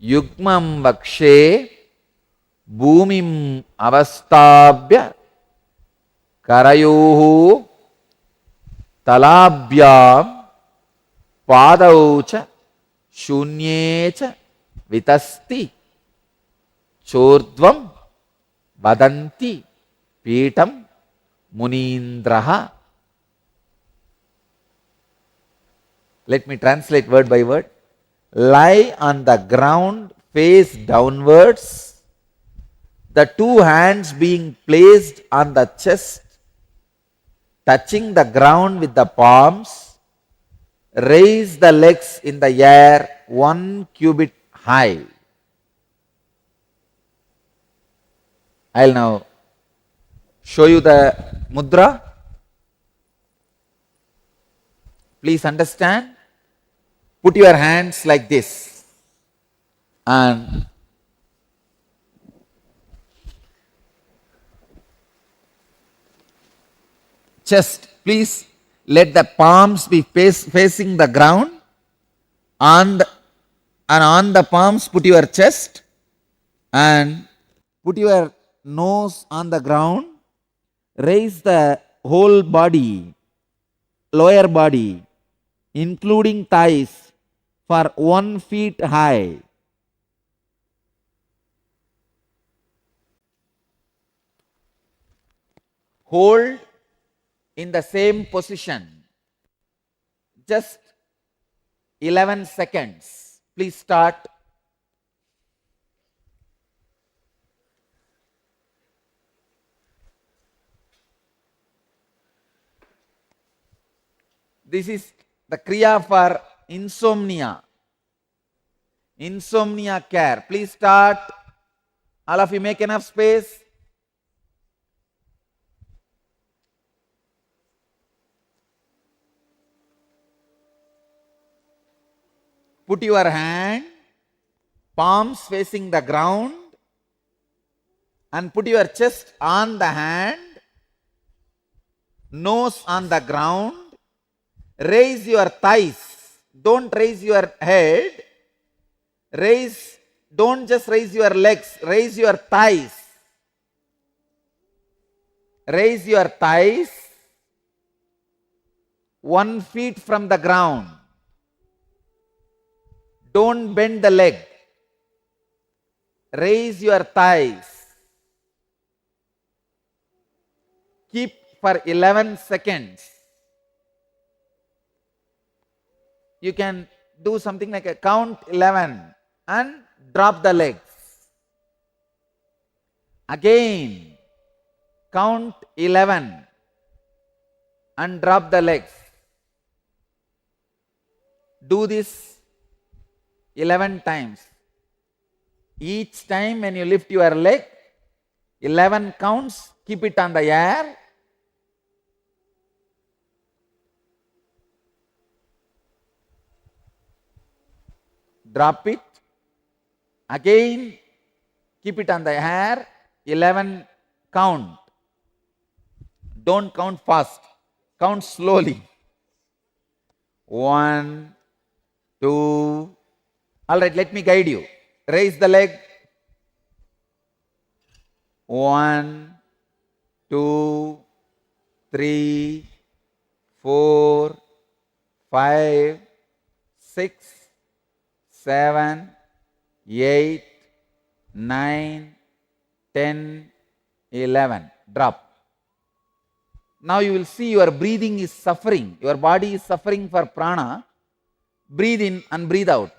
Yugmam Vakshe Bhumim Avastabhya Karayuhu Talabhyam Padaucha Shunyecha Vitasti Chordvam Vadanti Pitam Munindraha. Let me translate word by word. Lie on the ground, face downwards, the two hands being placed on the chest, touching the ground with the palms. Raise the legs in the air 1 cubit high. I'll now show you the mudra. Please understand. Put your hands like this and chest. Please let the palms be facing the ground. And on the palms put your chest and put your nose on the ground. Raise the whole body, lower body, including thighs, for 1 feet high. Hold in the same position just 11 seconds. Please start. This is the kriya for insomnia. Insomnia care. Please start. All of you make enough space. Put your hand, palms facing the ground, and put your chest on the hand, nose on the ground. Raise your thighs. Don't raise your head. Don't just raise your legs, raise your thighs. Raise your thighs 1 feet from the ground. Don't bend the leg. Raise your thighs. Keep for 11 seconds. You can do something like a count 11 and drop the legs. Again, count 11 and drop the legs. Do this 11 times. Each time when you lift your leg, 11 counts, keep it on the air. Drop it. Again, keep it on the air. 11 count. Don't count fast. Count slowly. 1, 2. All right, let me guide you. Raise the leg. 1, 2, 3, 4, 5, 6, 7, 8, 9, 10, 11. Drop. Now you will see your breathing is suffering. Your body is suffering for prana. Breathe in and breathe out.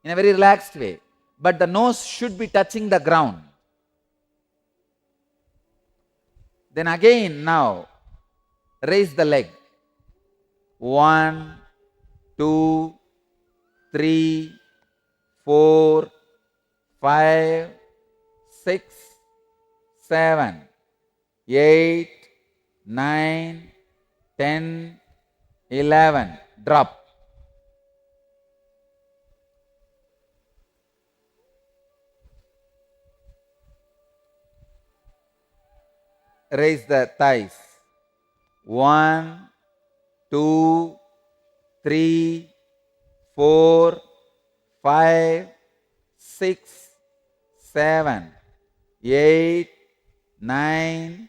in a very relaxed way. But the nose should be touching the ground. Then again now, raise the leg. 1, 2, 3, 4, 5, 6, 7, 8, 9, 10, 11. Drop. Raise the thighs. 1, 2, 3, 4, 5, 6, 7, 8, 9,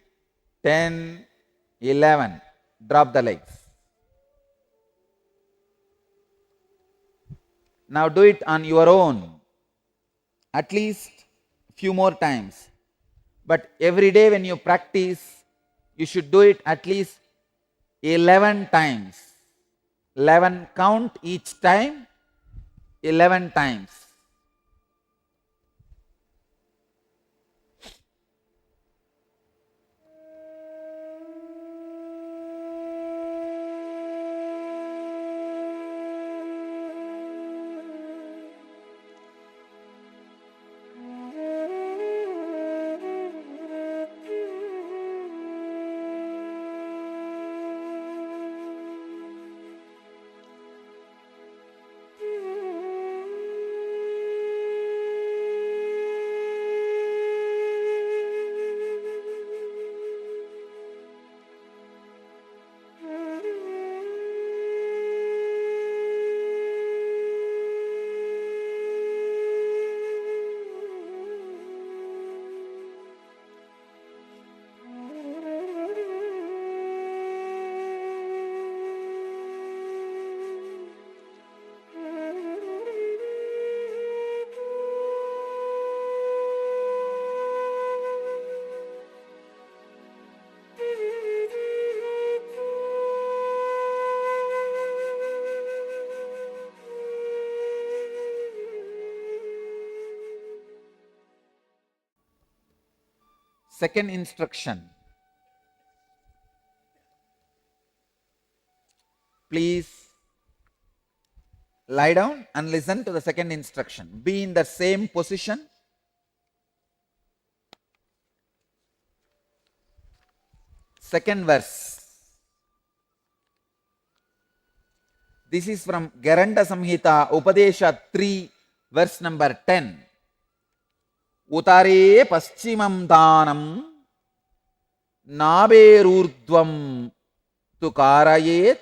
10, 11. Drop the legs. Now do it on your own, at least few more times. But every day when you practice, you should do it at least 11 times. 11 count each time, 11 times. Second instruction. Please lie down and listen to the second instruction. Be in the same position. Second verse. This is from Garanda Samhita, Upadesha 3, verse number 10. Utare paschimam danam naberurdvam tu karayet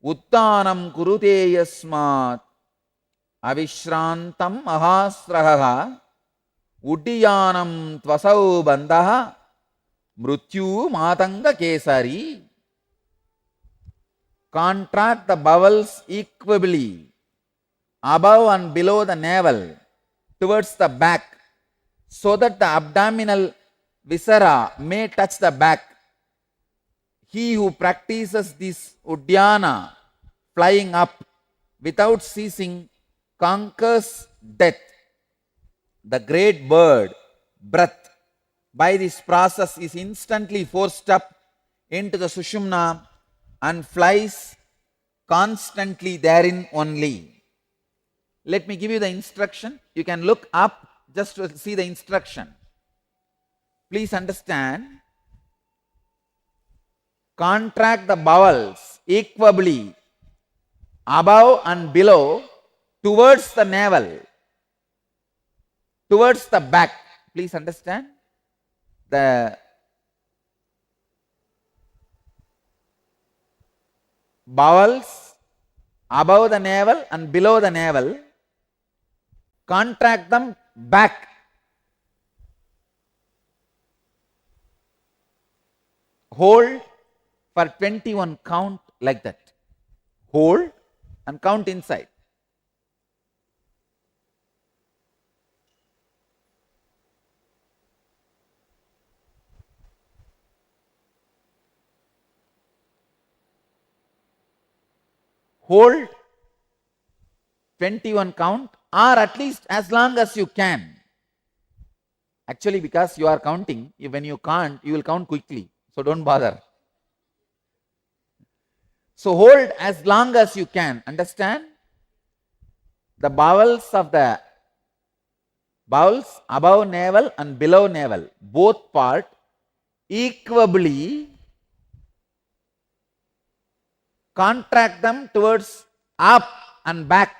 uttanam kurute yasmat avishrantam ahasraha uddiyanam tvasau bandaha mrityu matanga kesari. Contract the bowels equably above and below the navel towards the back, so that the abdominal viscera may touch the back. He who practices this uddiyana, flying up without ceasing, conquers death. The great bird, breath, by this process is instantly forced up into the sushumna and flies constantly therein only. Let me give you the instruction. You can look up just to see the instruction. Please understand. Contract the bowels equably above and below towards the navel, towards the back. Please understand. The bowels above the navel and below the navel, contract them back. Hold for 21 count like that. Hold and count inside. Hold 21 count, or at least as long as you can. Actually, because you are counting, when you can't, you will count quickly. So don't bother. So hold as long as you can. Understand? The bowels above navel and below navel, both part equably contract them towards up and back.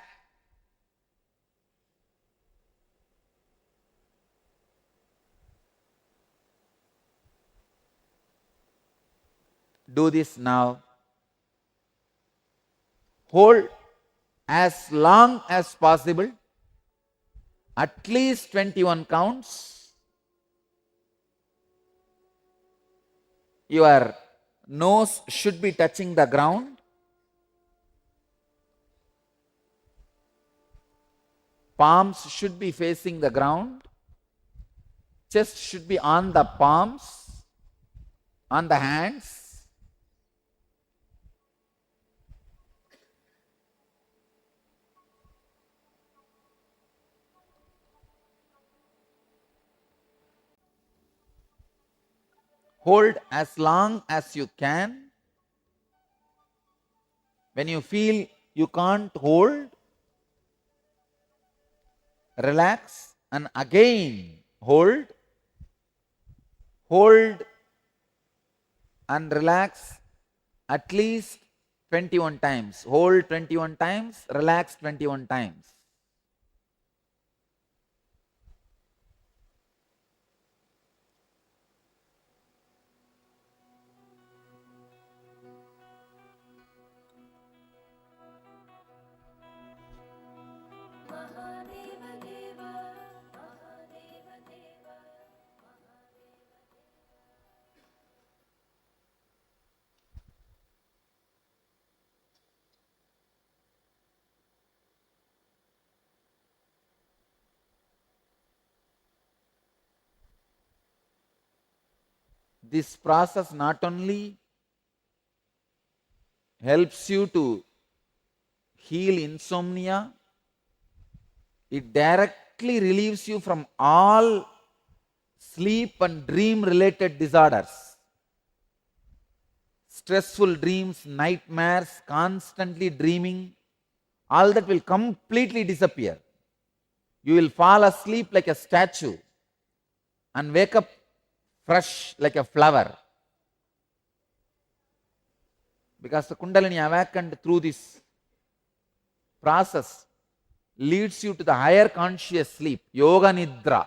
Do this now. Hold as long as possible, at least 21 counts. Your nose should be touching the ground. Palms should be facing the ground. Chest should be on the palms, on the hands. Hold as long as you can. When you feel you can't hold, relax and again hold. Hold and relax at least 21 times. Hold 21 times, relax 21 times. This process not only helps you to heal insomnia, it directly relieves you from all sleep and dream related disorders. Stressful dreams, nightmares, constantly dreaming, all that will completely disappear. You will fall asleep like a statue and wake up fresh like a flower. Because the Kundalini awakened through this process leads you to the higher conscious sleep, Yoga Nidra.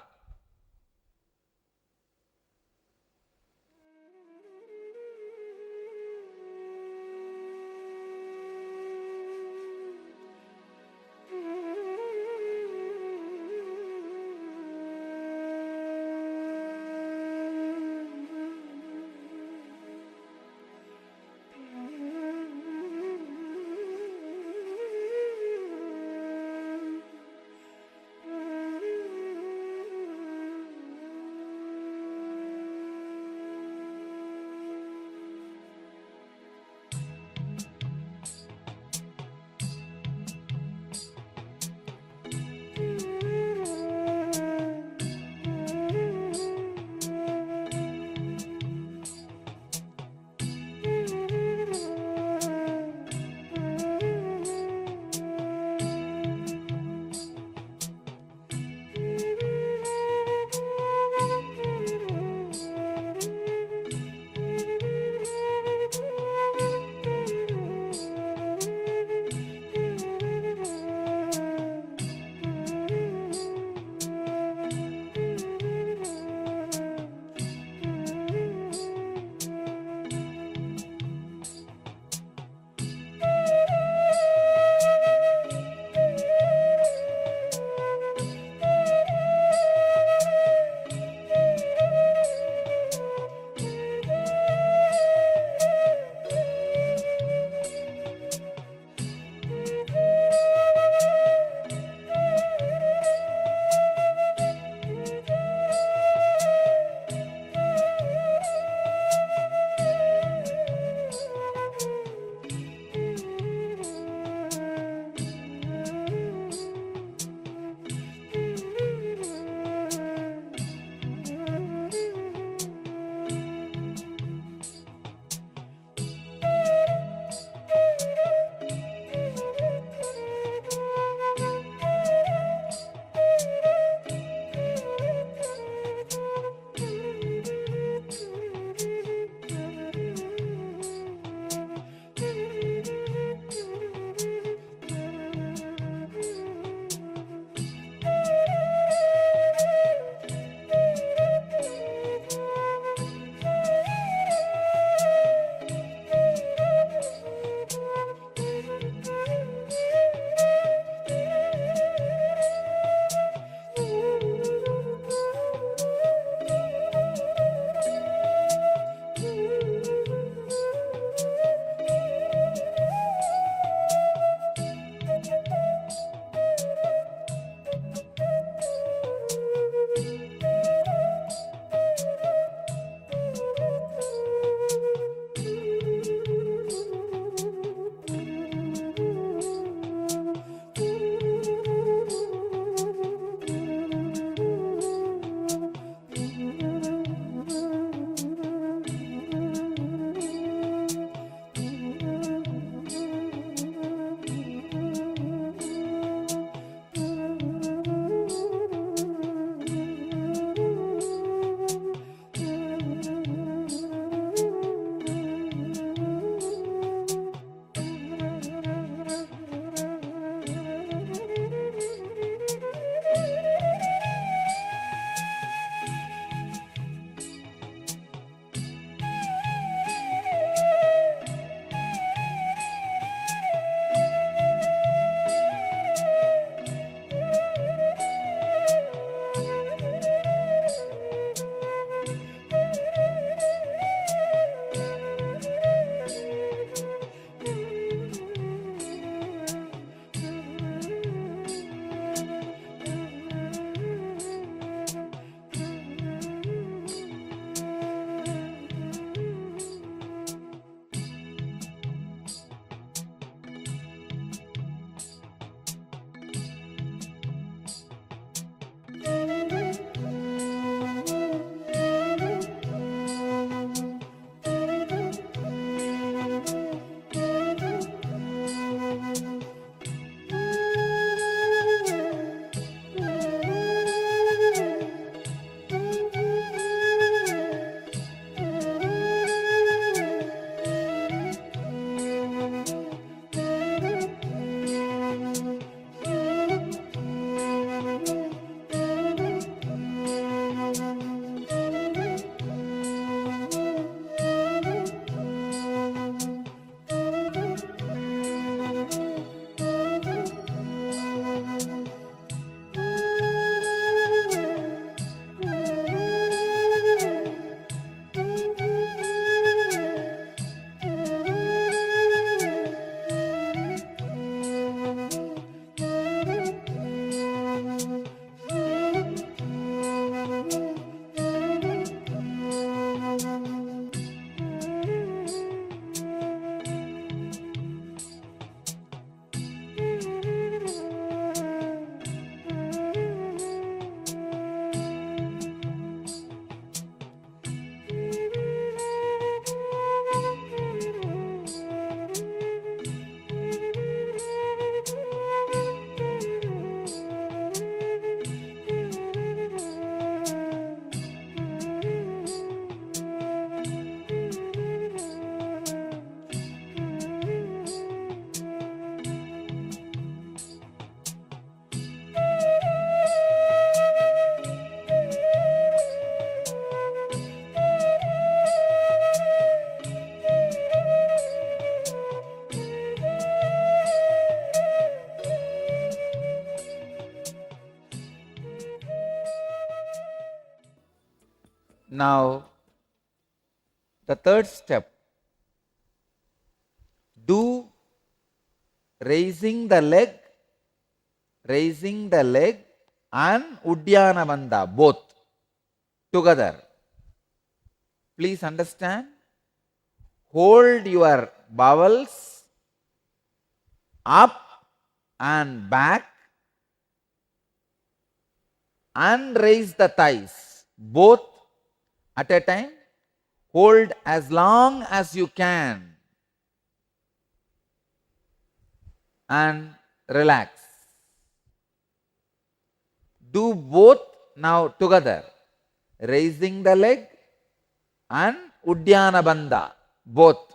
Now, the third step, do raising the leg and Uddiyana Bandha, both together. Please understand, hold your bowels up and back and raise the thighs, both at a time. Hold as long as you can and relax. Do both now together, raising the leg and Uddiyana Bandha, both.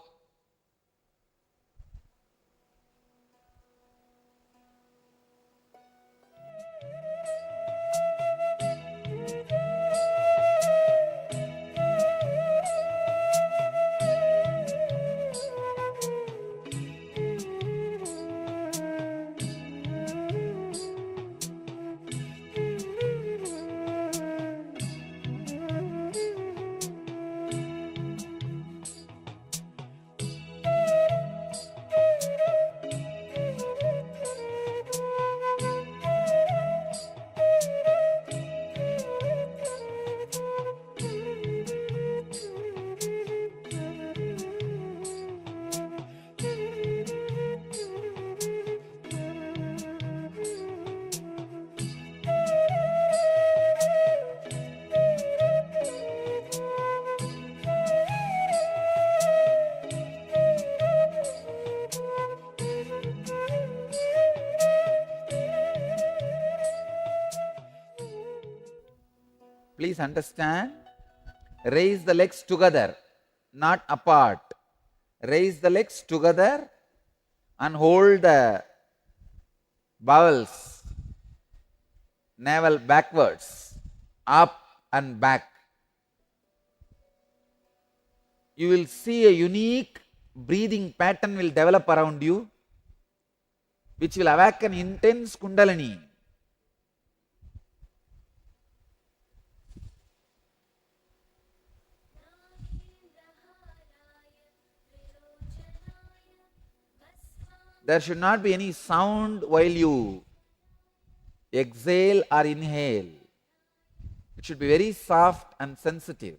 Please understand, raise the legs together, not apart. Raise the legs together and hold the bowels, navel backwards, up and back. You will see a unique breathing pattern will develop around you, which will awaken intense Kundalini. There should not be any sound while you exhale or inhale. It should be very soft and sensitive.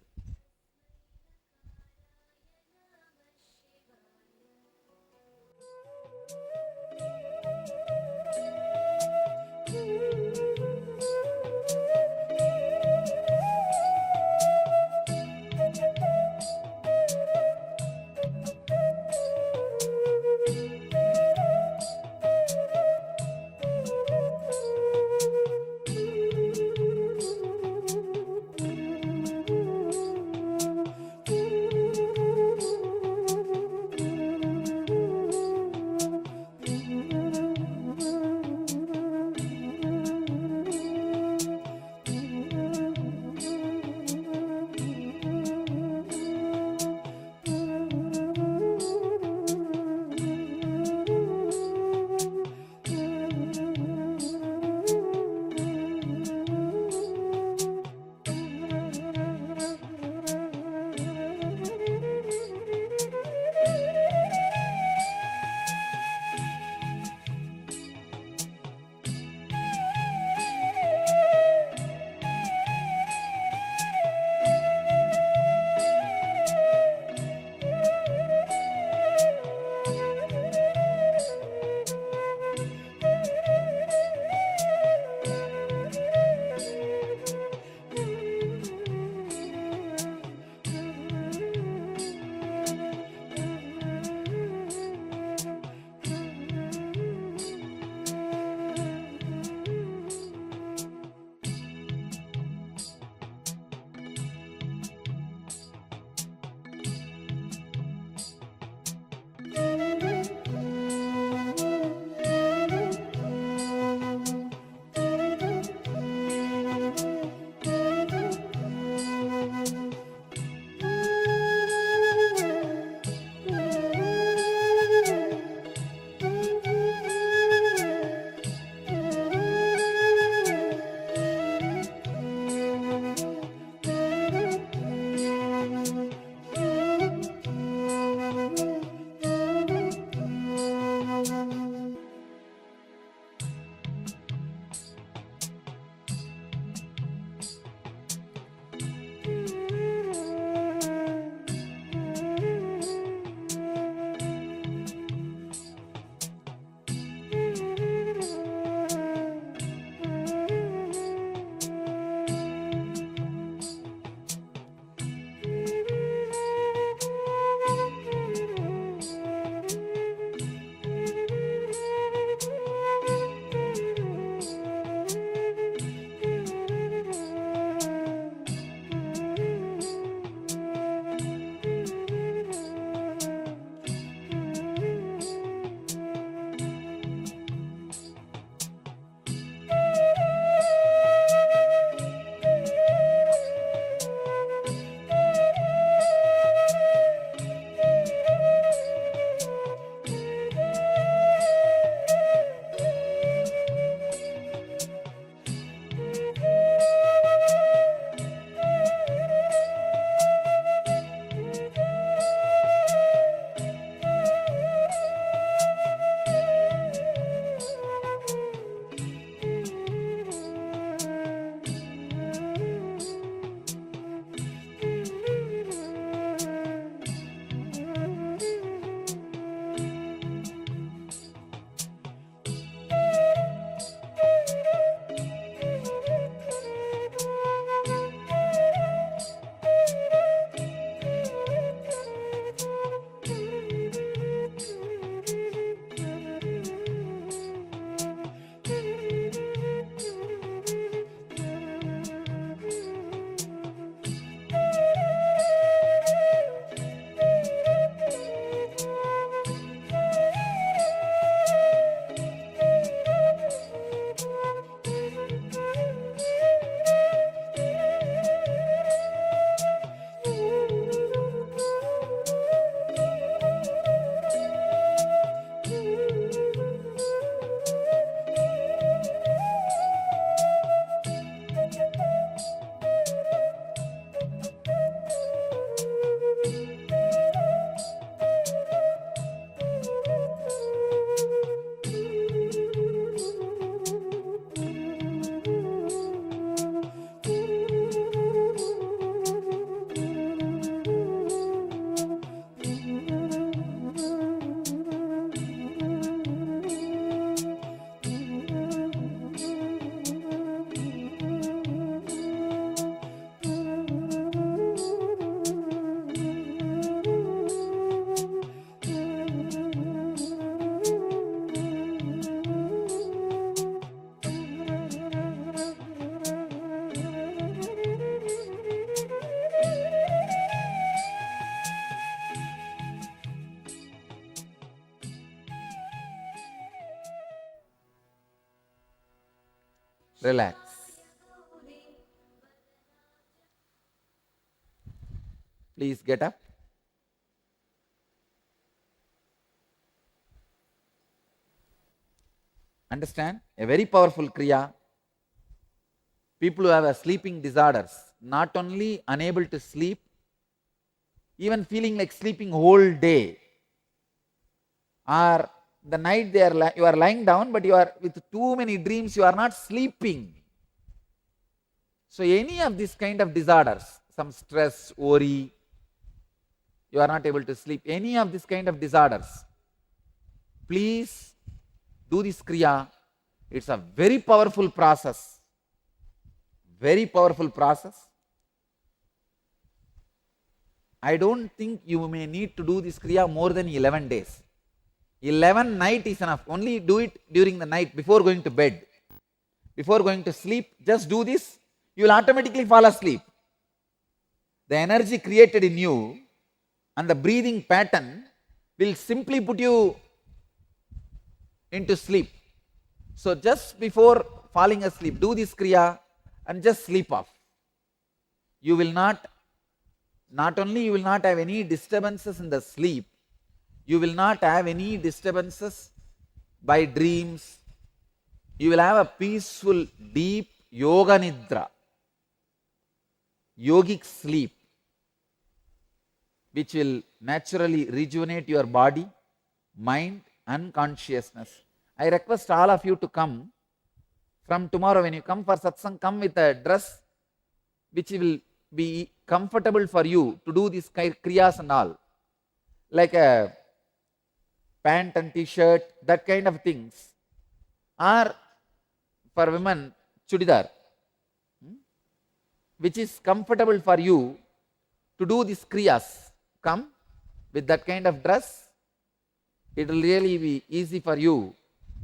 relax. Please get up. Understand? A very powerful kriya. People who have a sleeping disorders, not only unable to sleep, even feeling like sleeping whole day, or the night you are lying down, but you are with too many dreams, you are not sleeping. So any of these kind of disorders, some stress, worry, you are not able to sleep, any of these kind of disorders, please do this kriya. It's a very powerful process. Very powerful process. I don't think you may need to do this kriya more than 11 days. 11 night is enough. Only do it during the night before going to bed. Before going to sleep, just do this. You will automatically fall asleep. The energy created in you and the breathing pattern will simply put you into sleep. So just before falling asleep, do this kriya and just sleep off. You will not only you will not have any disturbances in the sleep, you will not have any disturbances by dreams. You will have a peaceful, deep yoga nidra, yogic sleep, which will naturally rejuvenate your body, mind and consciousness. I request all of you to come from tomorrow. When you come for satsang, come with a dress which will be comfortable for you to do these kriyas and all, like a pant and t-shirt, that kind of things, or for women chudidar, which is comfortable for you to do these kriyas. Come with that kind of dress. It will really be easy for you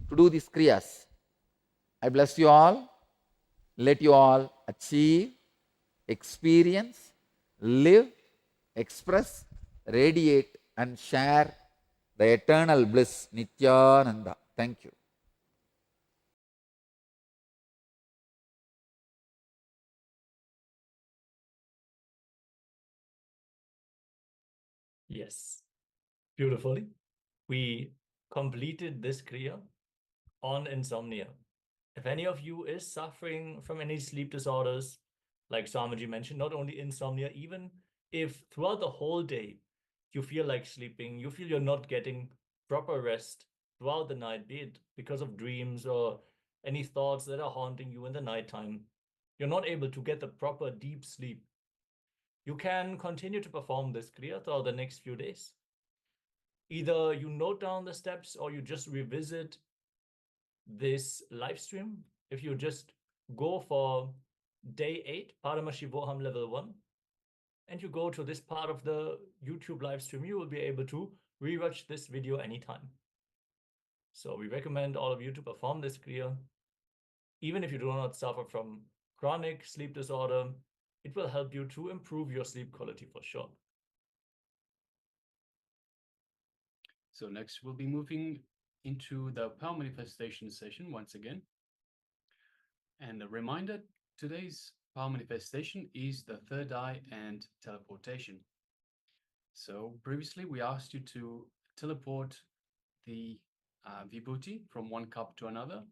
to do these kriyas. I bless you all. Let you all achieve, experience, live, express, radiate and share the eternal bliss, Nityananda. Thank you. Yes, beautifully. We completed this kriya on insomnia. If any of you is suffering from any sleep disorders, like Swamiji mentioned, not only insomnia, even if throughout the whole day you feel like sleeping, you feel you're not getting proper rest throughout the night, be it because of dreams or any thoughts that are haunting you in the nighttime, you're not able to get the proper deep sleep, you can continue to perform this kriya throughout the next few days. Either you note down the steps or you just revisit this live stream. If you just go for day 8, Paramashivoham level 1, and you go to this part of the YouTube live stream, you will be able to rewatch this video anytime. So we recommend all of you to perform this kriya. Even if you do not suffer from chronic sleep disorder, it will help you to improve your sleep quality for sure. So next we'll be moving into the power manifestation session once again. And a reminder, today's power manifestation is the third eye and teleportation. So previously we asked you to teleport the vibhuti from one cup to another,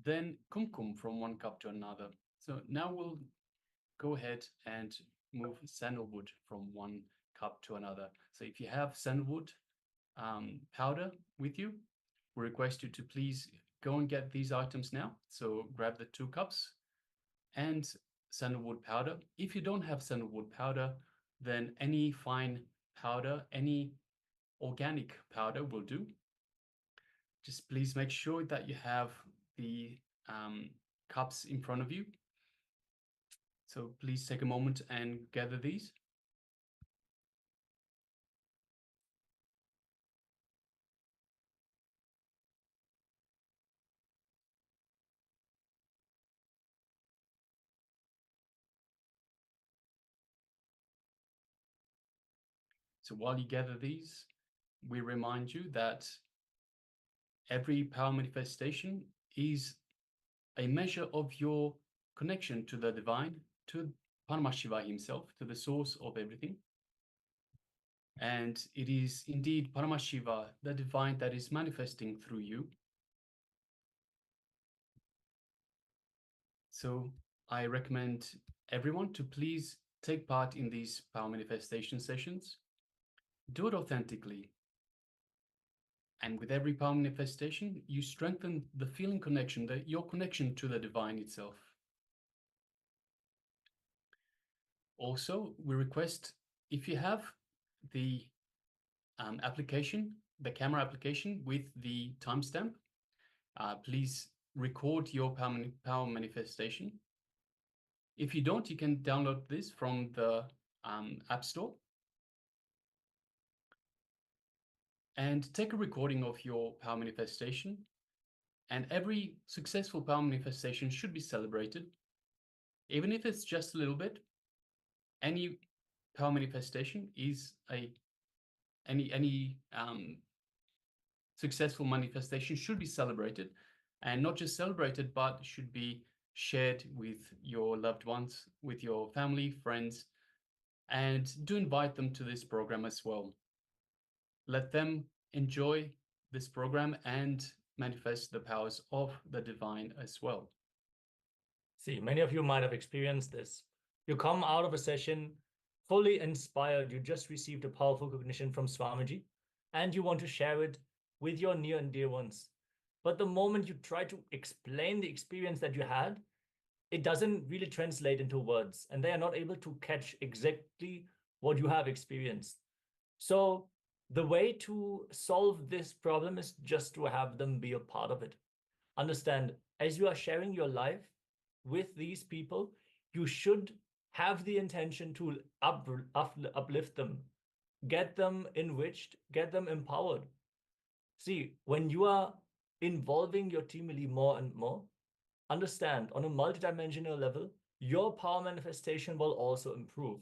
then kumkum from one cup to another. So now we'll go ahead and move sandalwood from one cup to another. So if you have sandalwood powder with you, we request you to please go and get these items now. So grab the 2 cups and sandalwood powder. If you don't have sandalwood powder, then any fine powder, any organic powder will do. Just please make sure that you have the cups in front of you. So please take a moment and gather these. So while you gather these, we remind you that every power manifestation is a measure of your connection to the divine, to Paramashiva himself, to the source of everything. And it is indeed Paramashiva, the divine, that is manifesting through you. So I recommend everyone to please take part in these power manifestation sessions. Do it authentically. And with every power manifestation, you strengthen the feeling connection, your connection to the divine itself. Also, we request, if you have the application, the camera application with the timestamp, please record your power manifestation. If you don't, you can download this from the App Store and take a recording of your power manifestation. And every successful power manifestation should be celebrated, even if it's just a little bit. Any power manifestation is any successful manifestation should be celebrated, and not just celebrated, but should be shared with your loved ones, with your family, friends, and do invite them to this program as well. Let them enjoy this program and manifest the powers of the divine as well. See, many of you might have experienced this. You come out of a session fully inspired, you just received a powerful cognition from Swamiji, and you want to share it with your near and dear ones. But the moment you try to explain the experience that you had, it doesn't really translate into words, and they are not able to catch exactly what you have experienced. So the way to solve this problem is just to have them be a part of it. Understand, as you are sharing your life with these people, you should have the intention to uplift them, get them enriched, get them empowered. See, when you are involving your team really more and more, understand, on a multidimensional level, your power manifestation will also improve,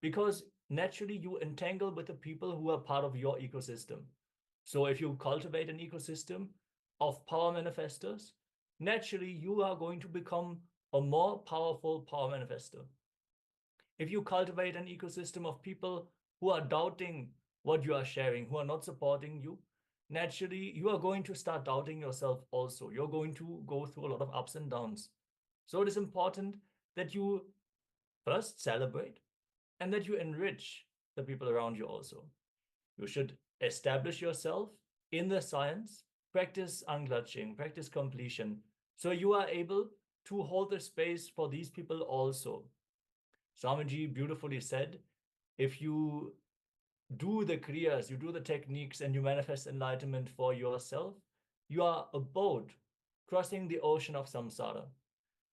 because naturally you entangle with the people who are part of your ecosystem. So if you cultivate an ecosystem of power manifestors, naturally you are going to become a more powerful power manifestor. If you cultivate an ecosystem of people who are doubting what you are sharing, who are not supporting you, naturally you are going to start doubting yourself also. You're going to go through a lot of ups and downs. So it is important that you first celebrate and that you enrich the people around you also. You should establish yourself in the science, practice unclutching, practice completion, so you are able to hold the space for these people also. Swamiji beautifully said, if you do the kriyas, you do the techniques, and you manifest enlightenment for yourself, you are a boat crossing the ocean of samsara.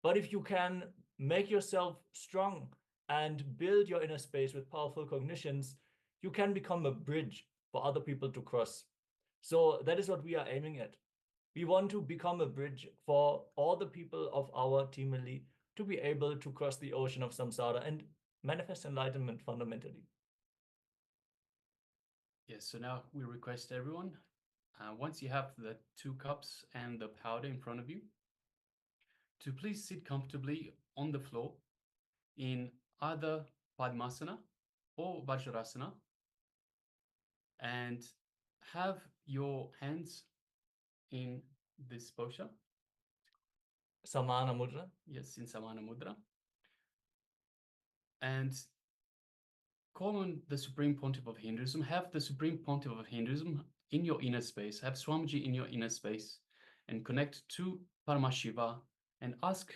But if you can make yourself strong and build your inner space with powerful cognitions, you can become a bridge for other people to cross. So that is what we are aiming at. We want to become a bridge for all the people of our team elite to be able to cross the ocean of samsara and manifest enlightenment fundamentally. Yes, so now we request everyone, once you have the 2 cups and the powder in front of you, to please sit comfortably on the floor in either Padmasana or Vajrasana, and have your hands in this posture. Samana Mudra. Yes, in Samana Mudra. And call on the Supreme Pontiff of Hinduism. Have the Supreme Pontiff of Hinduism in your inner space. Have Swamiji in your inner space and connect to Paramashiva and ask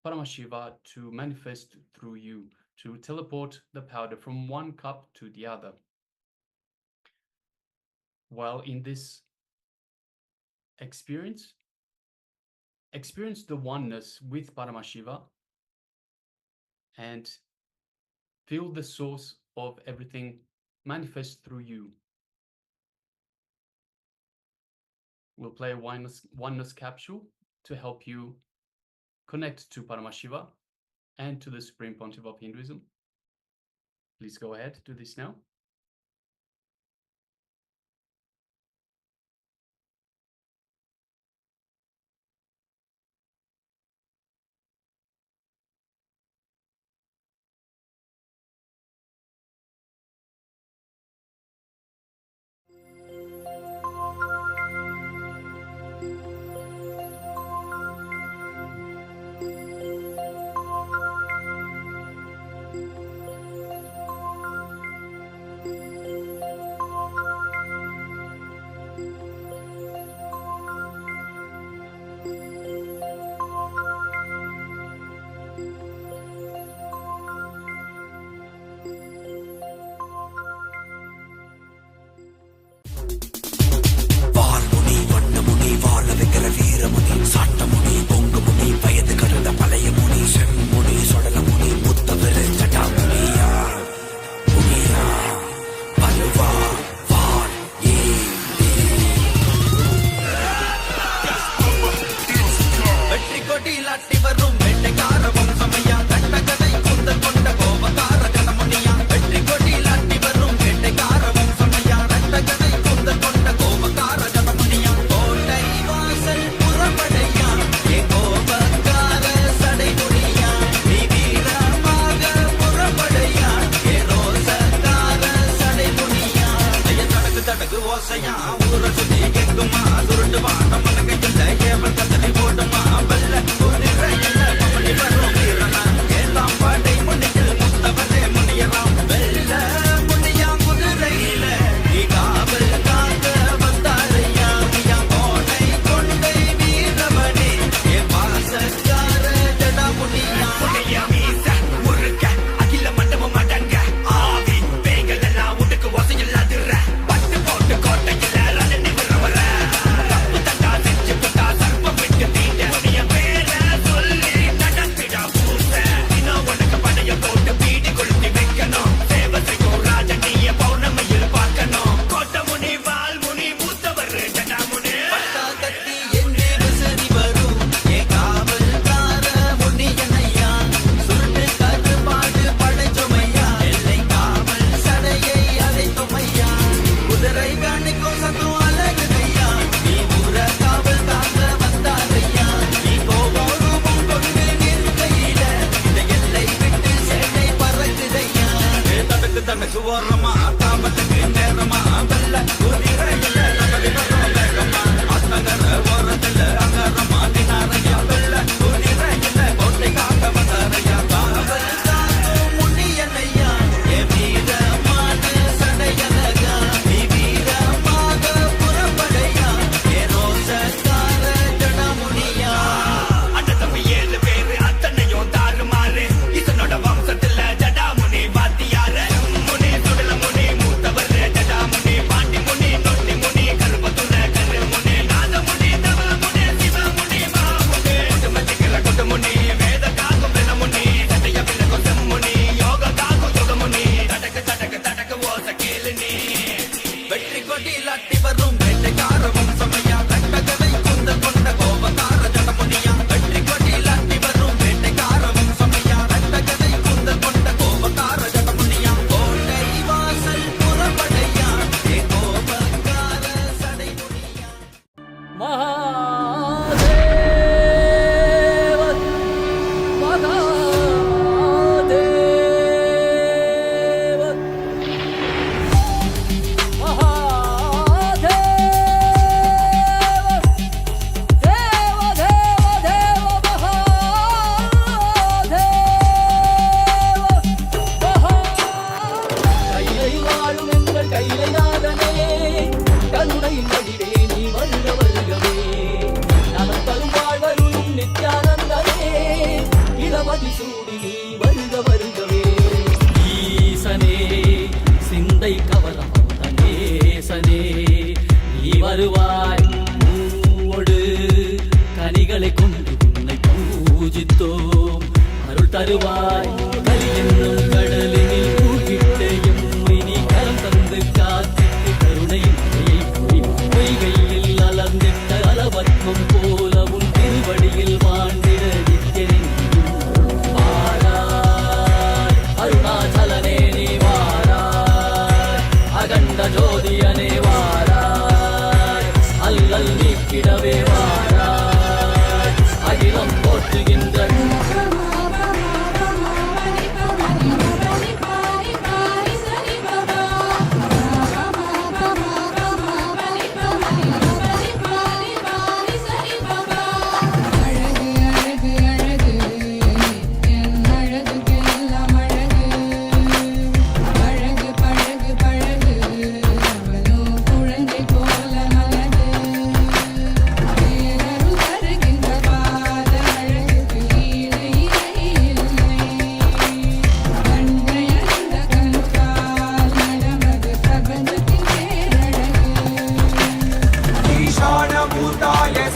Paramashiva to manifest through you, to teleport the powder from one cup to the other. While in this experience the oneness with Paramashiva and feel the source of everything manifest through you. We'll play a oneness capsule to help you connect to Paramashiva and to the Supreme Pontiff of Hinduism. Please go ahead, do this now.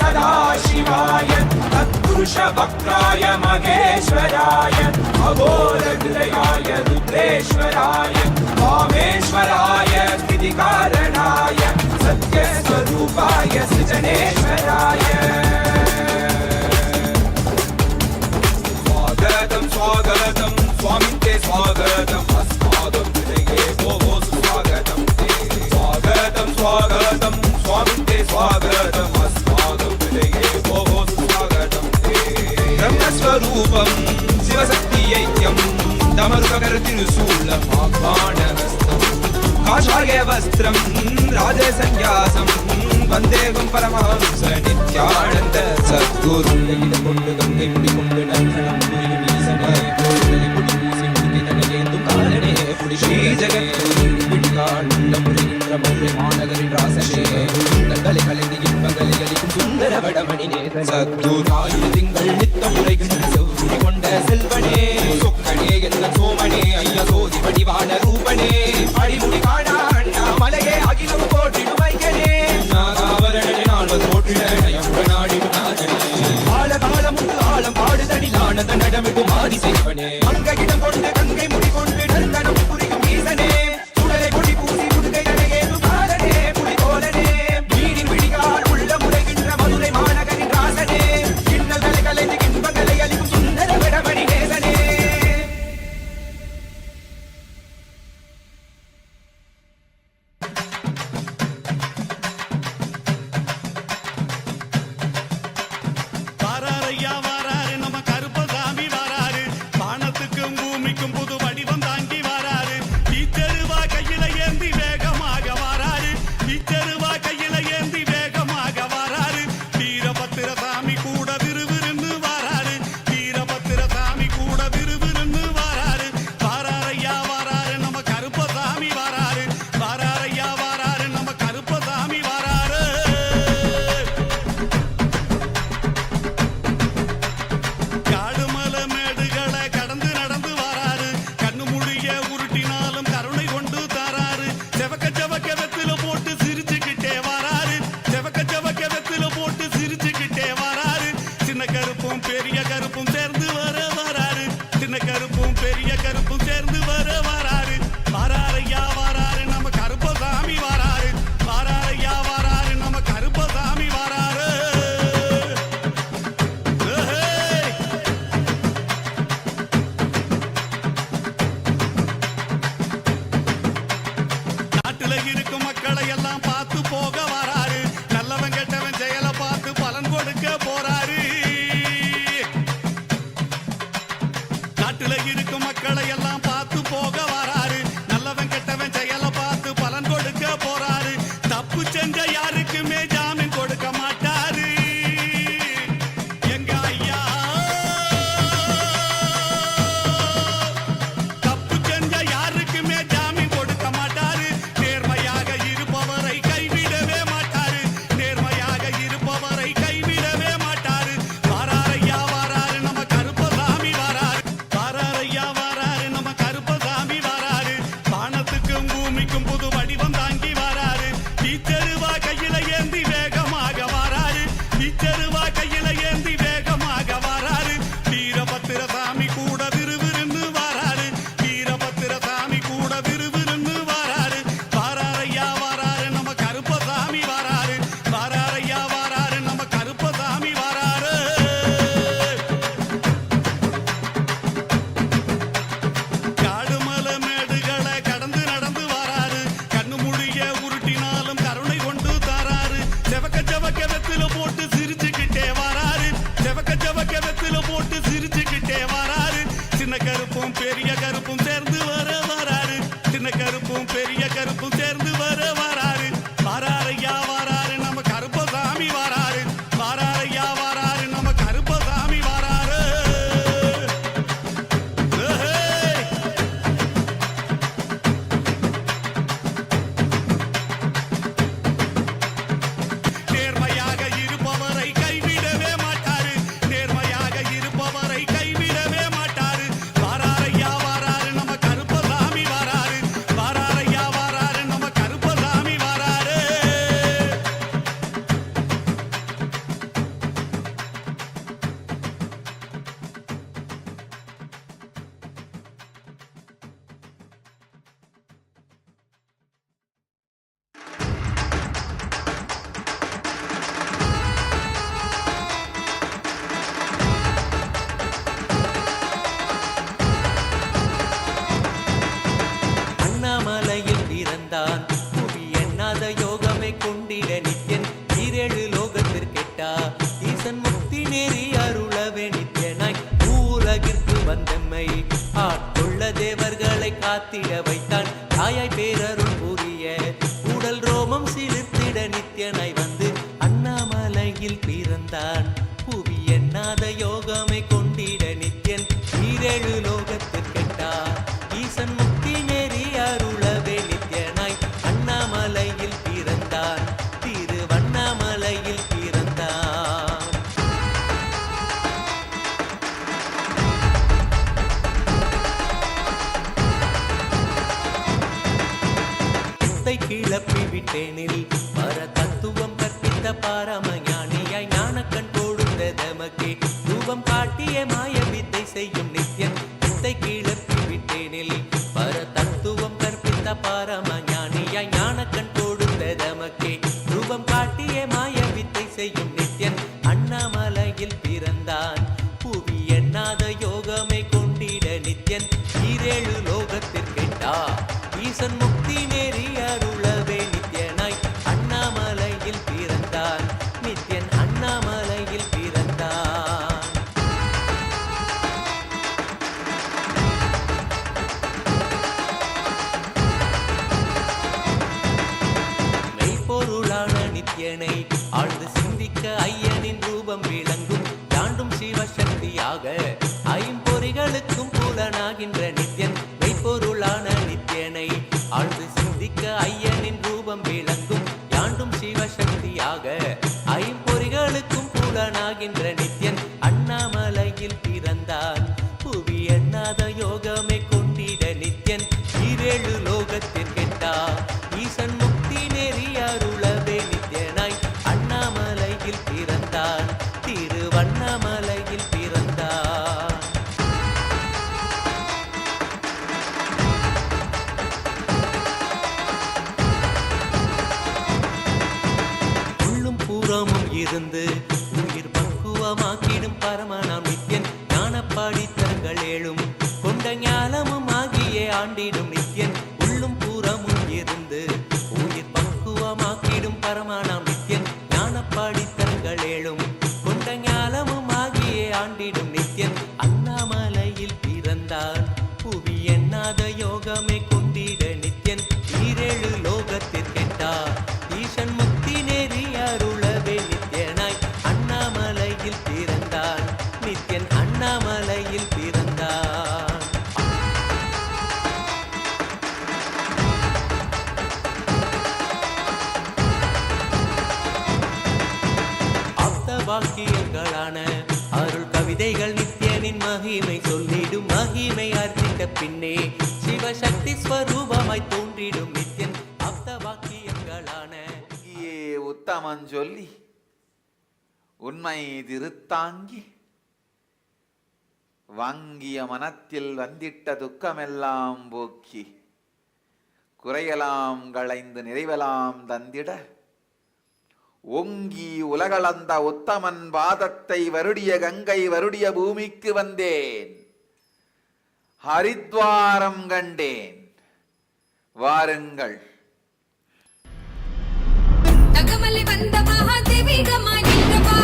सदा शिवाय वक्रतुण्डमहाकाय महेश्वराय अघोरहृदयाय रुद्रेश्वराय वामेश्वराय स्थितिकारणाय सत्यस्वरूपाय सृजनेश्वराय स्वागतं स्वागतं स्वामिन् ते स्वागतम् अस्माकं हृदये भो स्वागतं ते स्वागतं स्वागतं स्वामिन् ते स्वागतम् अस्माकं हृदये भो स्वागतं ते ब्रह्मस्वरूपं शिवशक्तियैक्यं दमरुककरतिरुशूलम् आह्वानहस्तम् काषाय वस्त्रं राजसन्न्यासं वन्देहं परमहंस नित्यानन्द सद्गुरु கொண்டு கங்கை முடி கொண்டு நந்தனம் புரியும் ஈசனே கோவிலை குடி பூசி முடிக்கை தனையேந்தும் காலனே புடி ஸ்ரீ ஜெகத்குரு விழிகாண்ட முறைகின்ற மௌரை மாநகரின் ராசனே தங்களை கலைந்து இன்பங்களை அளிக்கும் சுந்தர வடமணி நேசனே சத்துராயுத திங்கள் நித்தம் உரைகின்ற செவ்வி கொண்ட செல்வனே சொக்கனே எந்த சோமனே ஐயா சோதி வடிவான ரூபனே அடிமுடி காணா அண்ணா மலையே அகிலம் போற்றிடும் வைகனே நாகாவரணனே நால்வது போற்றிட நாடி ஆழம் பாடுதடில் ஆனந்த நடமிட்டு மாறி செய்வனே அங்கிடம் கொண்டு கங்கை முடி கொண்டு நந்தனம் புரியும் ஈசனே சுடலை கொடி பூசி முடுகை தனையேது காலனே புடி கோலனே வீடின் விழிகால் உள்ள முறைகின்ற மதுரை மாநகரின் ராசனே கிண்ணல்களை கலைந்து இன்பங்களை அளிக்கும் சுந்தர விடமணி நேசனே செவக்க செவக்க வெத்தில போட்டு சிரிச்சுக்கிட்டு கொண்டிட நித்யன் ஈரேழு லோகத்திற்கெட்டா ஈசன் முக்தி நேரி அருளவே நித்யனாய் உலகிற்கு வந்தம்மை ஆட்கொள்ள தேவர்களை காத்திட வைத்தான் தாயாய் பேரருள் புரிய உடல் ரோமம் சிலிர்த்திட நித்யனாய் வந்து அண்ணாமலையில் பிறந்தான் புவி எண்ணாத யோகமை கொண்டிட நித்யன் ஈரேழு லோகத்திற்கெட்டா ஈசன் முக்தி நேரி அருளவே நித்யனாய் அண்ணாமலையில் பிறந்தான் திருவண்ணாமலையில் பிறந்தான் சித்தை கிளப்பி விட்டேனில் பர தத்துவம் கற்பித்த பாரமஞானியாய் ஞானக்கண் கொடுத்த தமக்கே ரூபம் காட்டிய மாய வித்தை செய்யும் நித்யன் சித்தை கிளப்பி விட்டேனில் பர தத்துவம் கற்பித்த பாரமஞானியாய் ஞானக்கண் கொடுத்த தமக்கே ரூபம் காட்டிய மாய வித்தை செய்யும் நித்யன் அண்ணாமலையில் பிறந்தான் புவி எண்ணாத யோகமை கொண்டிட நித்யன் ஈரேழு லோகத்திற்கெட்டா ஈசன் முக்தி நேரி அருளவே நித்யனாய் அண்ணாமலையில் பிறந்தான் நித்யன் அண்ணாமலையில் பிறந்தான் மெய்ப்பொருளான நித்யனை ஆழ்ந்து சிந்திக்க ஐயனின் ரூபம் விளங்கும் தாண்டும் சிவசக்தியாக ஐம்பொறிகளுக்கும் புலனாகின்ற நித்யன் மெய்ப்பொருளான நித்யனை ஆழ்ந்து சிந்திக்க ஐயனின் ரூபம் விளங்கும் யாண்டும் சிவசக்தியாக ஐம்பொறிகளுக்கும் புலனாகின்ற நித்யன் அண்ணாமலையில் பிறந்தான் புவி எண்ணாத யோகமை கொண்டிட நித்யன் ஈரேழு லோகத்திற்கெட்டா ஈசன் முக்தி நெறி அருளவே நித்யனாய் அண்ணாமலையில் பிறந்தான் திருவண்ணாமலையில் பிறந்தான் உள்ளும் பூரமும் இருந்து உயிர் பக்குவமாக்கிடும் பரமனாம் நித்யன் ஞானப்பாடித்தங்கள் ஏழும் கொண்ட ஞானமும் ஆகியே ஆண்டிடும் நித்யன் உள்ளும் பூரமும் இருந்து உயிர் பக்குவமாக்கிடும் பரமனாம் நித்யன் ஞானப்பாடித்தங்கள் ஏழும் கொண்ட ஞானமும் ஆகியே ஆண்டிடும் நித்யன் அண்ணாமலையில் பிறந்தான் புவி எண்ணாத யோகமை கொண்டிட நித்யன் ஈரேழு லோகத்திற்கெட்டா ஈசன் முக்தி நேரி அருளவே நித்யனாய் அண்ணாமலையில் பிறந்தான் நித்யன் அண்ணாமலையில் பிறந்தான் ஆப்த வாக்கியங்களான அருள் கவிதைகள் நித்யனின் மகிமை சொல்லிடும் மகிமை அர்த்தித்த பின்னே சிவசக்தி ஸ்வரூபமாய் தோன்றிடும் நித்யன் ஆப்த வாக்கியங்களான இங்கே உத்தமன் சொல்லி உண்மை திருத்தாங்கி வாங்கிய மனத்தில் வந்திட்ட துக்கமெல்லாம் போக்கி குறையலாம் களைந்து நிறைவலாம் தந்திட ஓங்கி உலகளந்த உத்தமன் பாதத்தை வருடிய கங்கை வருடிய பூமிக்கு வந்தேன் ஹரித்வாரம் கண்டேன் வாருங்கள் தகமலை வந்த மகாதேவிகமாய் நின்றவா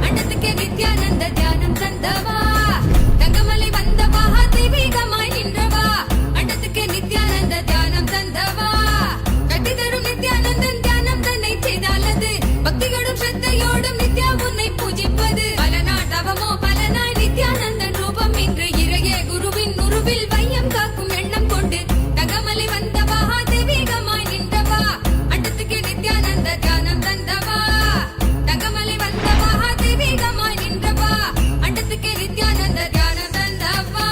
அண்டத்துக்கே நித்யானந்த தியானம் தந்தவா தகமலை வந்த மகாதேவிகமாய் நின்றவா அண்டத்துக்கே நித்யானந்த தியானம் தந்தவா கட்டி தரும் நித்யானந்தன் தியானம் தன்னை செய்தாலது பக்தியோடும் ஸ்ரத்தையோடும் நித்யா உன்னை பூஜிப்பது பல நாள் தவமோ பல நாள் நித்யானந்தன் ரூபம் இன்று இறையே குருவின் உருவில் வையம் காக்கும் எண்ணம் கொண்டு தகமலை வந்த மகாதேவிகமாய் நின்றவா அண்டத்துக்கே நித்யானந்த தியானம் தந்தவா தகமலை வந்த மகாதேவிகமாய் நின்றவா அண்டத்துக்கே நித்யானந்த தியானம் தந்தவா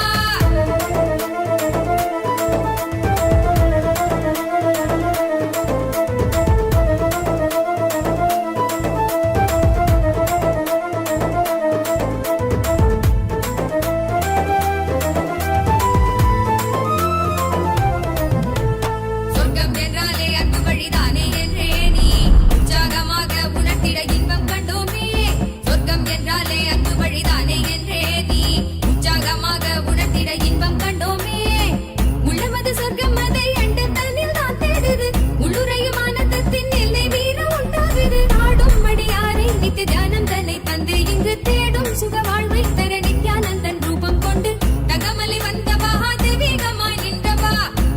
சுக வாழ்வை தர நித்யானந்தன் ரூபம் கொண்டு தகமலி வந்தவா தெய்வீகமாய் நின்றவா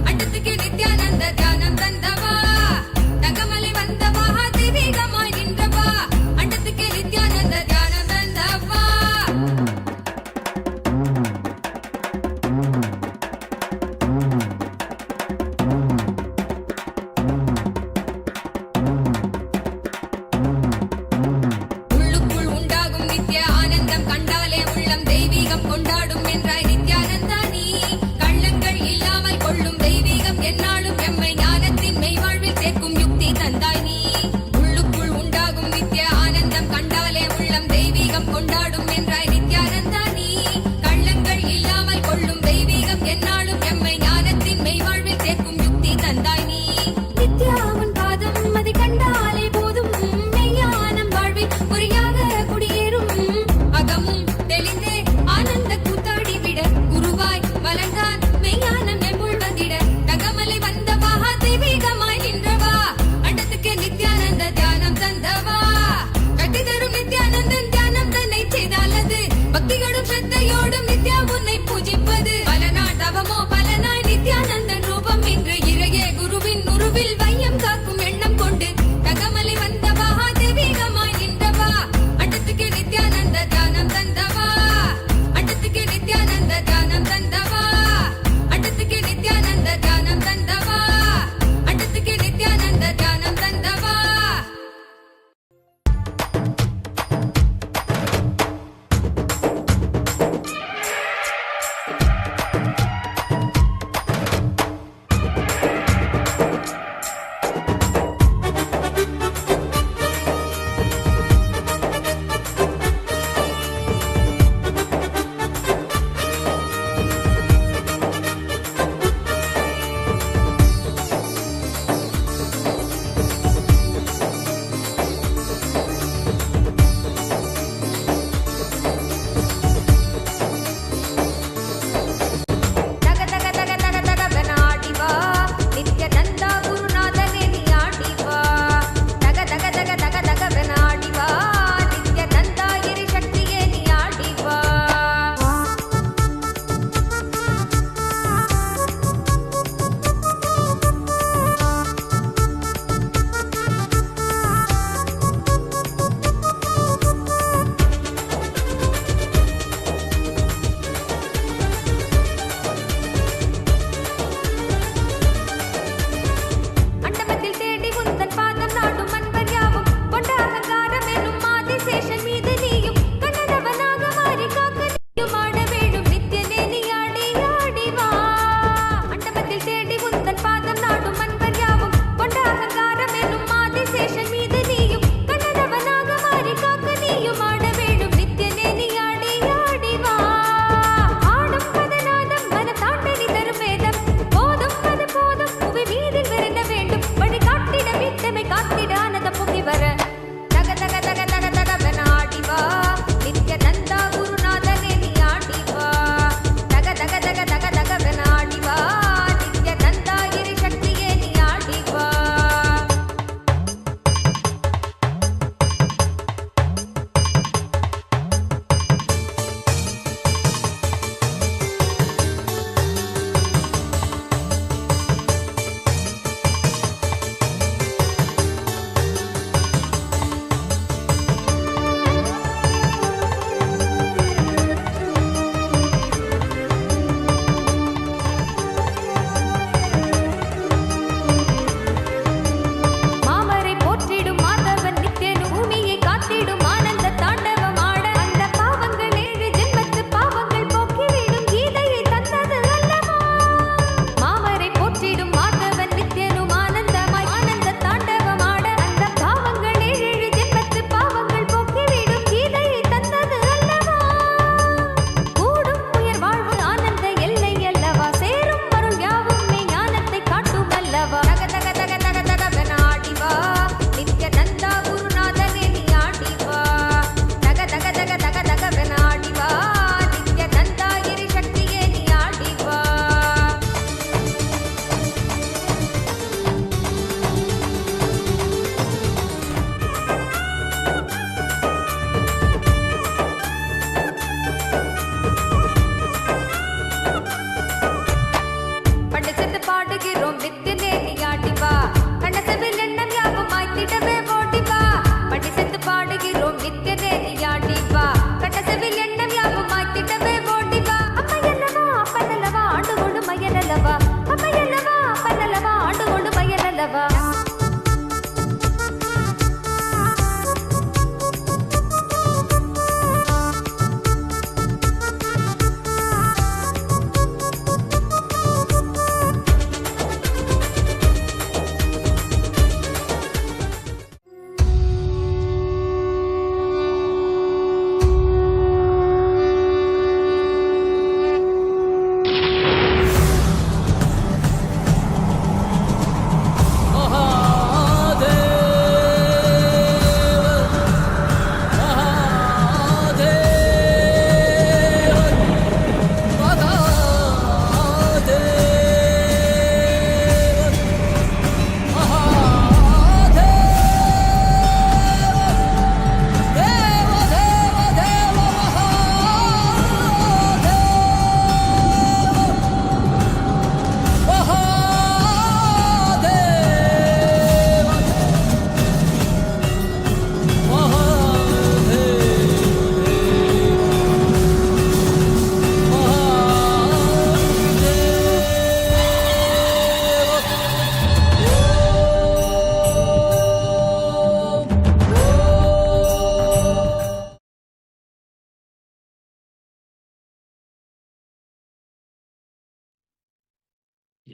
அண்டத்துக்கு நித்யானந்த தியானம் தந்தவா தகமலி வந்தவா தெய்வீகமாய் நின்றவா அண்டத்துக்கு நித்யானந்த தியானம் தந்தவா உள்ளுக்குள் உண்டாகும் நித்ய ஆனந்தம் கண்டாலே உள்ளம் தெய்வீகம் கொண்டாடும் என்றாய் நித்யானந்தா நீ கள்ளங்கள் இல்லாமல் கொள்ளும் தெய்வீகம் எந்நாளும் எம்மை ஞானத்தின் மெய்வாழ்வில் சேர்க்கும் யுக்தி தந்தாய் நீ உள்ளுக்குள் உண்டாகும் நித்ய ஆனந்தம் கண்டாலே உள்ளம் தெய்வீகம் கொண்டாடும் என்றாய் நித்யானந்தா நீ கள்ளங்கள் இல்லாமல் கொள்ளும் தெய்வீகம் எந்நாளும் எம்மை ஞானத்தின் மெய்வாழ்வில் சேர்க்கும் யுக்தி தந்தாய் நீ நித்யாவின் பாதம் அதை கண்டாலே போதும் மெய்ஞானம் வாழ்வில் பொறியாக குடியேறும் அகமும் தெளிந்தே ஆனந்த கூத்தாடிவிட குருவாய் மலர்ந்தான் மெய்ஞானம் எம்புள்வதிட தகமலை வந்தவா தெய்வீகமாய் நின்றவா அண்டத்துக்கு நித்யானந்த தியானம் தந்தவா கட்டி தரும் நித்யானந்தன் தியானம் தன்னை செய்தாலது பக்தியோடும் ஸ்ரத்தையோடும் நித்யா உன்னை பூஜிப்பது பல நாள் தவமோ பலனாய் நித்யானந்தன் ரூபம் இன்று இறையே குருவின் உருவில் வையம் காக்கும் எண்ணம் கொண்டு தகமலை வந்தவா தெய்வீகமாய் நின்றவா அண்டத்துக்கு நித்யானந்த தியானம் தந்தவா அண்டத்துக்கு நித்யானந்த தியானம் தந்தவா அண்டத்துக்கு நித்யானந்த தியானம் தந்தவா அண்டத்துக்கு நித்யானந்த தியானம் தந்தவா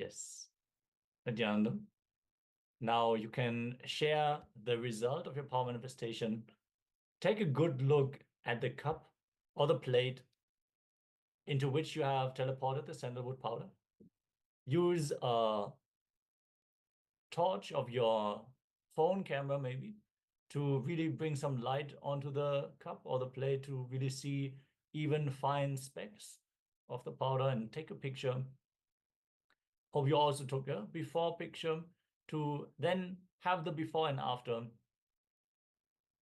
Yes. Nityananda. Now you can share the result of your power manifestation. Take a good look at the cup or the plate into which you have teleported the sandalwood powder. Use a torch of your phone camera maybe to really bring some light onto the cup or the plate to really see even fine specks of the powder and take a picture. Hope you also took a before picture to then have the before and after.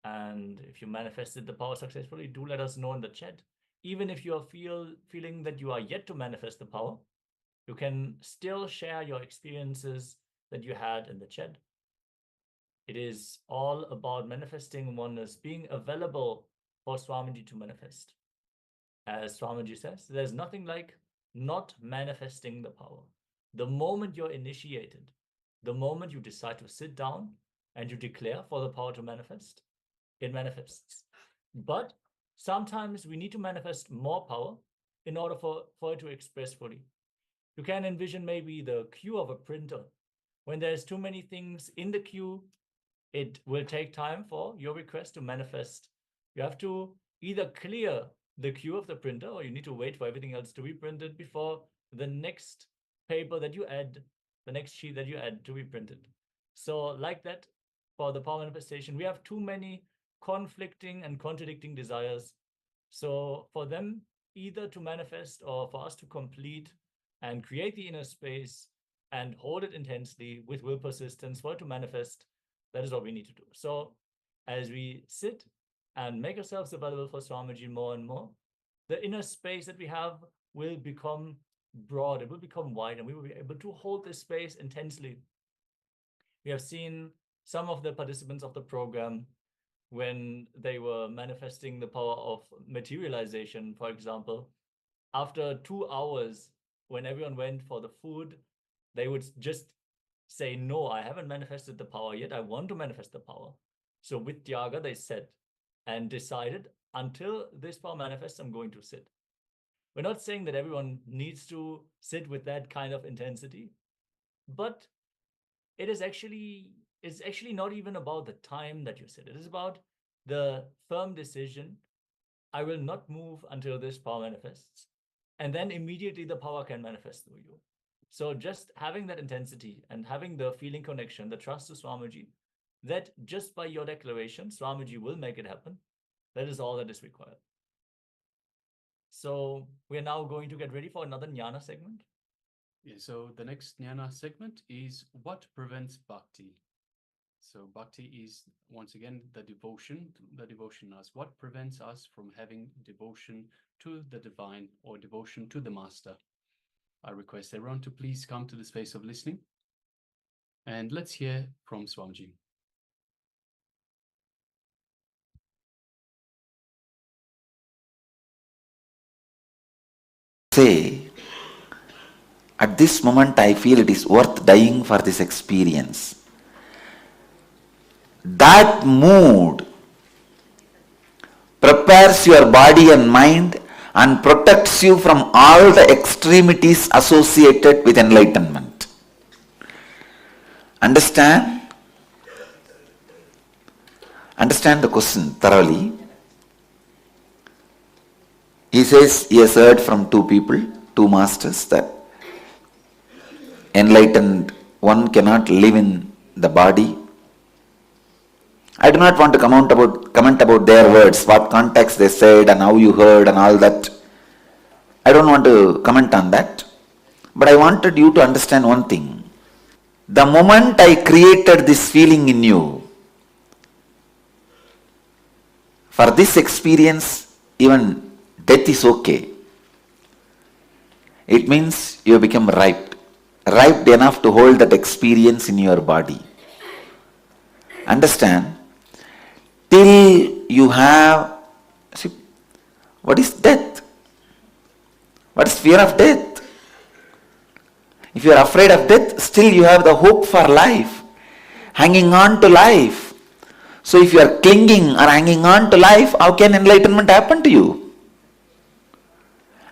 And if you manifested the power successfully, do let us know in the chat. Even if you are feeling that you are yet to manifest the power, you can still share your experiences that you had in the chat. It is all about manifesting oneness, being available for Swamiji to manifest. As Swamiji says, there's nothing like not manifesting the power. The moment you're initiated, the moment you decide to sit down and you declare for the power to manifest, it manifests. But sometimes we need to manifest more power in order for it to express fully. You can envision maybe the queue of a printer. When there's too many things in the queue, it will take time for your request to manifest. You have to either clear the queue of the printer, or you need to wait for everything else to be printed before the next paper that you add, the next sheet that you add to be printed. So like that, for the power manifestation, we have too many conflicting and contradicting desires. So for them either to manifest or for us to complete and create the inner space and hold it intensely with will persistence for it to manifest, that is what we need to do. So as we sit and make ourselves available for Swamiji more and more, the inner space that we have will become broad, it will become wide, and we will be able to hold this space intensely. We have seen some of the participants of the program when they were manifesting the power of materialization, for example. After 2 hours, when everyone went for the food, they would just say, no, I haven't manifested the power yet. I want to manifest the power. So with Tyaga, they sat and decided, until this power manifests, I'm going to sit. We're not saying that everyone needs to sit with that kind of intensity, but it's actually not even about the time that you sit. It is about the firm decision, I will not move until this power manifests. And then immediately the power can manifest through you. So just having that intensity and having the feeling connection, the trust to Swamiji, that just by your declaration, Swamiji will make it happen. That is all that is required. So we're now going to get ready for another Jnana segment. Yeah, so the next Jnana segment is what prevents bhakti. So bhakti is, once again, the devotion as what prevents us from having devotion to the divine or devotion to the master. I request everyone to please come to the space of listening. And let's hear from Swamiji. Say, at this moment I feel it is worth dying for this experience. That mood prepares your body and mind and protects you from all the extremities associated with enlightenment. Understand? Understand the question thoroughly. He says he has heard from two people, two masters, that enlightened one cannot live in the body. I do not want to comment about their words, what context they said and how you heard and all that. I don't want to comment on that. But I wanted you to understand one thing. The moment I created this feeling in you, for this experience, even death is okay. It means you become ripe enough to hold that experience in your body. Understand? Till you have, see, what is death? What is fear of death? If you are afraid of death, still you have the hope for life, hanging on to life. So if you are clinging or hanging on to life, how can enlightenment happen to you?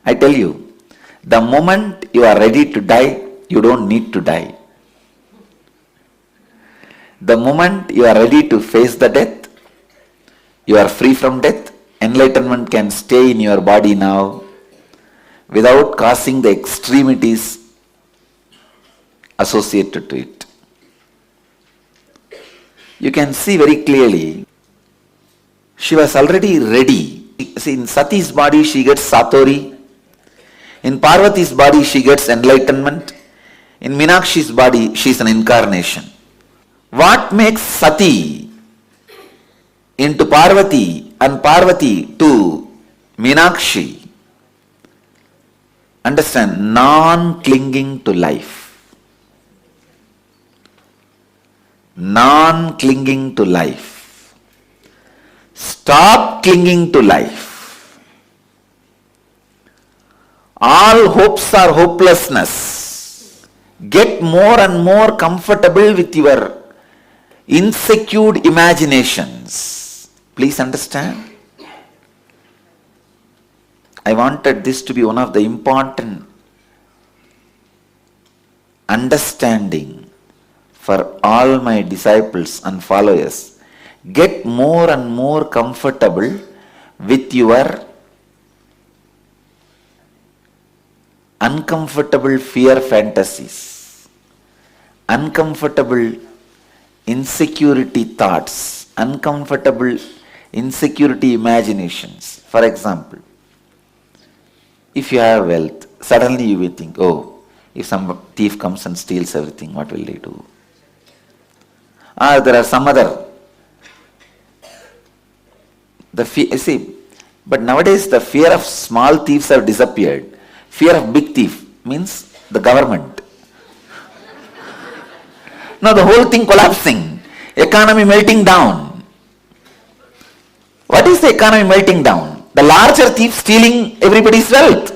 I tell you, the moment you are ready to die, You don't need to die. The moment you are ready to face the death, you are free from death. Enlightenment can stay in your body now without causing the extremities associated to it. You can see very clearly, she was already ready. See, in Sati's body she gets Satori. In Parvati's body she gets enlightenment. In Meenakshi's body she is an incarnation. What makes Sati into Parvati and Parvati to Meenakshi? Understand, non-clinging to life. Non-clinging to life. Stop clinging to life. All hopes are hopelessness. Get more and more comfortable with your insecure imaginations. Please understand. I wanted this to be one of the important understanding for all my disciples and followers. Get more and more comfortable with your uncomfortable fear fantasies, uncomfortable insecurity thoughts, uncomfortable insecurity imaginations. For example, if you have wealth, suddenly you will think, oh, if some thief comes and steals everything, what will they do? Or there are some other. But nowadays the fear of small thieves have disappeared. Fear of big thief means the government. Now the whole thing collapsing, economy melting down. What is the economy melting down? The larger thief stealing everybody's wealth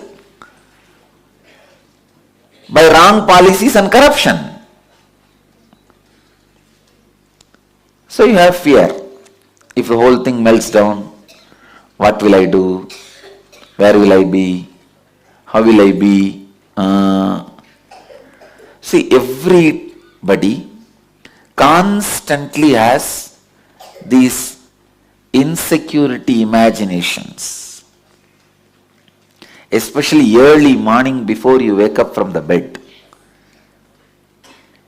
by wrong policies and corruption. So you have fear. If the whole thing melts down, what will I do? Where will I be? How will I be? See, everybody constantly has these insecurity imaginations, especially early morning before you wake up from the bed.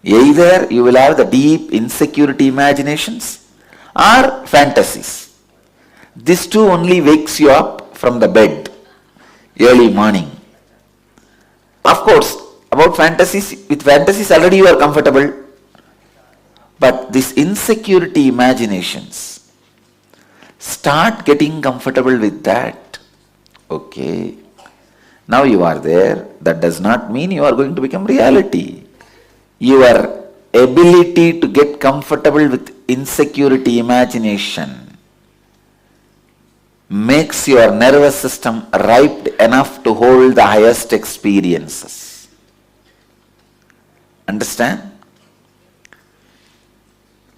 Either you will have the deep insecurity imaginations or fantasies. This too only wakes you up from the bed early morning. Of course, about fantasies, with fantasies already you are comfortable, but these insecurity imaginations, start getting comfortable with that. Okay, now you are there. That does not mean you are going to become reality. Your ability to get comfortable with insecurity imagination makes your nervous system ripe enough to hold the highest experiences. Understand?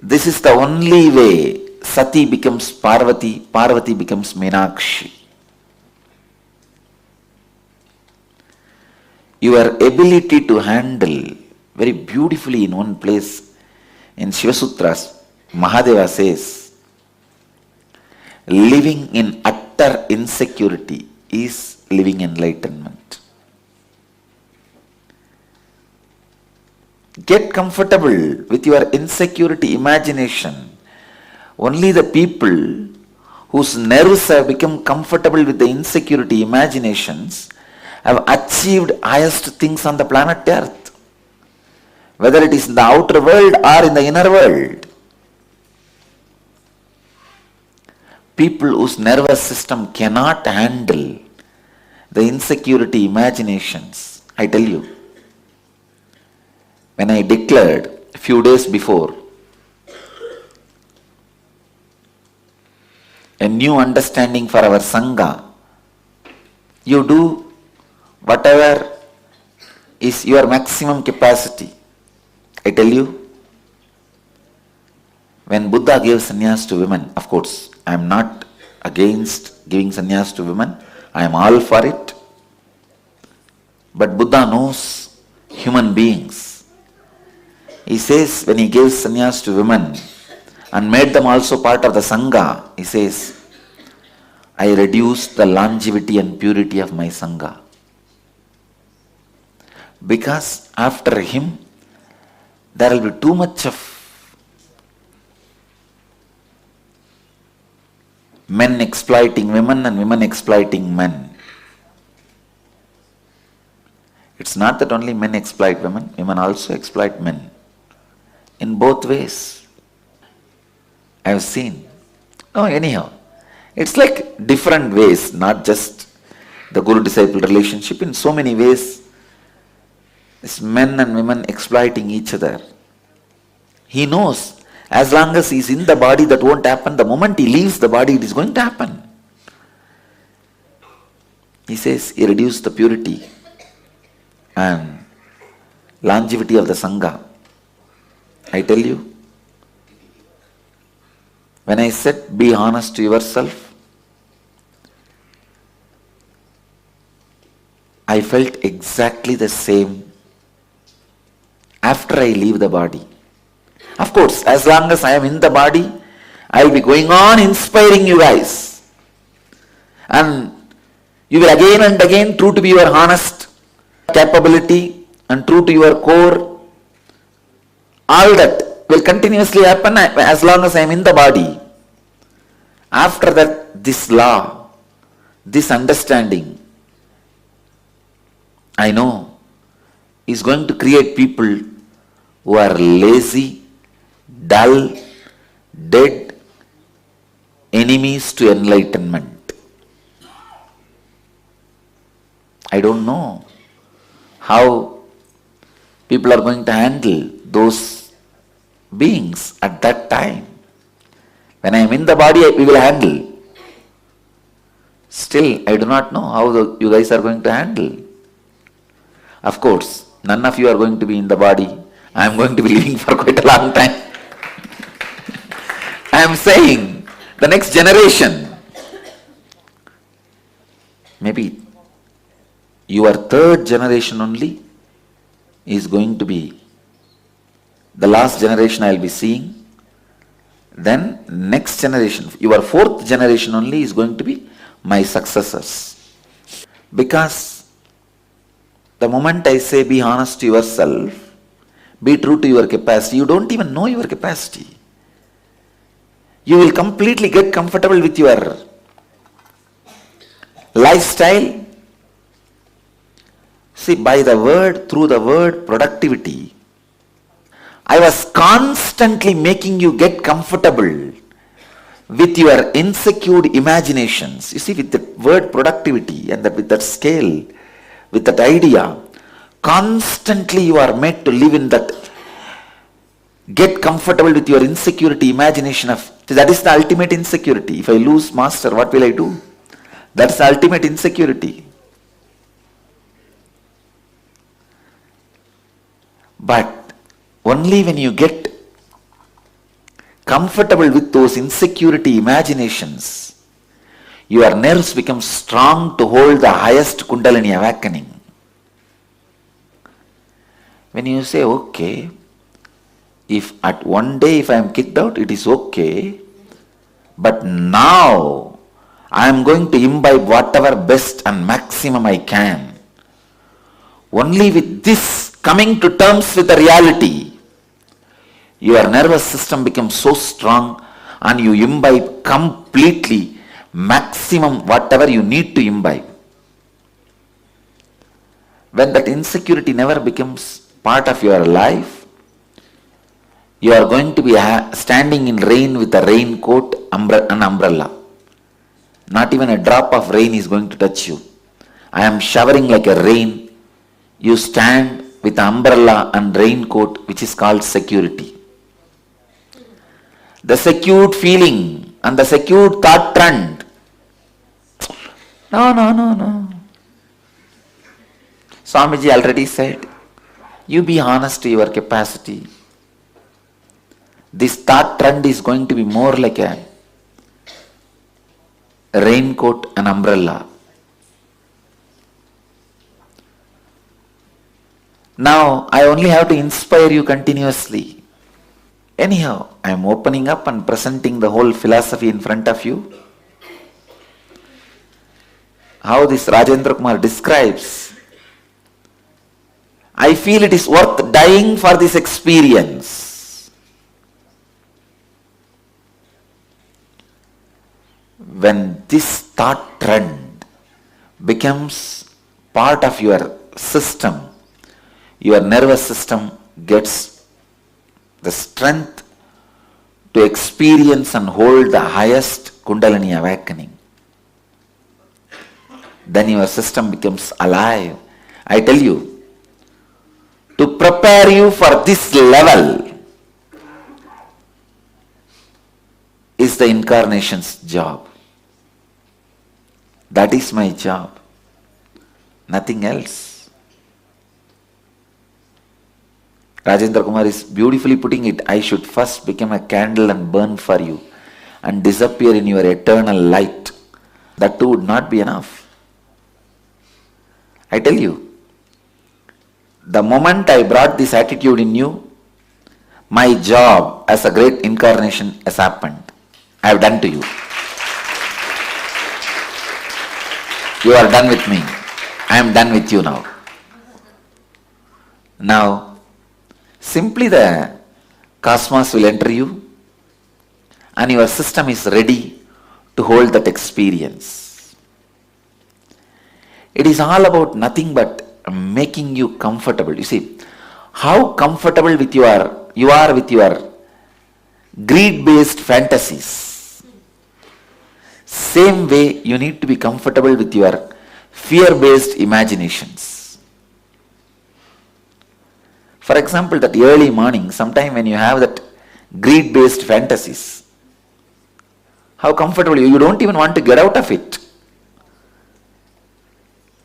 This is the only way Sati becomes Parvati, Parvati becomes Meenakshi. Your ability to handle very beautifully in one place in Shiva Sutras, Mahadeva says, living in utter insecurity is living enlightenment. Get comfortable with your insecurity imagination. Only the people whose nerves have become comfortable with the insecurity imaginations have achieved highest things on the planet Earth. Whether it is in the outer world or in the inner world. People whose nervous system cannot handle the insecurity imaginations. I tell you, when I declared a few days before a new understanding for our Sangha, you do whatever is your maximum capacity. I tell you, when Buddha gave sannyas to women, of course, I am not against giving sannyas to women. I am all for it. But Buddha knows human beings. He says when he gives sannyas to women and made them also part of the Sangha, he says, I reduced the longevity and purity of my Sangha. Because after him, there will be too much of men exploiting women and women exploiting men. It's not that only men exploit women, women also exploit men. In both ways. I have seen. Oh, anyhow. It's like different ways, not just the guru-disciple relationship. In so many ways, it's men and women exploiting each other. He knows, as long as he's in the body, that won't happen. The moment he leaves the body, it is going to happen. He says he reduced the purity and longevity of the Sangha. I tell you, when I said be honest to yourself, I felt exactly the same after I leave the body. Of course, as long as I am in the body, I will be going on inspiring you guys. And you will again and again, true to be your honest capability and true to your core, all that will continuously happen as long as I am in the body. After that, this law, this understanding, I know, is going to create people who are lazy, dull, dead, enemies to enlightenment. I don't know how people are going to handle those beings at that time. When I am in the body, we will handle. Still, I do not know how you guys are going to handle. Of course, none of you are going to be in the body. I am going to be living for quite a long time. I am saying, the next generation, maybe your third generation only is going to be the last generation I will be seeing. Then next generation, your fourth generation only is going to be my successors. Because the moment I say be honest to yourself, be true to your capacity, you don't even know your capacity. You will completely get comfortable with your lifestyle. See, by the word, through the word productivity, I was constantly making you get comfortable with your insecure imaginations. You see, with the word productivity and with that scale, with that idea, constantly you are made to live in that, get comfortable with your insecurity imagination of, that is the ultimate insecurity. If I lose master, what will I do? That's the ultimate insecurity. But only when you get comfortable with those insecurity imaginations, your nerves become strong to hold the highest Kundalini awakening. When you say, okay, if at one day if I am kicked out, it is okay, but now I am going to imbibe whatever best and maximum I can. Only with this, coming to terms with the reality, your nervous system becomes so strong and you imbibe completely maximum whatever you need to imbibe. When that insecurity never becomes part of your life, you are going to be standing in rain with a raincoat and umbrella. Not even a drop of rain is going to touch you. I am showering like a rain. You stand with umbrella and raincoat, which is called security. The secured feeling and the secured thought trend. No. Swamiji already said, you be honest to your capacity. This thought trend is going to be more like a raincoat and umbrella. Now I only have to inspire you continuously. Anyhow, I am opening up and presenting the whole philosophy in front of you. How this Rajendra Kumar describes, I feel it is worth dying for this experience. When this thought trend becomes part of your system, your nervous system gets the strength to experience and hold the highest Kundalini awakening. Then your system becomes alive. I tell you, to prepare you for this level is the incarnation's job. That is my job. Nothing else. Rajendra Kumar is beautifully putting it. I should first become a candle and burn for you and disappear in your eternal light. That too would not be enough. I tell you, the moment I brought this attitude in you, my job as a great incarnation has happened. I have done to you. You are done with me. I am done with you now. Now, simply the cosmos will enter you and your system is ready to hold that experience. It is all about nothing but making you comfortable. You see, how comfortable you are with your greed-based fantasies. Same way you need to be comfortable with your fear-based imaginations. For example, that early morning, sometime when you have that greed-based fantasies, how comfortable you don't even want to get out of it.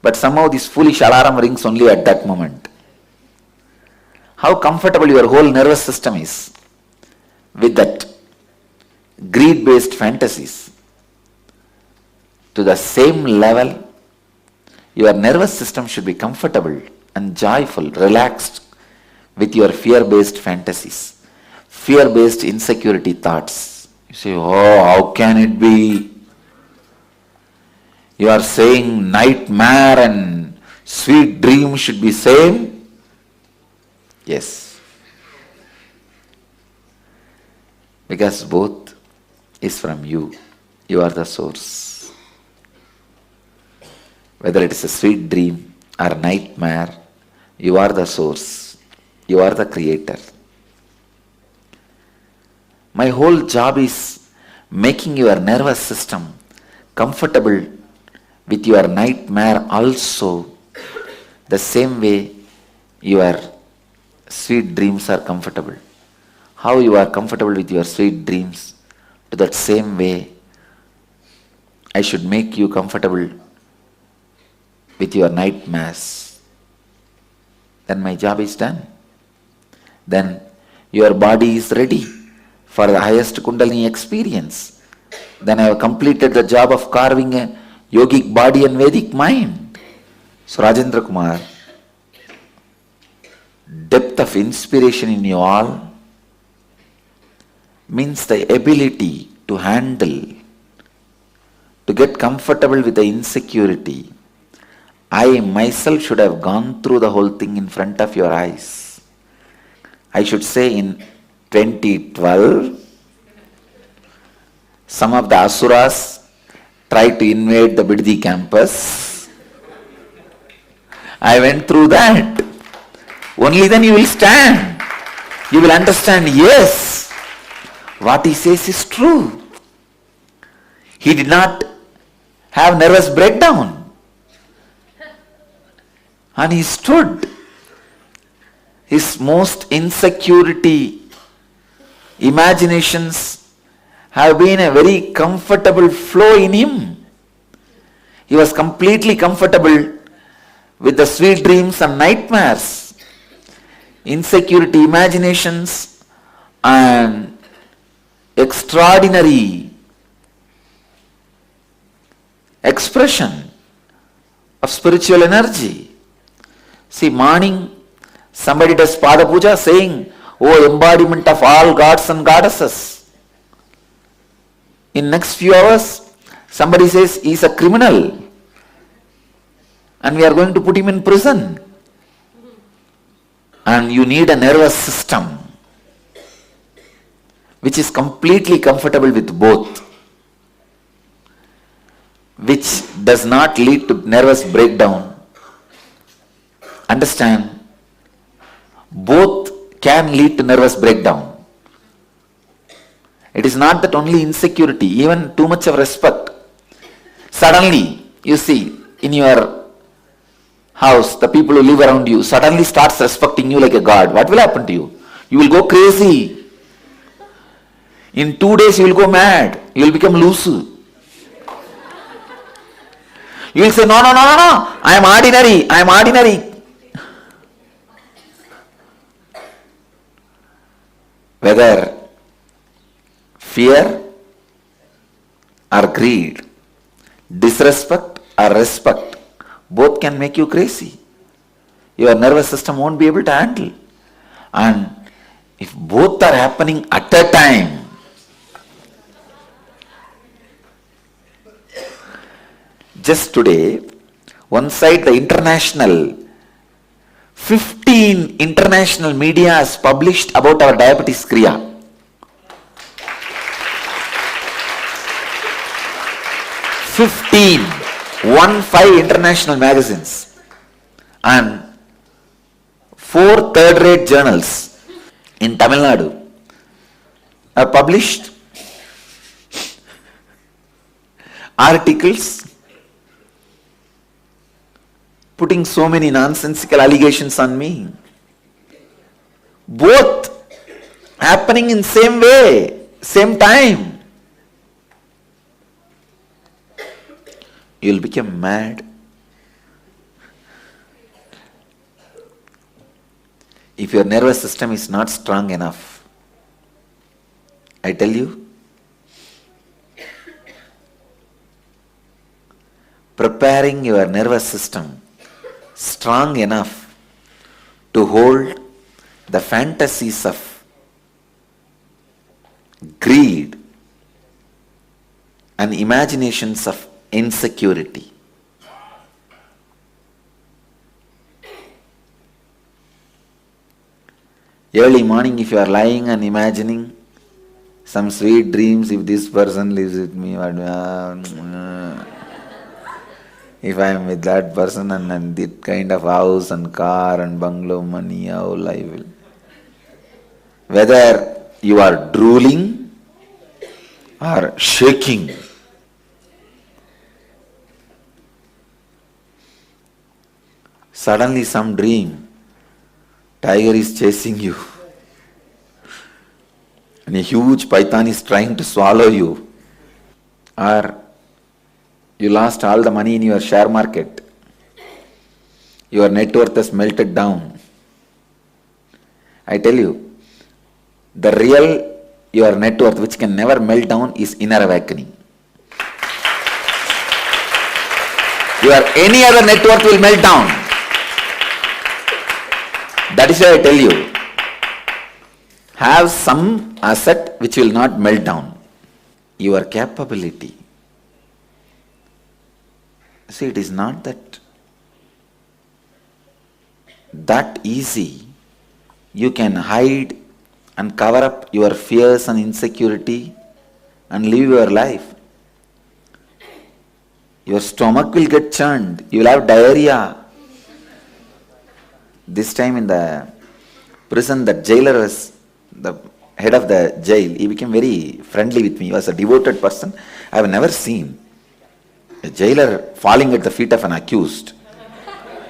But somehow this foolish alarm rings only at that moment. How comfortable your whole nervous system is with that greed-based fantasies. To the same level, your nervous system should be comfortable and joyful, relaxed with your fear-based fantasies, fear-based insecurity thoughts. You say, oh, how can it be? You are saying nightmare and sweet dream should be same? Yes. Because both is from you. You are the source. Whether it is a sweet dream or nightmare, you are the source. You are the creator. My whole job is making your nervous system comfortable with your nightmare also, the same way your sweet dreams are comfortable. How you are comfortable with your sweet dreams, to that same way I should make you comfortable with your nightmares. Then my job is done. Then your body is ready for the highest Kundalini experience. Then I have completed the job of carving a yogic body and Vedic mind. So Rajendra Kumar, depth of inspiration in you all means the ability to handle, to get comfortable with the insecurity. I myself should have gone through the whole thing in front of your eyes. I should say in 2012, some of the asuras tried to invade the Biddi campus. I went through that. Only then you will stand. You will understand, yes, what he says is true. He did not have nervous breakdown. And he stood. His most insecurity imaginations have been a very comfortable flow in him. He was completely comfortable with the sweet dreams and nightmares, insecurity imaginations and extraordinary expression of spiritual energy. See, morning Somebody does Pada Puja saying, "Oh, embodiment of all gods and goddesses." In next few hours, somebody says he's a criminal and we are going to put him in prison. And you need a nervous system which is completely comfortable with both, which does not lead to nervous breakdown. Understand? Both can lead to nervous breakdown. It is not that only insecurity, even too much of respect. Suddenly, you see, in your house, the people who live around you suddenly starts respecting you like a god. What will happen to you? You will go crazy. In 2 days, you will go mad. You will become loose. You will say, no, I am ordinary. Whether fear or greed, disrespect or respect, both can make you crazy. Your nervous system won't be able to handle. And if both are happening at a time, just today, one side the 15 international media has published about our diabetes kriya. 15 international magazines and 4 third-rate journals in Tamil Nadu have published articles putting so many nonsensical allegations on me. Both happening in same way, same time. You will become mad. If your nervous system is not strong enough, I tell you, preparing your nervous system strong enough to hold the fantasies of greed and imaginations of insecurity. Early morning, if you are lying and imagining some sweet dreams, if this person lives with me, if I am with that person and that kind of house and car and bungalow, money, how life will. Whether you are drooling or shaking, suddenly some dream, tiger is chasing you and a huge python is trying to swallow you, or you lost all the money in your share market, your net worth has melted down. I tell you, the real your net worth, which can never melt down, is inner awakening. Your any other net worth will melt down. That is why I tell you, have some asset which will not melt down. Your capability. See, it is not that easy. You can hide and cover up your fears and insecurity and live your life. Your stomach will get churned. You will have diarrhea. This time in the prison, the jailer was the head of the jail. He became very friendly with me. He was a devoted person. I have never seen a jailer falling at the feet of an accused.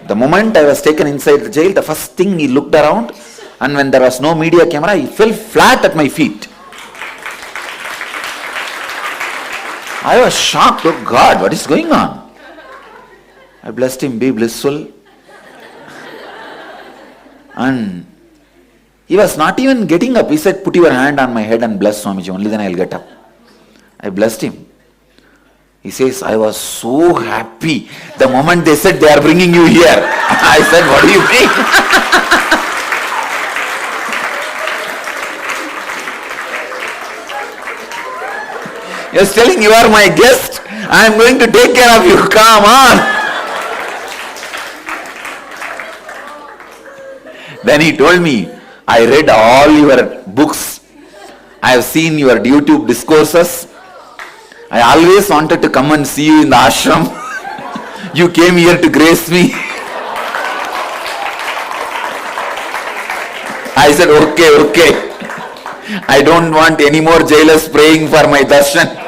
The moment I was taken inside the jail, the first thing he looked around, and when there was no media camera, he fell flat at my feet. I was shocked. Oh God, what is going on? I blessed him, be blissful. And he was not even getting up. He said, put your hand on my head and bless Swamiji, only then I will get up. I blessed him. He says, I was so happy the moment they said they are bringing you here. I said, what do you mean? He's telling you are my guest. I am going to take care of you. Come on. Then he told me, I read all your books. I have seen your YouTube discourses. I always wanted to come and see you in the ashram. You came here to grace me. I said, okay. I don't want any more jailers praying for my darshan.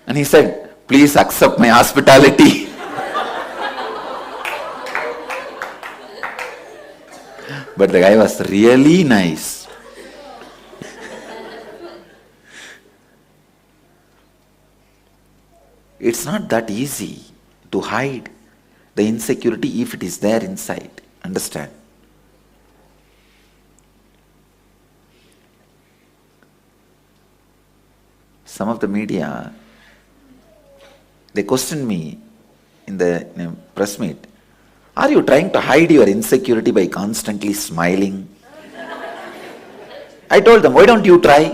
And he said, please accept my hospitality. But the guy was really nice. It's not that easy to hide the insecurity if it is there inside. Understand? Some of the media, they questioned me in a press meet. Are you trying to hide your insecurity by constantly smiling? I told them, why don't you try?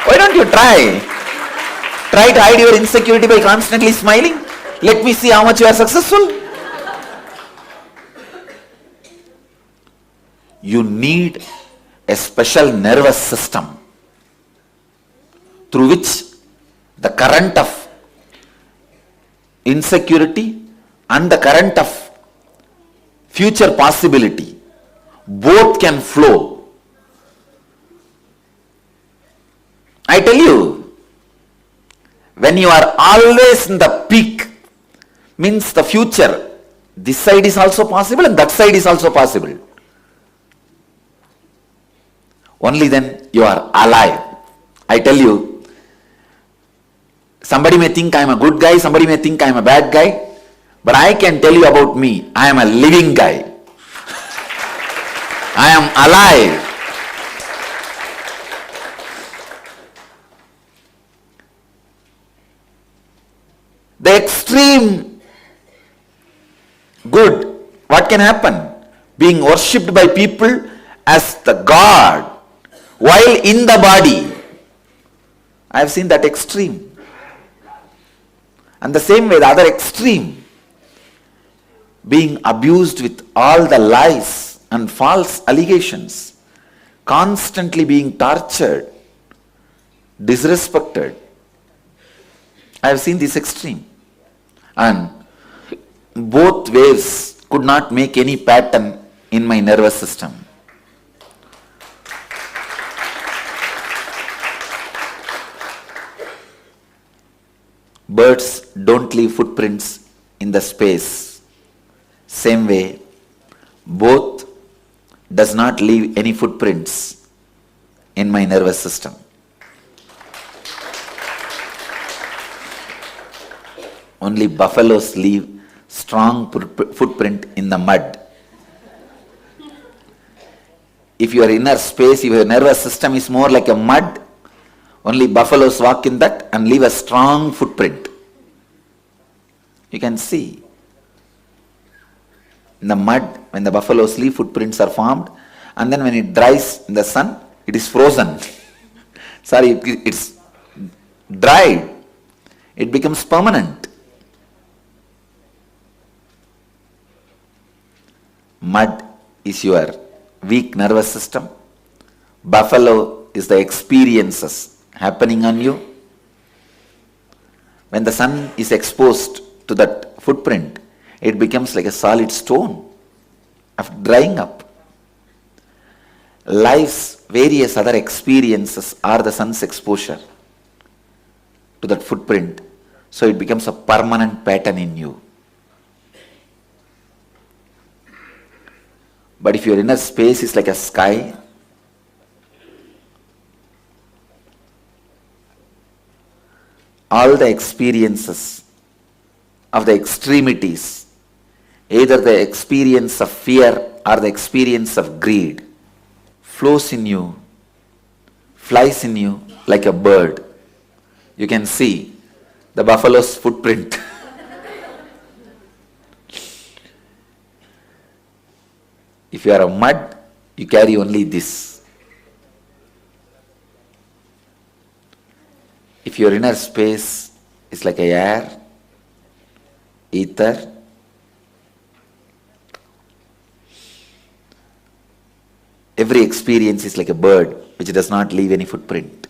Why don't you try? Try to hide your insecurity by constantly smiling. Let me see how much you are successful. You need a special nervous system through which the current of insecurity and the current of future possibility both can flow. I tell you, when you are always in the peak, means the future, this side is also possible and that side is also possible. Only then you are alive. I tell you, somebody may think I am a good guy, somebody may think I am a bad guy, but I can tell you about me, I am a living guy. I am alive. The extreme good, what can happen? Being worshipped by people as the God while in the body. I have seen that extreme. And the same way, the other extreme, being abused with all the lies and false allegations, constantly being tortured, disrespected. I have seen this extreme. And both waves could not make any pattern in my nervous system. Birds don't leave footprints in the space. Same way, both does not leave any footprints in my nervous system. Only buffaloes leave strong footprint in the mud. If your inner space, if your nervous system is more like a mud, only buffaloes walk in that and leave a strong footprint. You can see. In the mud, when the buffaloes leave, footprints are formed, and then when it dries in the sun, it is frozen. It's dried. It becomes permanent. Mud is your weak nervous system. Buffalo is the experiences happening on you. When the sun is exposed to that footprint, it becomes like a solid stone after drying up. Life's various other experiences are the sun's exposure to that footprint, so it becomes a permanent pattern in you. But if your inner space is like a sky, all the experiences of the extremities, either the experience of fear or the experience of greed, flows in you, flies in you like a bird. You can see the buffalo's footprint. If you are a mud, You carry only this. If your inner space is like a air, ether, every experience is like a bird which does not leave any footprint.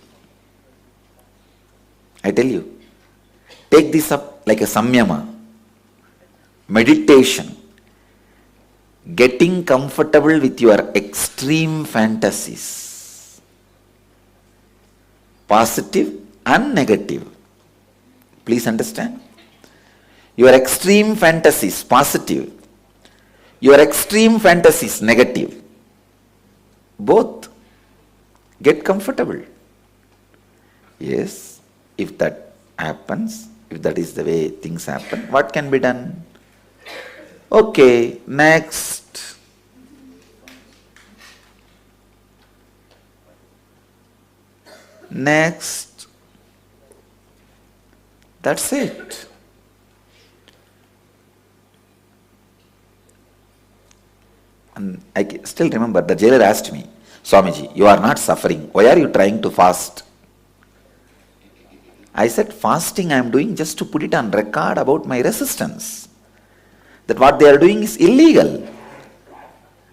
I tell you, take this up like a samyama, meditation, getting comfortable with your extreme fantasies, positive and negative. Please understand. Your extreme fantasies, positive. Your extreme fantasies, negative. Both. Get comfortable. Yes, if that happens, if that is the way things happen, what can be done? Okay, next. Next. That's it. And I still remember the jailer asked me, Swamiji, you are not suffering. Why are you trying to fast? I said, fasting I am doing just to put it on record about my resistance. That what they are doing is illegal.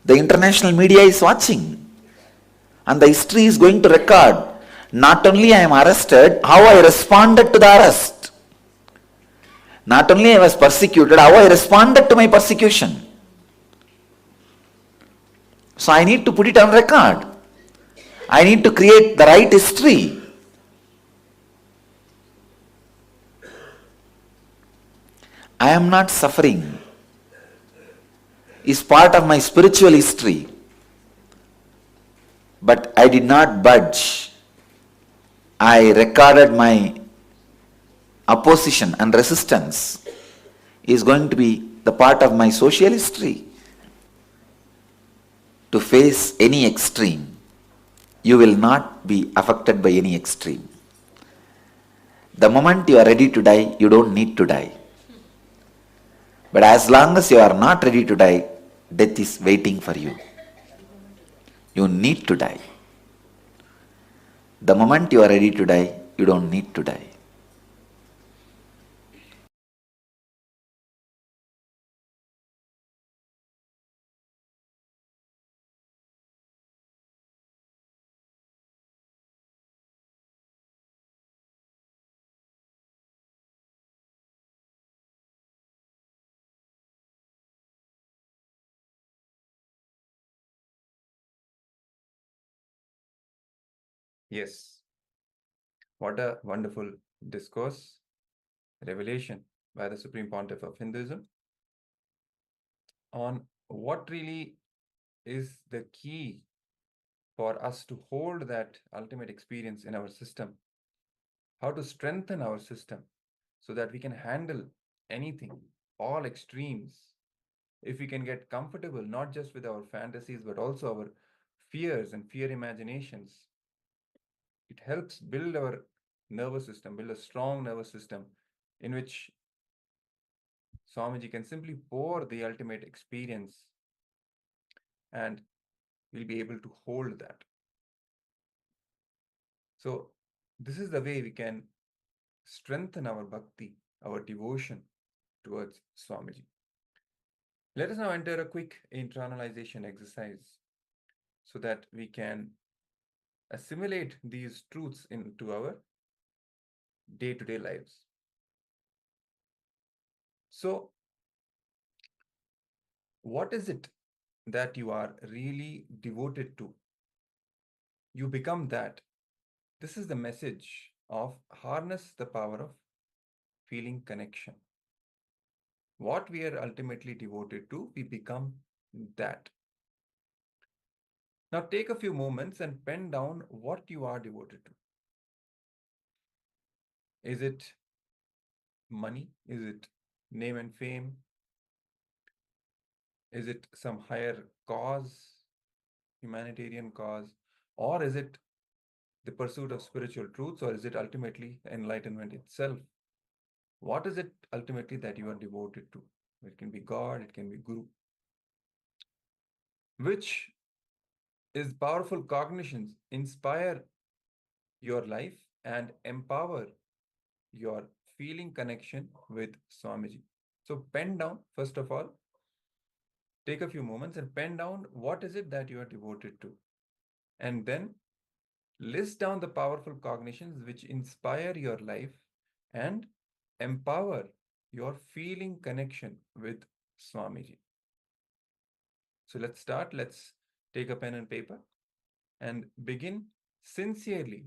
The international media is watching. And the history is going to record. Not only I am arrested, how I responded to the arrest. Not only I was persecuted, how I responded to my persecution. So I need to put it on record. I need to create the right history. I am not suffering. Is part of my spiritual history. But I did not budge. I recorded my opposition and resistance is going to be the part of my social history. To face any extreme, you will not be affected by any extreme. The moment you are ready to die, you don't need to die. But as long as you are not ready to die, death is waiting for you. You need to die. The moment you are ready to die, you don't need to die. Yes, what a wonderful discourse, revelation by the Supreme Pontiff of Hinduism on what really is the key for us to hold that ultimate experience in our system, how to strengthen our system so that we can handle anything, all extremes. If we can get comfortable not just with our fantasies but also our fears and fear imaginations, it helps build our nervous system, build a strong nervous system in which Swamiji can simply pour the ultimate experience and we'll be able to hold that. So this is the way we can strengthen our bhakti, our devotion towards Swamiji. Let us now enter a quick internalization exercise so that we can assimilate these truths into our day-to-day lives. So, what is it that you are really devoted to? You become that. This is the message of harness the power of feeling connection. What we are ultimately devoted to, we become that. Now take a few moments and pen down what you are devoted to. Is it money? Is it name and fame? Is it some higher cause, humanitarian cause? Or is it the pursuit of spiritual truths? Or is it ultimately enlightenment itself? What is it ultimately that you are devoted to? It can be God, it can be Guru. Which is powerful cognitions inspire your life and empower your feeling connection with Swamiji. So pen down, first of all, take a few moments and pen down what is it that you are devoted to. And then list down the powerful cognitions which inspire your life and empower your feeling connection with Swamiji. So let's start. Let's take a pen and paper and begin sincerely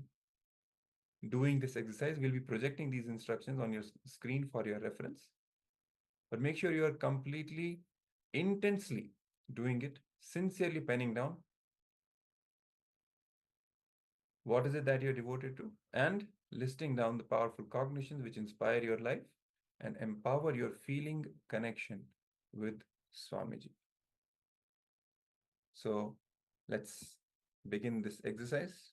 doing this exercise. We'll be projecting these instructions on your screen for your reference. But make sure you are completely, intensely doing it, sincerely penning down what is it that you're devoted to, and listing down the powerful cognitions which inspire your life and empower your feeling connection with Swamiji. So let's begin this exercise.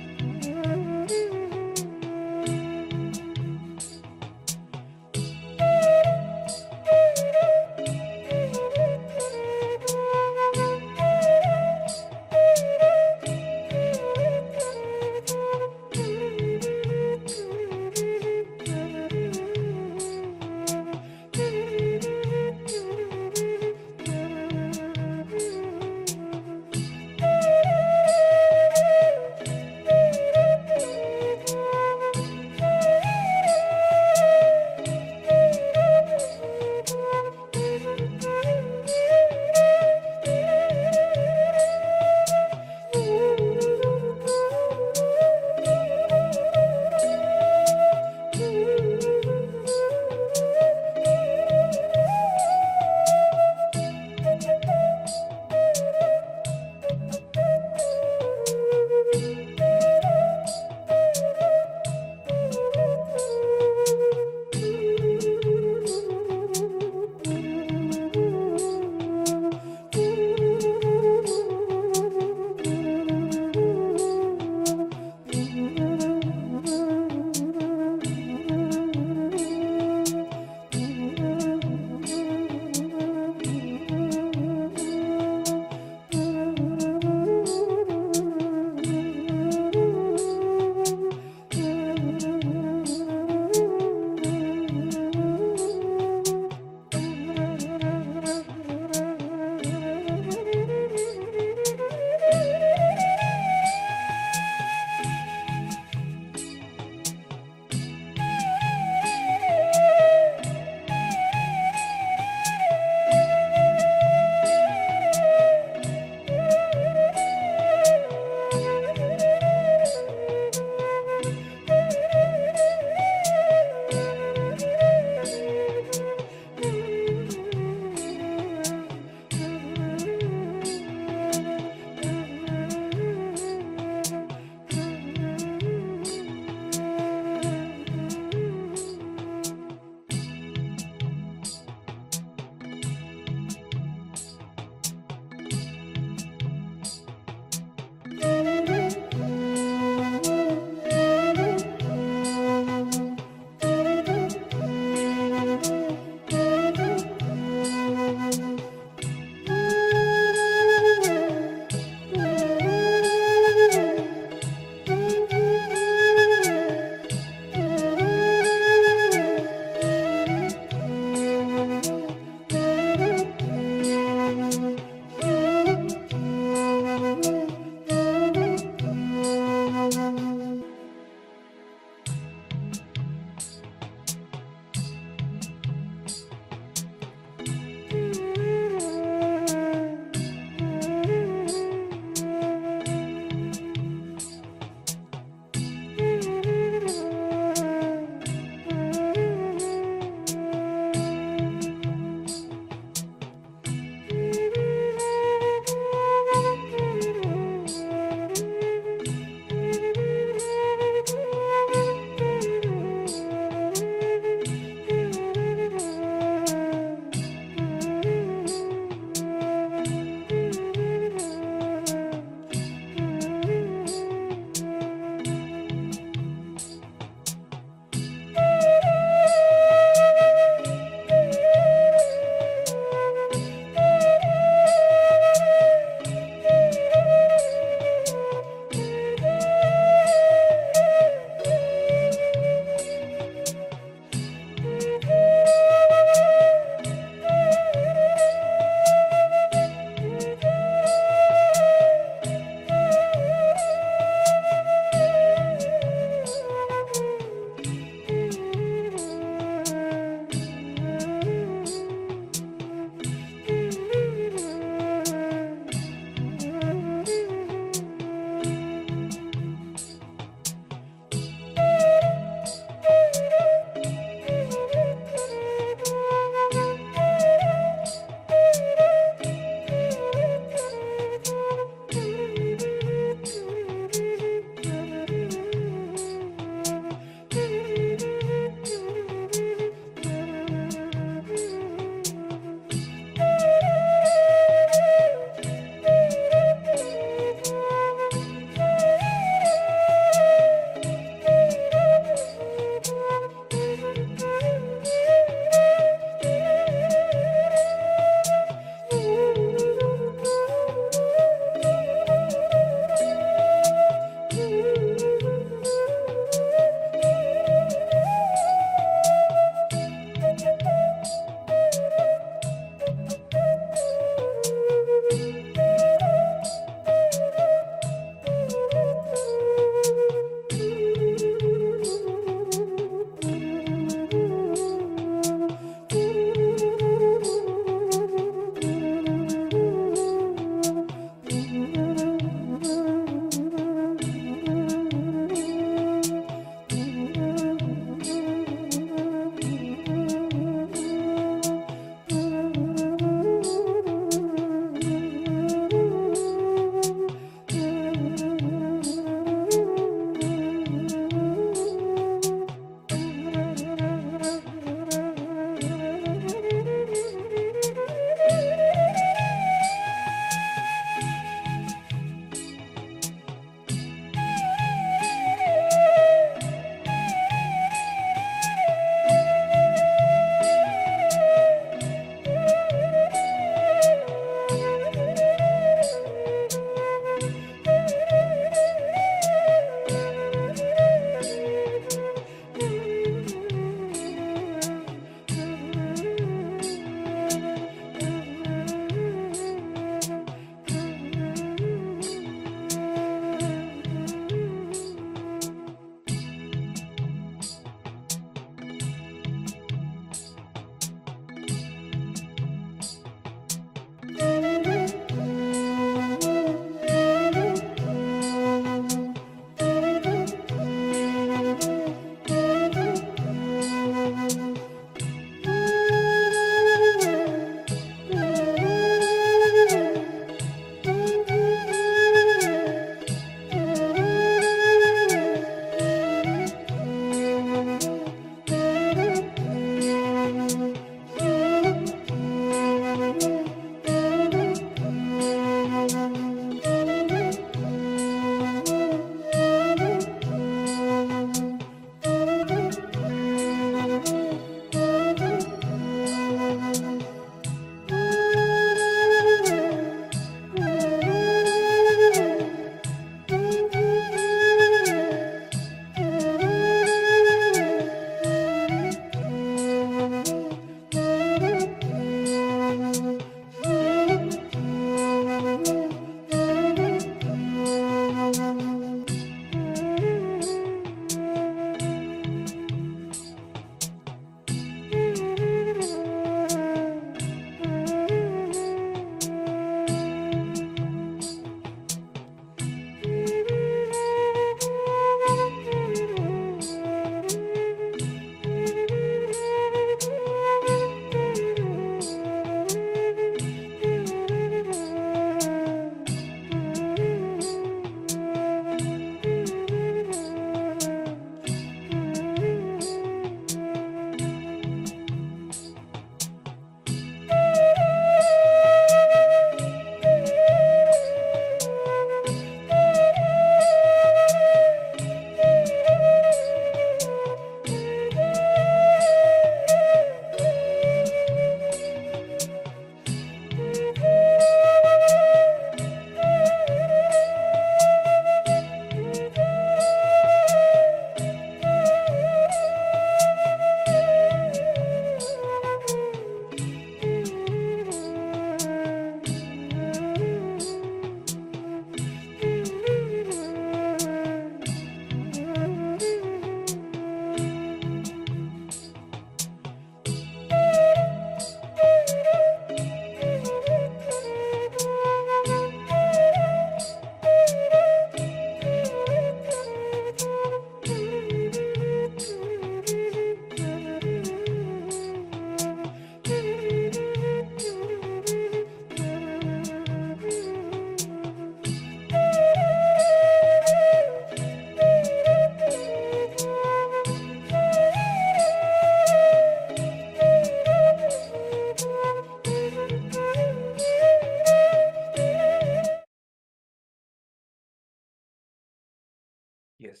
Yes.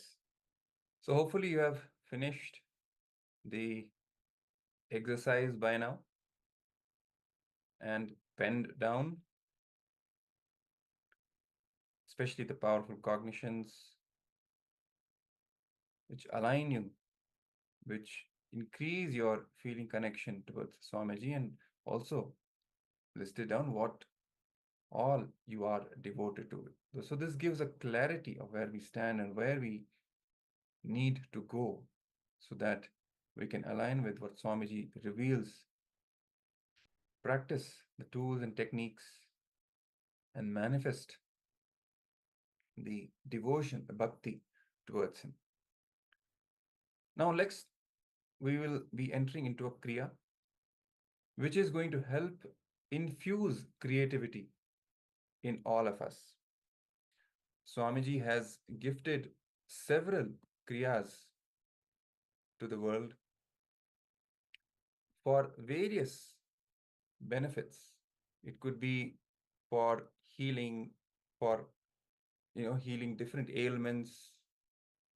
So hopefully you have finished the exercise by now and penned down, especially the powerful cognitions which align you, which increase your feeling connection towards Swamiji, and also listed down what all you are devoted to. So this gives a clarity of where we stand and where we need to go so that we can align with what Swamiji reveals, practice the tools and techniques, and manifest the devotion, the bhakti towards him. Now we will be entering into a kriya which is going to help infuse creativity in all of us. Swamiji has gifted several kriyas to the world for various benefits. It could be for healing, for healing different ailments,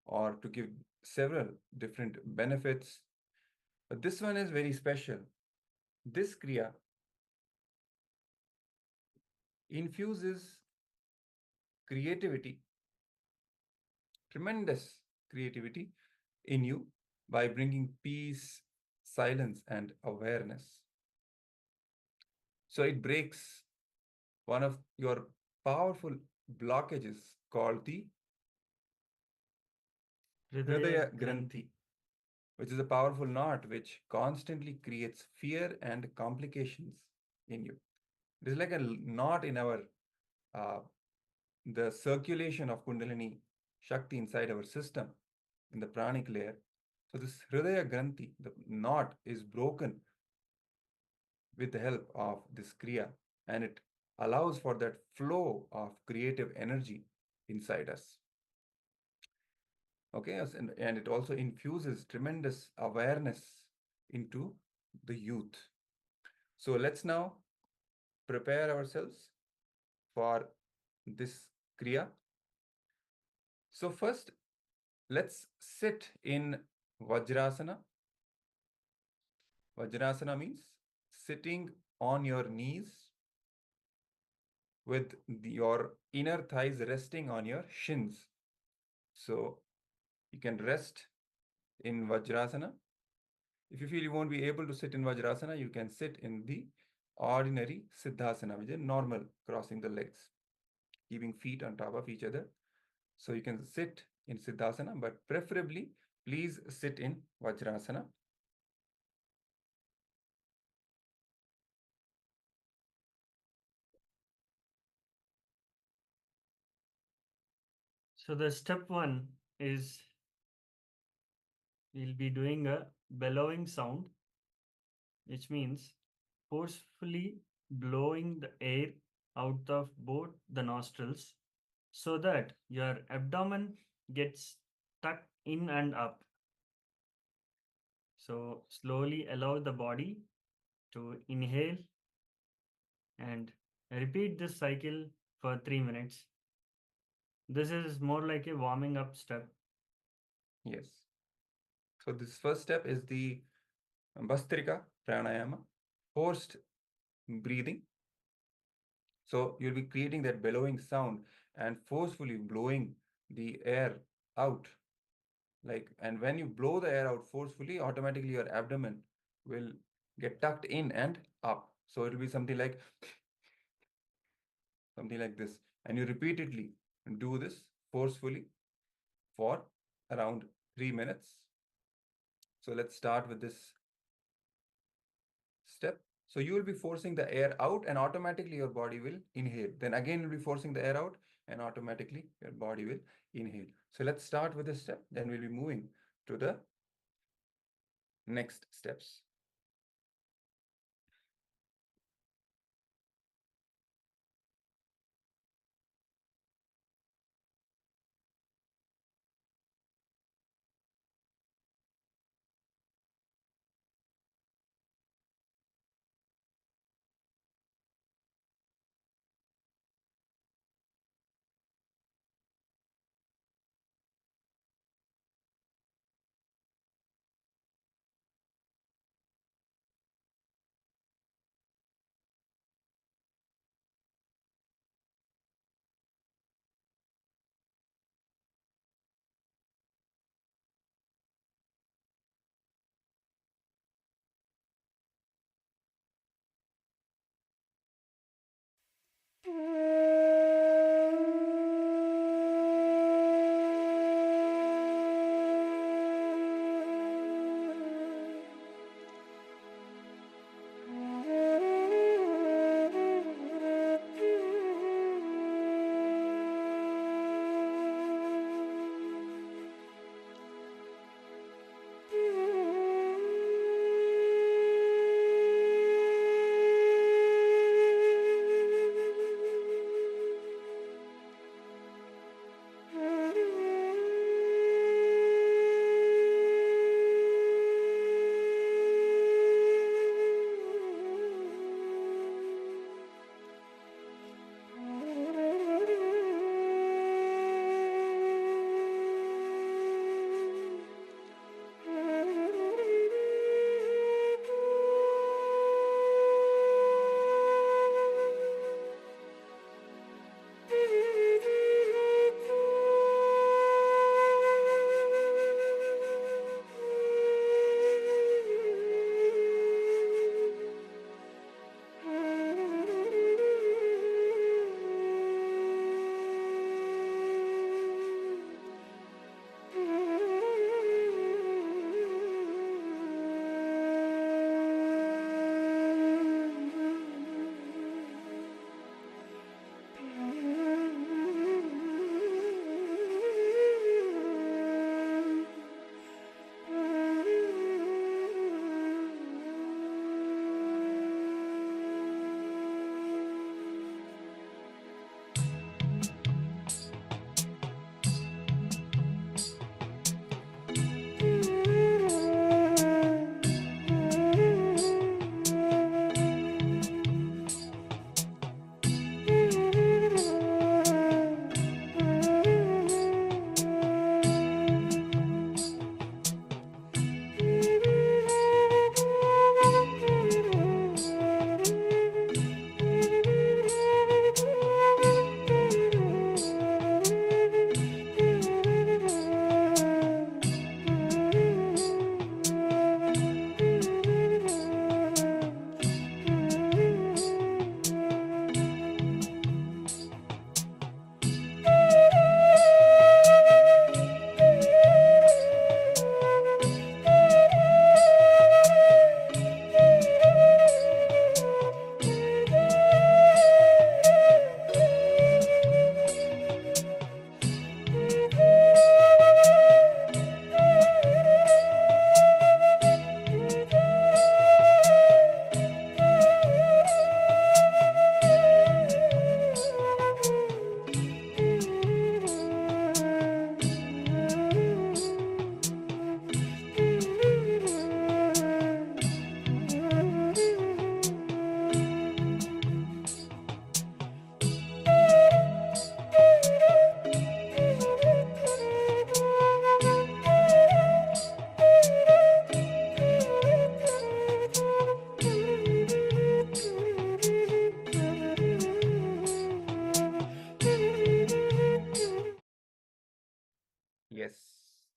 or to give several different benefits. But this one is very special. This kriya infuses creativity, tremendous creativity in you by bringing peace, silence, and awareness. So it breaks one of your powerful blockages called the Hridaya Granthi, which is a powerful knot which constantly creates fear and complications in you. It is like a knot in our the circulation of Kundalini Shakti inside our system, in the pranic layer. So this Hridaya Granthi, the knot, is broken with the help of this Kriya, and it allows for that flow of creative energy inside us. Okay, and it also infuses tremendous awareness into the youth. So let's now prepare ourselves for this Kriya. So first, let's sit in Vajrasana. Vajrasana means sitting on your knees with your inner thighs resting on your shins. So you can rest in Vajrasana. If you feel you won't be able to sit in Vajrasana, you can sit in the ordinary Siddhasana, which is normal, crossing the legs, keeping feet on top of each other. So you can sit in Siddhasana, but preferably, please sit in Vajrasana. So the step one is we'll be doing a bellowing sound, which means forcefully blowing the air out of both the nostrils so that your abdomen gets tucked in and up. So slowly allow the body to inhale and repeat this cycle for 3 minutes. This is more like a warming up step. Yes. So this first step is the Bastrika Pranayama, forced breathing. So you'll be creating that bellowing sound and forcefully blowing the air out. And when you blow the air out forcefully, automatically your abdomen will get tucked in and up. So it'll be something like this. And you repeatedly do this forcefully for around 3 minutes. So let's start with this step. So you will be forcing the air out and automatically your body will inhale. Then again, you'll be forcing the air out and automatically your body will inhale. So let's start with this step. Then we'll be moving to the next steps.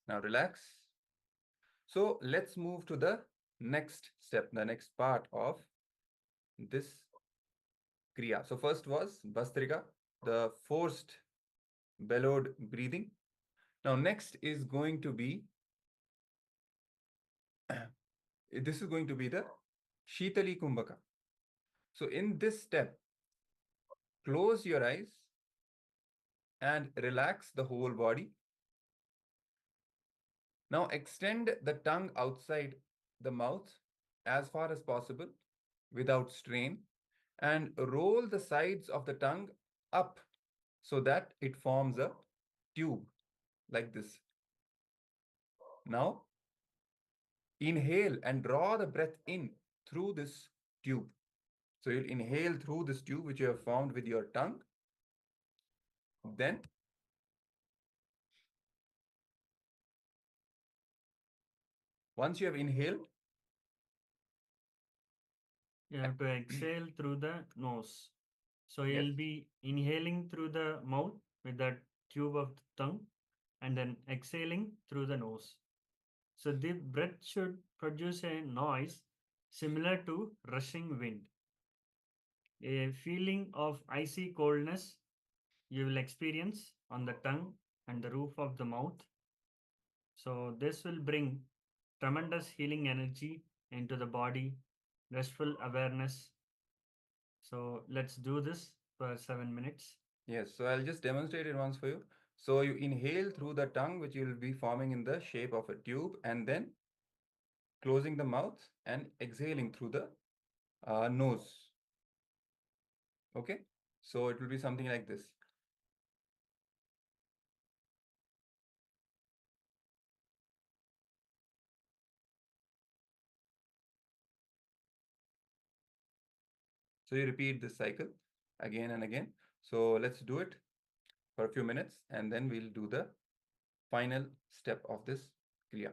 Now relax. So let's move to the next step, the next part of this kriya. So first was Bastrika, the forced bellowed breathing. Now next is going to be this is going to be the Shitali Kumbhaka. So in this step, close your eyes and relax the whole body. Now extend the tongue outside the mouth as far as possible without strain, and roll the sides of the tongue up so that it forms a tube like this. Now inhale and draw the breath in through this tube. So you'll inhale through this tube which you have formed with your tongue. Then once you have inhaled, You have to exhale through the nose. So Yes. you'll be inhaling through the mouth with that tube of the tongue and then exhaling through the nose. So the breath should produce a noise similar to rushing wind. A feeling of icy coldness you will experience on the tongue and the roof of the mouth. So this will bring tremendous healing energy into the body, restful awareness. So let's do this for 7 minutes. yes, so I'll just demonstrate it once for you. So you inhale through the tongue, which will be forming in the shape of a tube, and then closing the mouth and exhaling through the nose. Okay, so it will be something like this. So you repeat this cycle again and again. So let's do it for a few minutes, and then we'll do the final step of this kriya.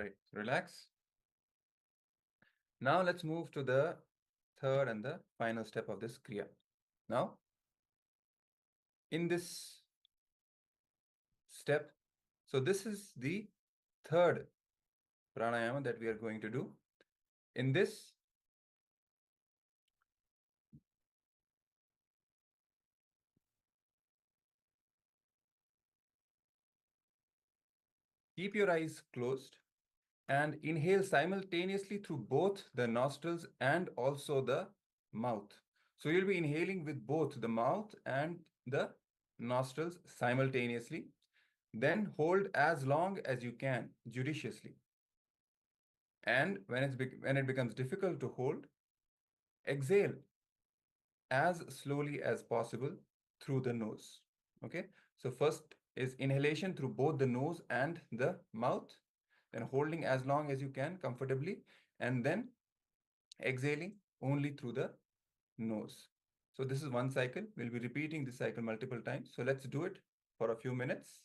right, relax. Now let's move to the third and the final step of this kriya. Now, in this step, so this is the third pranayama that we are going to do. In this, keep your eyes closed and inhale simultaneously through both the nostrils and also the mouth. So you'll be inhaling with both the mouth and the nostrils simultaneously. Then hold as long as you can judiciously. And when it becomes difficult to hold, exhale as slowly as possible through the nose. Okay, so first is inhalation through both the nose and the mouth, then holding as long as you can comfortably, and then exhaling only through the nose. So this is one cycle. We'll be repeating this cycle multiple times. So let's do it for a few minutes.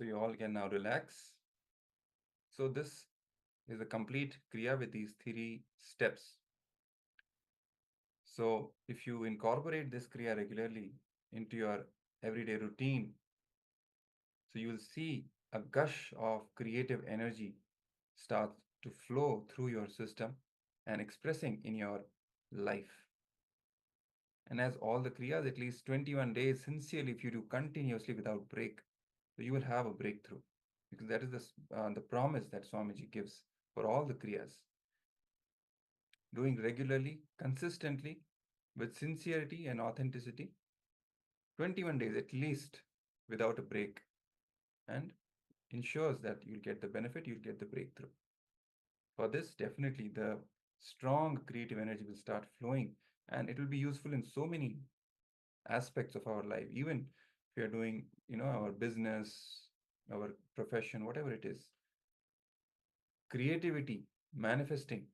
you all can now relax. So this is a complete kriya with these 3 steps. So if you incorporate this kriya regularly into your everyday routine, so you will see a gush of creative energy start to flow through your system and expressing in your life. And as all the kriyas, at least 21 days, sincerely, if you do continuously without break, so you will have a breakthrough. Because that is the promise that Swamiji gives for all the kriyas. Doing regularly, consistently, with sincerity and authenticity, 21 days at least without a break, and ensures that you'll get the benefit, you'll get the breakthrough. For this, definitely the strong creative energy will start flowing, and it will be useful in so many aspects of our life, even if we are doing, our business, our profession, whatever it is. Creativity manifesting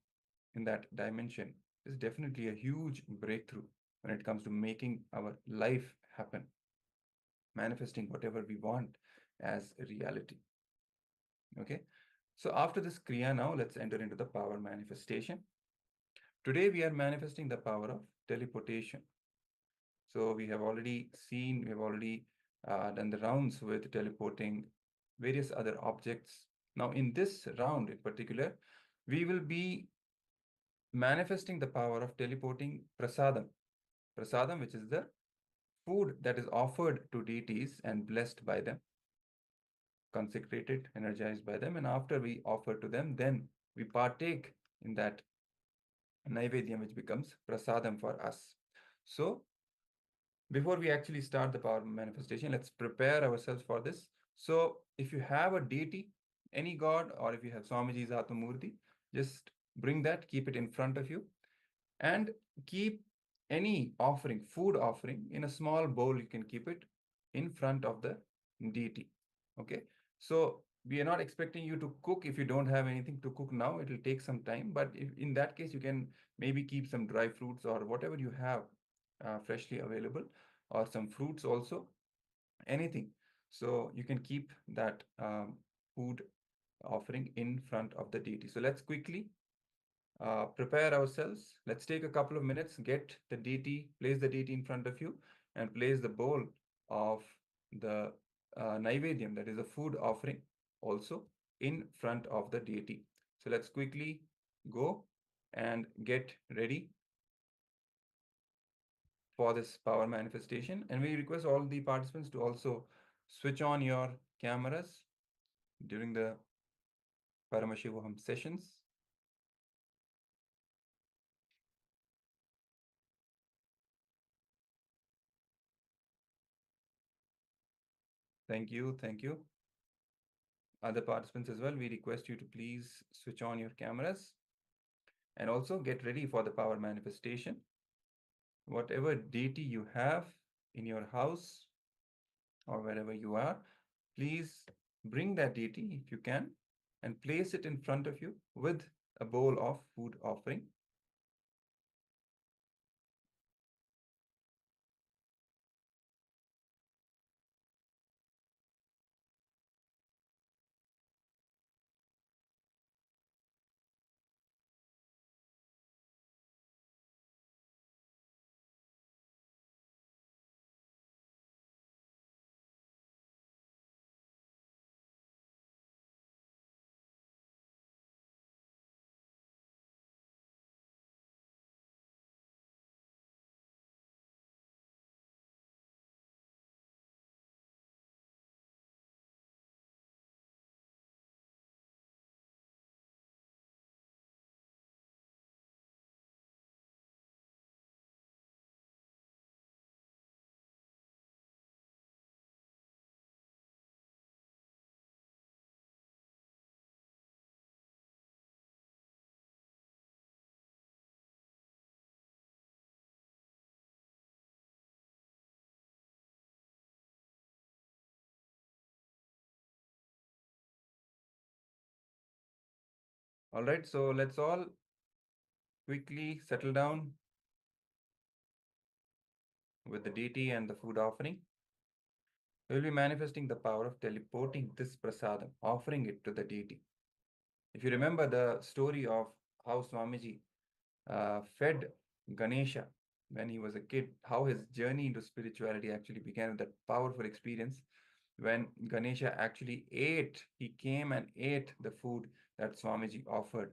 in that dimension is definitely a huge breakthrough when it comes to making our life happen, manifesting whatever we want as a reality. Okay, so after this kriya, now let's enter into the power manifestation. Today we are manifesting the power of teleportation. So we have already seen, we have already done the rounds with teleporting various other objects. Now in this round in particular, we will be manifesting the power of teleporting prasadam. Prasadam, which is the food that is offered to deities and blessed by them, consecrated, energized by them, and after we offer to them, then we partake in that naivedyam, which becomes prasadam for us. So before we actually start the power manifestation, let's prepare ourselves for this. So if you have a deity, any god, or if you have Swamiji's Atmamurti, just bring that, keep it in front of you, and keep any offering, food offering, in a small bowl. You can keep it in front of the deity. Okay, so we are not expecting you to cook if you don't have anything to cook now. It will take some time, but if, in that case, you can maybe keep some dry fruits or whatever you have freshly available, or some fruits also, anything. So you can keep that food offering in front of the deity. So let's quickly prepare ourselves. Let's take a couple of minutes, get the deity, place the deity in front of you, and place the bowl of the naivedyam, that is a food offering, also in front of the deity. So let's quickly go and get ready for this power manifestation. And we request all the participants to also switch on your cameras during the Paramashivoham sessions. Thank you. Thank you. Other participants as well, we request you to please switch on your cameras and also get ready for the power manifestation. Whatever deity you have in your house or wherever you are, please bring that deity if you can and place it in front of you with a bowl of food offering. All right, so let's all quickly settle down with the deity and the food offering. we'll be manifesting the power of teleporting this prasadam, offering it to the deity. If you remember the story of how Swamiji fed Ganesha when he was a kid, how his journey into spirituality actually began with that powerful experience when Ganesha actually ate, he came and ate the food that Swamiji offered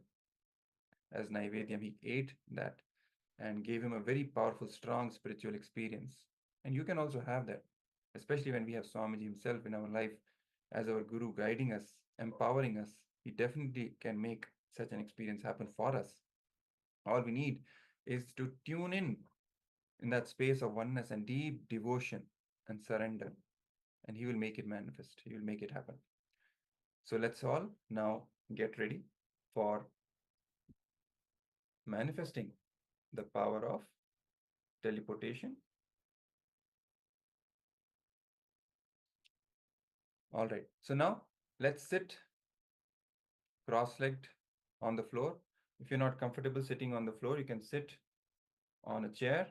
as Naivedyam. He ate that and gave him a very powerful, strong spiritual experience. And you can also have that, especially when we have Swamiji himself in our life as our guru, guiding us, empowering us. He definitely can make such an experience happen for us. All we need is to tune in that space of oneness and deep devotion and surrender, and he will make it manifest. He will make it happen. So let's all now get ready for manifesting the power of teleportation. All right. So now let's sit cross-legged on the floor. If you're not comfortable sitting on the floor, you can sit on a chair,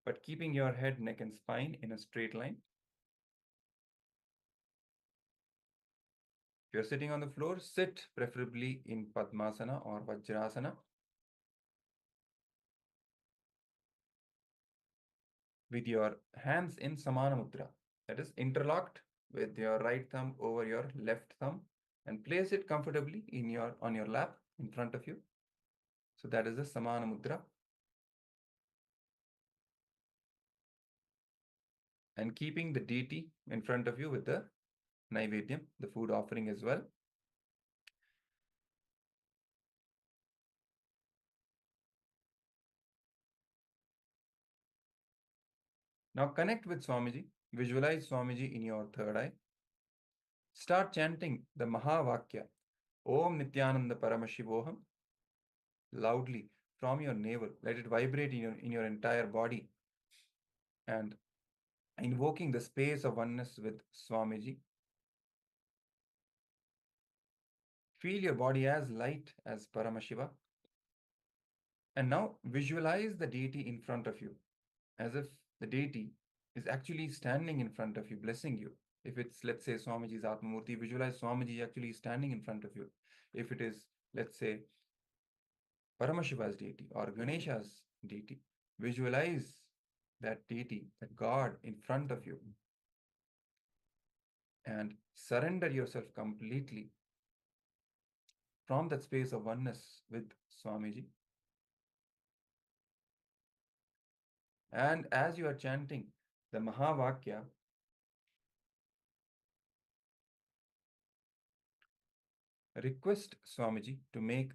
but keeping your head, neck, and spine in a straight line. If you're sitting on the floor, sit preferably in Padmasana or Vajrasana. With your hands in Samana Mudra, that is interlocked with your right thumb over your left thumb, and place it comfortably on your lap in front of you. So that is the Samana Mudra. And keeping the deity in front of you with the Naivedyam, the food offering as well. Now connect with Swamiji. Visualize Swamiji in your third eye. Start chanting the Mahavakya, Om Nityananda Paramashivoham, loudly from your navel. Let it vibrate in your entire body. And invoking the space of oneness with Swamiji. Feel your body as light as Paramashiva. And now visualize the deity in front of you, as if the deity is actually standing in front of you, blessing you. If it's, let's say, Swamiji's Atmamurti, visualize Swamiji actually standing in front of you. If it is, let's say, Paramashiva's deity or Ganesha's deity, visualize that deity, that God in front of you, and surrender yourself completely from that space of oneness with Swamiji. And as you are chanting the Mahavakya, request Swamiji to make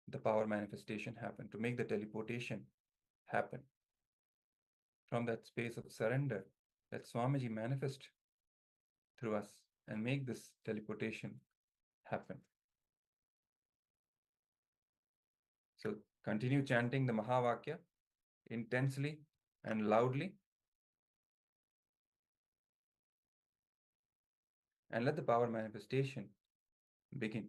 the power manifestation happen, to make the teleportation happen. From that space of surrender, let Swamiji manifest through us and make this teleportation happen. So continue chanting the Mahavakya intensely and loudly, and let the power manifestation begin.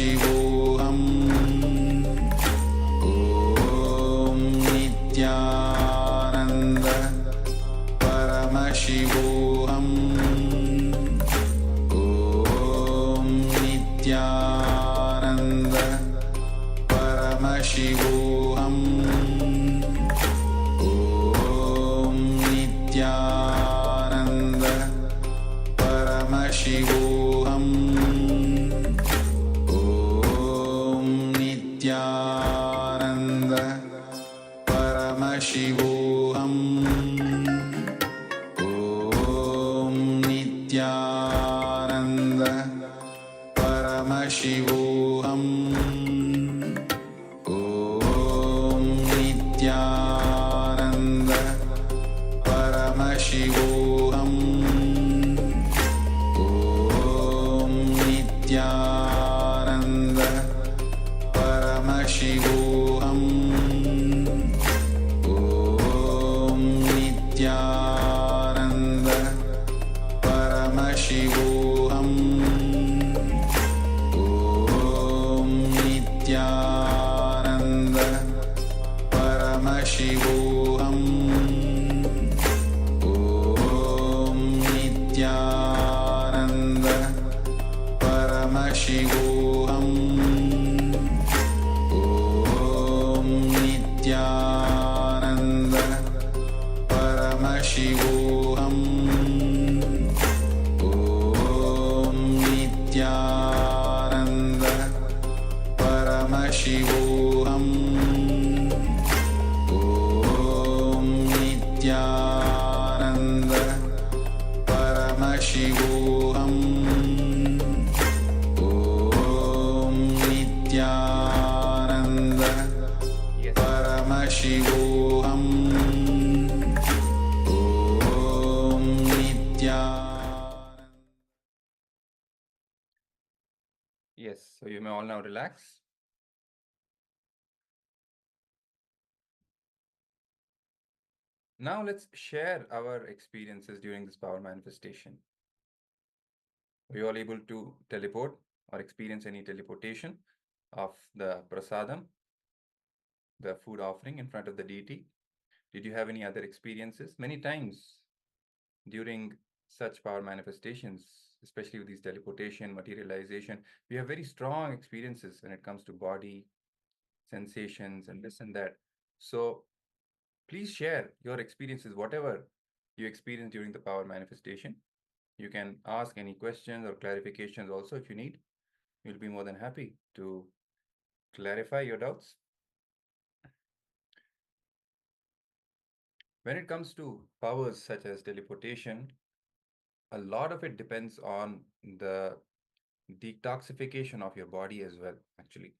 Paramashivoham. Om Nityananda Paramashivoham. Om Nityananda Paramashivoham. Om Nityananda Paramashivoham. Om Nityananda Paramashivoham. Om Nityananda Paramashivoham. Om Nityananda Paramashivoham. Om Nityananda Paramashivoham. Om Nityananda Paramashivoham. Om Nityananda Paramashivoham. Om Nityananda Paramashivoham. Om Nityananda Paramashivoham. Om Nityananda Paramashivoham. Om Nityananda Paramashivoham. Om Nityananda Paramashivoham. Om Nityananda. Yes, so you may all now relax. Now let's share our experiences during this power manifestation. Were you all able to teleport or experience any teleportation of the prasadam, the food offering in front of the deity? Did you have any other experiences? Many times during such power manifestations, especially with these teleportation, materialization, we have very strong experiences when it comes to body, sensations, and this and that. So please share your experiences, whatever you experienced during the power manifestation. You can ask any questions or clarifications also if you need. We'll be more than happy to clarify your doubts. When it comes to powers such as teleportation, a lot of it depends on the detoxification of your body as well, actually.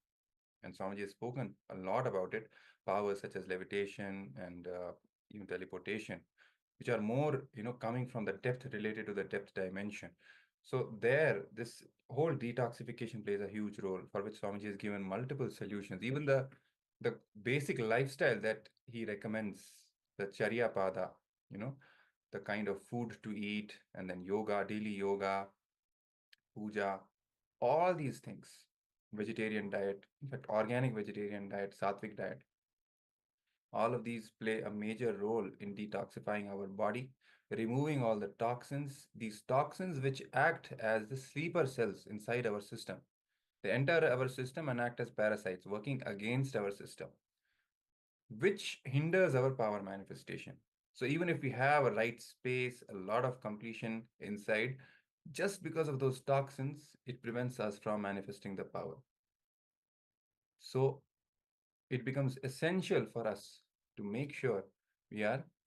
And Swamiji has spoken a lot about it, powers such as levitation and even teleportation, which are more, coming from the depth related to the depth dimension. So there, this whole detoxification plays a huge role, for which Swamiji has given multiple solutions. Even the basic lifestyle that he recommends, the Charya Pada, the kind of food to eat, and then yoga, daily yoga, puja, all these things, vegetarian diet, in fact, organic vegetarian diet, sattvic diet, all of these play a major role in detoxifying our body, removing all the toxins, these toxins which act as the sleeper cells inside our system. They enter our system and act as parasites, working against our system, which hinders our power manifestation. So even if we have a right space, a lot of completion inside, just because of those toxins, it prevents us from manifesting the power. So it becomes essential for us to make sure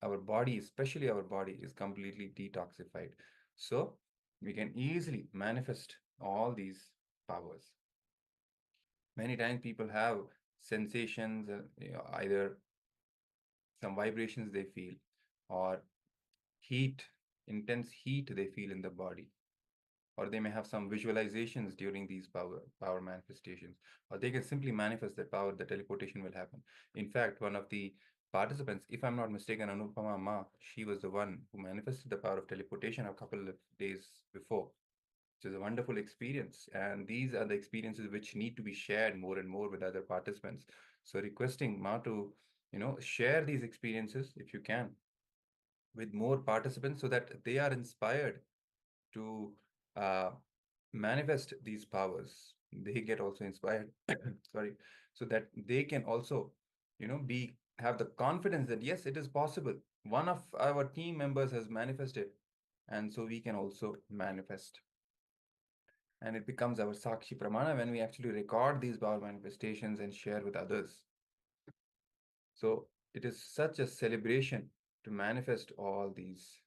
our body, especially our body, is completely detoxified. So we can easily manifest all these powers. Many times people have sensations, either some vibrations they feel, or heat, intense heat they feel in the body, or they may have some visualizations during these power manifestations, or they can simply manifest that power, the teleportation will happen. In fact, one of the participants, if I'm not mistaken, Anupama Ma, she was the one who manifested the power of teleportation a couple of days before. which is a wonderful experience. And these are the experiences which need to be shared more and more with other participants. So requesting Ma to, share these experiences if you can with more participants so that they are inspired to uh, manifest these powers. They get also inspired, sorry, so that they can also, have the confidence that yes, it is possible. One of our team members has manifested, and so we can also manifest. And it becomes our Sakshi Pramana when we actually record these power manifestations and share with others. So it is such a celebration to manifest all these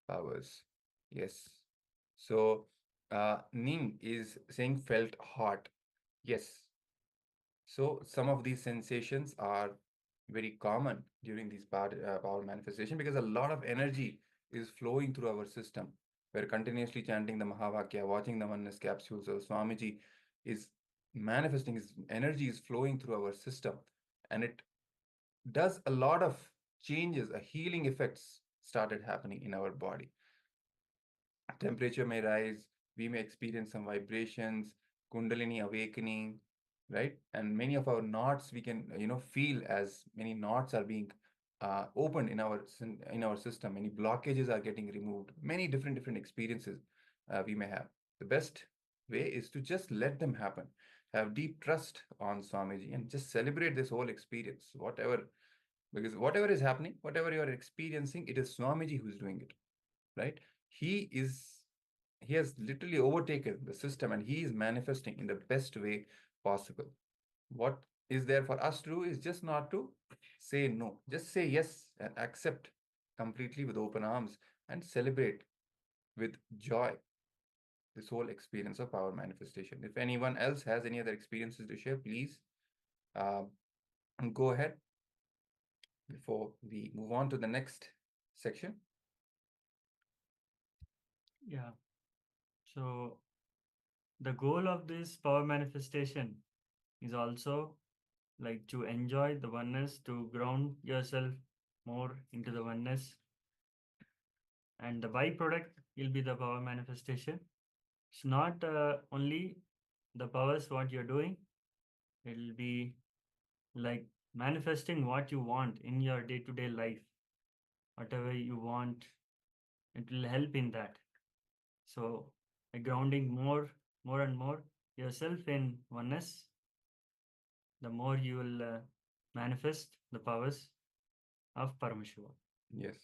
powers. Yes. So Ning is saying felt hot. Yes. So some of these sensations are very common during these power manifestation because a lot of energy is flowing through our system. We're continuously chanting the Mahavakya, watching the oneness capsules. So Swamiji is manifesting, his energy is flowing through our system, and it does a lot of changes, a healing effects started happening in our body. Temperature may rise, we may experience some vibrations, kundalini awakening, right? And many of our knots we can feel as many knots are being opened in our system. Many blockages are getting removed. Many different experiences we may have. The best way is to just let them happen. Have deep trust on Swamiji and just celebrate this whole experience, because whatever is happening, whatever you are experiencing, it is Swamiji who is doing it, right? He has literally overtaken the system and he is manifesting in the best way possible. What is there for us to do is just not to say no, just say yes and accept completely with open arms and celebrate with joy this whole experience of power manifestation. If anyone else has any other experiences to share, please go ahead before we move on to the next section. Yeah. So the goal of this power manifestation is also like to enjoy the oneness, to ground yourself more into the oneness. And the byproduct will be the power manifestation. It's not only the powers what you're doing, it will be like manifesting what you want in your day-to-day life. Whatever you want, it will help in that. So grounding more and more yourself in oneness, the more you will manifest the powers of Paramashivoham. Yes,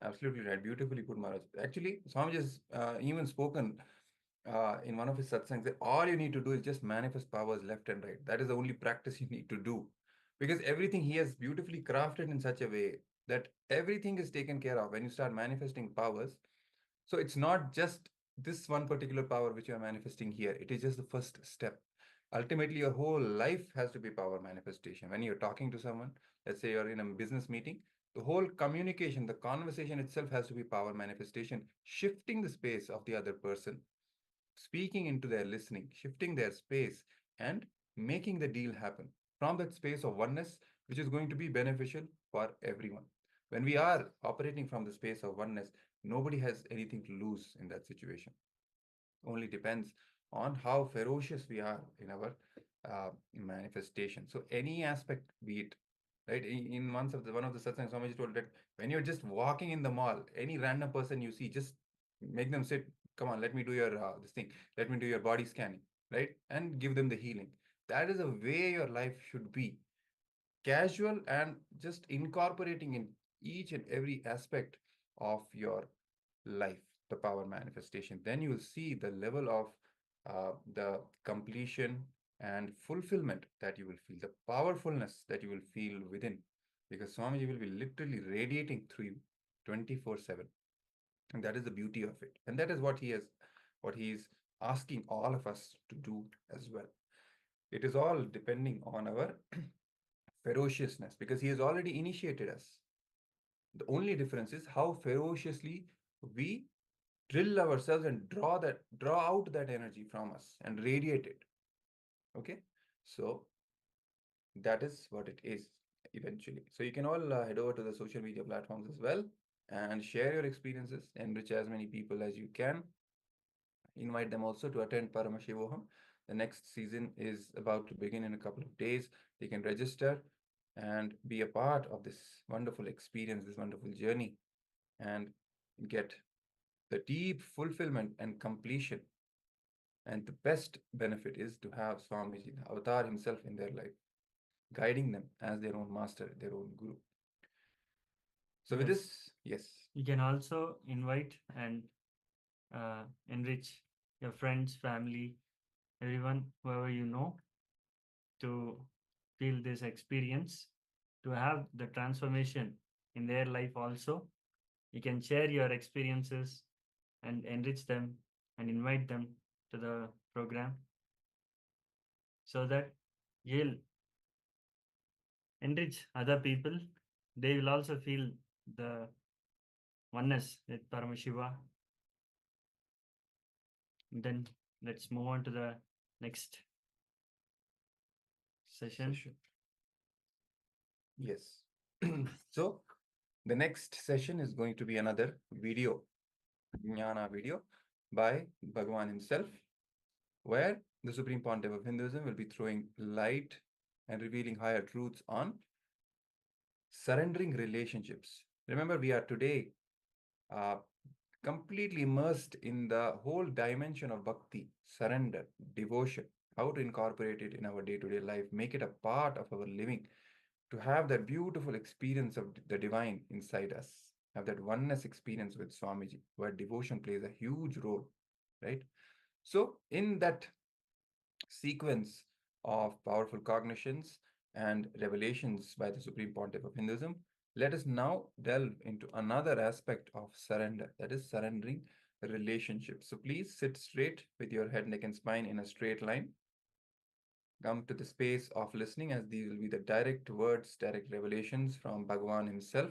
absolutely right. Beautifully put, Maharaj. Actually, Swamiji has even spoken in one of his satsangs that all you need to do is just manifest powers left and right. That is the only practice you need to do. Because everything he has beautifully crafted in such a way that everything is taken care of when you start manifesting powers. So it's not just this one particular power which you are manifesting here. It is just the first step. Ultimately, your whole life has to be power manifestation. When you're talking to someone, let's say you're in a business meeting, the whole communication, the conversation itself has to be power manifestation, shifting the space of the other person, speaking into their listening, shifting their space, and making the deal happen from that space of oneness, which is going to be beneficial for everyone. When we are operating from the space of oneness, nobody has anything to lose in that situation. Only depends on how ferocious we are in our manifestation. So any aspect, be it right in one of the satsangs, Swamiji told that when you're just walking in the mall, any random person you see, just make them sit. Come on, let me do your this thing. Let me do your body scanning, right? And give them the healing. That is the way your life should be. Casual and just incorporating in each and every aspect of your life the power manifestation. Then you will see the level of the completion and fulfillment that you will feel, the powerfulness that you will feel within, because Swamiji will be literally radiating through you 24/7. And that is the beauty of it. And that is what he is asking all of us to do as well. It is all depending on our ferociousness, because he has already initiated us. The only difference is how ferociously we drill ourselves and draw out that energy from us and radiate it. Okay, so that is what it is eventually. So you can all head over to the social media platforms as well and share your experiences, enrich as many people as you can. invite them also to attend Paramashivoham. The next season is about to begin in a couple of days. They can register and be a part of this wonderful experience, this wonderful journey, and get the deep fulfillment and completion. And the best benefit is to have Swamiji, the avatar himself, in their life, guiding them as their own master, their own guru. So with this, yes. You can also invite and enrich your friends, family, everyone, whoever you know, to feel this experience, to have the transformation in their life also. You can share your experiences and enrich them and invite them to the program so that you'll enrich other people. They will also feel the oneness with Paramashiva. Then let's move on to the next session. Yes. So the next session is going to be another video, Jnana video by Bhagavan himself, where the Supreme Pontiff of Hinduism will be throwing light and revealing higher truths on surrendering relationships. Remember, we are today completely immersed in the whole dimension of bhakti, surrender, devotion, how to incorporate it in our day-to-day life, make it a part of our living, to have that beautiful experience of the divine inside us, have that oneness experience with Swamiji, where devotion plays a huge role, right? So in that sequence of powerful cognitions and revelations by the Supreme Pontiff of Hinduism, let us now delve into another aspect of surrender, that is surrendering relationships. So please sit straight with your head, neck, and spine in a straight line. Come to the space of listening, as these will be the direct words, direct revelations from Bhagavan himself.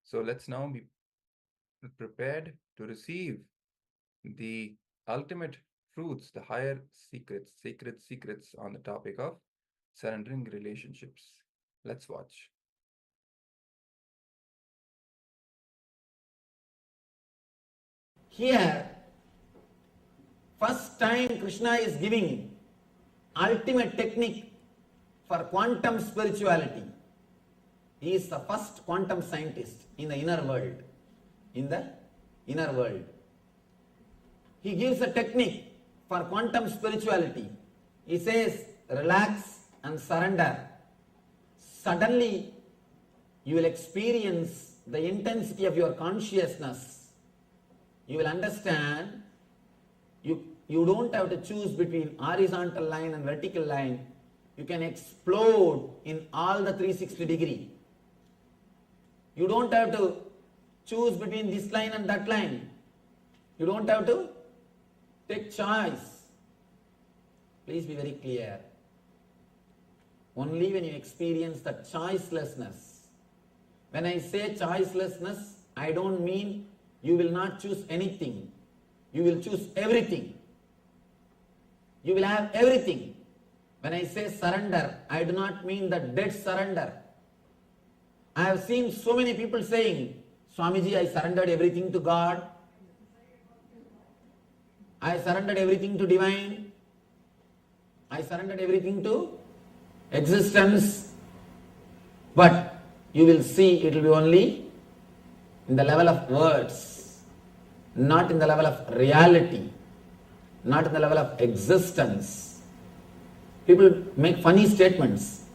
So let's now be prepared to receive the ultimate truths, the higher secrets, sacred secrets on the topic of surrendering relationships. Let's watch. Here, first time Krishna is giving ultimate technique for quantum spirituality. He is the first quantum scientist in the inner world. In the inner world. He gives a technique for quantum spirituality. He says, relax and surrender. Suddenly, you will experience the intensity of your consciousness. You will understand you don't have to choose between horizontal line and vertical line. You can explode in all the 360 degree. You don't have to choose between this line and that line. You don't have to take choice. Please be very clear. Only when you experience the choicelessness. When I say choicelessness, I don't mean you will not choose anything. You will choose everything. You will have everything. When I say surrender, I do not mean the dead surrender. I have seen so many people saying, Swamiji, I surrendered everything to God. I surrendered everything to divine. I surrendered everything to existence. But you will see it will be only in the level of words, not in the level of reality, not in the level of existence. People make funny statements.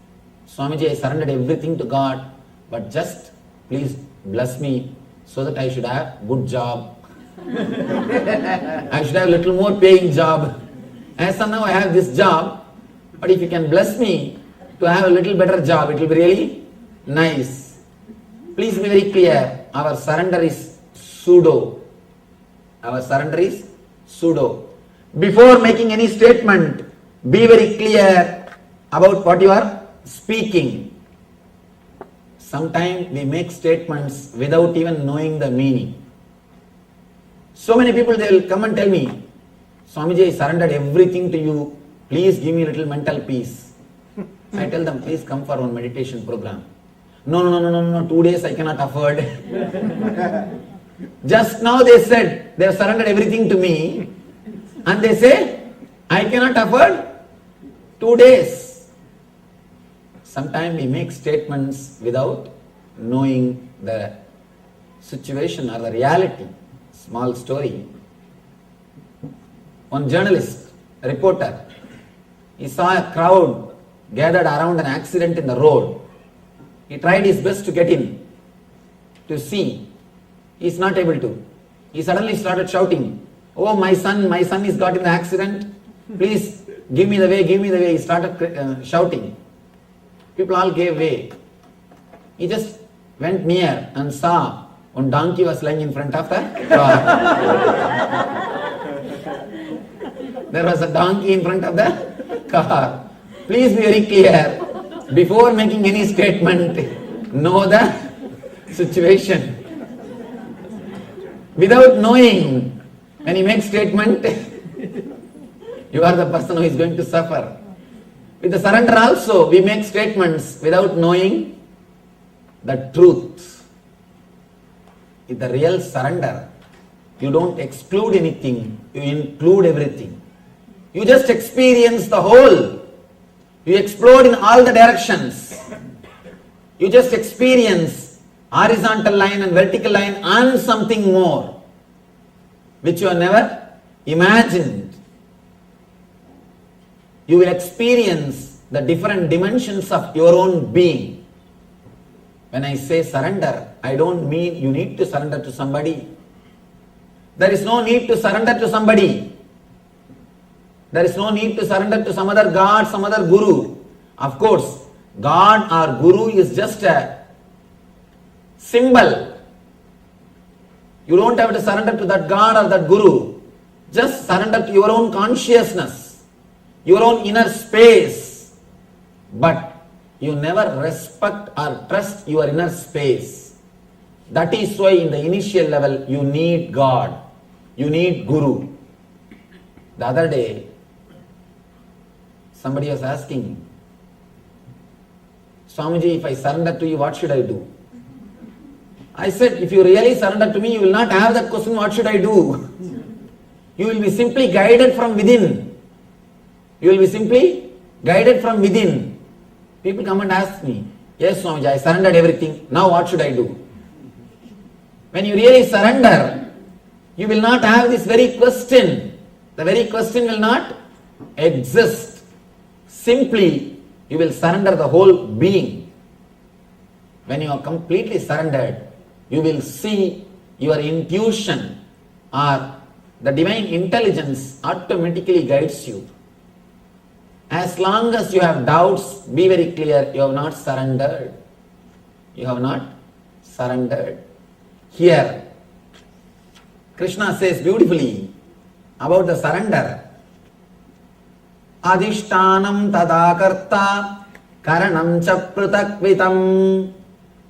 Swamiji, I surrendered everything to God, but just please bless me so that I should have good job. I should have a little more paying job. As of now I have this job, but if you can bless me to have a little better job, it will be really nice. Please be very clear, our surrender is pseudo. Our surrender is pseudo. Before making any statement, be very clear about what you are speaking. Sometimes we make statements without even knowing the meaning. So many people, they will come and tell me, Swamiji, I surrendered everything to you. Please give me a little mental peace. I tell them, please come for one meditation program. No, 2 days I cannot afford. Just now they said they have surrendered everything to me, and they say, I cannot afford 2 days. Sometimes we make statements without knowing the situation or the reality. Small story. One journalist, a reporter, he saw a crowd gathered around an accident in the road. He tried his best to get in, to see. He is not able to. He suddenly started shouting, oh my son is got in the accident. Please give me the way, give me the way. He started shouting. People all gave way. He just went near and saw one donkey was lying in front of the car. There was a donkey in front of the car. Please be very clear. Before making any statement, know the situation. Without knowing, when you make statement, you are the person who is going to suffer. With the surrender also, we make statements without knowing the truth. In the real surrender, you don't exclude anything, you include everything. You just experience the whole. You explode in all the directions. You just experience horizontal line and vertical line and something more, which you have never imagined. You will experience the different dimensions of your own being. When I say surrender, I don't mean you need to surrender to somebody. There is no need to surrender to somebody. There is no need to surrender to some other God, some other guru. Of course, God or guru is just a symbol. You don't have to surrender to that God or that guru. Just surrender to your own consciousness, your own inner space. But you never respect or trust your inner space. That is why in the initial level you need God, you need guru. The other day, somebody was asking, Swamiji, if I surrender to you, what should I do? I said, if you really surrender to me, you will not have that question, what should I do? You will be simply guided from within. You will be simply guided from within. People come and ask me, yes Swamiji, I surrendered everything, now what should I do? When you really surrender, you will not have this very question. The very question will not exist. Simply, you will surrender the whole being. When you are completely surrendered, you will see your intuition or the divine intelligence automatically guides you. As long as you have doubts, be very clear, you have not surrendered. You have not surrendered. Here, Krishna says beautifully about the surrender. Adhishtanam tadakarta karanam cha pratakvitam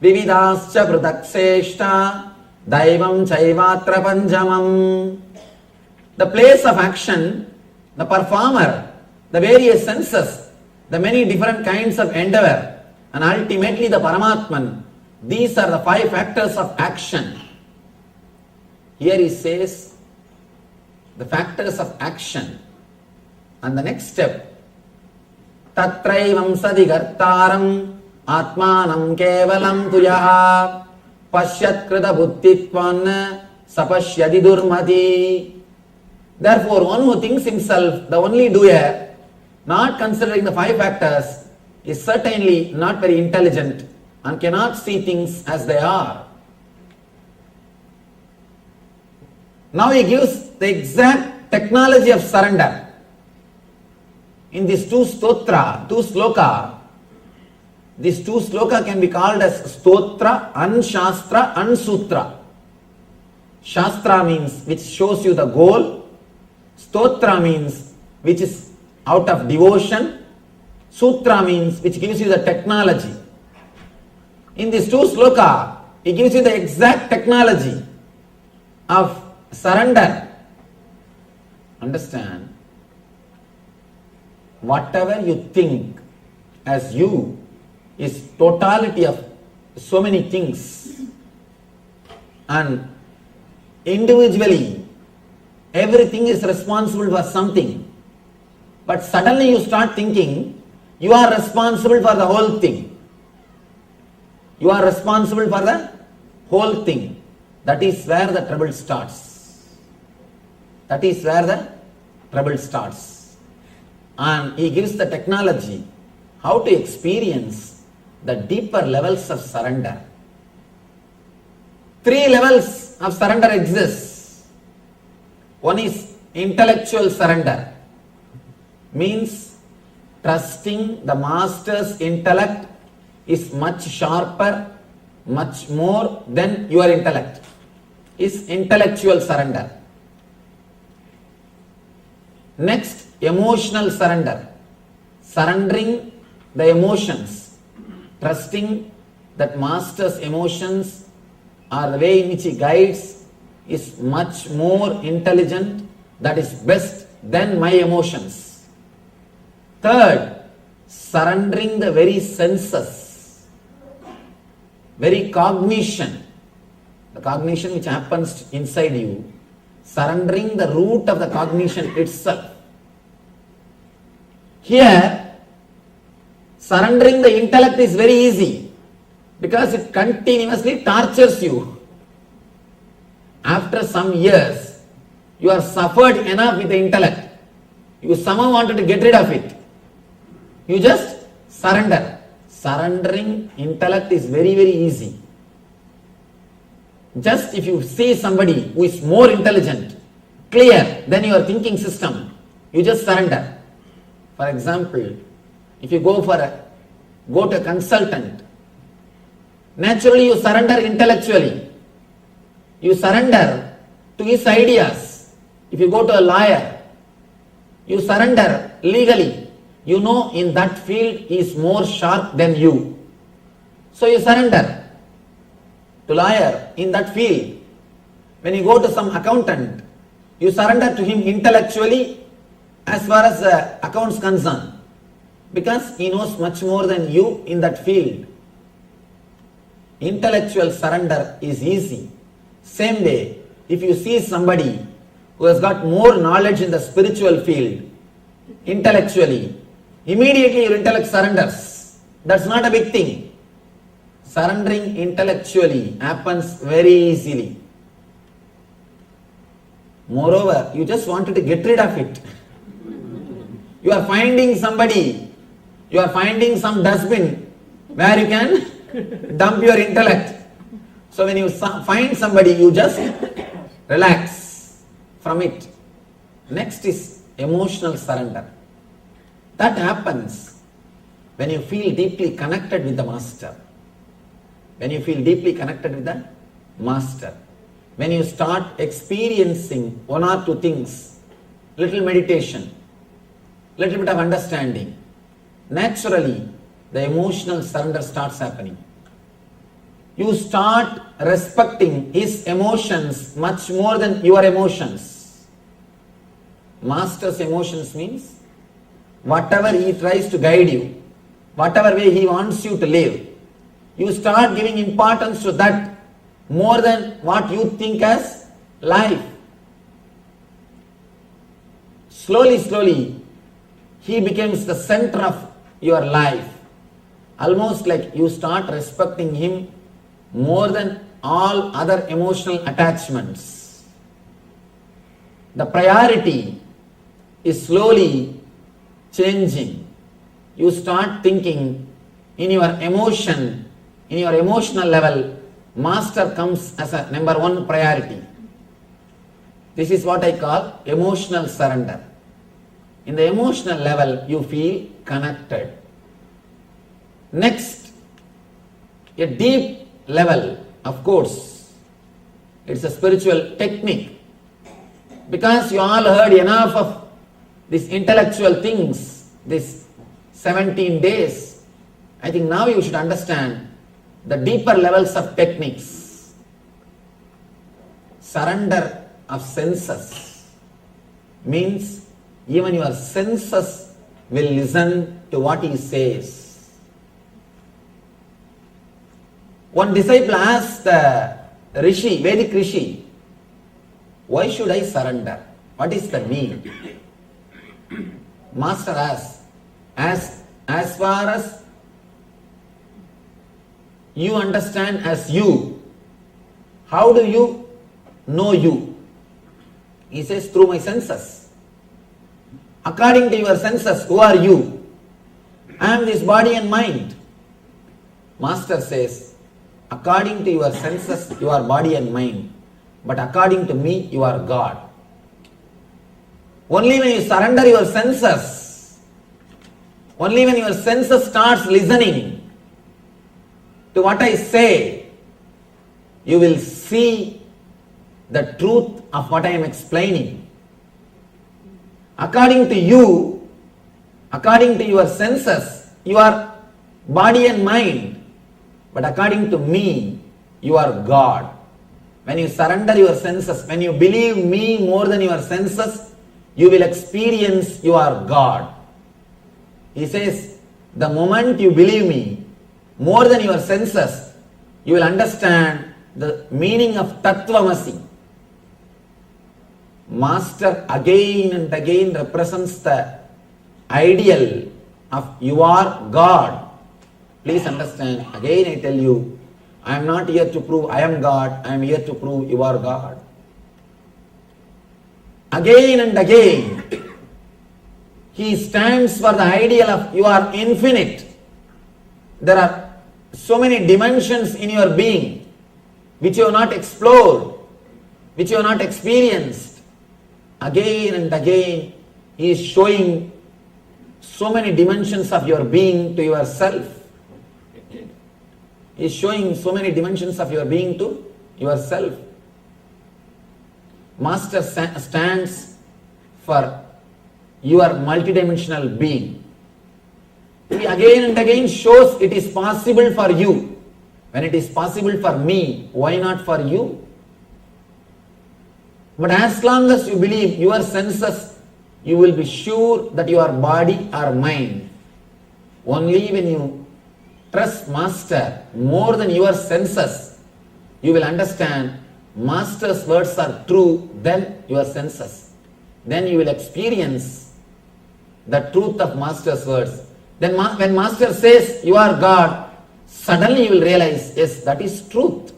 vividascha pratakseshta daivam chaivatra panjamam. The place of action, the performer, the various senses, the many different kinds of endeavor, and ultimately the Paramatman. These are the 5 factors of action. Here he says the factors of action. And the next step, Tatraivam sadigartaram atmanam kevalam tuyaha pashyat krita buddhitvan sapashyadi durmati. Therefore, one who thinks himself the only doer, not considering the 5 factors, is certainly not very intelligent and cannot see things as they are. Now he gives the exact technology of surrender. In these 2 sloka, these 2 sloka can be called as stotra and shastra and sutra. Shastra means which shows you the goal. Stotra means which is out of devotion. Sutra means which gives you the technology. In these 2 sloka, he gives you the exact technology of surrender. Understand? Whatever you think as you is totality of so many things, and individually, everything is responsible for something. But suddenly you start thinking, you are responsible for the whole thing. You are responsible for the whole thing. That is where the trouble starts. That is where the trouble starts. And he gives the technology how to experience the deeper levels of surrender. 3 levels of surrender exist. One is intellectual surrender. Means trusting the master's intellect is much sharper, much more than your intellect. Is intellectual surrender. Next, emotional surrender. Surrendering the emotions. Trusting that master's emotions or the way in which he guides is much more intelligent, that is best than my emotions. Third, surrendering the very senses, very cognition, the cognition which happens inside you, surrendering the root of the cognition itself. Here, surrendering the intellect is very easy because it continuously tortures you. After some years, you have suffered enough with the intellect. You somehow wanted to get rid of it. You just surrender. Surrendering intellect is very, very easy. Just if you see somebody who is more intelligent, clear than your thinking system, you just surrender. For example, if you go to a consultant, naturally you surrender intellectually. You surrender to his ideas. If you go to a lawyer, you surrender legally. You know in that field he is more sharp than you. So you surrender to lawyer in that field. When you go to some accountant, you surrender to him intellectually as far as the accounts concerned, because he knows much more than you in that field. Intellectual surrender is easy. Same way, if you see somebody who has got more knowledge in the spiritual field, intellectually, immediately your intellect surrenders. That's not a big thing. Surrendering intellectually happens very easily. Moreover, you just wanted to get rid of it. You are finding somebody, you are finding some dustbin where you can dump your intellect. So when you find somebody, you just relax from it. Next is emotional surrender. That happens when you feel deeply connected with the master. When you feel deeply connected with the master. When you start experiencing 1 or 2 things, little meditation, little bit of understanding, naturally the emotional surrender starts happening. You start respecting his emotions much more than your emotions. Master's emotions means whatever he tries to guide you, whatever way he wants you to live, you start giving importance to that more than what you think as life. Slowly, slowly, he becomes the center of your life. Almost like you start respecting him more than all other emotional attachments. The priority is slowly changing. You start thinking in your emotion, in your emotional level, master comes as a number 1 priority. This is what I call emotional surrender. In the emotional level, you feel connected. Next, a deep level, of course, it's a spiritual technique. Because you all heard enough of these intellectual things, these 17 days, I think now you should understand the deeper levels of techniques. Surrender of senses means even your senses will listen to what he says. One disciple asked the Rishi, Vedic Rishi, Why should I surrender? What is the need? Master asks, as far as you understand as you, how do you know you? He says, through my senses. According to your senses, who are you? I am this body and mind. Master says, according to your senses, you are body and mind. But according to me, you are God. Only when you surrender your senses, only when your senses starts listening to what I say, you will see the truth of what I am explaining. According to you, according to your senses, you are body and mind. But according to me, you are God. When you surrender your senses, when you believe me more than your senses, you will experience you are God. He says, the moment you believe me more than your senses, you will understand the meaning of Tattvamasi. Master again and again represents the ideal of you are God. Please understand, again I tell you, I am not here to prove I am God, I am here to prove you are God. Again and again, he stands for the ideal of you are infinite. There are so many dimensions in your being which you have not explored, which you have not experienced. Again and again, he is showing so many dimensions of your being to yourself. He is showing so many dimensions of your being to yourself. Master stands for your multidimensional being. He again and again shows it is possible for you. When it is possible for me, why not for you? But as long as you believe your senses, you will be sure that you are body or mind. Only when you trust Master more than your senses, you will understand Master's words are true than your senses. Then you will experience the truth of Master's words. Then when Master says you are God, suddenly you will realize, yes, that is truth.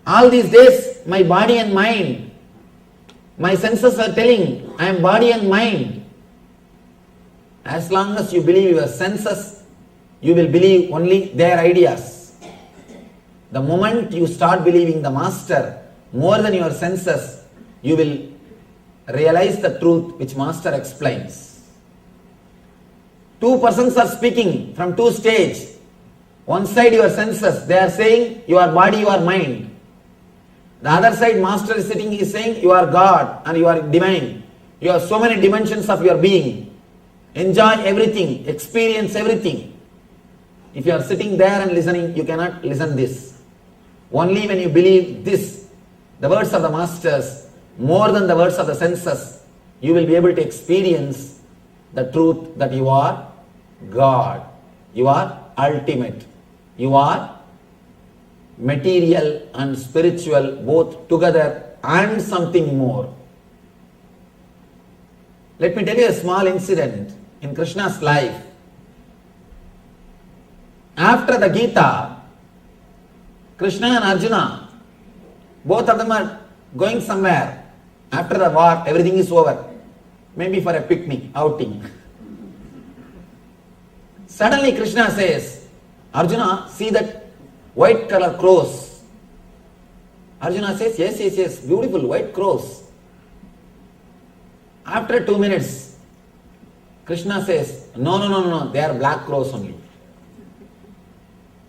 All these days, my body and mind, my senses are telling, I am body and mind. As long as you believe your senses, you will believe only their ideas. The moment you start believing the Master more than your senses, you will realize the truth which Master explains. Two persons are speaking from two stages. One side your senses, they are saying you are body, you are mind. The other side Master is sitting, he is saying you are God and you are divine. You have so many dimensions of your being. Enjoy everything, experience everything. If you are sitting there and listening, you cannot listen this. Only when you believe this, the words of the Masters, more than the words of the senses, you will be able to experience the truth that you are God. You are ultimate. You are material and spiritual both together and something more. Let me tell you a small incident in Krishna's life. After the Gita, Krishna and Arjuna, both of them are going somewhere. After the war, everything is over. Maybe for a picnic, outing. Suddenly Krishna says, Arjuna, see that white color crows. Arjuna says, yes, beautiful white crows. After 2 minutes, Krishna says, no, they are black crows only.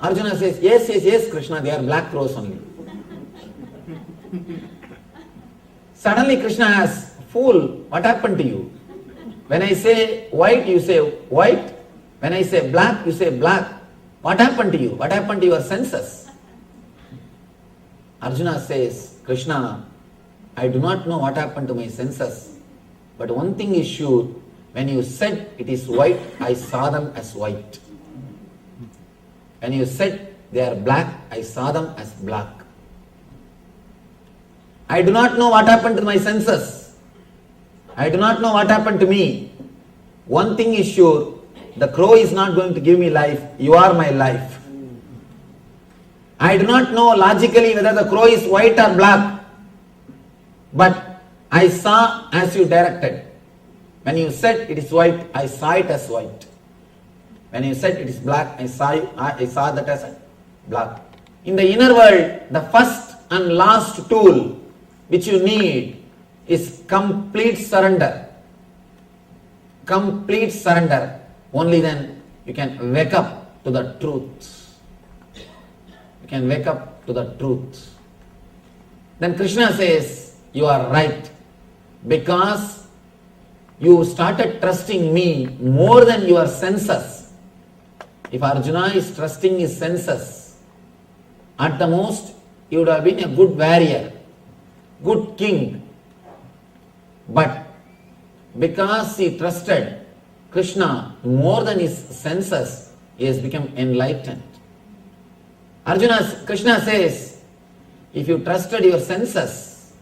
Arjuna says, yes, Krishna, they are black crows only. Suddenly Krishna asks, fool, what happened to you? When I say white, you say white. When I say black, you say black. What happened to you? What happened to your senses? Arjuna says, Krishna, I do not know what happened to my senses. But one thing is sure, when you said it is white, I saw them as white. When you said they are black, I saw them as black. I do not know what happened to my senses. I do not know what happened to me. One thing is sure, the crow is not going to give me life. You are my life. I do not know logically whether the crow is white or black. But I saw as you directed. When you said it is white, I saw it as white. When you said it is black, I saw that as black. In the inner world, the first and last tool which you need is complete surrender. Complete surrender. Only then you can wake up to the truth. You can wake up to the truth. Then Krishna says, you are right. Because you started trusting me more than your senses. If Arjuna is trusting his senses, at the most he would have been a good warrior, good king. But because he trusted Krishna more than his senses, he has become enlightened. Krishna says, if you trusted your senses,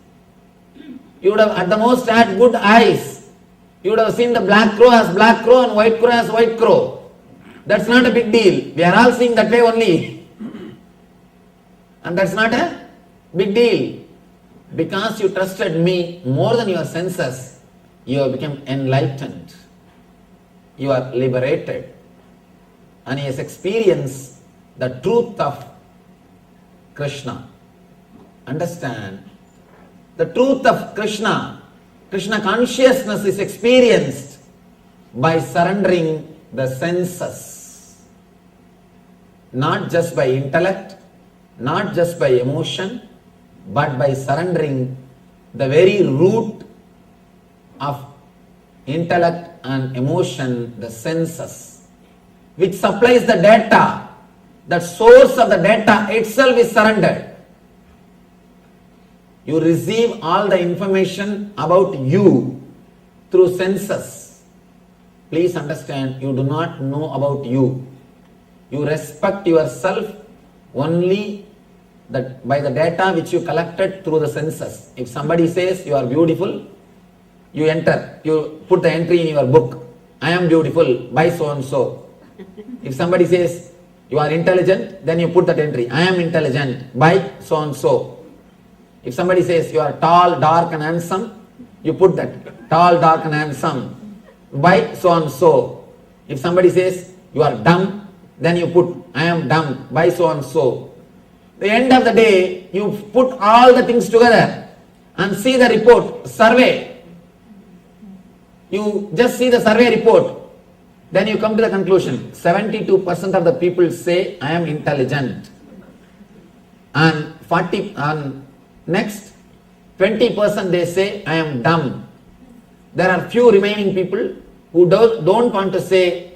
you would have at the most had good eyes. You would have seen the black crow as black crow and white crow as white crow. That's not a big deal. We are all seeing that way only. And that's not a big deal. Because you trusted me more than your senses, you have become enlightened. You are liberated. And he has experienced the truth of Krishna. Understand? The truth of Krishna consciousness is experienced by surrendering the senses. Not just by intellect, not just by emotion, but by surrendering the very root of intellect and emotion, the senses, which supplies the data. The source of the data itself is surrendered. You receive all the information about you through senses. Please understand, you do not know about you. You respect yourself only by the data which you collected through the senses. If somebody says you are beautiful, you enter, you put the entry in your book, I am beautiful by so and so. If somebody says you are intelligent, then you put that entry, I am intelligent by so and so. If somebody says you are tall, dark and handsome, you put that tall, dark and handsome by so and so. If somebody says you are dumb, then you put I am dumb by so and so. The end of the day, you put all the things together and see the report, survey. You just see the survey report. Then you come to the conclusion, 72% of the people say I am intelligent. And next 20% they say I am dumb. There are few remaining people who don't want to say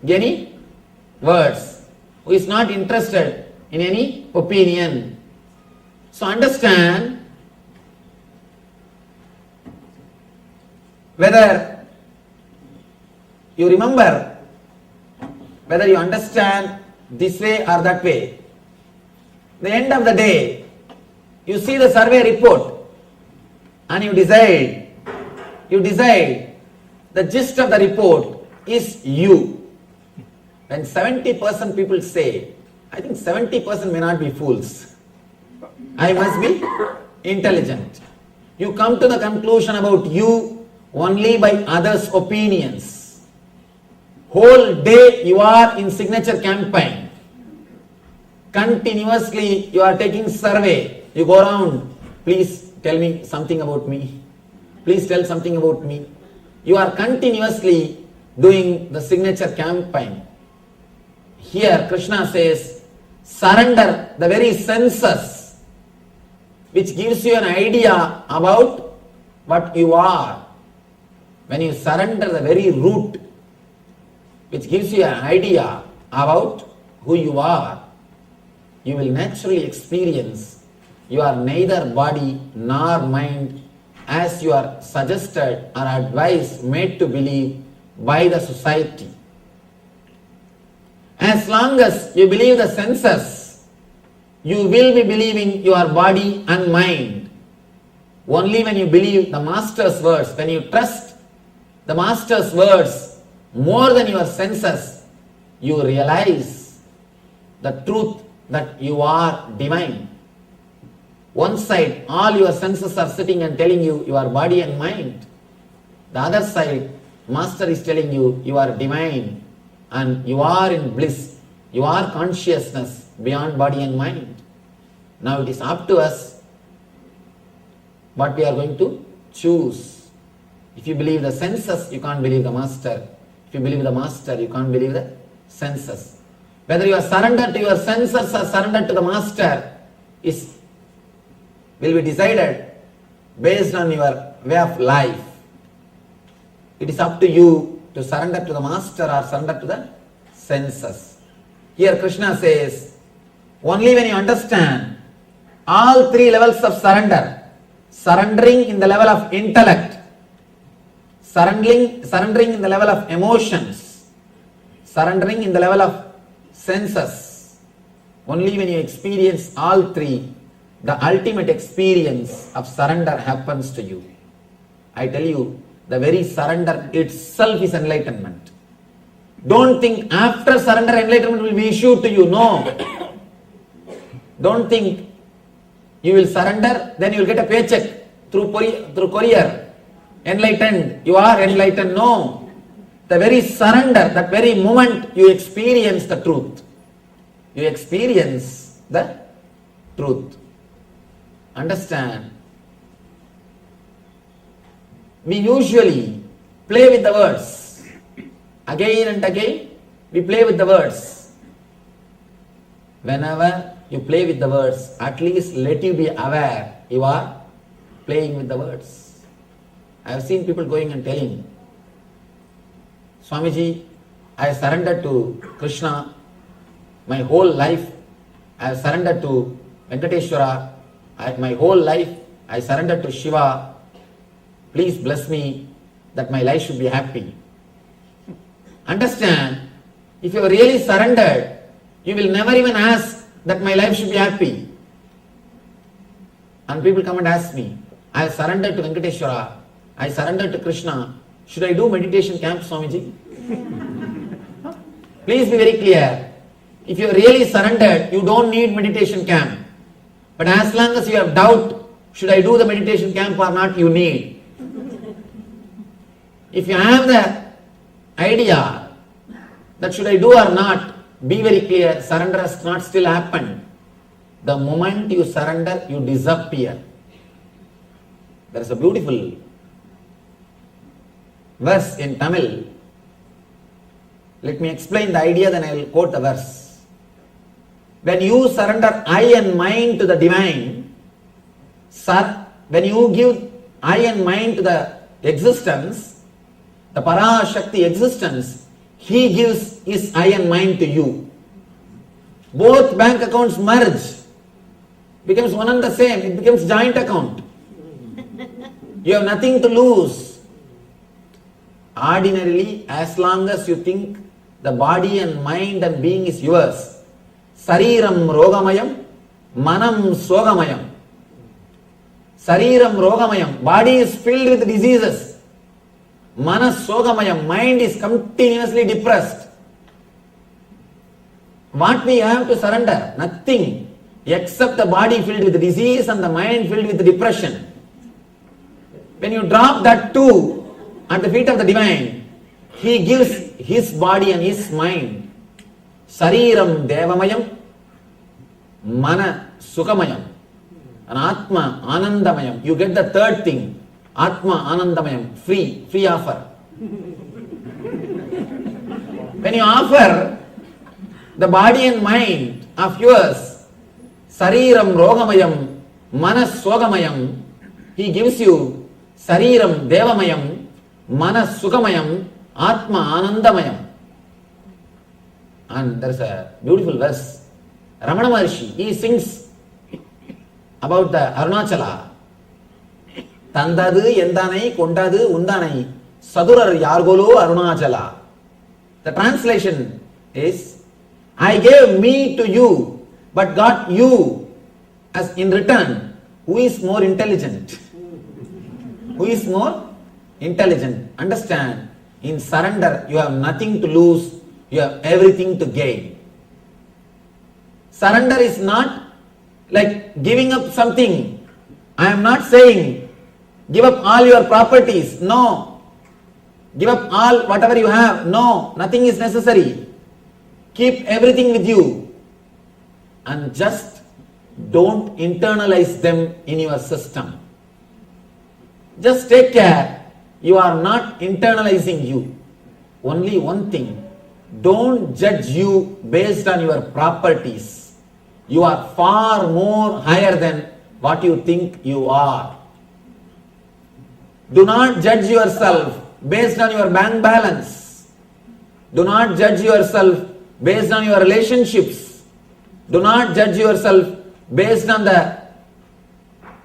any words, who is not interested in any opinion. So understand whether you remember, whether you understand this way or that way. The end of the day, you see the survey report and you decide the gist of the report is you. When 70% people say, I think 70% may not be fools. I must be intelligent. You come to the conclusion about you only by others' opinions. Whole day you are in signature campaign. Continuously you are taking survey. You go around, please tell me something about me. Please tell something about me. You are continuously doing the signature campaign. Here Krishna says, surrender the very senses which gives you an idea about what you are. When you surrender the very root which gives you an idea about who you are, you will naturally experience you are neither body nor mind as you are suggested or advised, made to believe by the society. As long as you believe the senses, you will be believing your body and mind. Only when you believe the Master's words, when you trust the Master's words more than your senses, you realize the truth that you are divine. One side, all your senses are sitting and telling you you are body and mind. The other side, Master is telling you you are divine and you are in bliss. You are consciousness beyond body and mind. Now it is up to us what we are going to choose. If you believe the senses, you can't believe the Master. If you believe the Master, you can't believe the senses. Whether you are surrendered to your senses or surrendered to the Master will be decided based on your way of life. It is up to you to surrender to the Master or surrender to the senses. Here Krishna says, only when you understand all three levels of surrender, surrendering in the level of intellect, surrendering in the level of emotions, surrendering in the level of senses, only when you experience all three, the ultimate experience of surrender happens to you. I tell you, the very surrender itself is enlightenment. Don't think after surrender enlightenment will be issued to you. No. Don't think you will surrender, then you will get a paycheck through courier. Enlightened, you are enlightened. No. The very surrender, that very moment you experience the truth. You experience the truth. Understand? We usually play with the words. Again and again, we play with the words. Whenever you play with the words, at least let you be aware you are playing with the words. I have seen people going and telling, Swamiji, I have surrendered to Krishna my whole life. I have surrendered to Venkateshwara. My whole life I surrendered to Shiva. Please bless me that my life should be happy. Understand, if you are really surrendered, you will never even ask that my life should be happy. And people come and ask me, I have surrendered to Venkateshwara, I surrendered to Krishna, should I do meditation camp, Swamiji? Please be very clear. If you are really surrendered, you don't need meditation camp. But as long as you have doubt, should I do the meditation camp or not, you need. If you have the idea that should I do or not, be very clear, surrender has not still happened. The moment you surrender, you disappear. There is a beautiful verse in Tamil. Let me explain the idea, then I will quote the verse. When you surrender I and mind to the divine, when you give I and mind to the existence, the Parashakti existence, he gives his I and mind to you. Both bank accounts merge, becomes one and the same, it becomes joint account. You have nothing to lose. Ordinarily, as long as you think the body and mind and being is yours, Sariram Rogamayam, Manam Sogamayam. Sariram Rogamayam, body is filled with diseases. Manas Sogamayam, mind is continuously depressed. What we have to surrender? Nothing except the body filled with disease and the mind filled with depression. When you drop that too at the feet of the divine, he gives his body and his mind. Sariram Devamayam, Mana Sukamayam, and Atma Anandamayam. You get the third thing, Atma Anandamayam, free offer. When you offer the body and mind of yours, Sariram Rogamayam, Manas Sogamayam, he gives you Sariram Devamayam, Manas Sukamayam, Atma Anandamayam. And there is a beautiful verse. Ramana Maharshi, he sings about the Arunachala. Tandadu Yendanai Kondadu Undanai Sadurar Yargolo Arunachala. The translation is, I gave me to you, but got you as in return. Who is more intelligent? Who is more intelligent? Understand, in surrender you have nothing to lose, you have everything to gain. Surrender is not like giving up something. I am not saying give up all your properties. No. Give up all whatever you have. No. Nothing is necessary. Keep everything with you. And just don't internalize them in your system. Just take care. You are not internalizing you. Only one thing. Don't judge you based on your properties. You are far more higher than what you think you are. Do not judge yourself based on your bank balance. Do not judge yourself based on your relationships. Do not judge yourself based on the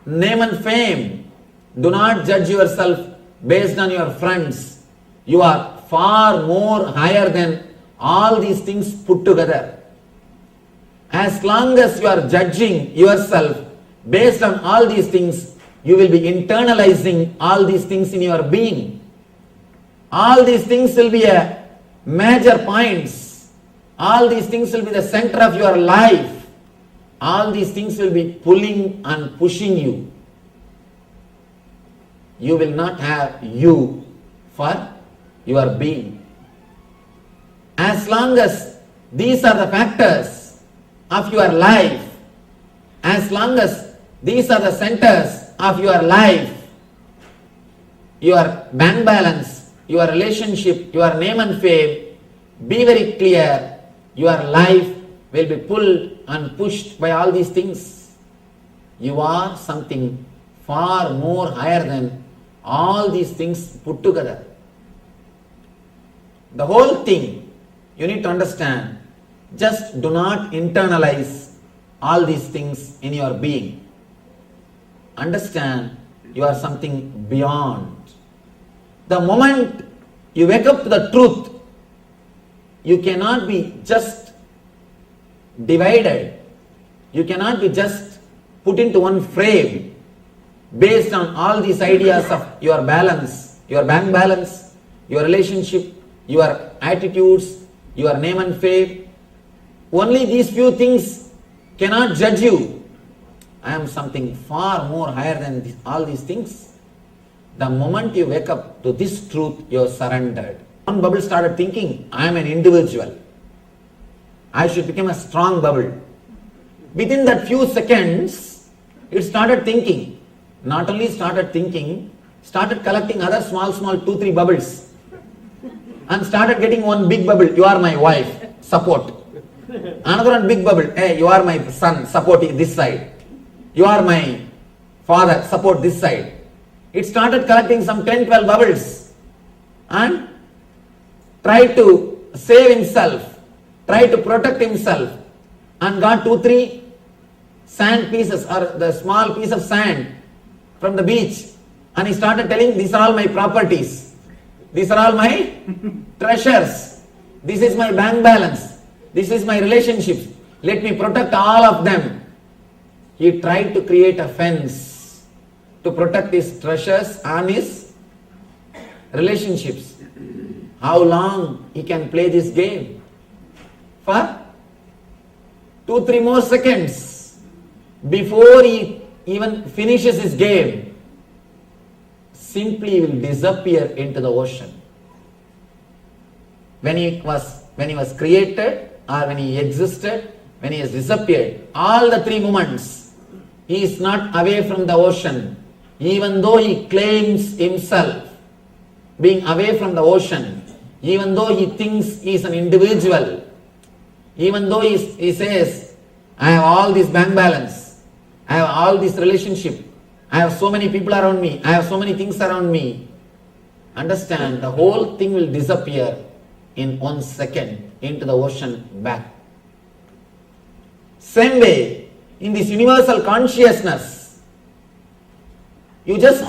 name and fame. Do not judge yourself based on your friends. You are far more higher than all these things put together. As long as you are judging yourself based on all these things, you will be internalizing all these things in your being. All these things will be a major points. All these things will be the center of your life. All these things will be pulling and pushing you. You will not have you for your being. As long as these are the factors of your life, as long as these are the centers of your life, your bank balance, your relationship, your name and fame, be very clear, your life will be pulled and pushed by all these things. You are something far more higher than all these things put together. The whole thing you need to understand. Just do not internalize all these things in your being. Understand you are something beyond. The moment you wake up to the truth, you cannot be just divided. You cannot be just put into one frame based on all these ideas of your balance, your bank balance, your relationship, your attitudes, your name and fame. Only these few things cannot judge you. I am something far more higher than all these things. The moment you wake up to this truth, you are surrendered. One bubble started thinking, I am an individual. I should become a strong bubble. Within that few seconds, it started thinking. Not only started thinking, started collecting other small 2-3 bubbles. And started getting one big bubble, you are my wife, support. Another one big bubble, hey, you are my son, support this side. You are my father, support this side. It started collecting some 10-12 bubbles and tried to save himself, tried to protect himself, and got 2-3 sand pieces or the small piece of sand from the beach, and he started telling, these are all my properties, these are all my treasures, this is my bank balance, this is my relationships, let me protect all of them. He tried to create a fence to protect his treasures and his relationships. How long he can play this game? For 2-3 more seconds before he even finishes his game, simply will disappear into the ocean. When he was created or when he existed, when he has disappeared, all the 3 moments, he is not away from the ocean. Even though he claims himself being away from the ocean, even though he thinks he is an individual, even though he says, I have all this bank balance, I have all this relationship, I have so many people around me, I have so many things around me. Understand, the whole thing will disappear in 1 second into the ocean back. Same way, in this universal consciousness, you just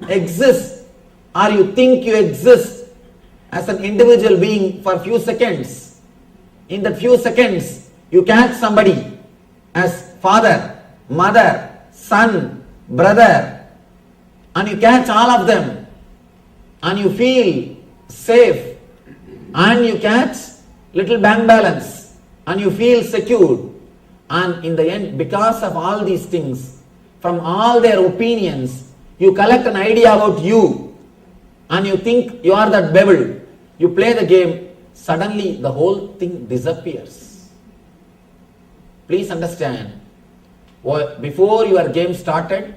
exist or you think you exist as an individual being for a few seconds. In that few seconds, you catch somebody as father, mother, son, brother, and you catch all of them and you feel safe and you catch little bank balance and you feel secured, and in the end, because of all these things, from all their opinions, you collect an idea about you and you think you are that bevel. You play the game, suddenly the whole thing disappears. Please understand, before your game started,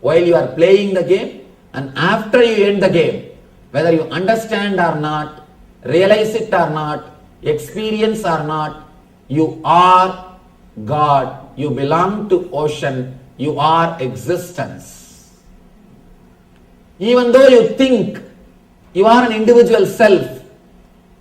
while you are playing the game, and after you end the game, whether you understand or not, realize it or not, experience or not, you are God. You belong to ocean. You are existence. Even though you think you are an individual self,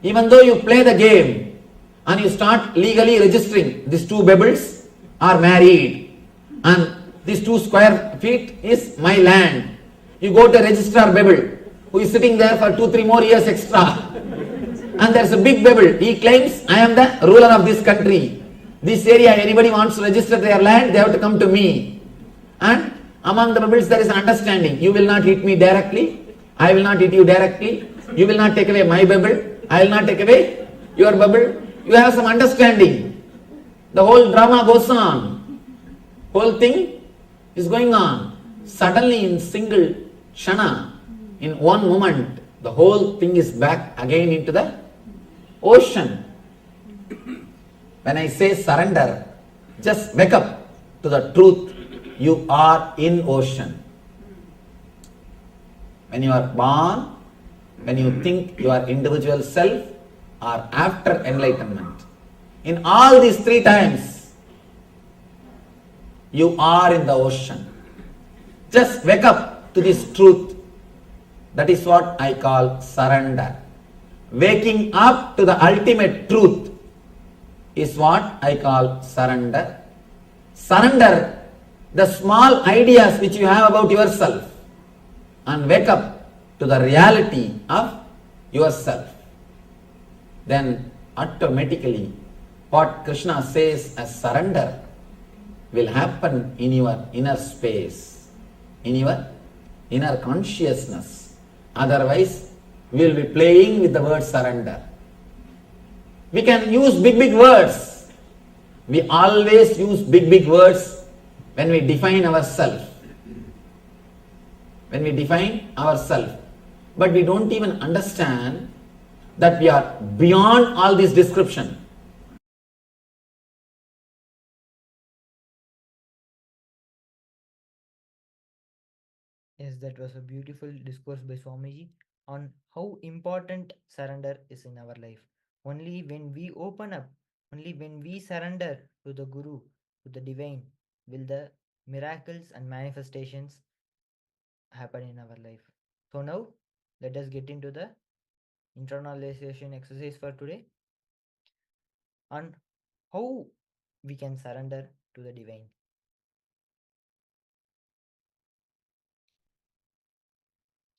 even though you play the game and you start legally registering, these two bebbles are married and these 2 square feet is my land. You go to registrar bebel who is sitting there for 2-3 more years extra. And there's a big bebel. He claims, I am the ruler of this country. This area, anybody wants to register their land, they have to come to me. And among the bebels there is an understanding. You will not hit me directly. I will not hit you directly. You will not take away my bebel. I will not take away your bebel. You have some understanding. The whole drama goes on. Whole thing is going on. Suddenly in single shana, in one moment, the whole thing is back again into the ocean. When I say surrender, just wake up to the truth. You are in ocean. When you are born, when you think you are individual self, or after enlightenment, in all these 3 times, you are in the ocean. Just wake up to this truth. That is what I call surrender. Waking up to the ultimate truth is what I call surrender. Surrender the small ideas which you have about yourself and wake up to the reality of yourself. Then automatically what Krishna says as surrender will happen in your inner space, in your inner consciousness. Otherwise, we will be playing with the word surrender. We can use big words. We always use big words when we define ourselves. When we define ourselves. But we don't even understand that we are beyond all this description. Yes, that was a beautiful discourse by Swamiji on how important surrender is in our life. Only when we open up, only when we surrender to the Guru, to the Divine, will the miracles and manifestations happen in our life. So now, let us get into the internalization exercise for today on how we can surrender to the Divine.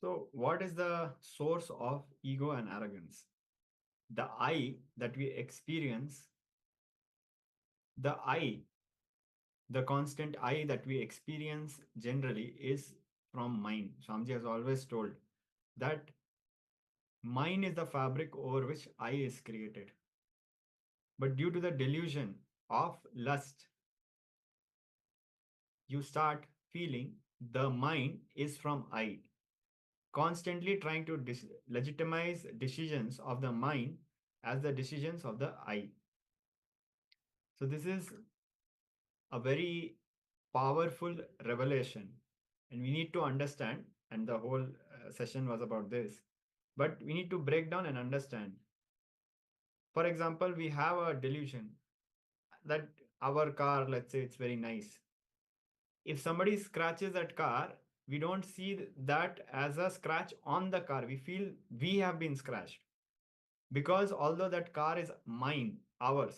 So, what is the source of ego and arrogance? The I that we experience, the I, the constant I that we experience generally is from mind. Swamiji has always told that mind is the fabric over which I is created. But due to the delusion of lust, you start feeling the mind is from I, constantly trying to legitimize decisions of the mind as the decisions of the I. So this is a very powerful revelation, and we need to understand, and the whole session was about this, but we need to break down and understand. For example, we have a delusion that our car, let's say it's very nice. If somebody scratches that car, we don't see that as a scratch on the car. We feel we have been scratched, because although that car is mine, ours,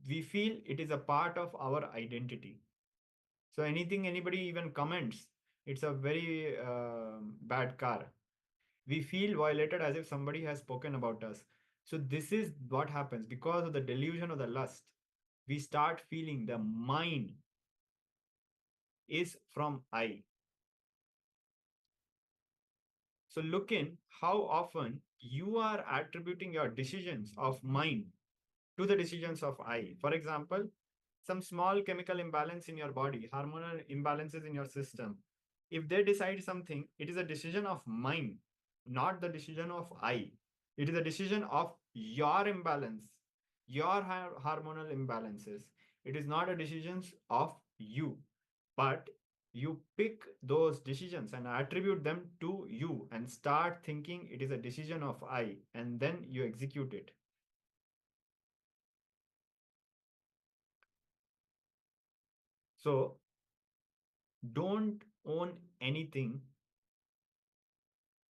we feel it is a part of our identity. So anything anybody even comments, it's a very bad car, we feel violated as if somebody has spoken about us. So this is what happens because of the delusion of the lust. We start feeling the mind is from I. So look in how often you are attributing your decisions of mind to the decisions of I. For example, some small chemical imbalance in your body, hormonal imbalances in your system. If they decide something, it is a decision of mind, not the decision of I. It is a decision of your imbalance, your hormonal imbalances. It is not a decision of you, but you pick those decisions and attribute them to you and start thinking it is a decision of I, and then you execute it. So don't own anything.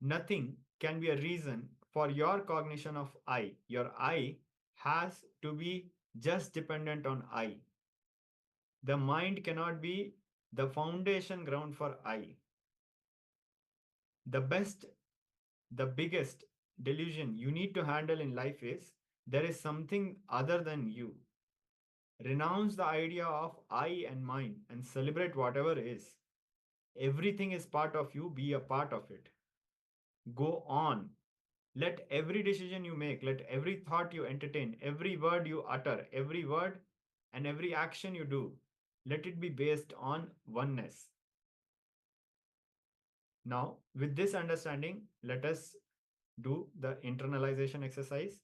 Nothing can be a reason for your cognition of I. Your I has to be just dependent on I. The mind cannot be the foundation ground for I. The best, the biggest delusion you need to handle in life is there is something other than you. Renounce the idea of I and mine and celebrate whatever is. Everything is part of you, be a part of it. Go on. Let every decision you make, let every thought you entertain, every word you utter, every word and every action you do, let it be based on oneness. Now, with this understanding, let us do the internalization exercise.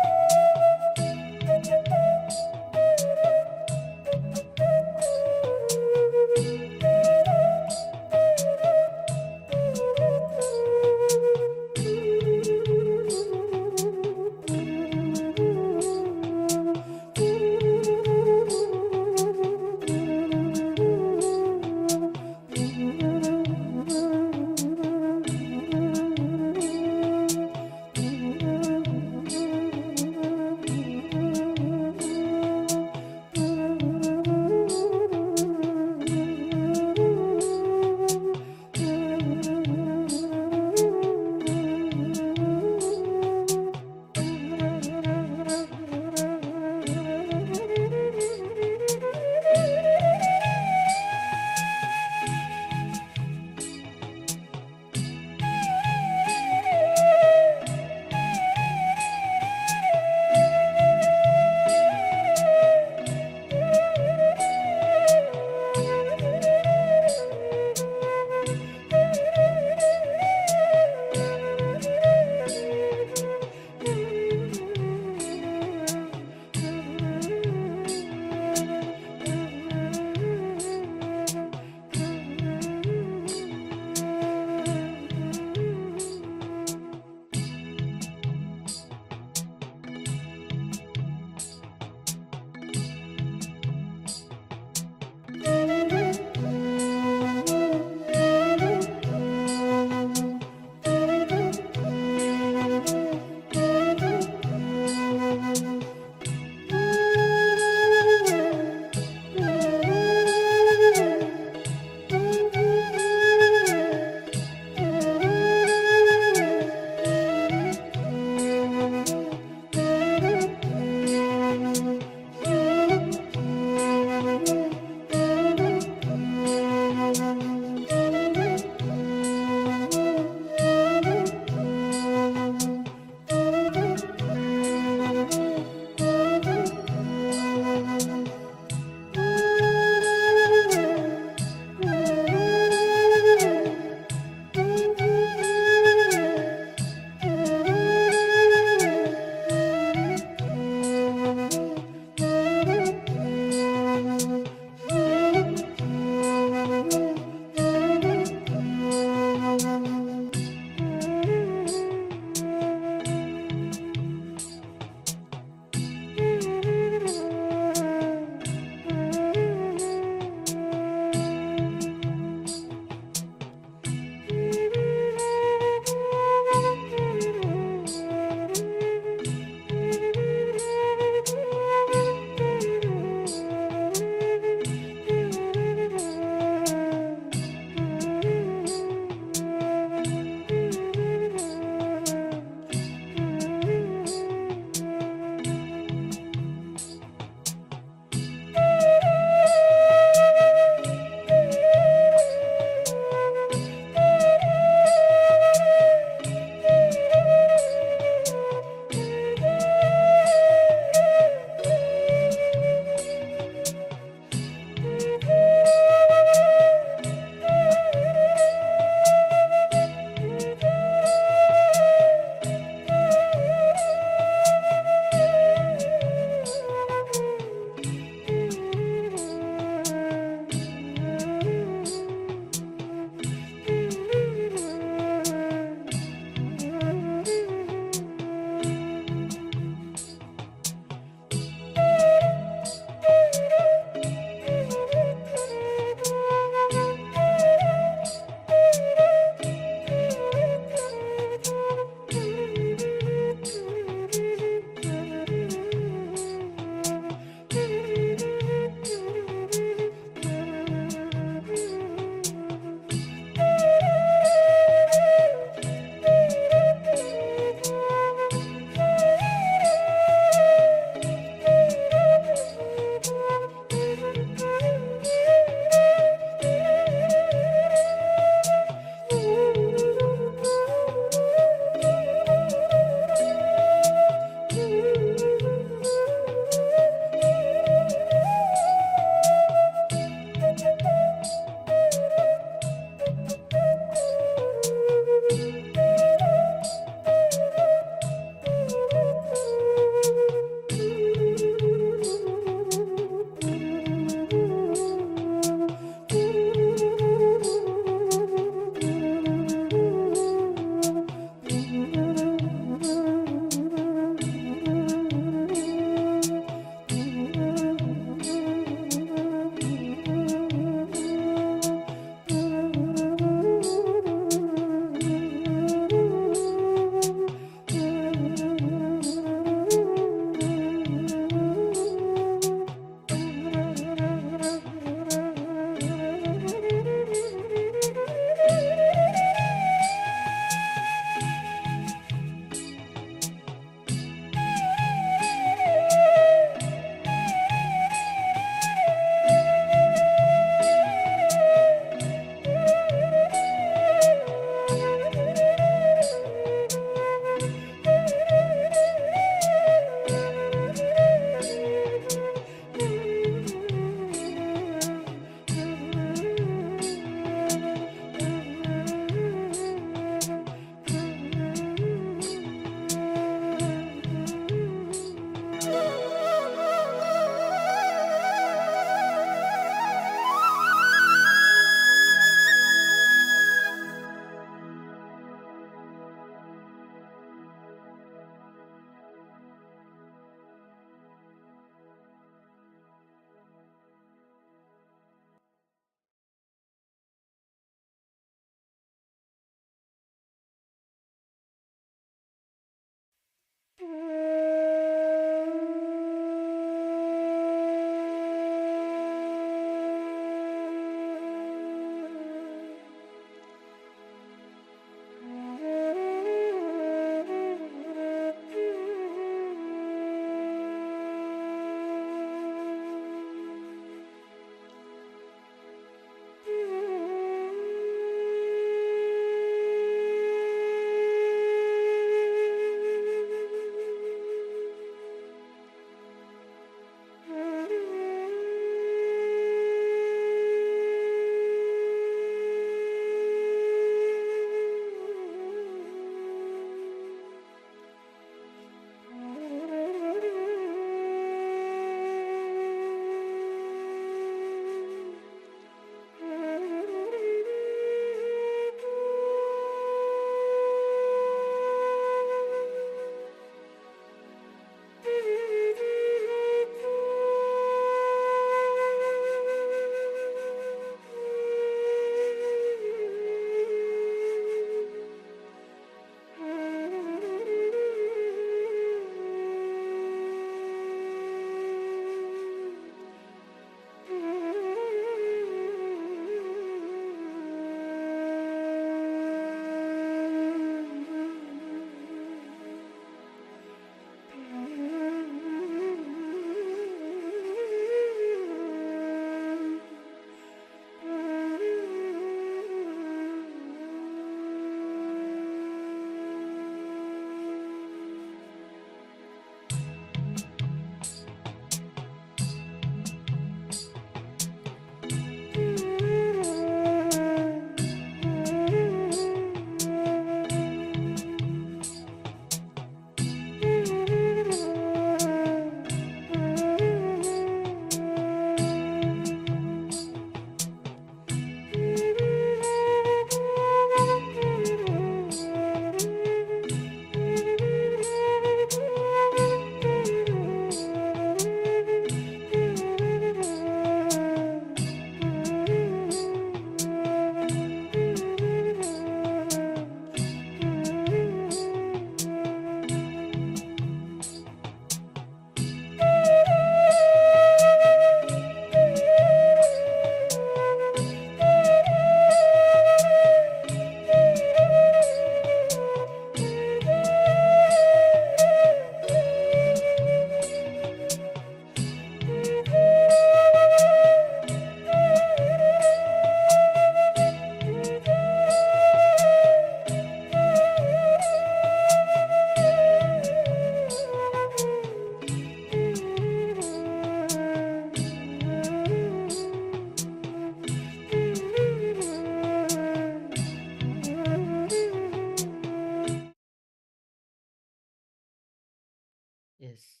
Yes.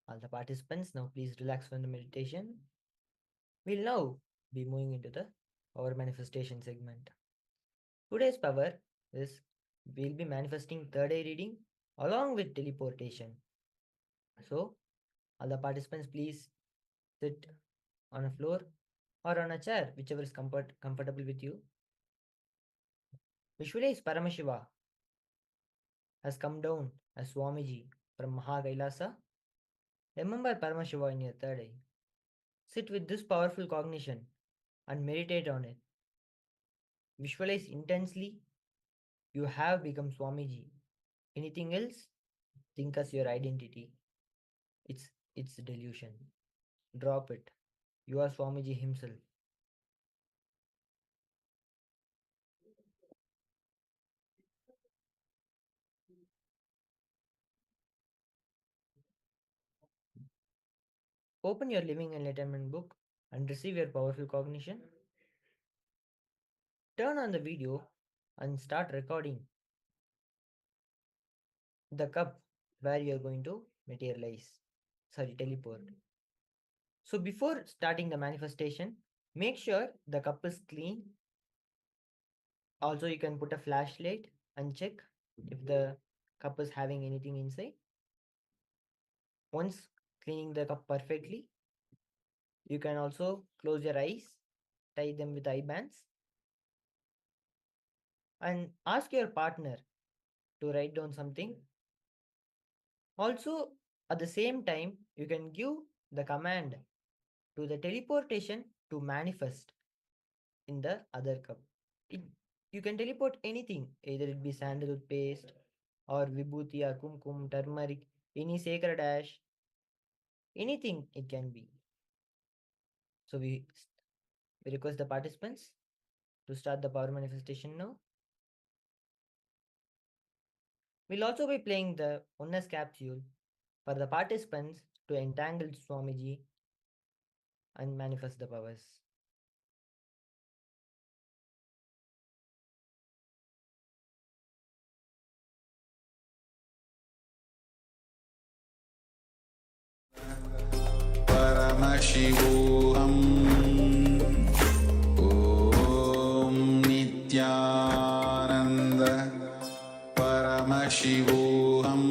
All the participants, now please relax from the meditation. We'll now be moving into the power manifestation segment. Today's power is we'll be manifesting third eye reading along with teleportation. So, all the participants, please sit on a floor or on a chair, whichever is comfortable with you. Visualize Paramashiva has come down as Swamiji from Mahakailasa. Remember Paramashiva in your third eye. Sit with this powerful cognition and meditate on it. Visualize intensely. You have become Swamiji. Anything else? Think as your identity. It's delusion. Drop it. You are Swamiji himself. Open your Living Enlightenment book and receive your powerful cognition. Turn on the video and start recording the cup where you are going to teleport. So before starting the manifestation, make sure the cup is clean. Also, you can put a flashlight and check if the cup is having anything inside. Once cleaning the cup perfectly, you can also close your eyes, tie them with eye bands, and ask your partner to write down something. Also, at the same time, you can give the command to the teleportation to manifest in the other cup. You can teleport anything, either it be sandalwood paste or vibhuti or kumkum, turmeric, any sacred ash, anything it can be. So we request the participants to start the power manifestation now. We'll also be playing the oneness capsule for the participants to entangle Swamiji and manifest the powers. Paramashivoham Om Nityananda Paramashivoham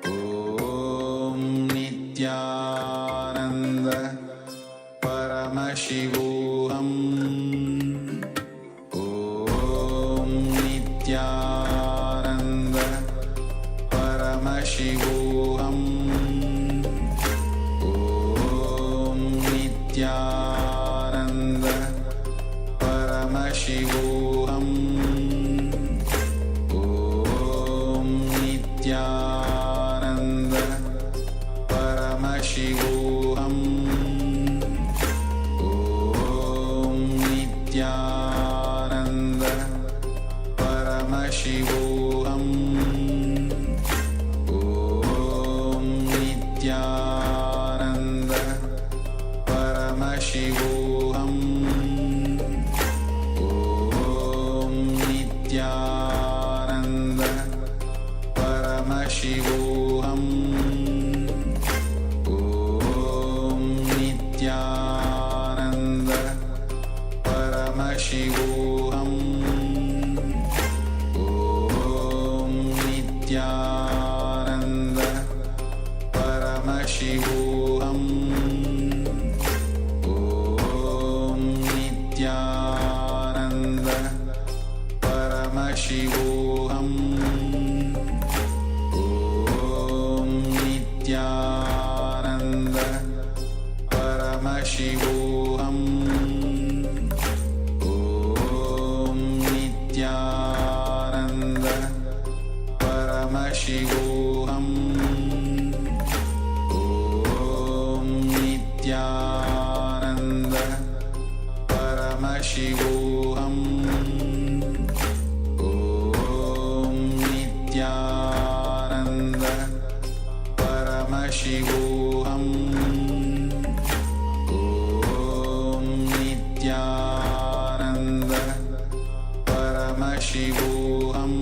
Om Nityananda Paramashivoham Om Nityananda Paramashivoham Nityananda Paramashivoham Om Nityananda Paramashivoham Om Nityananda Paramashivoham Om Nityananda Paramashivoham Om Nityananda Paramashivoham Om Nityananda Paramashivoham Om Nityananda Paramashivoham Om Nityananda Paramashivoham Om Nityananda Paramashivoham Om Nityananda Paramashivoham Om Nityananda Paramashivoham Om Nityananda Paramashivoham Om Nityananda Paramashivoham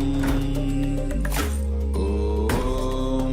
Om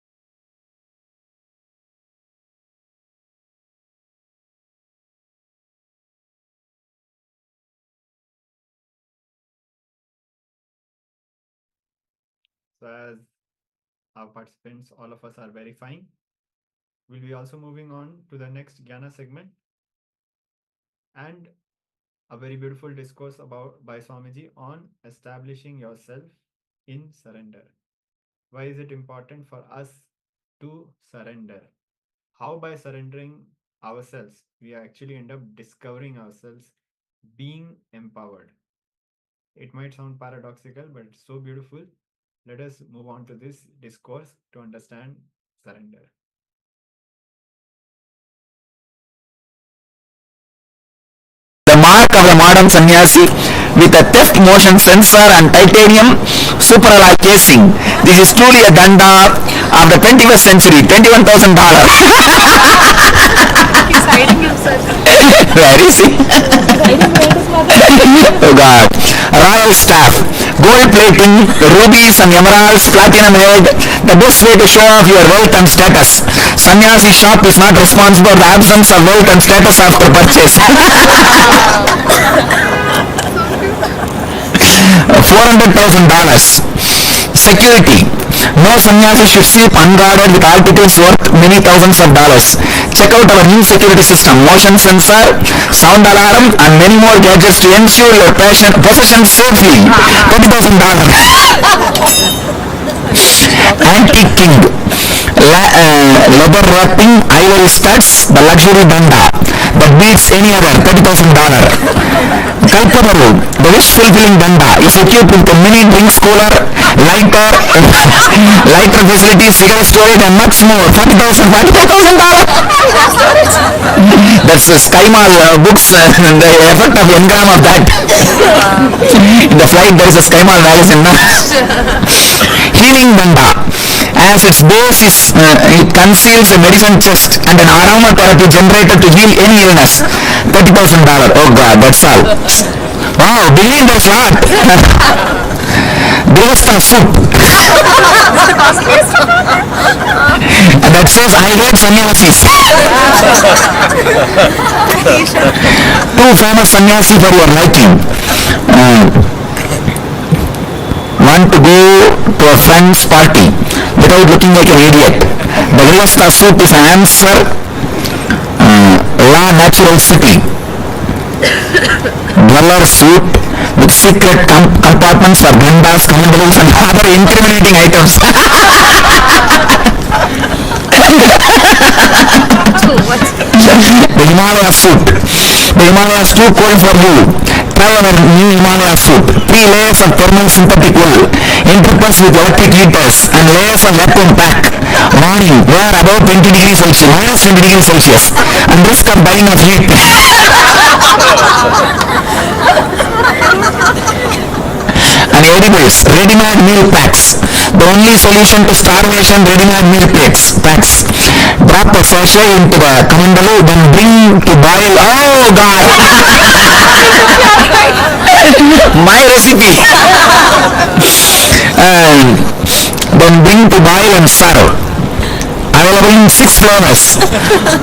So as our participants, all of us are verifying, we'll be also moving on to the next Jnana segment and a very beautiful discourse by Swamiji on establishing yourself in surrender. Why is it important for us to surrender? How by surrendering ourselves, we actually end up discovering ourselves being empowered. It might sound paradoxical, but it's so beautiful. Let us move on to this discourse to understand surrender. The mark of the modern sannyasi with a theft motion sensor and titanium superalloy casing. This is truly a danda of the 21st century, $21,000. He's hiding himself. Where is he? Oh God. Royal staff, gold plating, rubies and emeralds, platinum head, the best way to show off your wealth and status. Sannyasi shop is not responsible for the absence of wealth and status after purchase. $400,000. Security. No sannyasi should sleep unguarded with altitudes worth many thousands of dollars. Check out our new security system, motion sensor, sound alarm and many more gadgets to ensure your possession safely. $30,000. Antique king. Leather wrapping, ivory studs, the luxury danda that beats any other, $30,000. Kalpataru, the wish-fulfilling danda, is equipped with a mini drinks cooler, lighter facilities, cigarette storage and much more. $45,000. That's the Skymal books, the effect of engram of that. In the flight there is a Skymal magazine. Healing danda. As its base it conceals a medicine chest and an aromatherapy generator to heal any illness. $30,000. Oh God, that's all. Wow, billion there's lot. Devasta soup. And that says I hate sannyasis. Two famous sannyasi for your liking. One to go to a friend's party without looking like an idiot. The Devasta soup is an answer. La natural city. Dweller suit with secret compartments for grandas, commandables and other incriminating items. The Himalaya suit. The Himalaya is too cold for you. Try our new Himalaya suit. 3 layers of thermal synthetic wool, interpersed with electric heaters and layers of vacuum pack. Warning, wear above 20 degrees Celsius, minus 20 degrees Celsius, and risk of dying of heat. And edibles, ready-made meal packs. The only solution to starvation, ready-made meal packs. Drop a sachet into the kamandalu, then bring to boil. Oh God! My recipe. Then bring to boil and serve. Available in 6 flavors.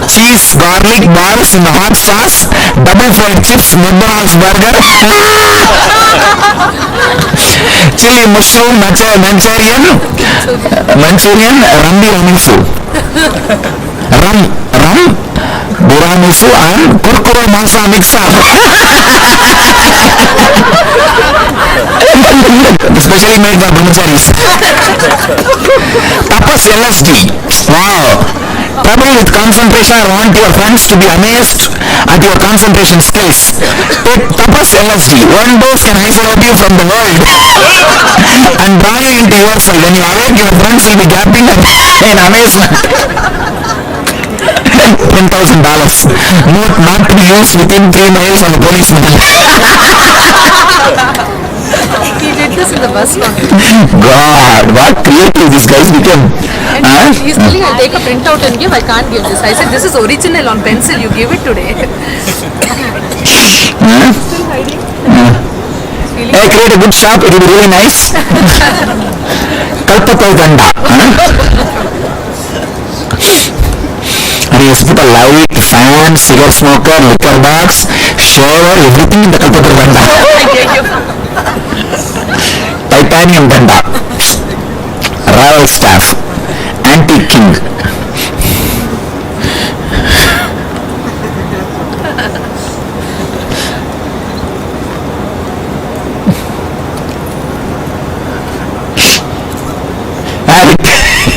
Cheese, garlic, bars in the hot sauce, double fried chips, McDonald's burger, chili mushroom, Manchurian, Rambi Ramisu. Ram, Buramisu and Kurkure Masa Mixa. Especially made by brahmacharis. Tapas LSD. Wow. Trouble with concentration. I want your friends to be amazed at your concentration skills. Take Tapas LSD. 1 dose can isolate you from the world and draw you into yourself. When you awake, your friends will be gapping in amazement. $10,000. Note not to be used within 3 miles of a policeman. He did this in the bus stop. God, what creative these guys became. And he's telling I'll take a printout and give. I can't give this. I said this is original on pencil. You give it today. Still hiding. Hey, create a good shop. It will be really nice. Kalpataru danda. And he has put a light, fan, cigarette smoker, liquor box, shower, everything in the Kalpataru danda. Titanium danda.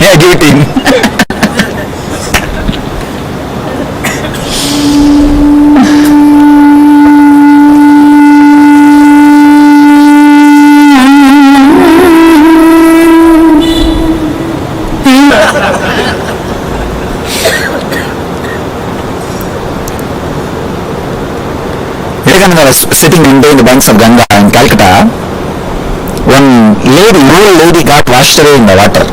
May I give it to him? Vivekananda was sitting under the banks of Ganga in Calcutta. One lady, old lady, got washed away in the water.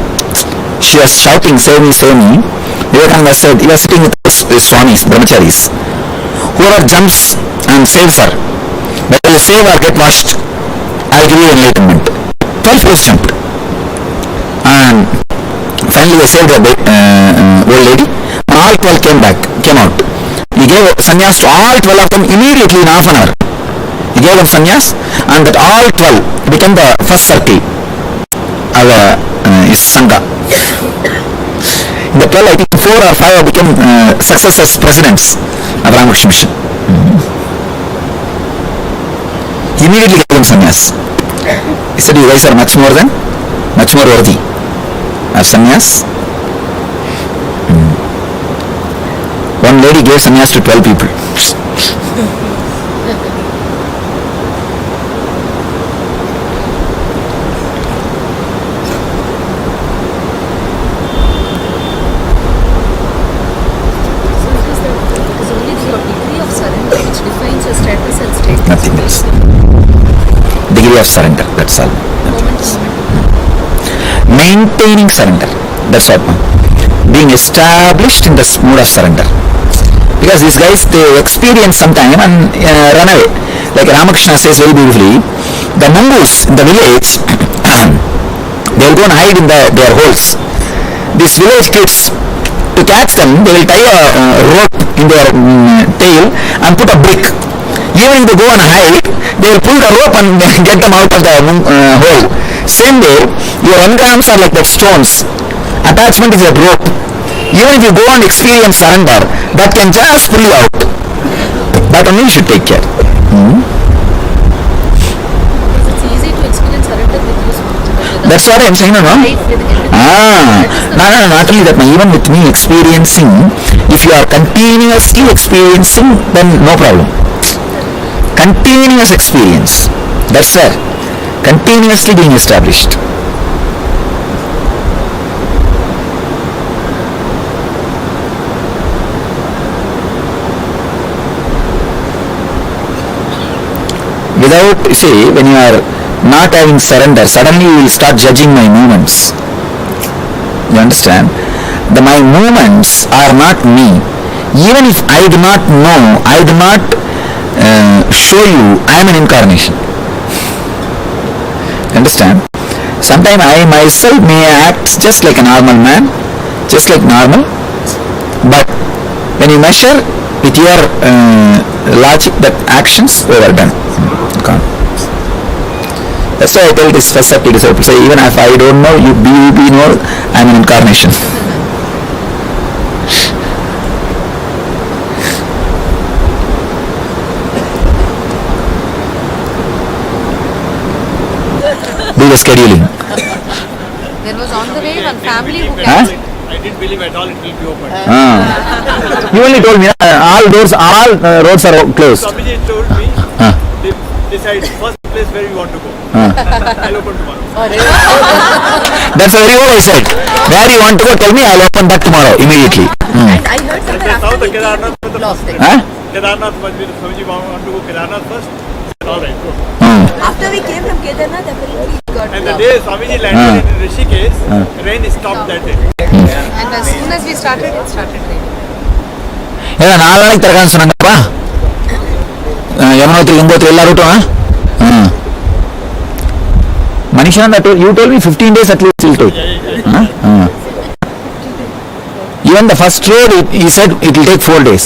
She was shouting, "Save me, save me." Vivekananda said, he was sitting with his swamis, brahmacharis. Whoever jumps and saves her, whether you save or get washed, I'll give you enlightenment. 12 crows jumped. And finally they saved the old lady. All 12 came out. He gave sannyas to all 12 of them immediately in half an hour. He gave them sannyas, and that all 12 became the first circle of his sangha. In the 12, I think 4 or 5 became successors, presidents of Ramakrishna Mission. He immediately gave them sannyas. He said, "You guys are much more worthy of sannyas." One lady gave sannyas to 12 people. Nothing else. Degree of surrender, that's all. Maintaining surrender, that's what. Being established in the mood of surrender. Because these guys, they experience sometime and run away. Like Ramakrishna says very beautifully, the mongoose in the village, they will go and hide in their holes. These village kids, to catch them, they will tie a rope in their tail and put a brick. Even if they go and hide, they will pull the rope and get them out of the hole. Same way, your engrams are like that stones. Attachment is that rope. Even if you go and experience surrender, that can just pull you out. That only you should take care. It's easy to experience surrender with you. That's what I'm saying, no? No, not only that, even with me experiencing, if you are continuously experiencing, then no problem. Continuous experience, that's where continuously being established. Without, you see, when you are not having surrender, suddenly you will start judging my movements. You understand? My movements are not me. Even if I do not know, I do not show you, I am an incarnation. Understand? Sometimes I myself may act just like a normal man, just like normal, but when you measure with your logic, that actions overdone. That's why I tell this first up to disciples, say, even if I don't know, you know, I am an incarnation. Do the scheduling. There was on the way one family who Huh? came. I didn't believe at all it will be open. You only told me all roads are closed. Swamiji told me, decide first place where you want to go. I'll open tomorrow. That's very what I said. Where you want to go, tell me, I'll open that tomorrow, immediately. And I heard somewhere Now after the we came, Kedarnath was the lost first it. place. Kedarnath, Swamiji want to go Kedarnath first. All right, go. After we came from Kedarnath, apparently it got And the blocked. day Swamiji landed in Rishikesh, rain stopped that day. And as soon as we started, it started raining. ஏன்னா 4 நாளைக்கு திறக்கான்னு சொன்னாங்கப்பா. யமுனோத்ரி கங்கோத்ரி எல்லா ரூட்டும். Manishananda, you told me 15 days at least will take. Even the first road, he said it will take 4 days.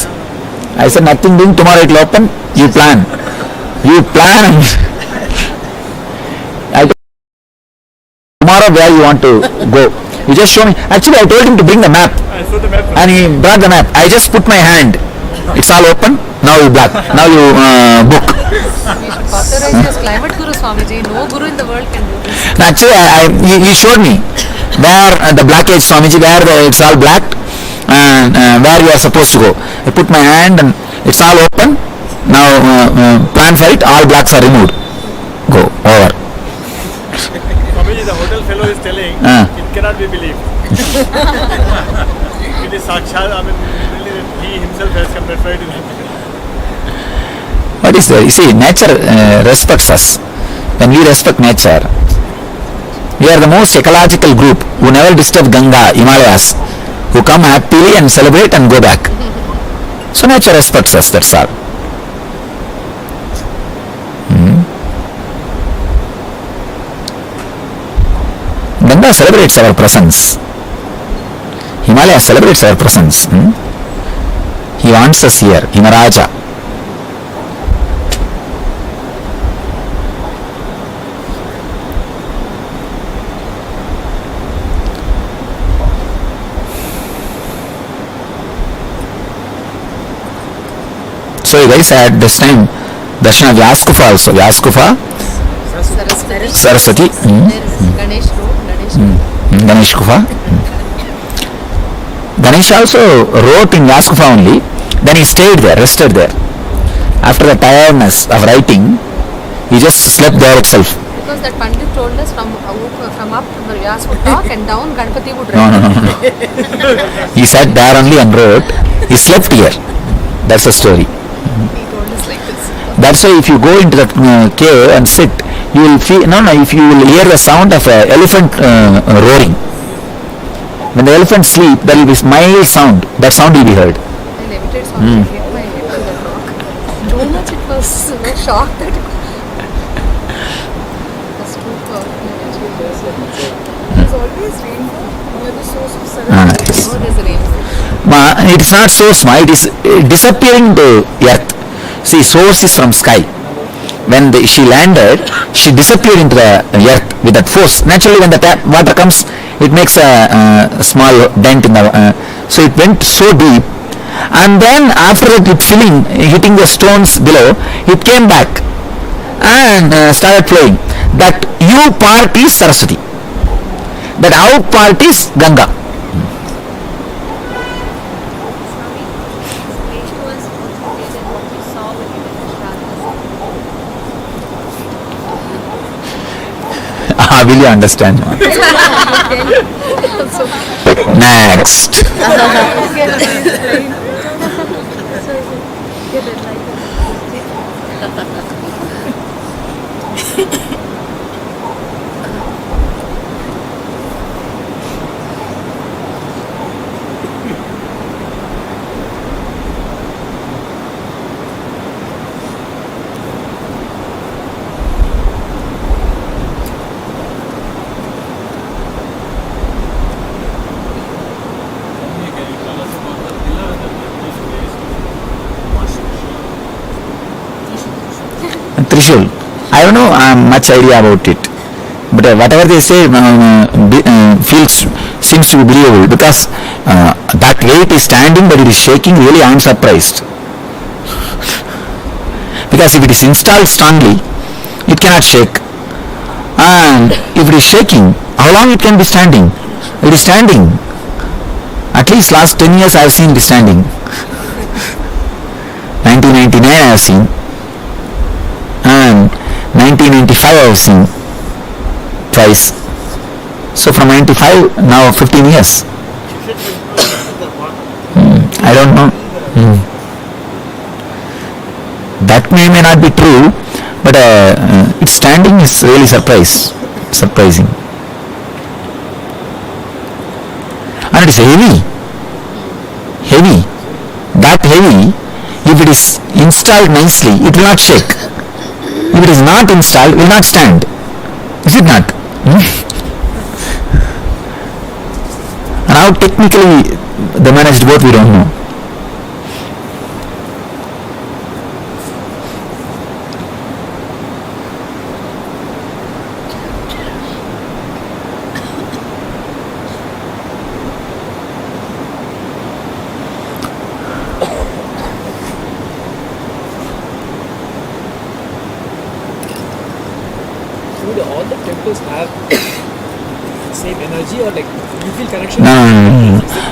I said nothing doing, tomorrow it will open. You plan. I told tomorrow where you want to go. You just show me. Actually, I told him to bring the map. I saw the map. And he brought the map. I just put my hand. It's all open. Now you block. Now you book. We should authorize this climate guru Swamiji. No guru in the world can do this. Actually, he showed me. where the black age Swamiji, where it's all black, and where you are supposed to go. I put my hand and it's all open. Now plan for it, all blacks are removed. Go, over. Swamiji, the hotel fellow is telling, it cannot be believed. It is Sakshat, I mean, really, he himself has converted to that. What is there? You see, nature respects us. When we respect nature, we are the most ecological group who never disturb Ganga, Himalayas, who come happily and celebrate and go back. So nature respects us, that's all. Ganga celebrates our presence. Himalaya celebrates our presence. He wants us here, Himaraja. So you guys had this time Darshana of Vyaskufa also. Vyaskufa, Saraswati, Ganesh Kufa. Ganesh also wrote in Vyaskufa only. Then he stayed there, rested there. After the tiredness of writing, he just slept there itself. Because that Pandit told us from up the Vyas would talk and down Ganpati would No. He sat there only and wrote. He slept here. That's the story. He told us like this. That's why if you go into that cave and sit, you will feel, if you will hear the sound of an elephant roaring. When the elephants sleep, there will be mild sound. That sound will be heard. I levitated so I hit my head on the rock. Too much it was shocked that it was too powerful. It was always rainfall near the source of Saraswati. Yes. Oh, there's a rainfall. It is not so small, it is disappearing to earth. See, source is from sky. When she landed, she disappeared into the earth with that force. Naturally, when the water comes, it makes a small dent in the... so it went so deep. And then after that, it hitting the stones below, it came back and started flowing. That U part is Saraswati. That out part is Ganga. Will you understand? Next. Trishul. I don't know much idea about it, but whatever they say seems to be believable, because that weight is standing but it is shaking. Really, I am surprised, because if it is installed strongly, it cannot shake, and if it is shaking, how long it can be standing? It is standing. At least last 10 years I have seen it standing. 1999 I have seen. And 1995 I have seen twice. So from 95 now 15 years. I don't know. That may not be true, but its standing is really surprising. And it is heavy. That heavy, if it is installed nicely, it will not shake. If it is not installed, it will not stand. Is it not? And how technically they managed both, we don't know. All the temples have same energy, or like you feel connection? No.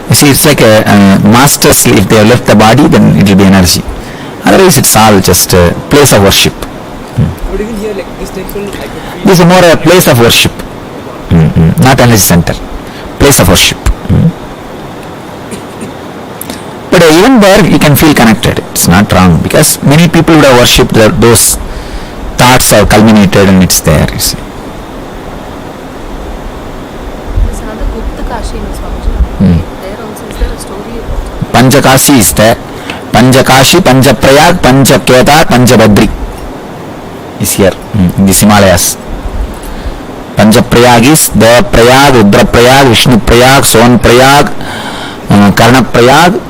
You see, it's like a master sleep. If they have left the body, then it will be energy. Otherwise, it's all just a place of worship. But even here, like this temple, I could feel. This is more a place of worship, not energy center. Place of worship. But even there, you can feel connected. It's not wrong, because many people would have worshipped those thoughts have culminated and it's there. You see. There's another Gupta Kashi in Swamiji. There also is there a story about Panchakashi is there. Panchakashi, Panchaprayag, Panchaketa, Panchabadri is here in the Himalayas. Panchaprayag is Devaprayag, Rudraprayag, Vishnuprayag, Sonprayag, Karnaprayag,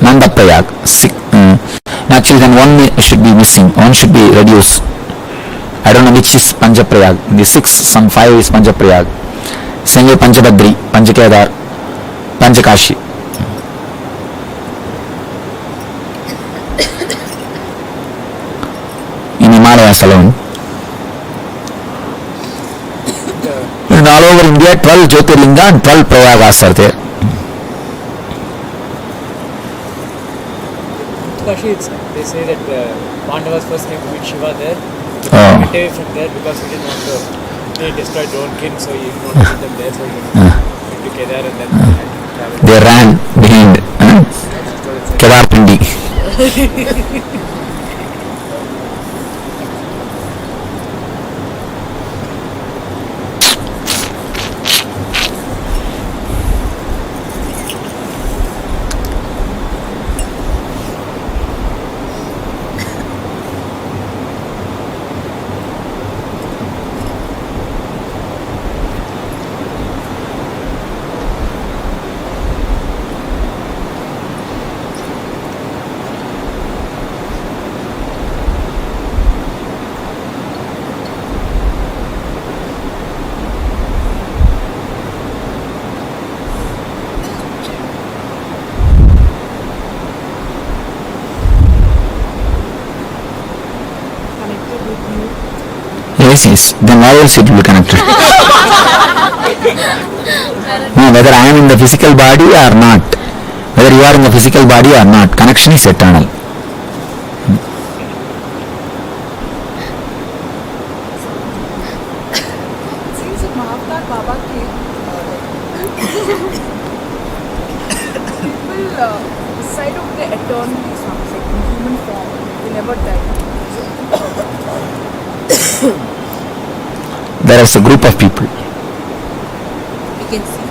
Nandaprayag. Actually, then one should be missing. One should be reduced. I don't know which is Panchaprayag. The 6, some 5 is Panchaprayag. Same way Panchabadri, Panchakedar, Panchakashi. In Himalayas alone. And all over India, 12 Jyotirlinga and 12 Prayagas are there. Kashi, they say that Pandavas first came to meet Shiva there. Oh. Went away from there because he didn't want to. They destroyed their own kin, so he didn't want to meet them there. So he went to Kedar and then traveled. They ran behind Kedar Pindi. Yes, then why else it will be connected? No, whether I am in the physical body or not, whether you are in the physical body or not, connection is eternal. Since Mahavtar Baba came, people decide of the eternity, like in human form, they never die. There is a group of people. We can see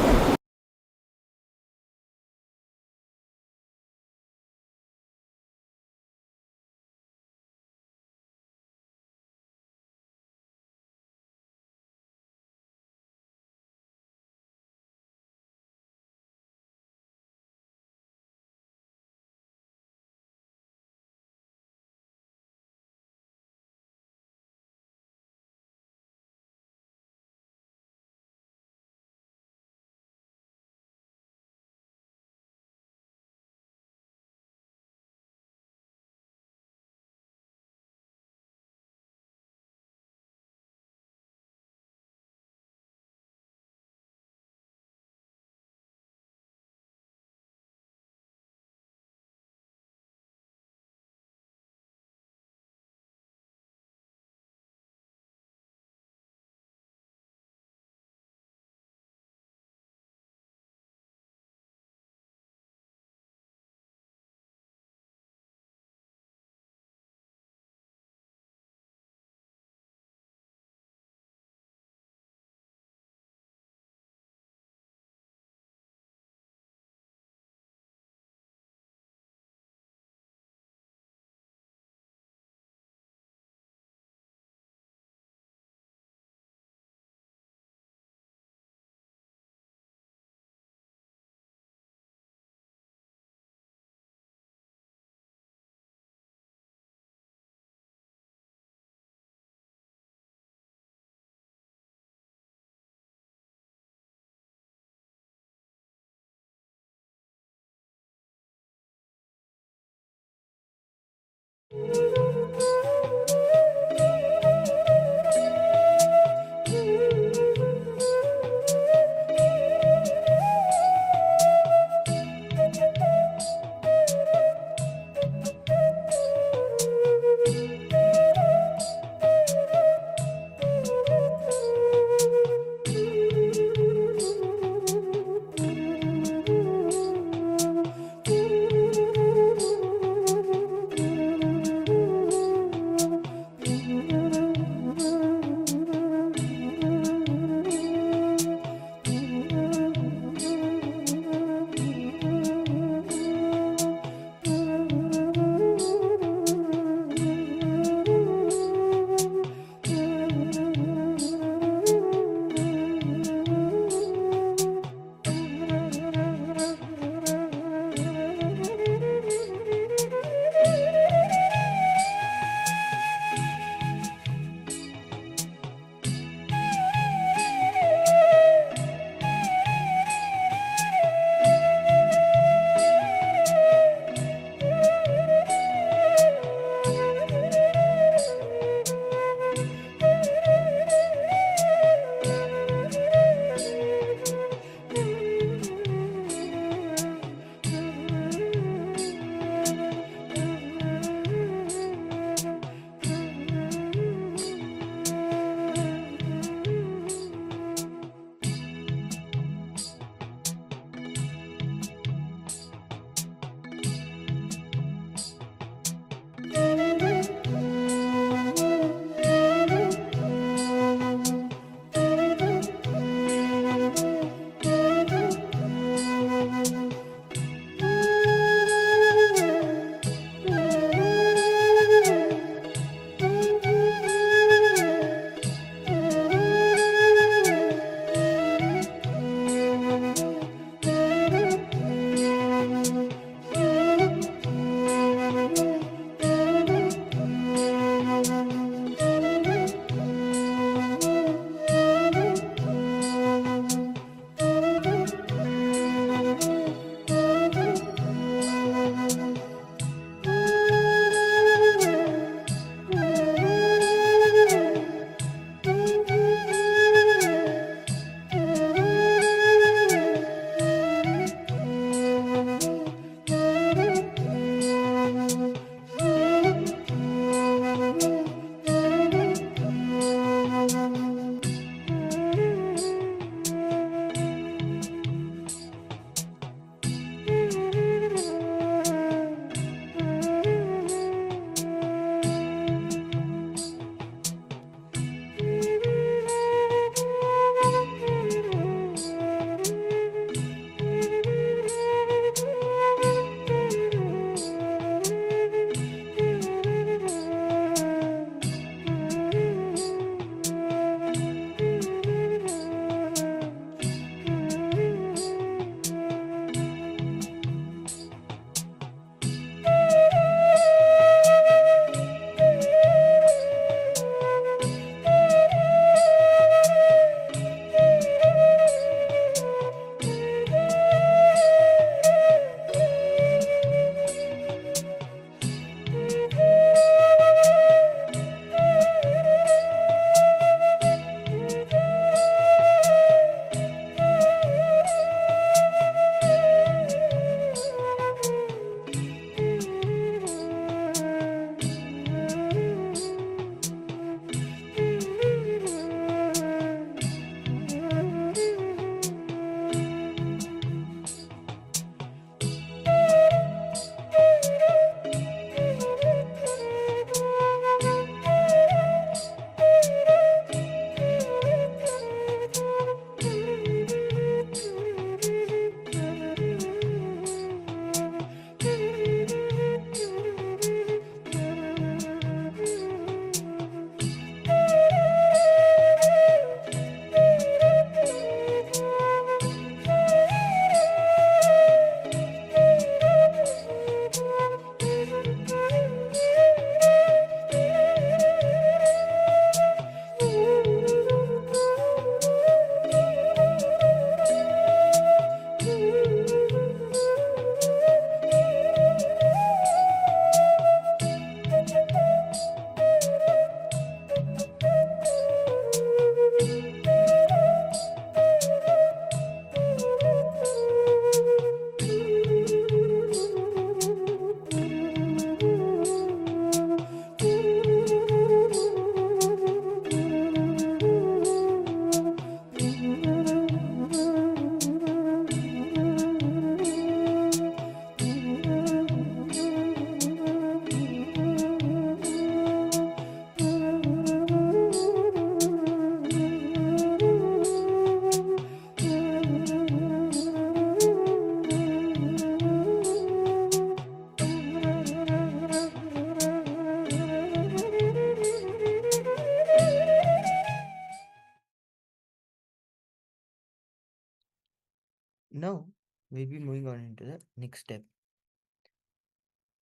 Now, we'll be moving on into the next step.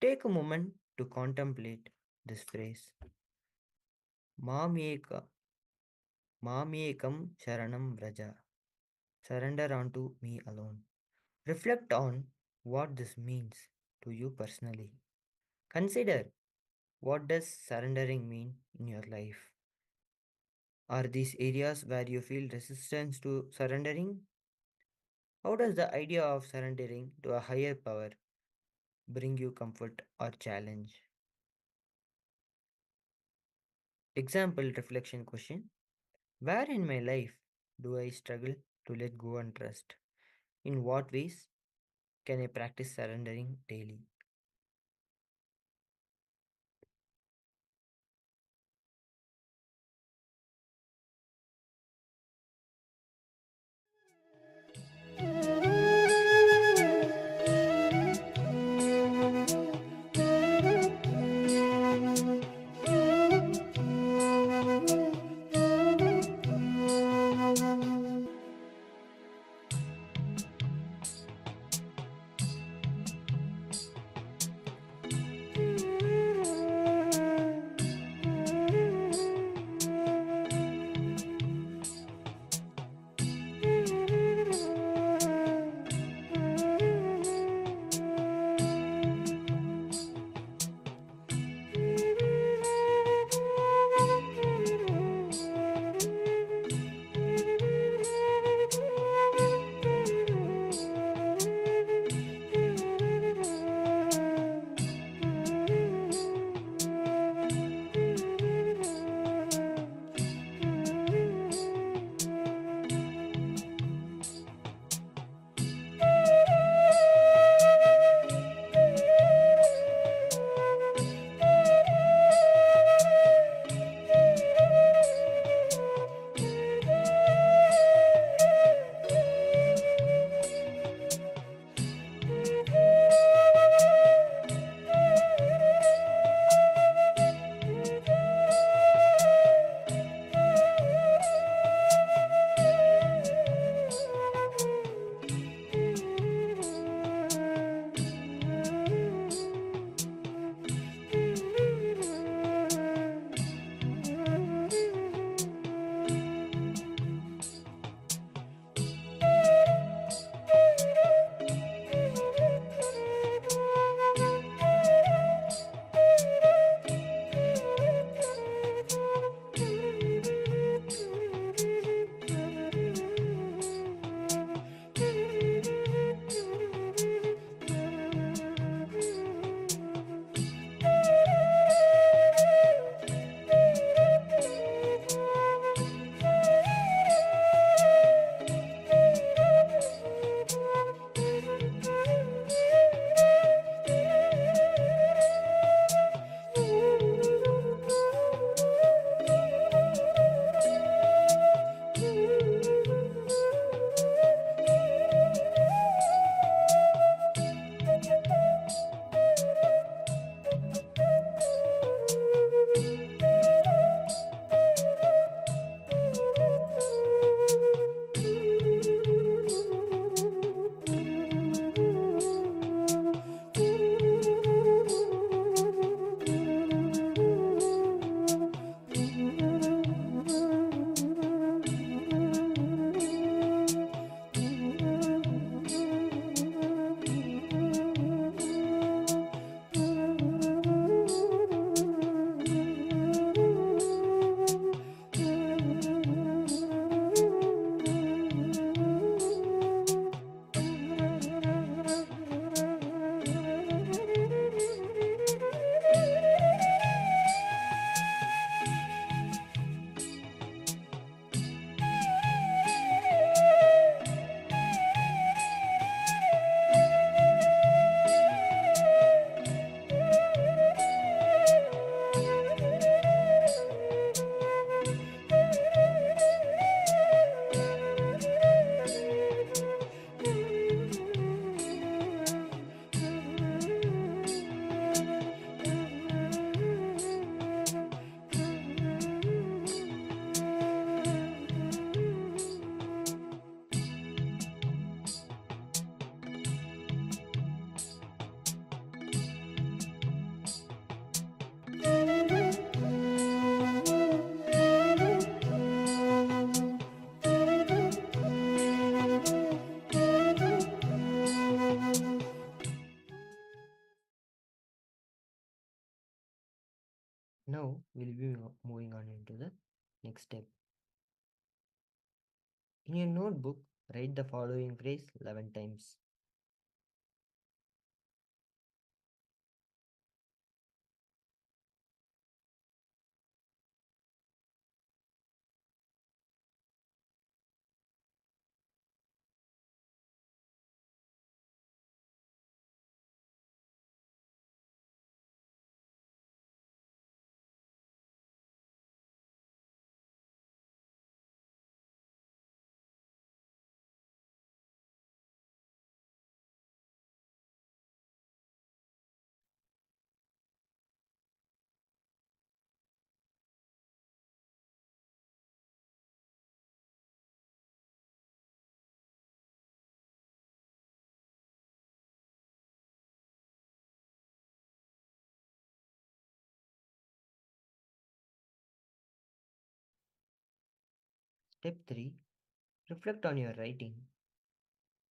Take a moment to contemplate this phrase. Mamyeka, Mamyekam Sharanam Vraja. Surrender unto me alone. Reflect on what this means to you personally. Consider, what does surrendering mean in your life? Are these areas where you feel resistance to surrendering? How does the idea of surrendering to a higher power bring you comfort or challenge? Example reflection question. Where in my life do I struggle to let go and trust? In what ways can I practice surrendering daily? Now we'll be moving on into the next step. In your notebook, write the following phrase 11 times. Step 3. Reflect on your writing.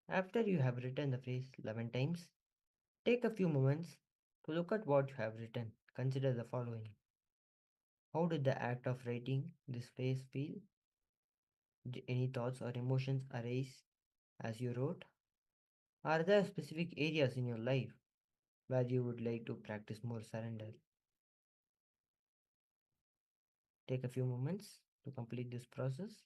After you have written the phrase 11 times, take a few moments to look at what you have written. Consider the following. How did the act of writing this phrase feel? Did any thoughts or emotions arise as you wrote? Are there specific areas in your life where you would like to practice more surrender? Take a few moments to complete this process.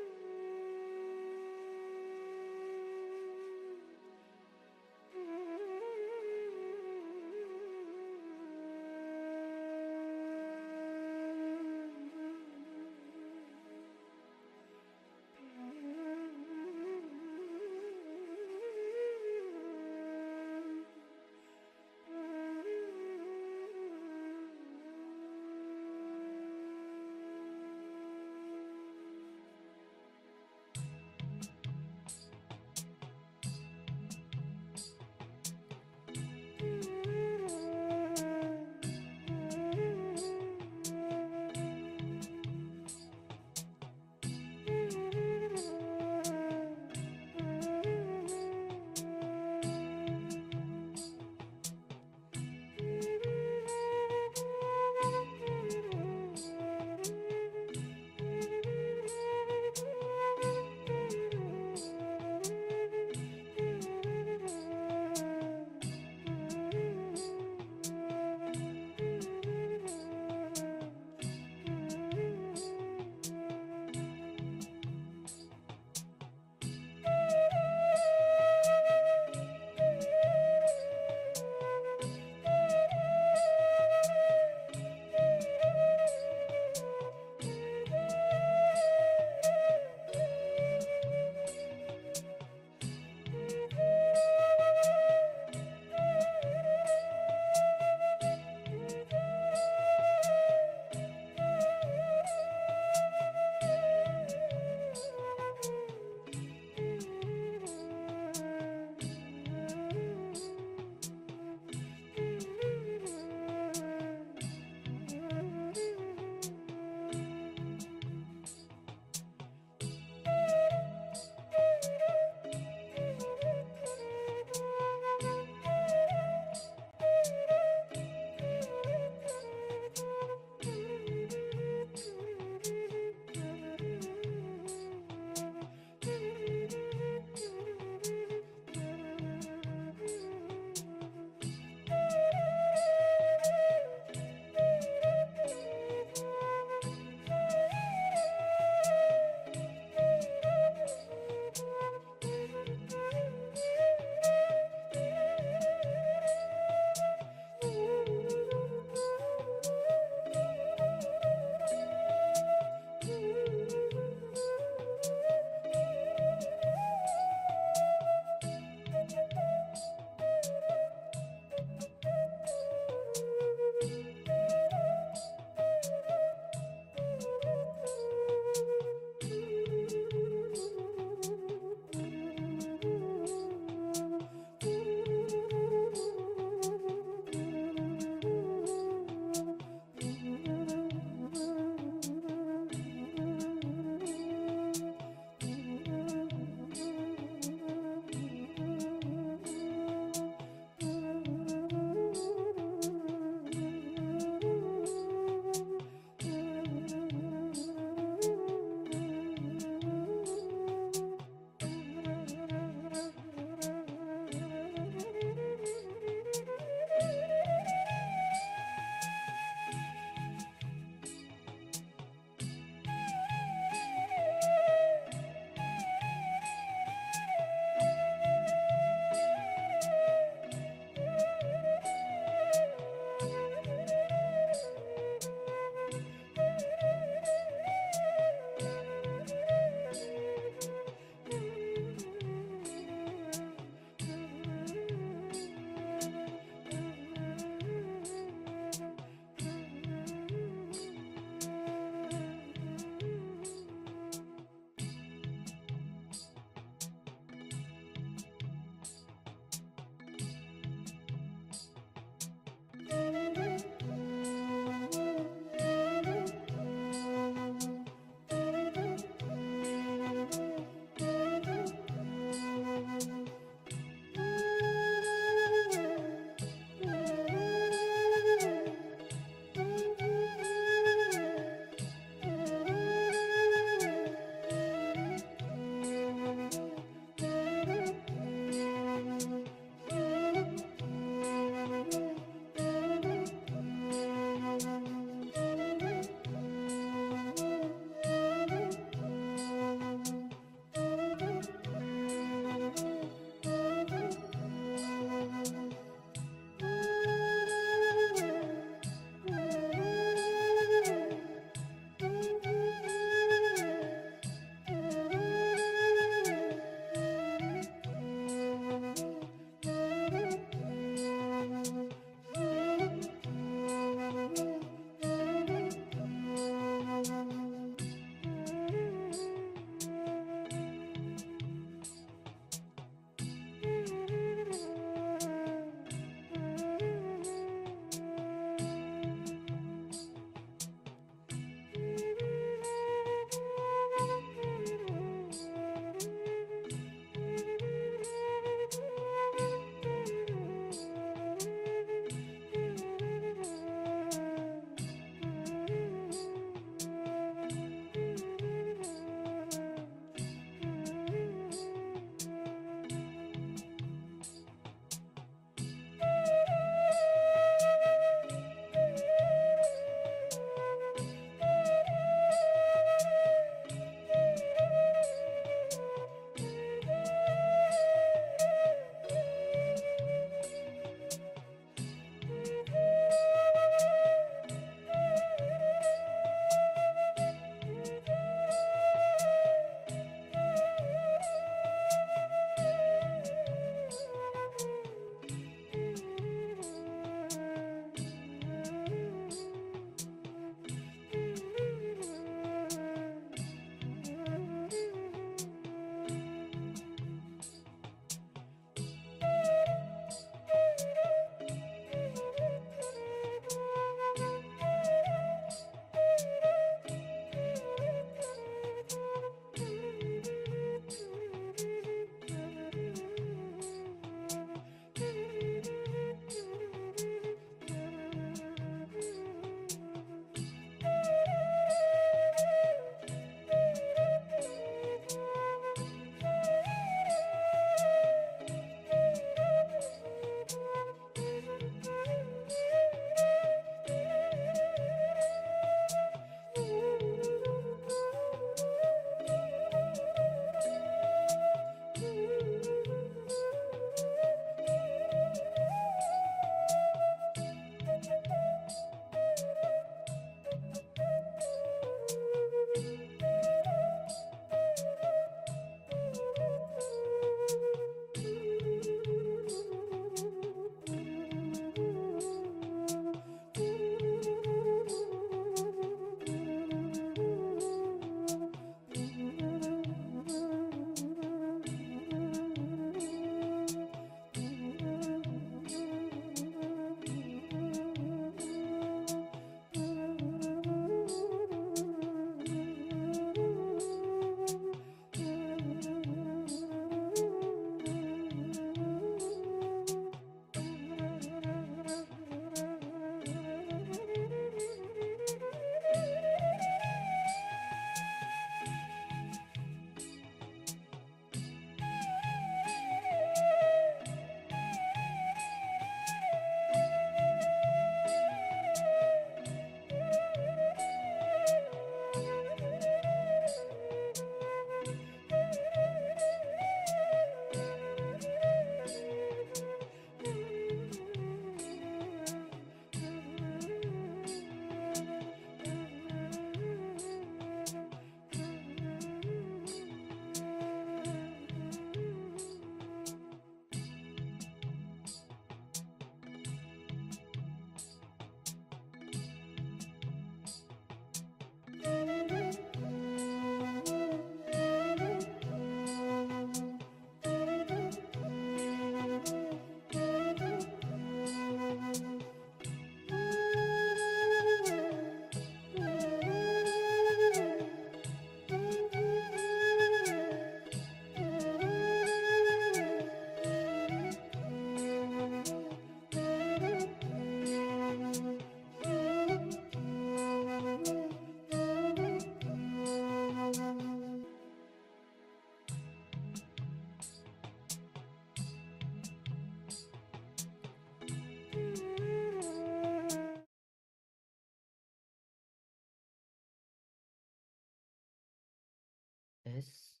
Yes.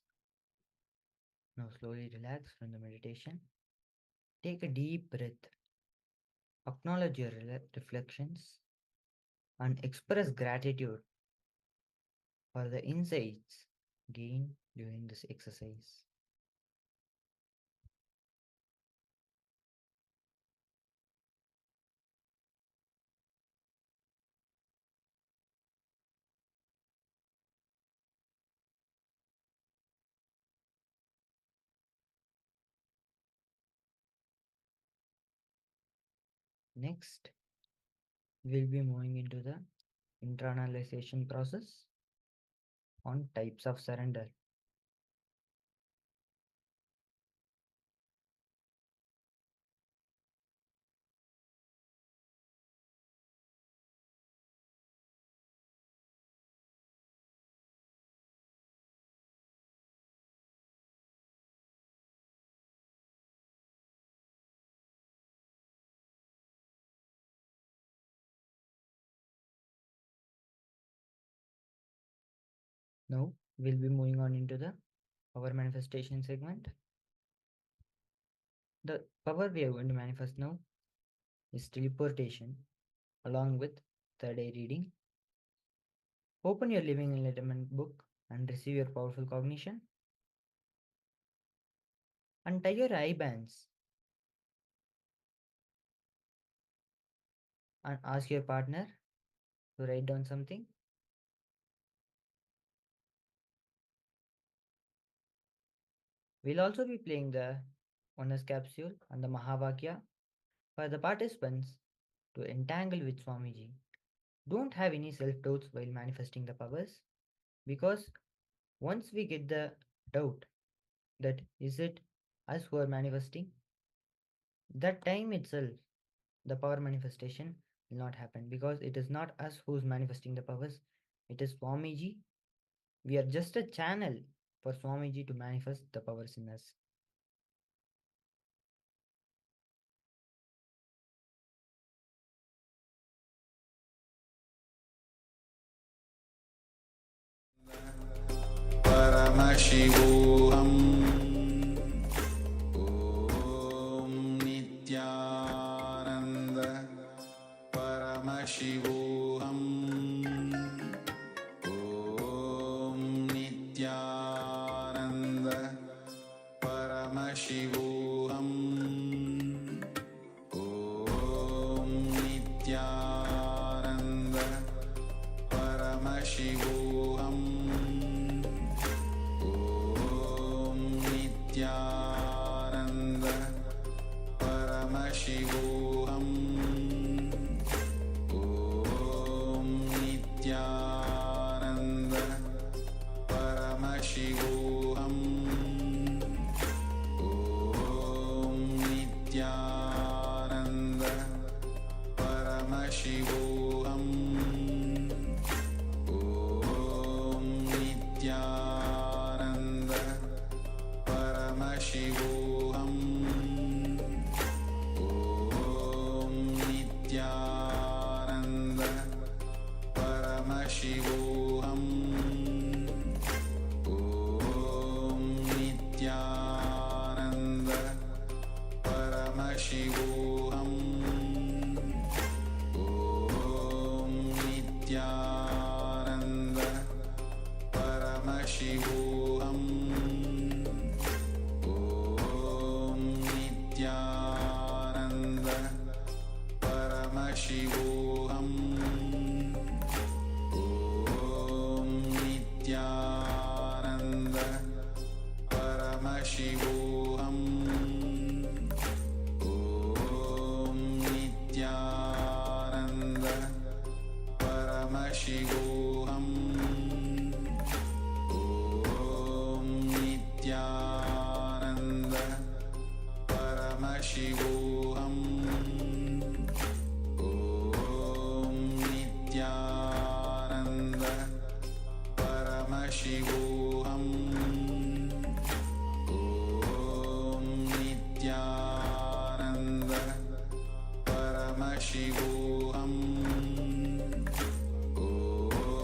Now slowly relax from the meditation. Take a deep breath. Acknowledge your reflections and express gratitude for the insights gained during this exercise. Next, we'll be moving into the internalization process on types of surrender. Now, we'll be moving on into the power manifestation segment. The power we are going to manifest now is teleportation, along with third eye reading. Open your Living Enlightenment book and receive your powerful cognition. And tie your eye bands and ask your partner to write down something. We'll also be playing the Oneness Capsule and the Mahavakya for the participants to entangle with Swamiji. Don't have any self-doubts while manifesting the powers, because once we get the doubt that is it us who are manifesting, that time itself the power manifestation will not happen, because it is not us who's manifesting the powers, it is Swamiji. We are just a channel for Swamiji to manifest the powers in us. Paramashivoham. Om Nityananda. Paramashivoham. Om Nityananda. Paramashivoham. Om Nityananda. Paramashivoham. Nityananda Paramashivoham. Om Nityananda Paramashivoham. Om Nityananda Paramashivoham. Om Nityananda Paramashivoham. Om Nityananda Paramashivoham. Om Nityananda Paramashivoham. Om Nityananda Paramashivoham. Om Nityananda Paramashivoham. Om Nityananda Paramashivoham. Om Nityananda Paramashivoham. Om Nityananda Paramashivoham. Om Nityananda Paramashivoham. Om Nityananda Paramashivoham. Om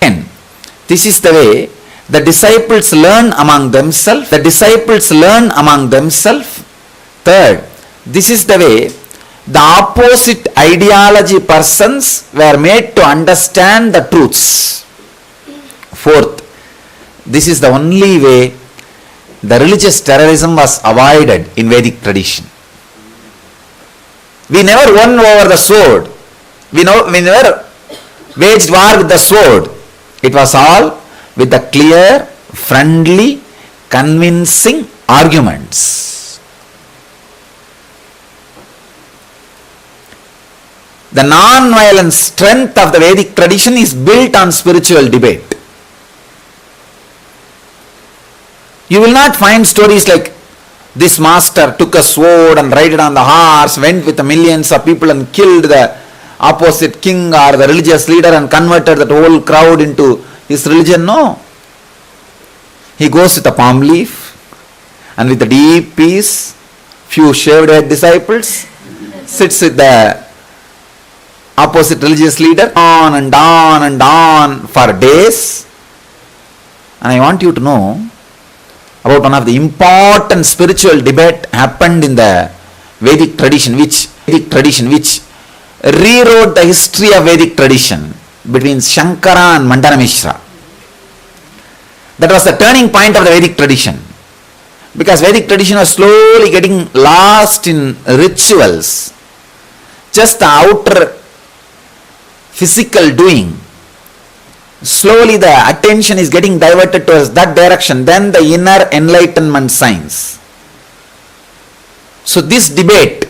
And this is the way the disciples learn among themselves. The disciples learn among themselves. Third, this is the way the opposite ideology persons were made to understand the truths. Fourth, this is the only way the religious terrorism was avoided in Vedic tradition. We never won over the sword. We never waged war with the sword. It was all with the clear, friendly, convincing arguments. The non-violent strength of the Vedic tradition is built on spiritual debate. You will not find stories like this master took a sword and rode on the horse, went with the millions of people and killed the opposite king or the religious leader and converted that whole crowd into his religion. No. He goes with a palm leaf and with a deep peace, few shaved head disciples, sits with the opposite religious leader on and on and on for days. And I want you to know about one of the important spiritual debate happened in the Vedic tradition, which rewrote the history of Vedic tradition between Shankara and Mandana Mishra. That was the turning point of the Vedic tradition, because Vedic tradition was slowly getting lost in rituals, just the outer physical doing. Slowly the attention is getting diverted towards that direction, then the inner enlightenment science. So this debate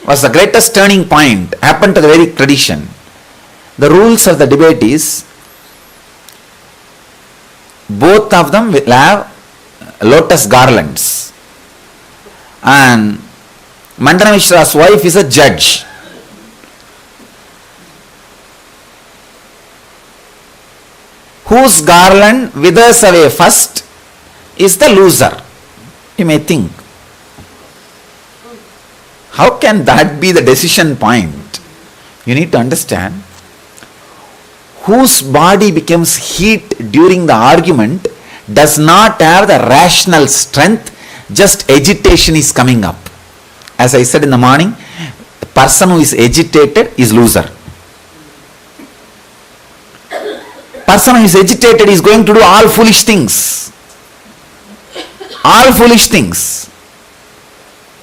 was the greatest turning point, happened to the Vedic tradition. The rules of the debate is, both of them will have lotus garlands, and Mandana Mishra's wife is a judge. Whose garland withers away first is the loser. You may think, how can that be the decision point? You need to understand, whose body becomes heat during the argument does not have the rational strength, just agitation is coming up. As I said in the morning, the person who is agitated is loser. Person who is agitated is going to do all foolish things. All foolish things.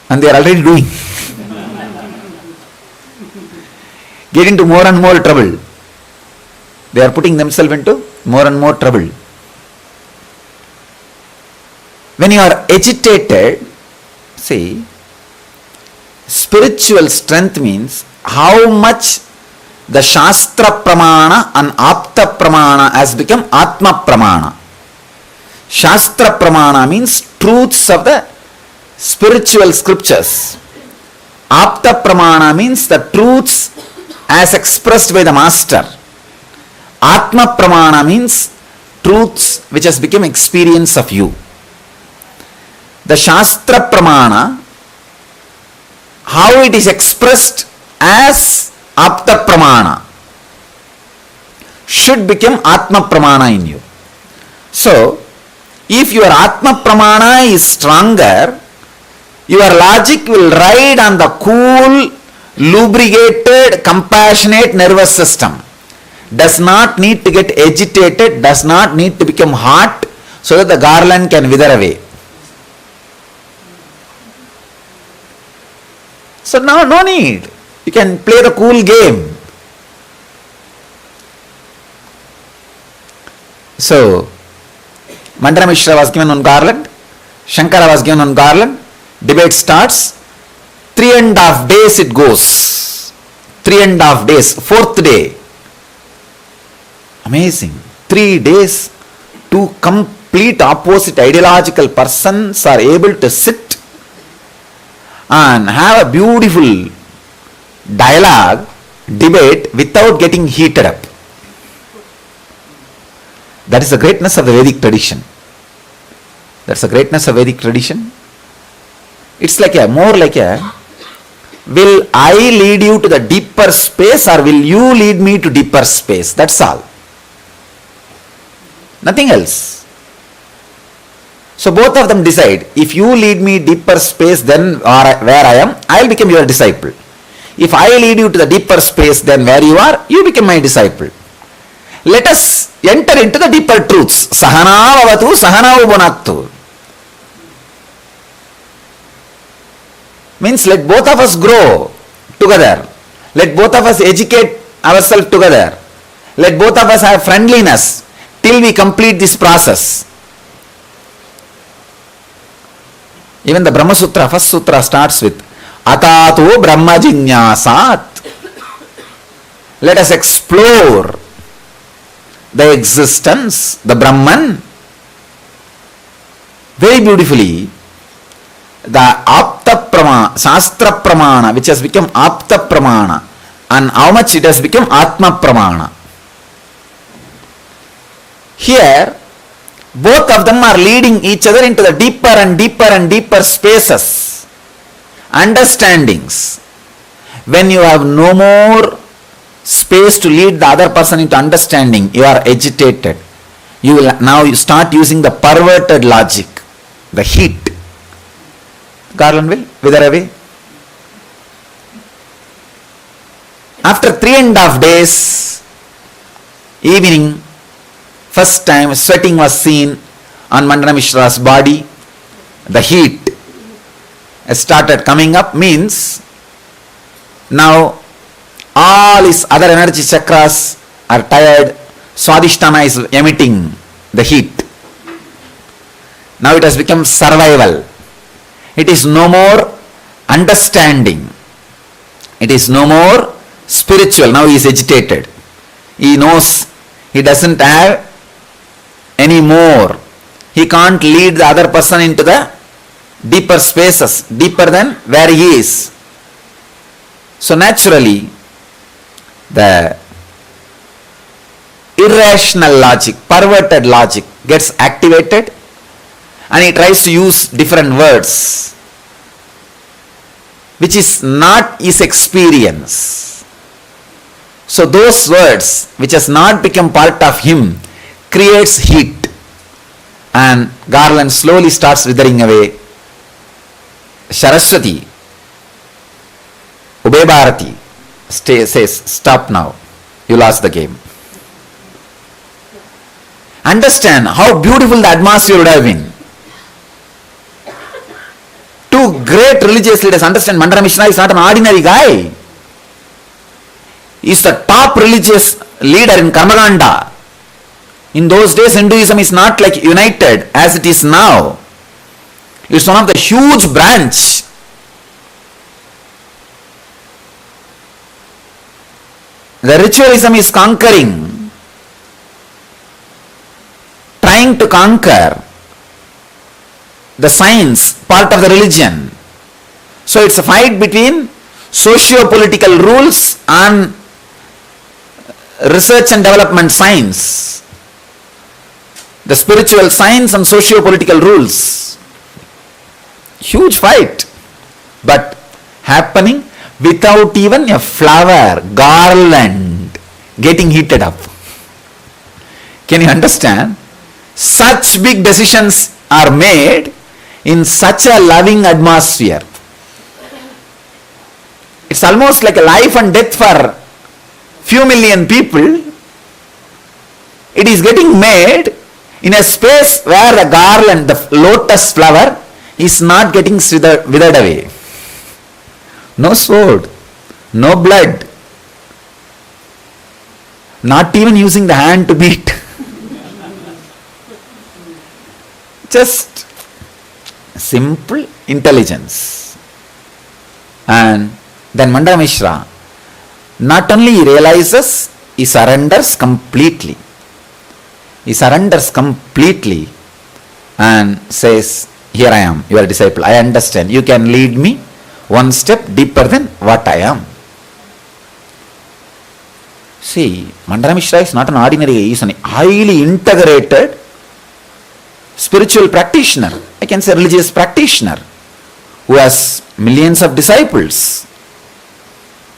And they are already doing. Get into more and more trouble. They are putting themselves into more and more trouble. When you are agitated, see, spiritual strength means how much the Shastra Pramana and Apta Pramana has become Atma Pramana. Shastra Pramana means truths of the spiritual scriptures. Apta Pramana means the truths as expressed by the master. Atma Pramana means truths which has become experience of you. The Shastra Pramana, how it is expressed as Apta Pramana, should become Atma Pramana in you. So, if your Atma Pramana is stronger, your logic will ride on the cool, lubricated, compassionate nervous system. Does not need to get agitated, does not need to become hot, so that the garland can wither away. So now no need. You can play the cool game. So, Mandana Mishra was given one garland, Shankara was given one garland, debate starts, 3.5 days it goes. 3.5 days, fourth day. Amazing. 3 days, two complete opposite ideological persons are able to sit and have a beautiful dialogue, debate without getting heated up. That is the greatness of the Vedic tradition. That's the greatness of Vedic tradition. It's like more like a Will I lead you to the deeper space or will you lead me to deeper space? That's all. Nothing else. So both of them decide. If you lead me deeper space than where I am, I will become your disciple. If I lead you to the deeper space than where you are, you become my disciple. Let us enter into the deeper truths. Sahana vavatu, sahana ubunaktu. Means let both of us grow together. Let both of us educate ourselves together. Let both of us have friendliness till we complete this process. Even the Brahma Sutra, first sutra starts with Atato Brahma Jinyasat. Let us explore the existence, the Brahman. Very beautifully, the Apta Pramana, Shastra Pramana, which has become Apta Pramana, and how much it has become Atma Pramana. Here, both of them are leading each other into the deeper and deeper and deeper spaces, understandings. When you have no more space to lead the other person into understanding, you are agitated. You will now start using the perverted logic, the heat. Garland will wither away. After 3.5 days, evening, first time sweating was seen on Mandana Mishra's body. The heat started coming up, means now all his other energy chakras are tired. Swadhisthana is emitting the heat. Now it has become survival. It is no more understanding. It is no more spiritual. Now he is agitated. He knows he doesn't have any more. He can't lead the other person into the deeper spaces, deeper than where he is. So naturally, the irrational logic, perverted logic gets activated, and he tries to use different words which is not his experience. So those words which has not become part of him creates heat, and garland slowly starts withering away. Saraswati, Ubay Bharati says, stop now, you lost the game. Understand how beautiful the atmosphere would have been. Two great religious leaders. Understand, Mandana Mishra is not an ordinary guy. He is the top religious leader in Karmaganda. In those days, Hinduism is not like united as it is now. It is one of the huge branch. The ritualism is conquering, trying to conquer the science part of the religion. So it's a fight between socio-political rules and research and development science. The spiritual science and socio-political rules. Huge fight, but happening without even a flower, garland getting heated up. Can you understand? Such big decisions are made in such a loving atmosphere. It's almost like a life and death for few million people. It is getting made in a space where the garland, the lotus flower, is not getting withered away. No sword, no blood, not even using the hand to beat. Just simple intelligence. And then Mandana Mishra, not only he realizes, he surrenders completely. He surrenders completely and says, here I am, your disciple. I understand. You can lead me one step deeper than what I am. See, Mandana Mishra is not an ordinary, he is an highly integrated spiritual practitioner. I can say religious practitioner who has millions of disciples.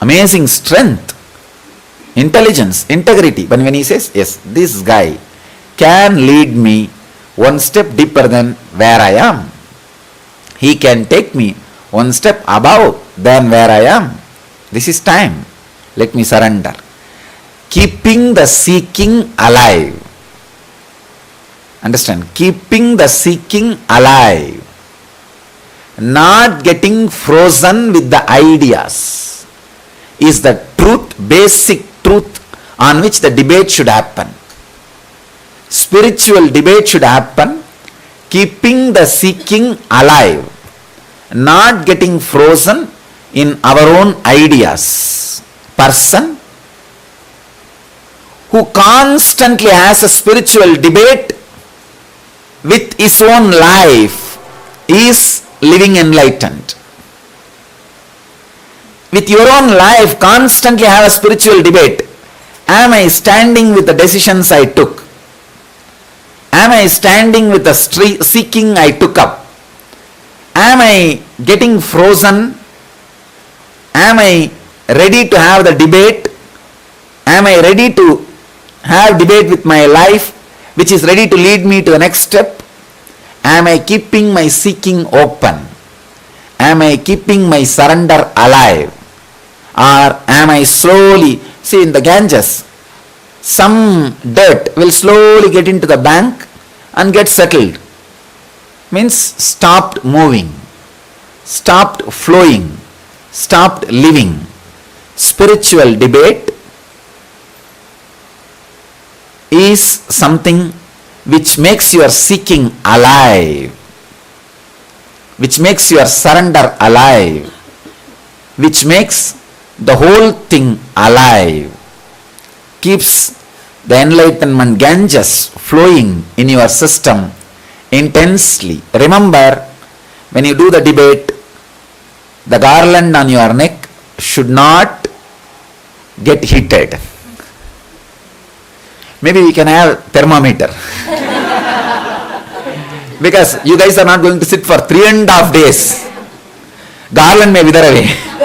amazing strength, intelligence, integrity. But when he says, yes, this guy can lead me one step deeper than where I am. He can take me one step above than where I am. This is time. Let me surrender. Keeping the seeking alive. Understand? Keeping the seeking alive. Not getting frozen with the ideas is the truth, basic truth on which the debate should happen. Spiritual debate should happen. Keeping the seeking alive. Not getting frozen in our own ideas. Person who constantly has a spiritual debate with his own life is living enlightened. With your own life, constantly have a spiritual debate. Am I standing with the decisions I took? Am I standing with the seeking I took up? Am I getting frozen? Am I ready to have the debate? Am I ready to have debate with my life, which is ready to lead me to the next step? Am I keeping my seeking open? Am I keeping my surrender alive? Or am I slowly, see in the Ganges, some dirt will slowly get into the bank and get settled. Means stopped moving, stopped flowing, stopped living. Spiritual debate is something which makes your seeking alive, which makes your surrender alive, which makes the whole thing alive, keeps the enlightenment Ganges flowing in your system intensely. Remember, when you do the debate, the garland on your neck should not get heated. Maybe we can have thermometer. Because you guys are not going to sit for 3.5 days. Garland may wither away.